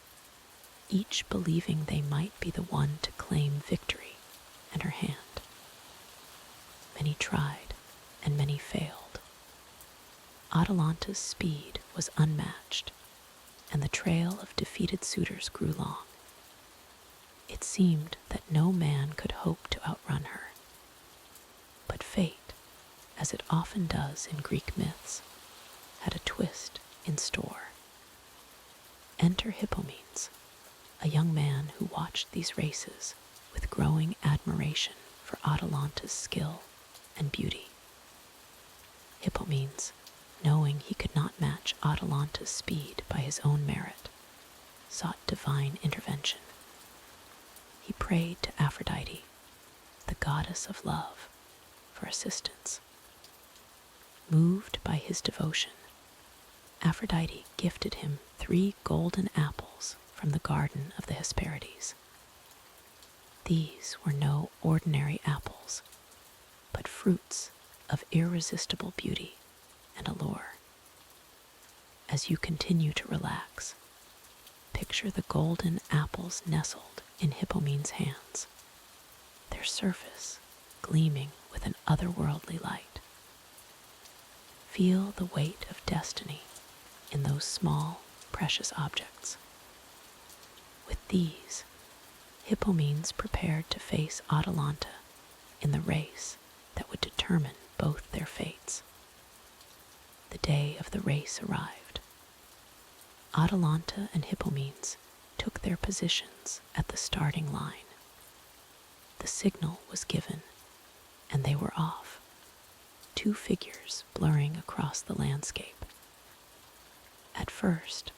each believing they might be the one to claim victory in her hand. Many tried, and many failed. Atalanta's speed was unmatched, and the trail of defeated suitors grew long. It seemed that no man could hope to outrun her. But fate, as it often does in Greek myths, had a twist in store. Enter Hippomenes, a young man who watched these races with growing admiration for Atalanta's skill and beauty. Hippomenes, knowing he could not match Atalanta's speed by his own merit, sought divine intervention. He prayed to Aphrodite, the goddess of love, for assistance. Moved by his devotion, Aphrodite gifted him 3 golden apples from the garden of the Hesperides. These were no ordinary apples, but fruits of irresistible beauty and allure. As you continue to relax, picture the golden apples nestled in Hippomene's hands, their surface gleaming with an otherworldly light. Feel the weight of destiny in those small, precious objects. With these, Hippomenes prepared to face Atalanta in the race that would determine both their fates. The day of the race arrived. Atalanta and Hippomenes took their positions at the starting line. The signal was given, and they were off, 2 figures blurring across the landscape. At first,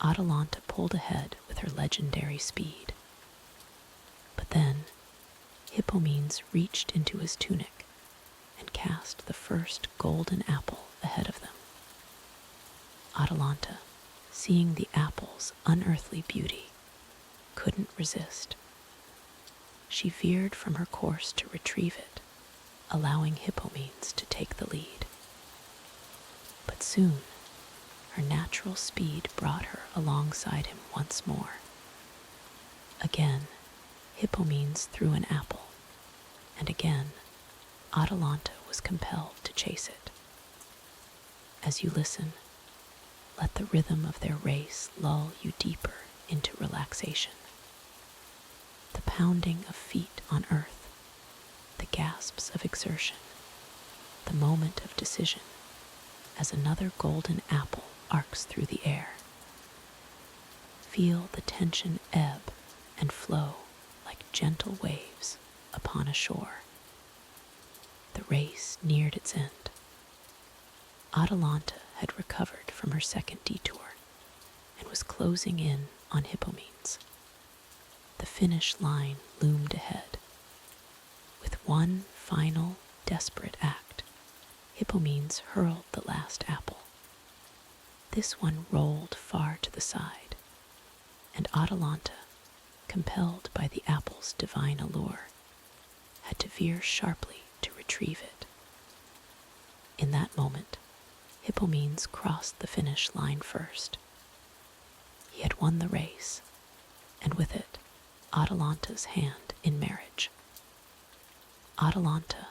Atalanta pulled ahead with her legendary speed. But then, Hippomenes reached into his tunic and cast the first golden apple ahead of them. Atalanta, seeing the apple's unearthly beauty, couldn't resist. She veered from her course to retrieve it, allowing Hippomenes to take the lead. But soon, her natural speed brought her alongside him once more. Again, Hippomenes threw an apple, and again, Atalanta was compelled to chase it. As you listen, let the rhythm of their race lull you deeper into relaxation. The pounding of feet on earth, the gasps of exertion, the moment of decision, as another golden apple arcs through the air. Feel the tension ebb and flow like gentle waves upon a shore. The race neared its end. Atalanta had recovered from her second detour and was closing in on Hippomenes. The finish line loomed ahead. With one final, desperate act, Hippomenes hurled the last apple. This one rolled far to the side, and Atalanta, compelled by the apple's divine allure, had to veer sharply to retrieve it. In that moment, Hippomenes crossed the finish line first. He had won the race, and with it, Atalanta's hand in marriage. Atalanta,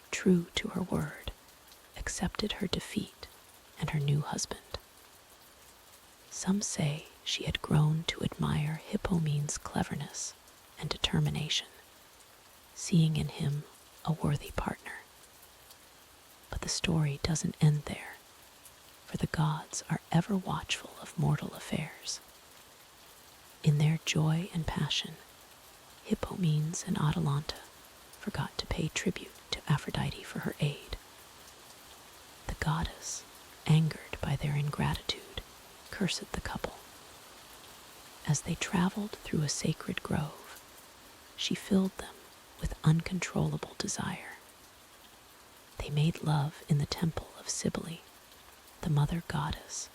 true to her word, accepted her defeat and her new husband. Some say she had grown to admire Hippomenes' cleverness and determination, seeing in him a worthy partner. But the story doesn't end there, for the gods are ever watchful of mortal affairs. In their joy and passion, Hippomenes and Atalanta forgot to pay tribute to Aphrodite for her aid. The goddess, angered by their ingratitude, cursed the couple. As they traveled through a sacred grove, she filled them with uncontrollable desire. They made love in the temple of Cybele, the mother goddess,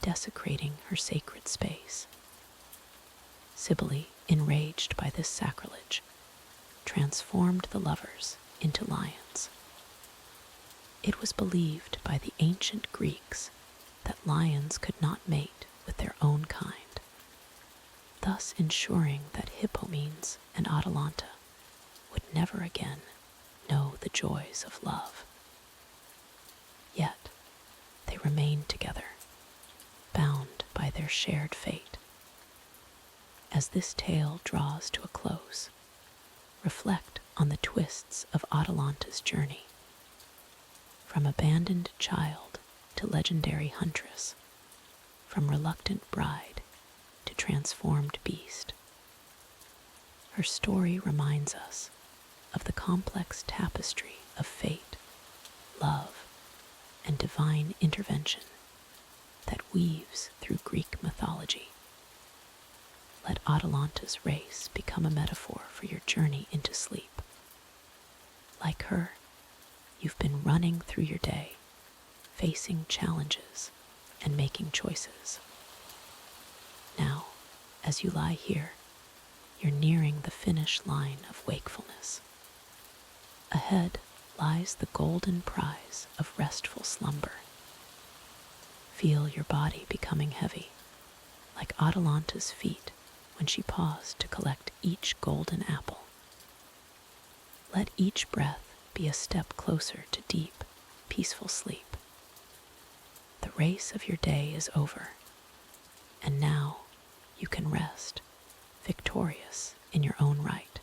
desecrating her sacred space. Cybele, enraged by this sacrilege, transformed the lovers into lions. It was believed by the ancient Greeks that lions could not mate with their own kind, thus ensuring that Hippomenes and Atalanta would never again know the joys of love. Yet, they remained together, bound by their shared fate. As this tale draws to a close, reflect on the twists of Atalanta's journey. From abandoned child to legendary huntress, from reluctant bride to transformed beast. Her story reminds us of the complex tapestry of fate, love, and divine intervention that weaves through Greek mythology. Let Atalanta's race become a metaphor for your journey into sleep, Like her, you've been running through your day, facing challenges and making choices. Now, as you lie here, you're nearing the finish line of wakefulness. Ahead lies the golden prize of restful slumber. Feel your body becoming heavy, like Atalanta's feet when she paused to collect each golden apple. Let each breath be a step closer to deep, peaceful sleep. The race of your day is over, and now you can rest, victorious in your own right.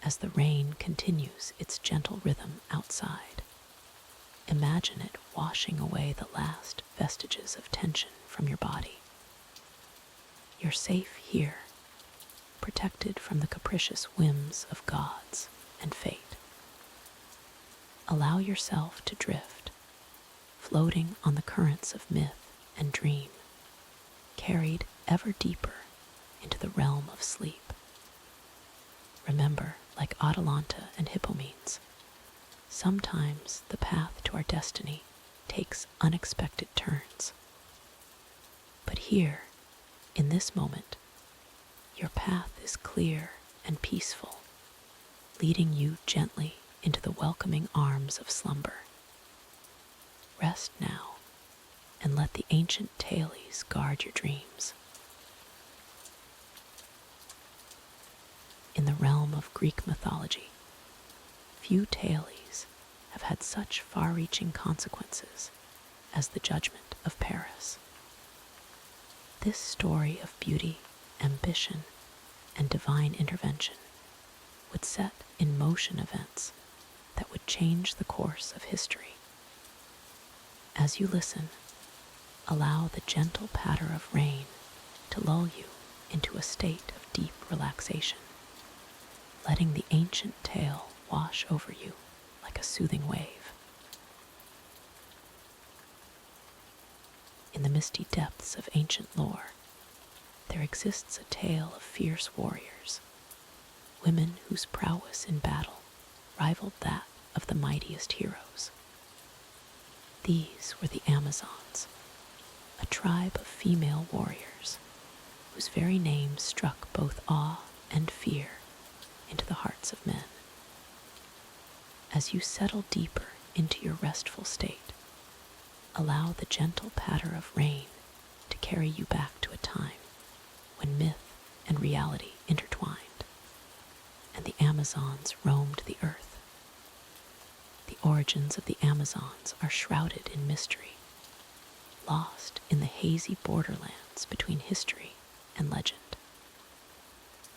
As the rain continues its gentle rhythm outside, imagine it washing away the last vestiges of tension from your body. You're safe here, protected from the capricious whims of gods and fate. Allow yourself to drift, floating on the currents of myth and dream, carried ever deeper into the realm of sleep. Remember, like Atalanta and Hippomenes, sometimes the path to our destiny takes unexpected turns. But here, in this moment, your path is clear and peaceful, leading you gently into the welcoming arms of slumber. Rest now, and let the ancient tales guard your dreams. In the realm of Greek mythology, few tales have had such far-reaching consequences as the judgment of Paris. This story of beauty, ambition, and divine intervention would set in motion events that would change the course of history. As you listen, allow the gentle patter of rain to lull you into a state of deep relaxation, letting the ancient tale wash over you like a soothing wave. In the misty depths of ancient lore, there exists a tale of fierce warriors, women whose prowess in battle rivaled that of the mightiest heroes. These were the Amazons, a tribe of female warriors whose very name struck both awe and fear into the hearts of men. As you settle deeper into your restful state, allow the gentle patter of rain to carry you back to a time when myth and reality intertwined, and the Amazons roamed the earth. The origins of the Amazons are shrouded in mystery, lost in the hazy borderlands between history and legend.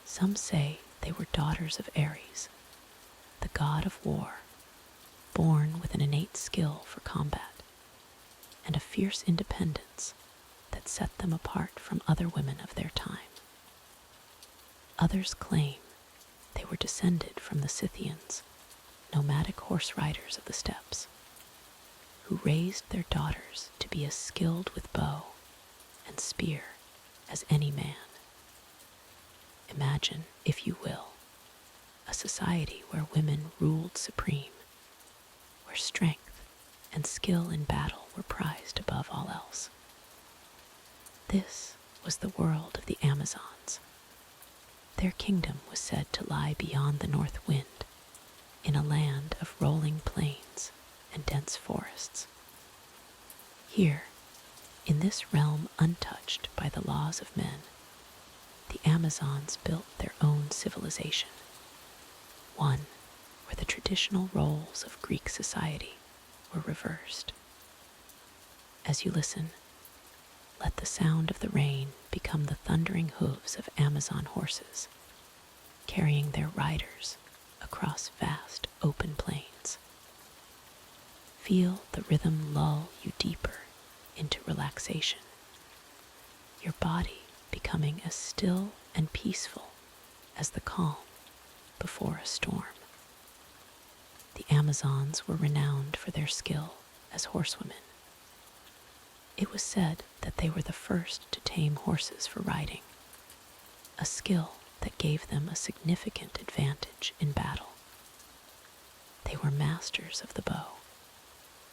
Some say they were daughters of Ares, the god of war, born with an innate skill for combat and a fierce independence that set them apart from other women of their time. Others claim they were descended from the Scythians, nomadic horse riders of the steppes, who raised their daughters to be as skilled with bow and spear as any man. Imagine, if you will, a society where women ruled supreme, where strength and skill in battle were prized above all else. This was the world of the Amazons. Their kingdom was said to lie beyond the north wind, in a land of rolling plains and dense forests. Here, in this realm untouched by the laws of men, the Amazons built their own civilization, one where the traditional roles of Greek society were reversed. As you listen, let the sound of the rain become the thundering hooves of Amazon horses, carrying their riders across vast open plains. Feel the rhythm lull you deeper into relaxation, your body becoming as still and peaceful as the calm before a storm. The Amazons were renowned for their skill as horsewomen. It was said that they were the first to tame horses for riding, a skill that gave them a significant advantage in battle. They were masters of the bow,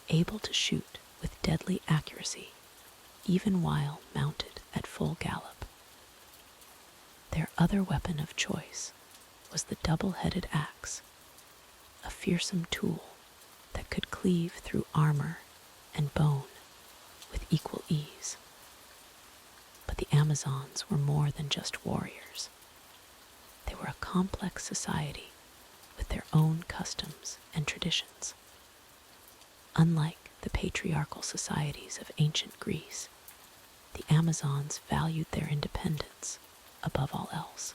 able to shoot with deadly accuracy even while mounted at full gallop. Their other weapon of choice was the double-headed axe, a fearsome tool that could cleave through armor and bone with equal ease. But the Amazons were more than just warriors. They were a complex society with their own customs and traditions. Unlike the patriarchal societies of ancient Greece, the Amazons valued their independence above all else.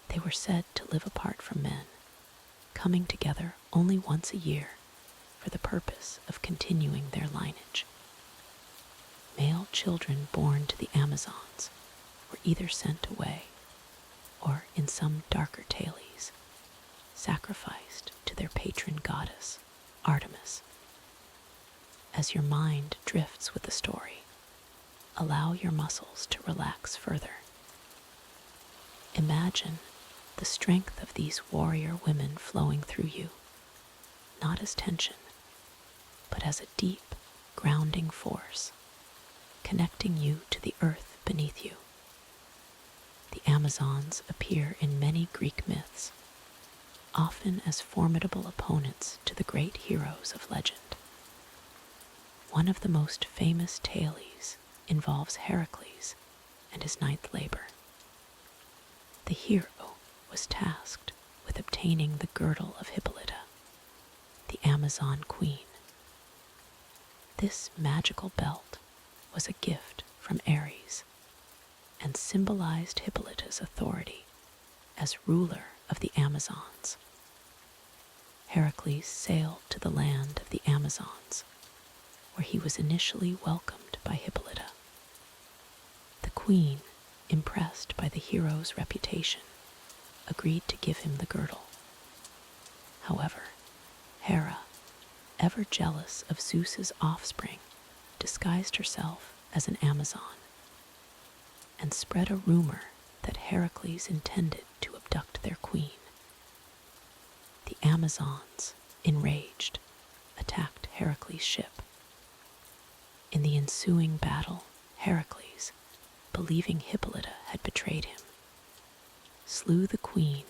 They were said to live apart from men, coming together only once a year for the purpose of continuing their lineage. Male children born to the Amazons were either sent away or, in some darker tales, sacrificed to their patron goddess, Artemis. As your mind drifts with the story, allow your muscles to relax further. Imagine the strength of these warrior women flowing through you, not as tension, but as a deep, grounding force, connecting you to the earth beneath you. The Amazons appear in many Greek myths, often as formidable opponents to the great heroes of legend. One of the most famous tales involves Heracles and his ninth labor. The hero was tasked with obtaining the girdle of Hippolyta, the Amazon queen. This magical belt was a gift from Ares and symbolized Hippolyta's authority as ruler of the Amazons. Heracles sailed to the land of the Amazons, where he was initially welcomed by Hippolyta. The queen, impressed by the hero's reputation, agreed to give him the girdle. However, Hera, ever jealous of Zeus's offspring, disguised herself as an Amazon and spread a rumor that Heracles intended to abduct their queen. The Amazons, enraged, attacked Heracles' ship. In the ensuing battle, Heracles, believing Hippolyta had betrayed him, slew the queen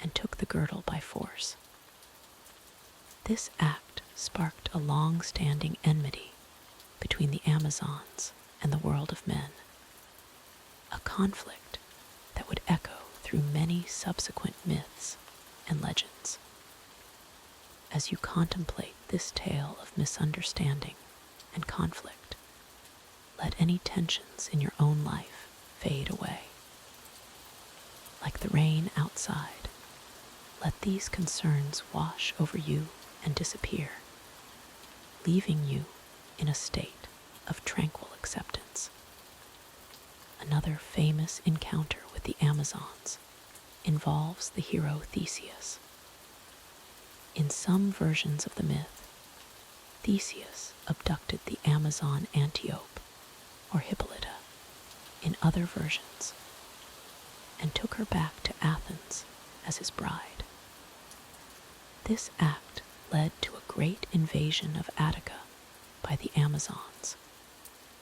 and took the girdle by force. This act sparked a long-standing enmity between the Amazons and the world of men, a conflict that would echo through many subsequent myths and legends. As you contemplate this tale of misunderstanding and conflict, let any tensions in your own life fade away. Like the rain outside, let these concerns wash over you and disappear, leaving you in a state of tranquil acceptance. Another famous encounter with the Amazons involves the hero Theseus. In some versions of the myth, Theseus abducted the Amazon Antiope, or Hippolyta, in other versions, and took her back to Athens as his bride. This act led to a great invasion of Attica by the Amazons,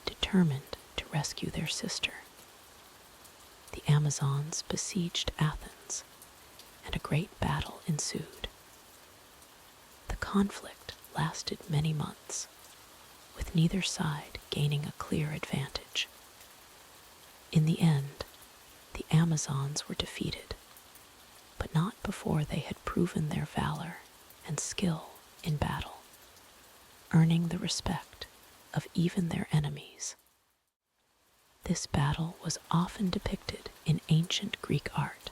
determined to rescue their sister. The Amazons besieged Athens, and a great battle ensued. The conflict lasted many months, with neither side gaining a clear advantage. In the end, the Amazons were defeated, but not before they had proven their valor and skill in battle, earning the respect of even their enemies. This battle was often depicted in ancient Greek art,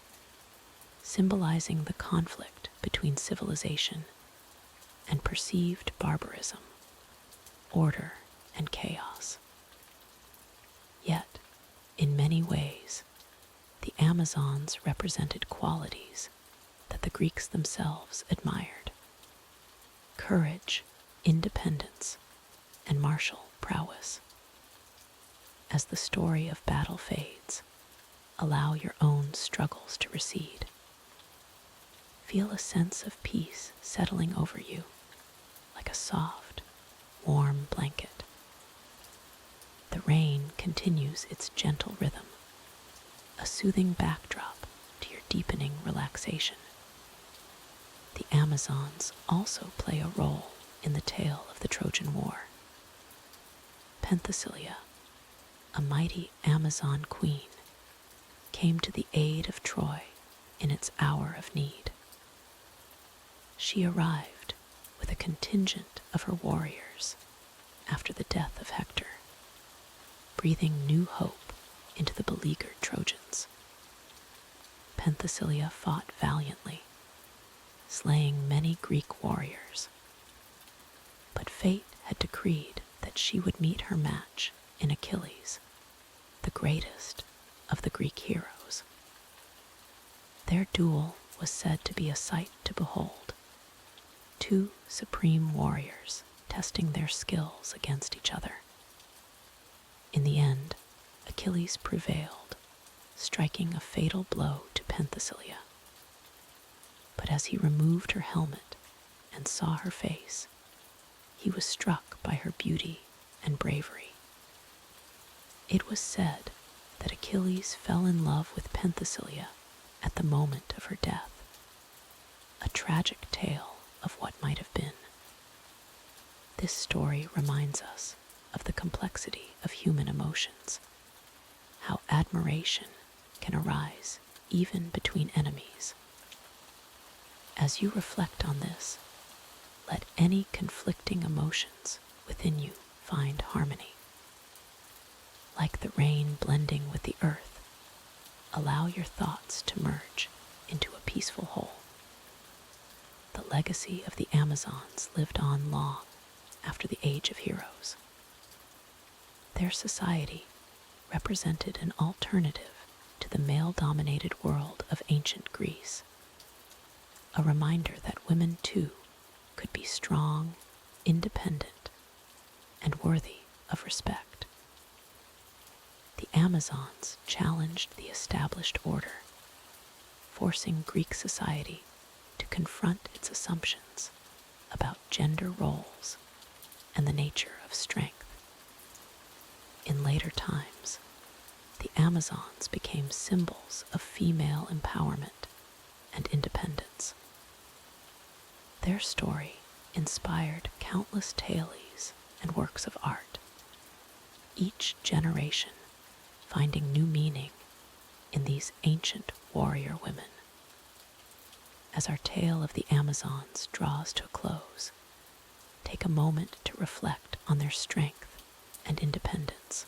symbolizing the conflict between civilization and perceived barbarism, order, and chaos. Yet, in many ways, the Amazons represented qualities that the Greeks themselves admired: courage, independence, and martial prowess. As the story of battle fades, allow your own struggles to recede. Feel a sense of peace settling over you like a soft, warm blanket. The rain continues its gentle rhythm, a soothing backdrop to your deepening relaxation. The Amazons also play a role in the tale of the Trojan War. Penthesilea, a mighty Amazon queen, came to the aid of Troy in its hour of need. She arrived with a contingent of her warriors after the death of Hector, breathing new hope into the beleaguered Trojans. Penthesilea fought valiantly, slaying many Greek warriors. But fate had decreed that she would meet her match in Achilles, the greatest of the Greek heroes. Their duel was said to be a sight to behold, two supreme warriors testing their skills against each other. In the end, Achilles prevailed, striking a fatal blow to Penthesilea. But as he removed her helmet and saw her face, he was struck by her beauty and bravery. It was said that Achilles fell in love with Penthesilea at the moment of her death, a tragic tale of what might have been. This story reminds us of the complexity of human emotions, how admiration can arise even between enemies. As you reflect on this, let any conflicting emotions within you find harmony. Like the rain blending with the earth, allow your thoughts to merge into a peaceful whole. The legacy of the Amazons lived on long after the Age of Heroes. Their society represented an alternative to the male-dominated world of ancient Greece, a reminder that women too could be strong, independent, and worthy of respect. The Amazons challenged the established order, forcing Greek society to confront its assumptions about gender roles and the nature of strength. In later times, the Amazons became symbols of female empowerment and independence. Their story inspired countless tales and works of art, each generation finding new meaning in these ancient warrior women. As our tale of the Amazons draws to a close, take a moment to reflect on their strength and independence.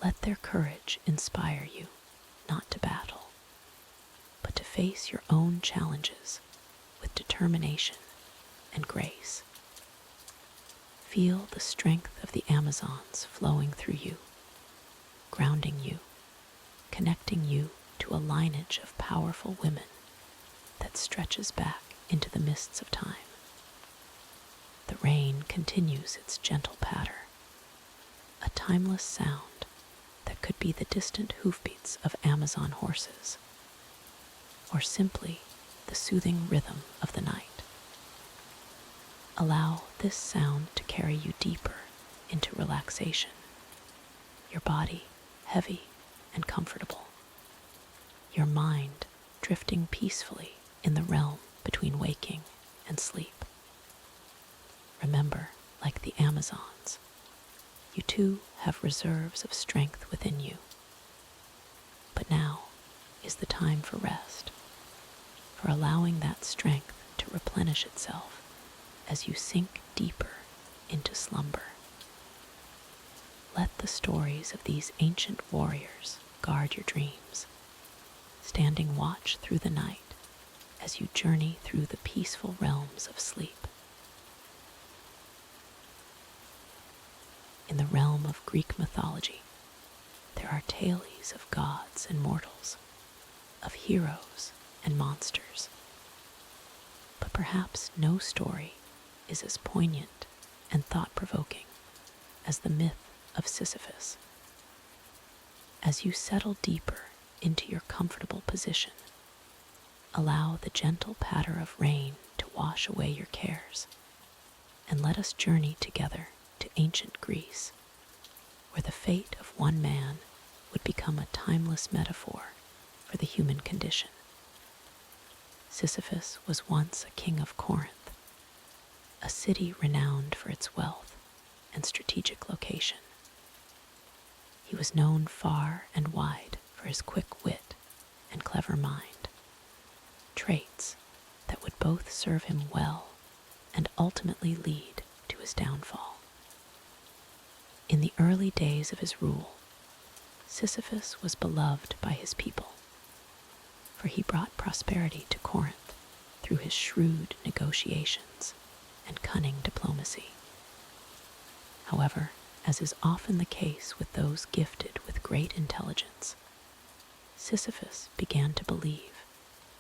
Let their courage inspire you not to battle, but to face your own challenges with determination and grace. Feel the strength of the Amazons flowing through you, grounding you, connecting you to a lineage of powerful women that stretches back into the mists of time. The rain continues its gentle patter, a timeless sound that could be the distant hoofbeats of Amazon horses, or simply the soothing rhythm of the night. Allow this sound to carry you deeper into relaxation, your body heavy and comfortable, your mind drifting peacefully in the realm between waking and sleep. Remember, like the Amazons, you too have reserves of strength within you. But now is the time for rest, for allowing that strength to replenish itself as you sink deeper into slumber. Let the stories of these ancient warriors guard your dreams, standing watch through the night as you journey through the peaceful realms of sleep. In the realm of Greek mythology, there are tales of gods and mortals, of heroes and monsters. But perhaps no story is as poignant and thought-provoking as the myth of Sisyphus. As you settle deeper into your comfortable position, allow the gentle patter of rain to wash away your cares, and let us journey together to ancient Greece, where the fate of one man would become a timeless metaphor for the human condition. Sisyphus was once a king of Corinth, a city renowned for its wealth and strategic location. He was known far and wide for his quick wit and clever mind, traits that would both serve him well and ultimately lead to his downfall. In the early days of his rule, Sisyphus was beloved by his people, for he brought prosperity to Corinth through his shrewd negotiations and cunning diplomacy. However, as is often the case with those gifted with great intelligence, Sisyphus began to believe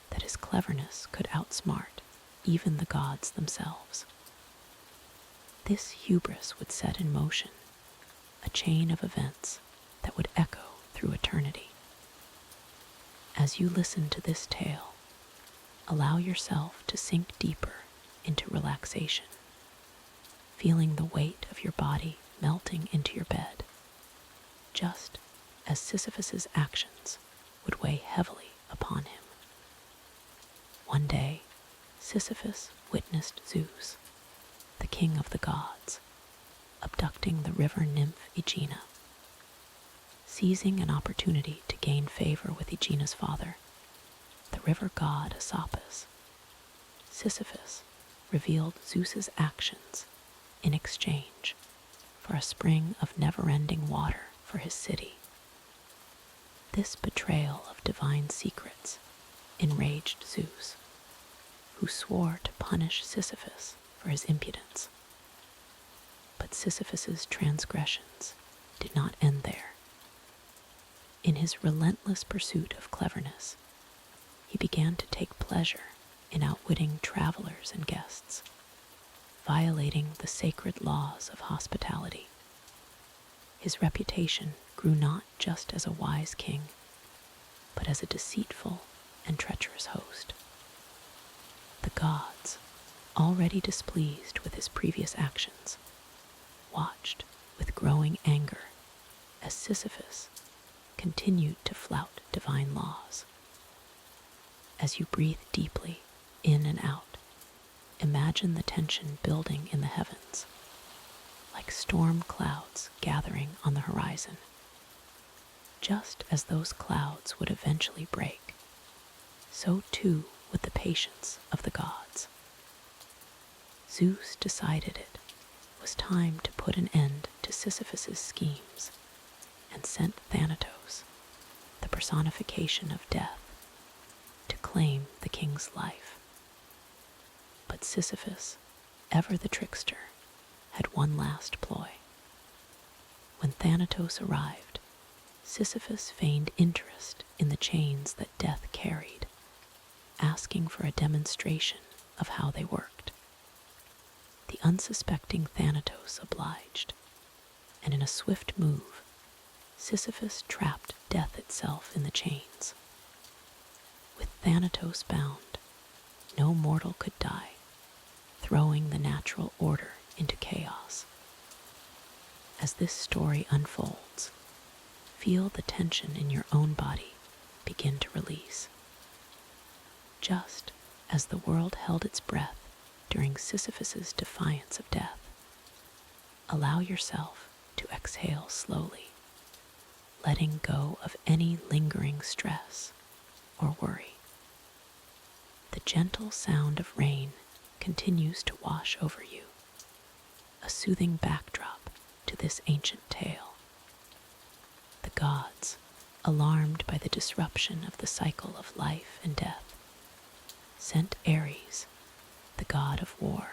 that his cleverness could outsmart even the gods themselves. This hubris would set in motion a chain of events that would echo through eternity. As you listen to this tale, allow yourself to sink deeper into relaxation, feeling the weight of your body melting into your bed, just as Sisyphus's actions would weigh heavily upon him. One day, Sisyphus witnessed Zeus, the king of the gods, abducting the river nymph Aegina. Seizing an opportunity to gain favor with Aegina's father, the river god Asopus, Sisyphus revealed Zeus's actions in exchange for a spring of never-ending water for his city. This betrayal of divine secrets enraged Zeus, who swore to punish Sisyphus for his impudence. But Sisyphus's transgressions did not end there. In his relentless pursuit of cleverness, he began to take pleasure in outwitting travelers and guests, violating the sacred laws of hospitality. His reputation grew not just as a wise king, but as a deceitful and treacherous host. The gods, already displeased with his previous actions, watched with growing anger as Sisyphus continued to flout divine laws. As you breathe deeply in and out, imagine the tension building in the heavens, like storm clouds gathering on the horizon. Just as those clouds would eventually break, so too would the patience of the gods. Zeus decided it was time to put an end to Sisyphus's schemes and sent Thanatos, the personification of death, to claim the king's life. But Sisyphus, ever the trickster, had one last ploy. When Thanatos arrived, Sisyphus feigned interest in the chains that death carried, asking for a demonstration of how they worked. The unsuspecting Thanatos obliged, and in a swift move, Sisyphus trapped death itself in the chains. With Thanatos bound, no mortal could die, throwing the natural order into chaos. As this story unfolds, feel the tension in your own body begin to release. Just as the world held its breath during Sisyphus's defiance of death, allow yourself to exhale slowly, letting go of any lingering stress or worry. The gentle sound of rain continues to wash over you, a soothing backdrop to this ancient tale. The gods, alarmed by the disruption of the cycle of life and death, sent Ares, the god of war,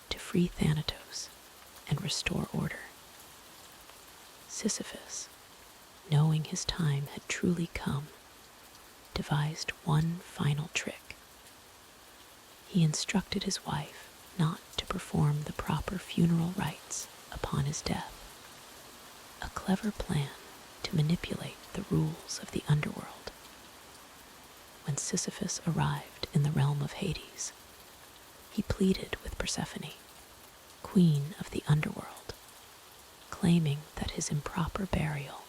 to free Thanatos and restore order. Sisyphus, knowing his time had truly come, devised one final trick. He instructed his wife not to perform the proper funeral rites upon his death, a clever plan to manipulate the rules of the underworld. when Sisyphus arrived in the realm of Hades, he pleaded with Persephone, queen of the underworld, claiming that his improper burial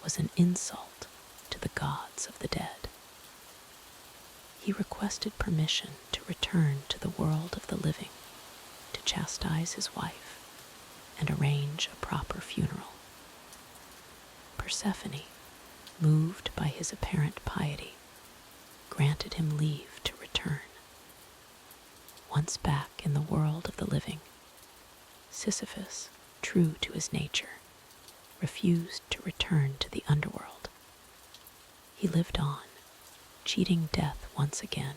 was an insult to the gods of the dead. He requested permission to return to the world of the living to chastise his wife and arrange a proper funeral. Persephone, moved by his apparent piety, granted him leave to return. Once back in the world of the living, Sisyphus, true to his nature, refused to return to the underworld. He lived on, cheating death once again,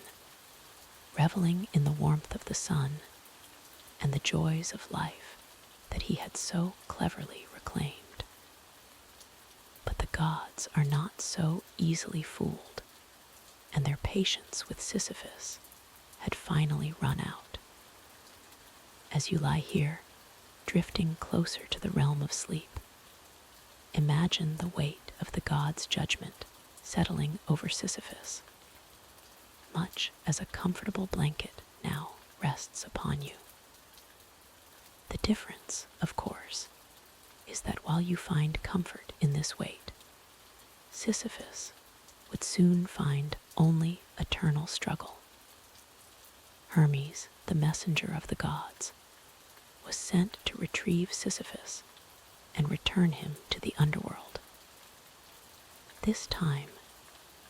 reveling in the warmth of the sun and the joys of life that he had so cleverly reclaimed. But the gods are not so easily fooled, and their patience with Sisyphus had finally run out. As you lie here, drifting closer to the realm of sleep, imagine the weight of the gods' judgment settling over Sisyphus, much as a comfortable blanket now rests upon you. The difference, of course, is that while you find comfort in this weight, Sisyphus would soon find only eternal struggle. Hermes, the messenger of the gods, was sent to retrieve Sisyphus and return him to the underworld. This time,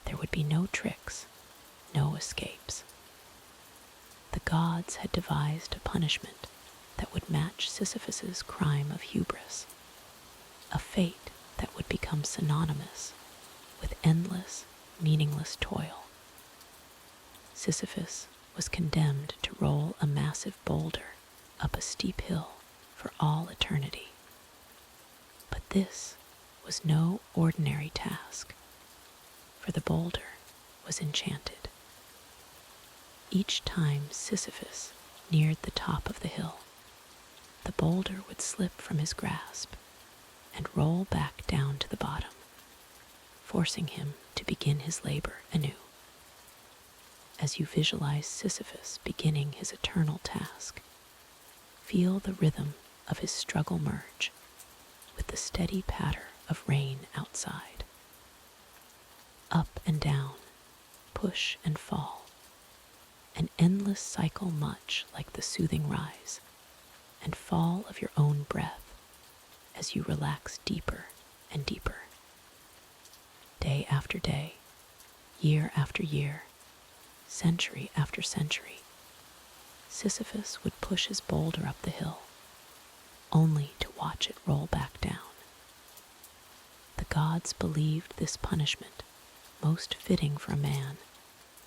there would be no tricks, no escapes. The gods had devised a punishment that would match Sisyphus's crime of hubris, a fate that would become synonymous with endless, meaningless toil. Sisyphus was condemned to roll a massive boulder up a steep hill for all eternity. But this was no ordinary task, for the boulder was enchanted. Each time Sisyphus neared the top of the hill, the boulder would slip from his grasp and roll back down to the bottom, forcing him to begin his labor anew. As you visualize Sisyphus beginning his eternal task, feel the rhythm of his struggle merge with the steady patter of rain outside. Up and down, push and fall, an endless cycle much like the soothing rise and fall of your own breath as you relax deeper and deeper. Day after day, year after year, century after century, Sisyphus would push his boulder up the hill, only to watch it roll back down. The gods believed this punishment most fitting for a man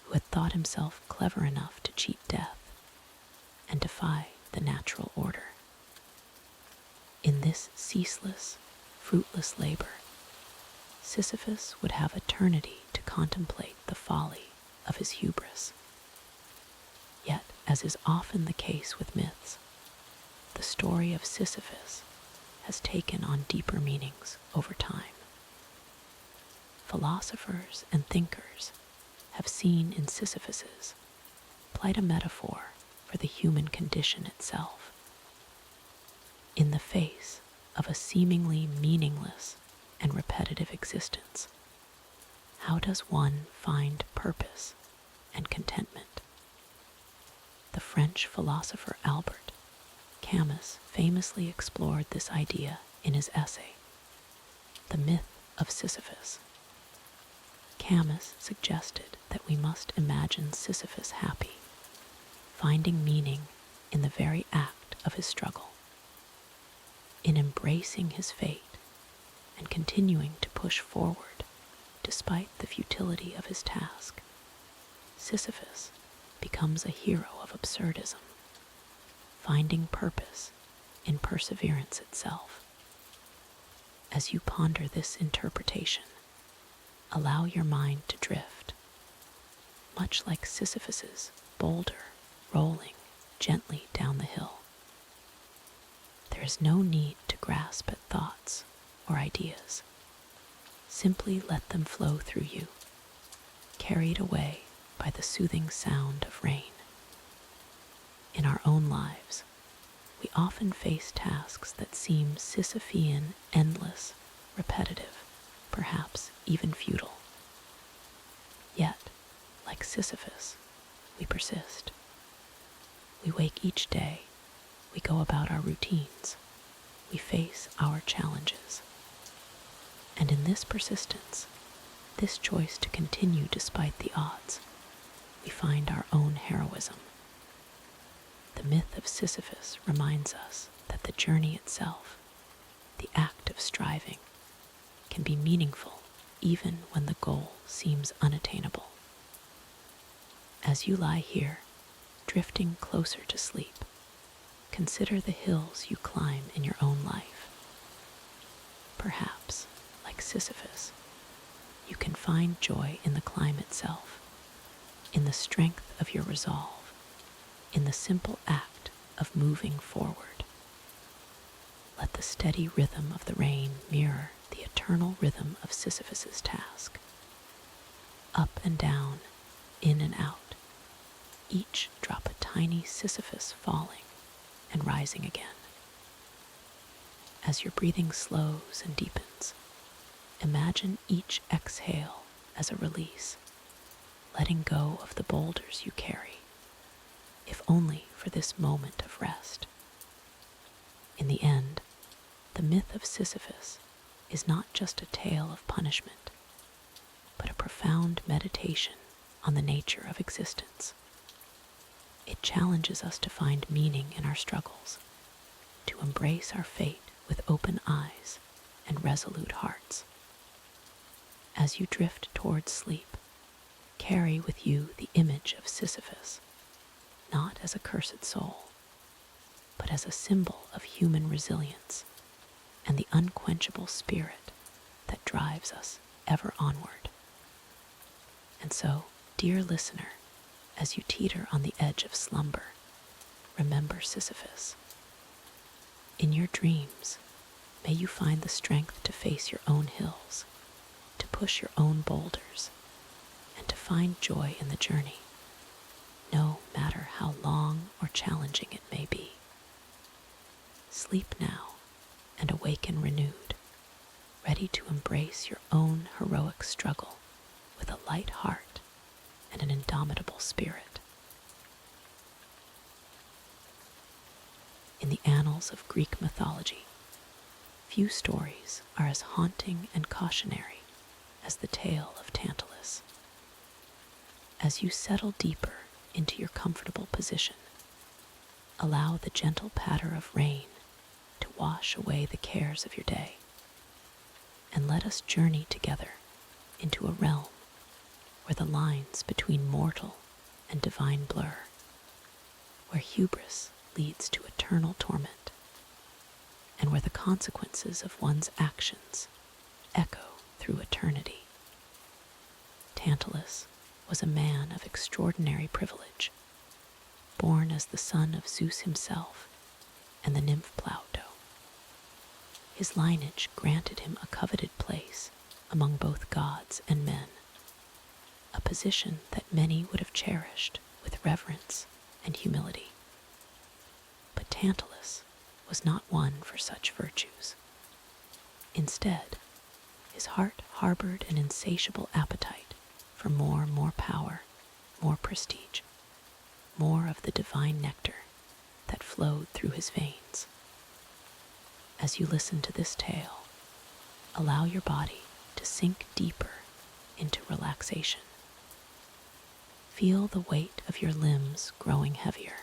who had thought himself clever enough to cheat death and defy the natural order. In this ceaseless, fruitless labor, Sisyphus would have eternity to contemplate the folly of his hubris. Yet, as is often the case with myths, the story of Sisyphus has taken on deeper meanings over time. Philosophers and thinkers have seen in Sisyphus's plight a metaphor for the human condition itself. In the face of a seemingly meaningless and repetitive existence, how does one find purpose and contentment? The French philosopher Albert Camus famously explored this idea in his essay, The Myth of Sisyphus. Camus suggested that we must imagine Sisyphus happy, finding meaning in the very act of his struggle, in embracing his fate and continuing to push forward despite the futility of his task. Sisyphus becomes a hero of absurdism, finding purpose in perseverance itself. As you ponder this interpretation, allow your mind to drift, much like Sisyphus's boulder rolling gently down the hill. There is no need to grasp at thoughts or ideas. Simply let them flow through you, carried away by the soothing sound of rain. In our own lives, we often face tasks that seem Sisyphean, endless, repetitive, perhaps even futile. Yet, like Sisyphus, we persist. We wake each day, we go about our routines, we face our challenges. And in this persistence, this choice to continue despite the odds, we find our own heroism. The myth of Sisyphus reminds us that the journey itself, the act of striving, can be meaningful even when the goal seems unattainable. As you lie here, drifting closer to sleep, consider the hills you climb in your own life. Perhaps, like Sisyphus, you can find joy in the climb itself, in the strength of your resolve, in the simple act of moving forward. Let the steady rhythm of the rain mirror the eternal rhythm of Sisyphus's task. Up and down, in and out, each drop a tiny Sisyphus falling and rising again. As your breathing slows and deepens, imagine each exhale as a release, letting go of the boulders you carry, if only for this moment of rest. In the end, the myth of Sisyphus is not just a tale of punishment, but a profound meditation on the nature of existence. It challenges us to find meaning in our struggles, to embrace our fate with open eyes and resolute hearts. As you drift towards sleep, carry with you the image of Sisyphus, not as a cursed soul, but as a symbol of human resilience and the unquenchable spirit that drives us ever onward. And so, dear listener, as you teeter on the edge of slumber, remember Sisyphus. In your dreams, may you find the strength to face your own hills, to push your own boulders, and to find joy in the journey, no matter how long or challenging it may be. Sleep now and awaken renewed, ready to embrace your own heroic struggle with a light heart and an indomitable spirit. In the annals of Greek mythology, few stories are as haunting and cautionary as the tale of Tantalus. As you settle deeper into your comfortable position, allow the gentle patter of rain to wash away the cares of your day, and let us journey together into a realm where the lines between mortal and divine blur, where hubris leads to eternal torment, and where the consequences of one's actions echo through eternity. Tantalus was a man of extraordinary privilege, born as the son of Zeus himself and the nymph Plauto. His lineage granted him a coveted place among both gods and men, a position that many would have cherished with reverence and humility. But Tantalus was not one for such virtues. Instead, his heart harbored an insatiable appetite for more power, more prestige, more of the divine nectar that flowed through his veins. As you listen to this tale, allow your body to sink deeper into relaxation. Feel the weight of your limbs growing heavier,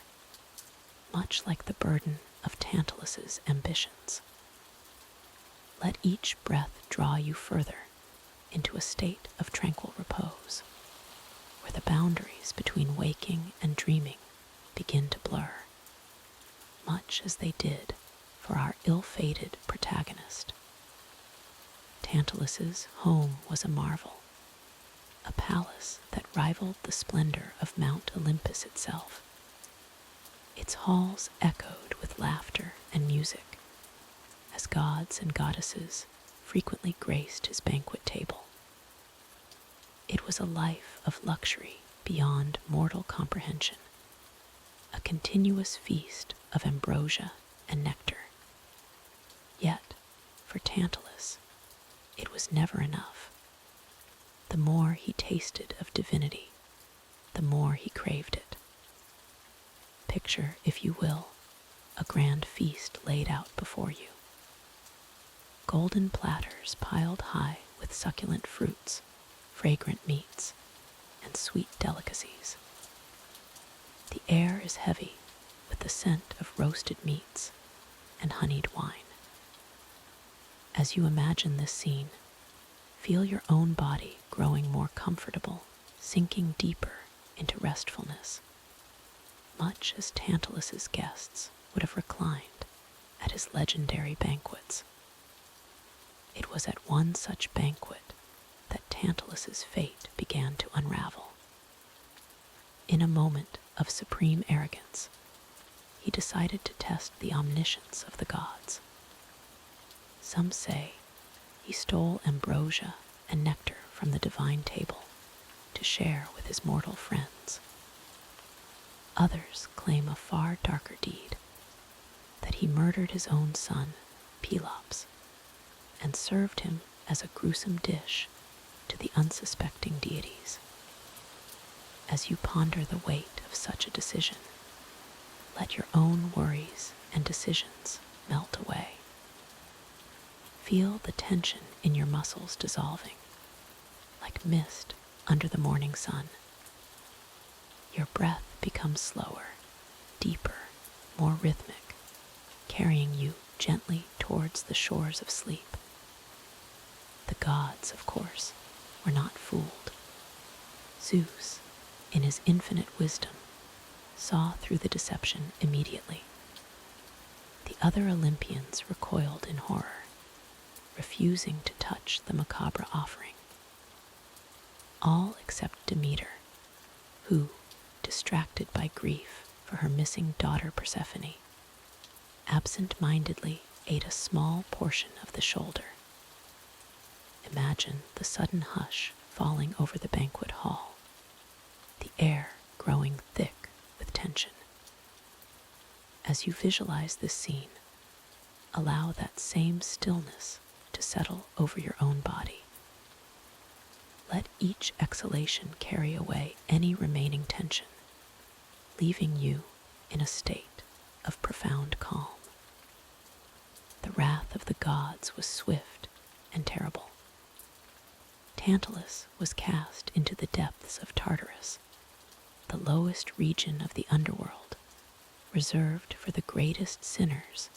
much like the burden of Tantalus's ambitions. Let each breath draw you further into a state of tranquil repose, where the boundaries between waking and dreaming begin to blur, much as they did for our ill-fated protagonist. Tantalus's home was a marvel, a palace that rivaled the splendor of Mount Olympus itself. Its halls echoed with laughter and music, as gods and goddesses frequently graced his banquet table. It was a life of luxury beyond mortal comprehension, a continuous feast of ambrosia and nectar. Yet, for Tantalus, it was never enough. The more he tasted of divinity, the more he craved it. Picture, if you will, a grand feast laid out before you. Golden platters piled high with succulent fruits, fragrant meats, and sweet delicacies. The air is heavy with the scent of roasted meats and honeyed wine. As you imagine this scene, feel your own body growing more comfortable, sinking deeper into restfulness, much as Tantalus's guests would have reclined at his legendary banquets. It was at one such banquet that Tantalus's fate began to unravel. In a moment of supreme arrogance, he decided to test the omniscience of the gods. Some say he stole ambrosia and nectar from the divine table to share with his mortal friends. Others claim a far darker deed, that he murdered his own son, Pelops, and served him as a gruesome dish to the unsuspecting deities. As you ponder the weight of such a decision, let your own worries and decisions melt away. Feel the tension in your muscles dissolving, like mist under the morning sun. Your breath becomes slower, deeper, more rhythmic, carrying you gently towards the shores of sleep. The gods, of course, were not fooled. Zeus, in his infinite wisdom, saw through the deception immediately. The other Olympians recoiled in horror, refusing to touch the macabre offering. All except Demeter, who, distracted by grief for her missing daughter Persephone, absent-mindedly ate a small portion of the shoulder. Imagine the sudden hush falling over the banquet hall, the air growing thick with tension. As you visualize this scene, allow that same stillness to settle over your own body. Let each exhalation carry away any remaining tension, leaving you in a state of profound calm. The wrath of the gods was swift and terrible. Tantalus was cast into the depths of Tartarus, the lowest region of the underworld, reserved for the greatest sinners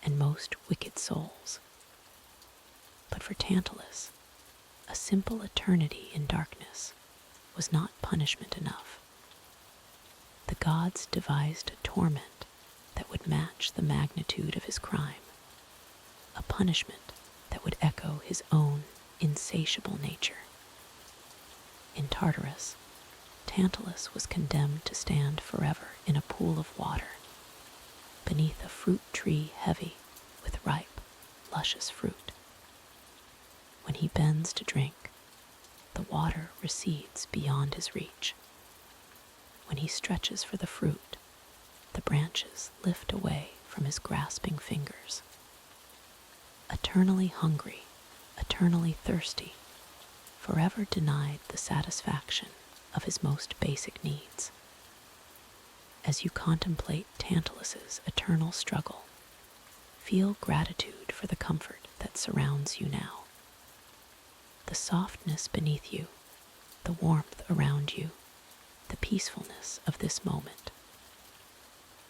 and most wicked souls. But for Tantalus, a simple eternity in darkness was not punishment enough. The gods devised a torment that would match the magnitude of his crime, a punishment that would echo his own insatiable nature. In Tartarus, Tantalus was condemned to stand forever in a pool of water, beneath a fruit tree heavy with ripe, luscious fruit. When he bends to drink, the water recedes beyond his reach. When he stretches for the fruit, the branches lift away from his grasping fingers. Eternally hungry, eternally thirsty, forever denied the satisfaction of his most basic needs. As you contemplate Tantalus's eternal struggle, feel gratitude for the comfort that surrounds you now. The softness beneath you, the warmth around you, the peacefulness of this moment.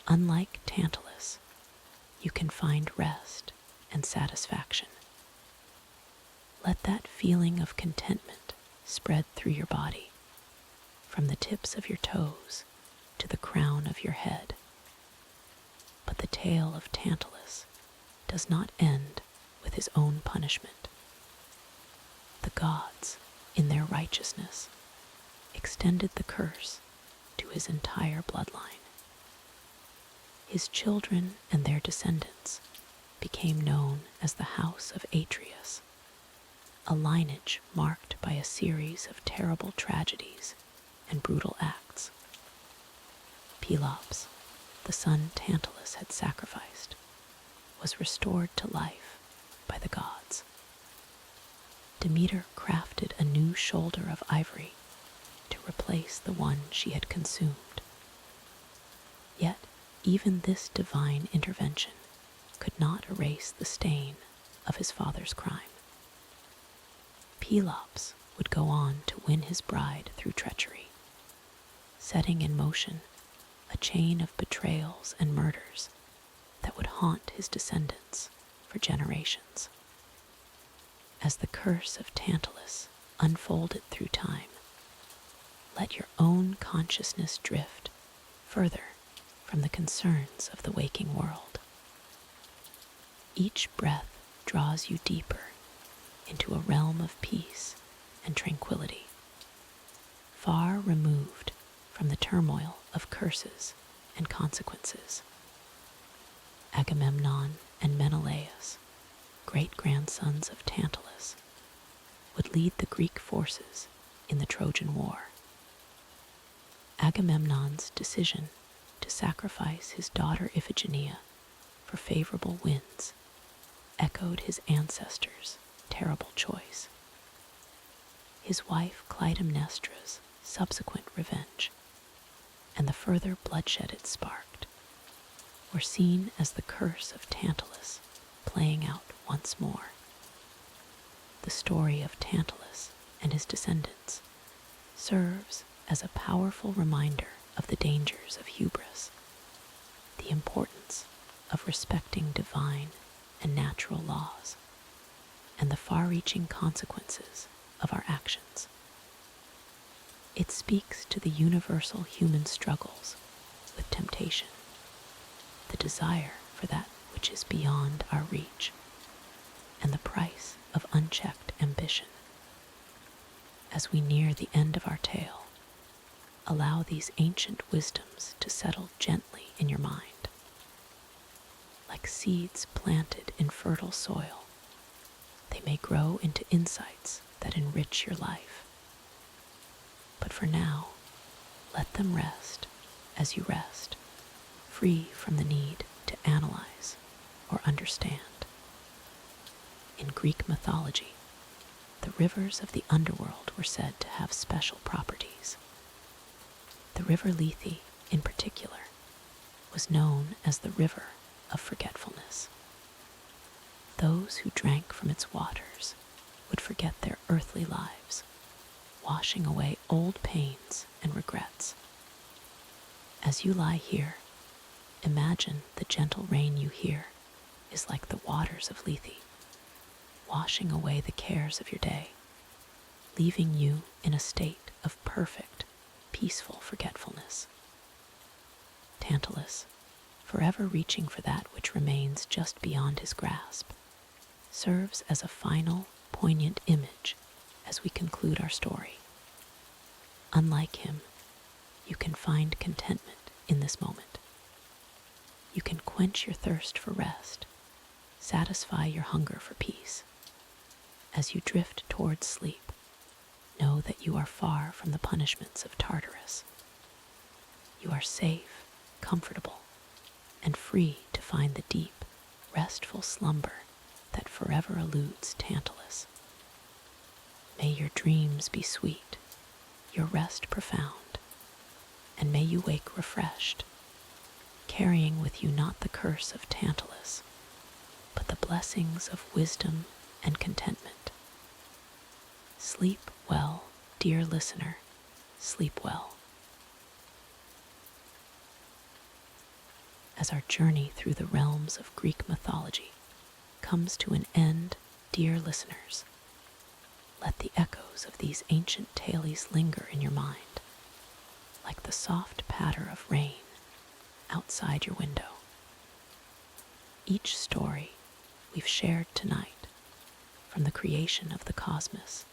Unlike Tantalus, you can find rest and satisfaction. Let that feeling of contentment spread through your body, from the tips of your toes to the crown of your head. But the tale of Tantalus does not end with his own punishment. The gods, in their righteousness, extended the curse to his entire bloodline. His children and their descendants became known as the House of Atreus, a lineage marked by a series of terrible tragedies and brutal acts. Pelops, the son Tantalus had sacrificed, was restored to life by the gods. Demeter crafted a new shoulder of ivory to replace the one she had consumed. Yet, even this divine intervention could not erase the stain of his father's crime. Pelops would go on to win his bride through treachery, setting in motion a chain of betrayals and murders that would haunt his descendants for generations. As the curse of Tantalus unfolded through time, let your own consciousness drift further from the concerns of the waking world. Each breath draws you deeper into a realm of peace and tranquility, far removed from the turmoil of curses and consequences. Agamemnon and Menelaus, great-grandsons of Tantalus, would lead the Greek forces in the Trojan War. Agamemnon's decision to sacrifice his daughter Iphigenia for favorable winds echoed his ancestors' terrible choice. His wife Clytemnestra's subsequent revenge, and the further bloodshed it sparked, were seen as the curse of Tantalus playing out once more. The story of Tantalus and his descendants serves as a powerful reminder of the dangers of hubris, the importance of respecting divine and natural laws, and the far-reaching consequences of our actions. It speaks to the universal human struggles with temptation, the desire for that which is beyond our reach, and the price of unchecked ambition. As we near the end of our tale, allow these ancient wisdoms to settle gently in your mind. Like seeds planted in fertile soil, they may grow into insights that enrich your life. But for now, let them rest as you rest, free from the need to analyze or understand. In Greek mythology, the rivers of the underworld were said to have special properties. The river Lethe, in particular, was known as the river of forgetfulness. Those who drank from its waters would forget their earthly lives, washing away old pains and regrets. As you lie here, imagine the gentle rain you hear is like the waters of Lethe, washing away the cares of your day, leaving you in a state of perfect, peaceful forgetfulness. Tantalus, forever reaching for that which remains just beyond his grasp, serves as a final, poignant image as we conclude our story. Unlike him, you can find contentment in this moment. You can quench your thirst for rest, satisfy your hunger for peace. As you drift towards sleep, know that you are far from the punishments of Tartarus. You are safe, comfortable, and free to find the deep, restful slumber that forever eludes Tantalus. May your dreams be sweet, your rest profound, and may you wake refreshed, carrying with you not the curse of Tantalus, but the blessings of wisdom and contentment. Sleep well, dear listener, sleep well. As our journey through the realms of Greek mythology comes to an end, dear listeners, let the echoes of these ancient tales linger in your mind, like the soft patter of rain outside your window. Each story we've shared tonight, from the creation of the cosmos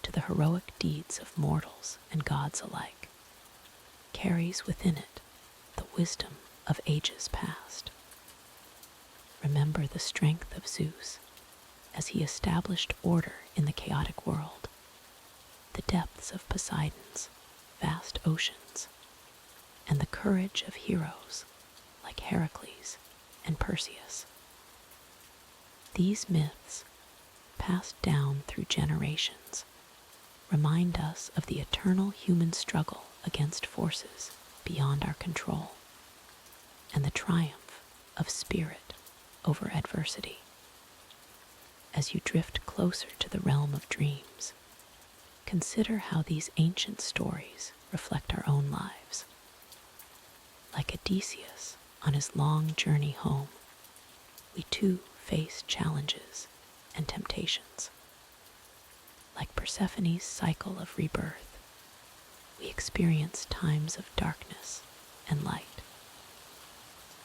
to the heroic deeds of mortals and gods alike, carries within it the wisdom of ages past. Remember the strength of Zeus as he established order in the chaotic world, the depths of Poseidon's vast oceans, and the courage of heroes like Heracles and Perseus. These myths, passed down through generations, remind us of the eternal human struggle against forces beyond our control and the triumph of spirit over adversity. As you drift closer to the realm of dreams, consider how these ancient stories reflect our own lives. Like Odysseus on his long journey home, we too face challenges and temptations. Like Persephone's cycle of rebirth, we experience times of darkness and light.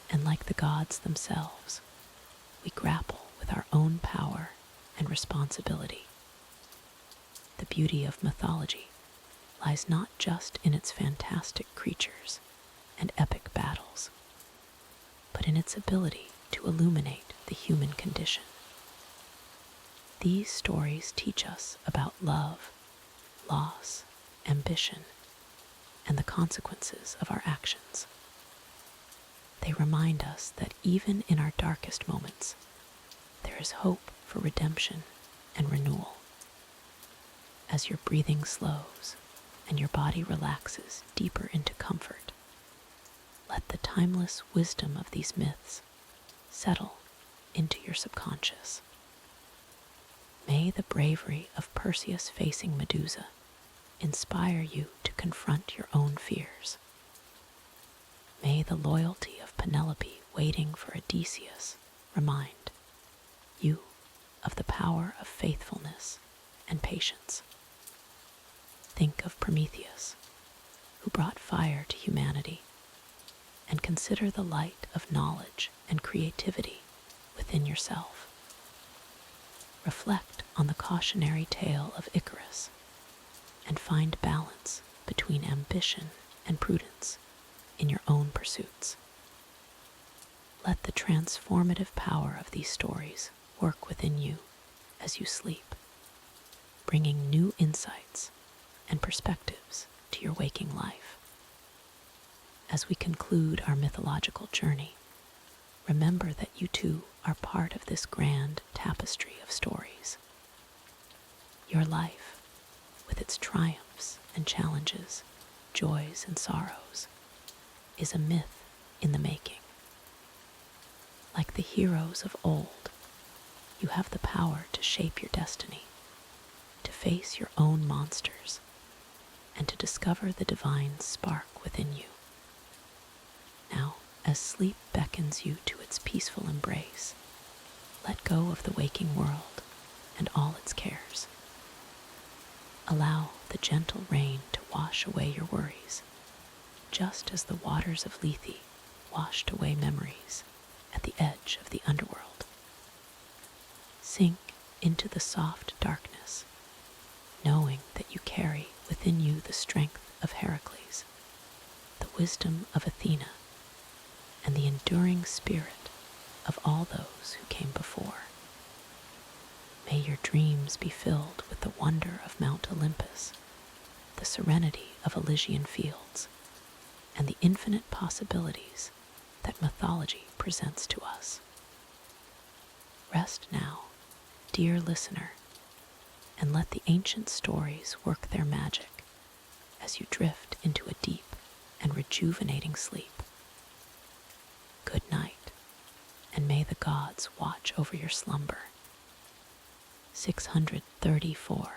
And like the gods themselves, we grapple with our own power and responsibility. The beauty of mythology lies not just in its fantastic creatures and epic battles, but in its ability to illuminate the human condition. These stories teach us about love, loss, ambition, and the consequences of our actions. They remind us that even in our darkest moments, there is hope for redemption and renewal. As your breathing slows and your body relaxes deeper into comfort, let the timeless wisdom of these myths settle into your subconscious. May the bravery of Perseus facing Medusa inspire you to confront your own fears. May the loyalty of Penelope waiting for Odysseus remind you of the power of faithfulness and patience. Think of Prometheus, who brought fire to humanity, and consider the light of knowledge and creativity within yourself. Reflect on the cautionary tale of Icarus and find balance between ambition and prudence in your own pursuits. Let the transformative power of these stories work within you as you sleep, bringing new insights and perspectives to your waking life. As we conclude our mythological journey, remember that you too are part of this grand tapestry of stories. Your life, with its triumphs and challenges, joys and sorrows, is a myth in the making. Like the heroes of old, you have the power to shape your destiny, to face your own monsters, and to discover the divine spark within you. Now, as sleep beckons you to its peaceful embrace, let go of the waking world and all its cares. Allow the gentle rain to wash away your worries, just as the waters of Lethe washed away memories at the edge of the underworld. Sink into the soft darkness, knowing that you carry within you the strength of Heracles, the wisdom of Athena, and the enduring spirit of all those who came before. May your dreams be filled with the wonder of Mount Olympus, the serenity of Elysian fields, and the infinite possibilities that mythology presents to us. Rest now, dear listener, and let the ancient stories work their magic as you drift into a deep and rejuvenating sleep. Good night, and may the gods watch over your slumber. 634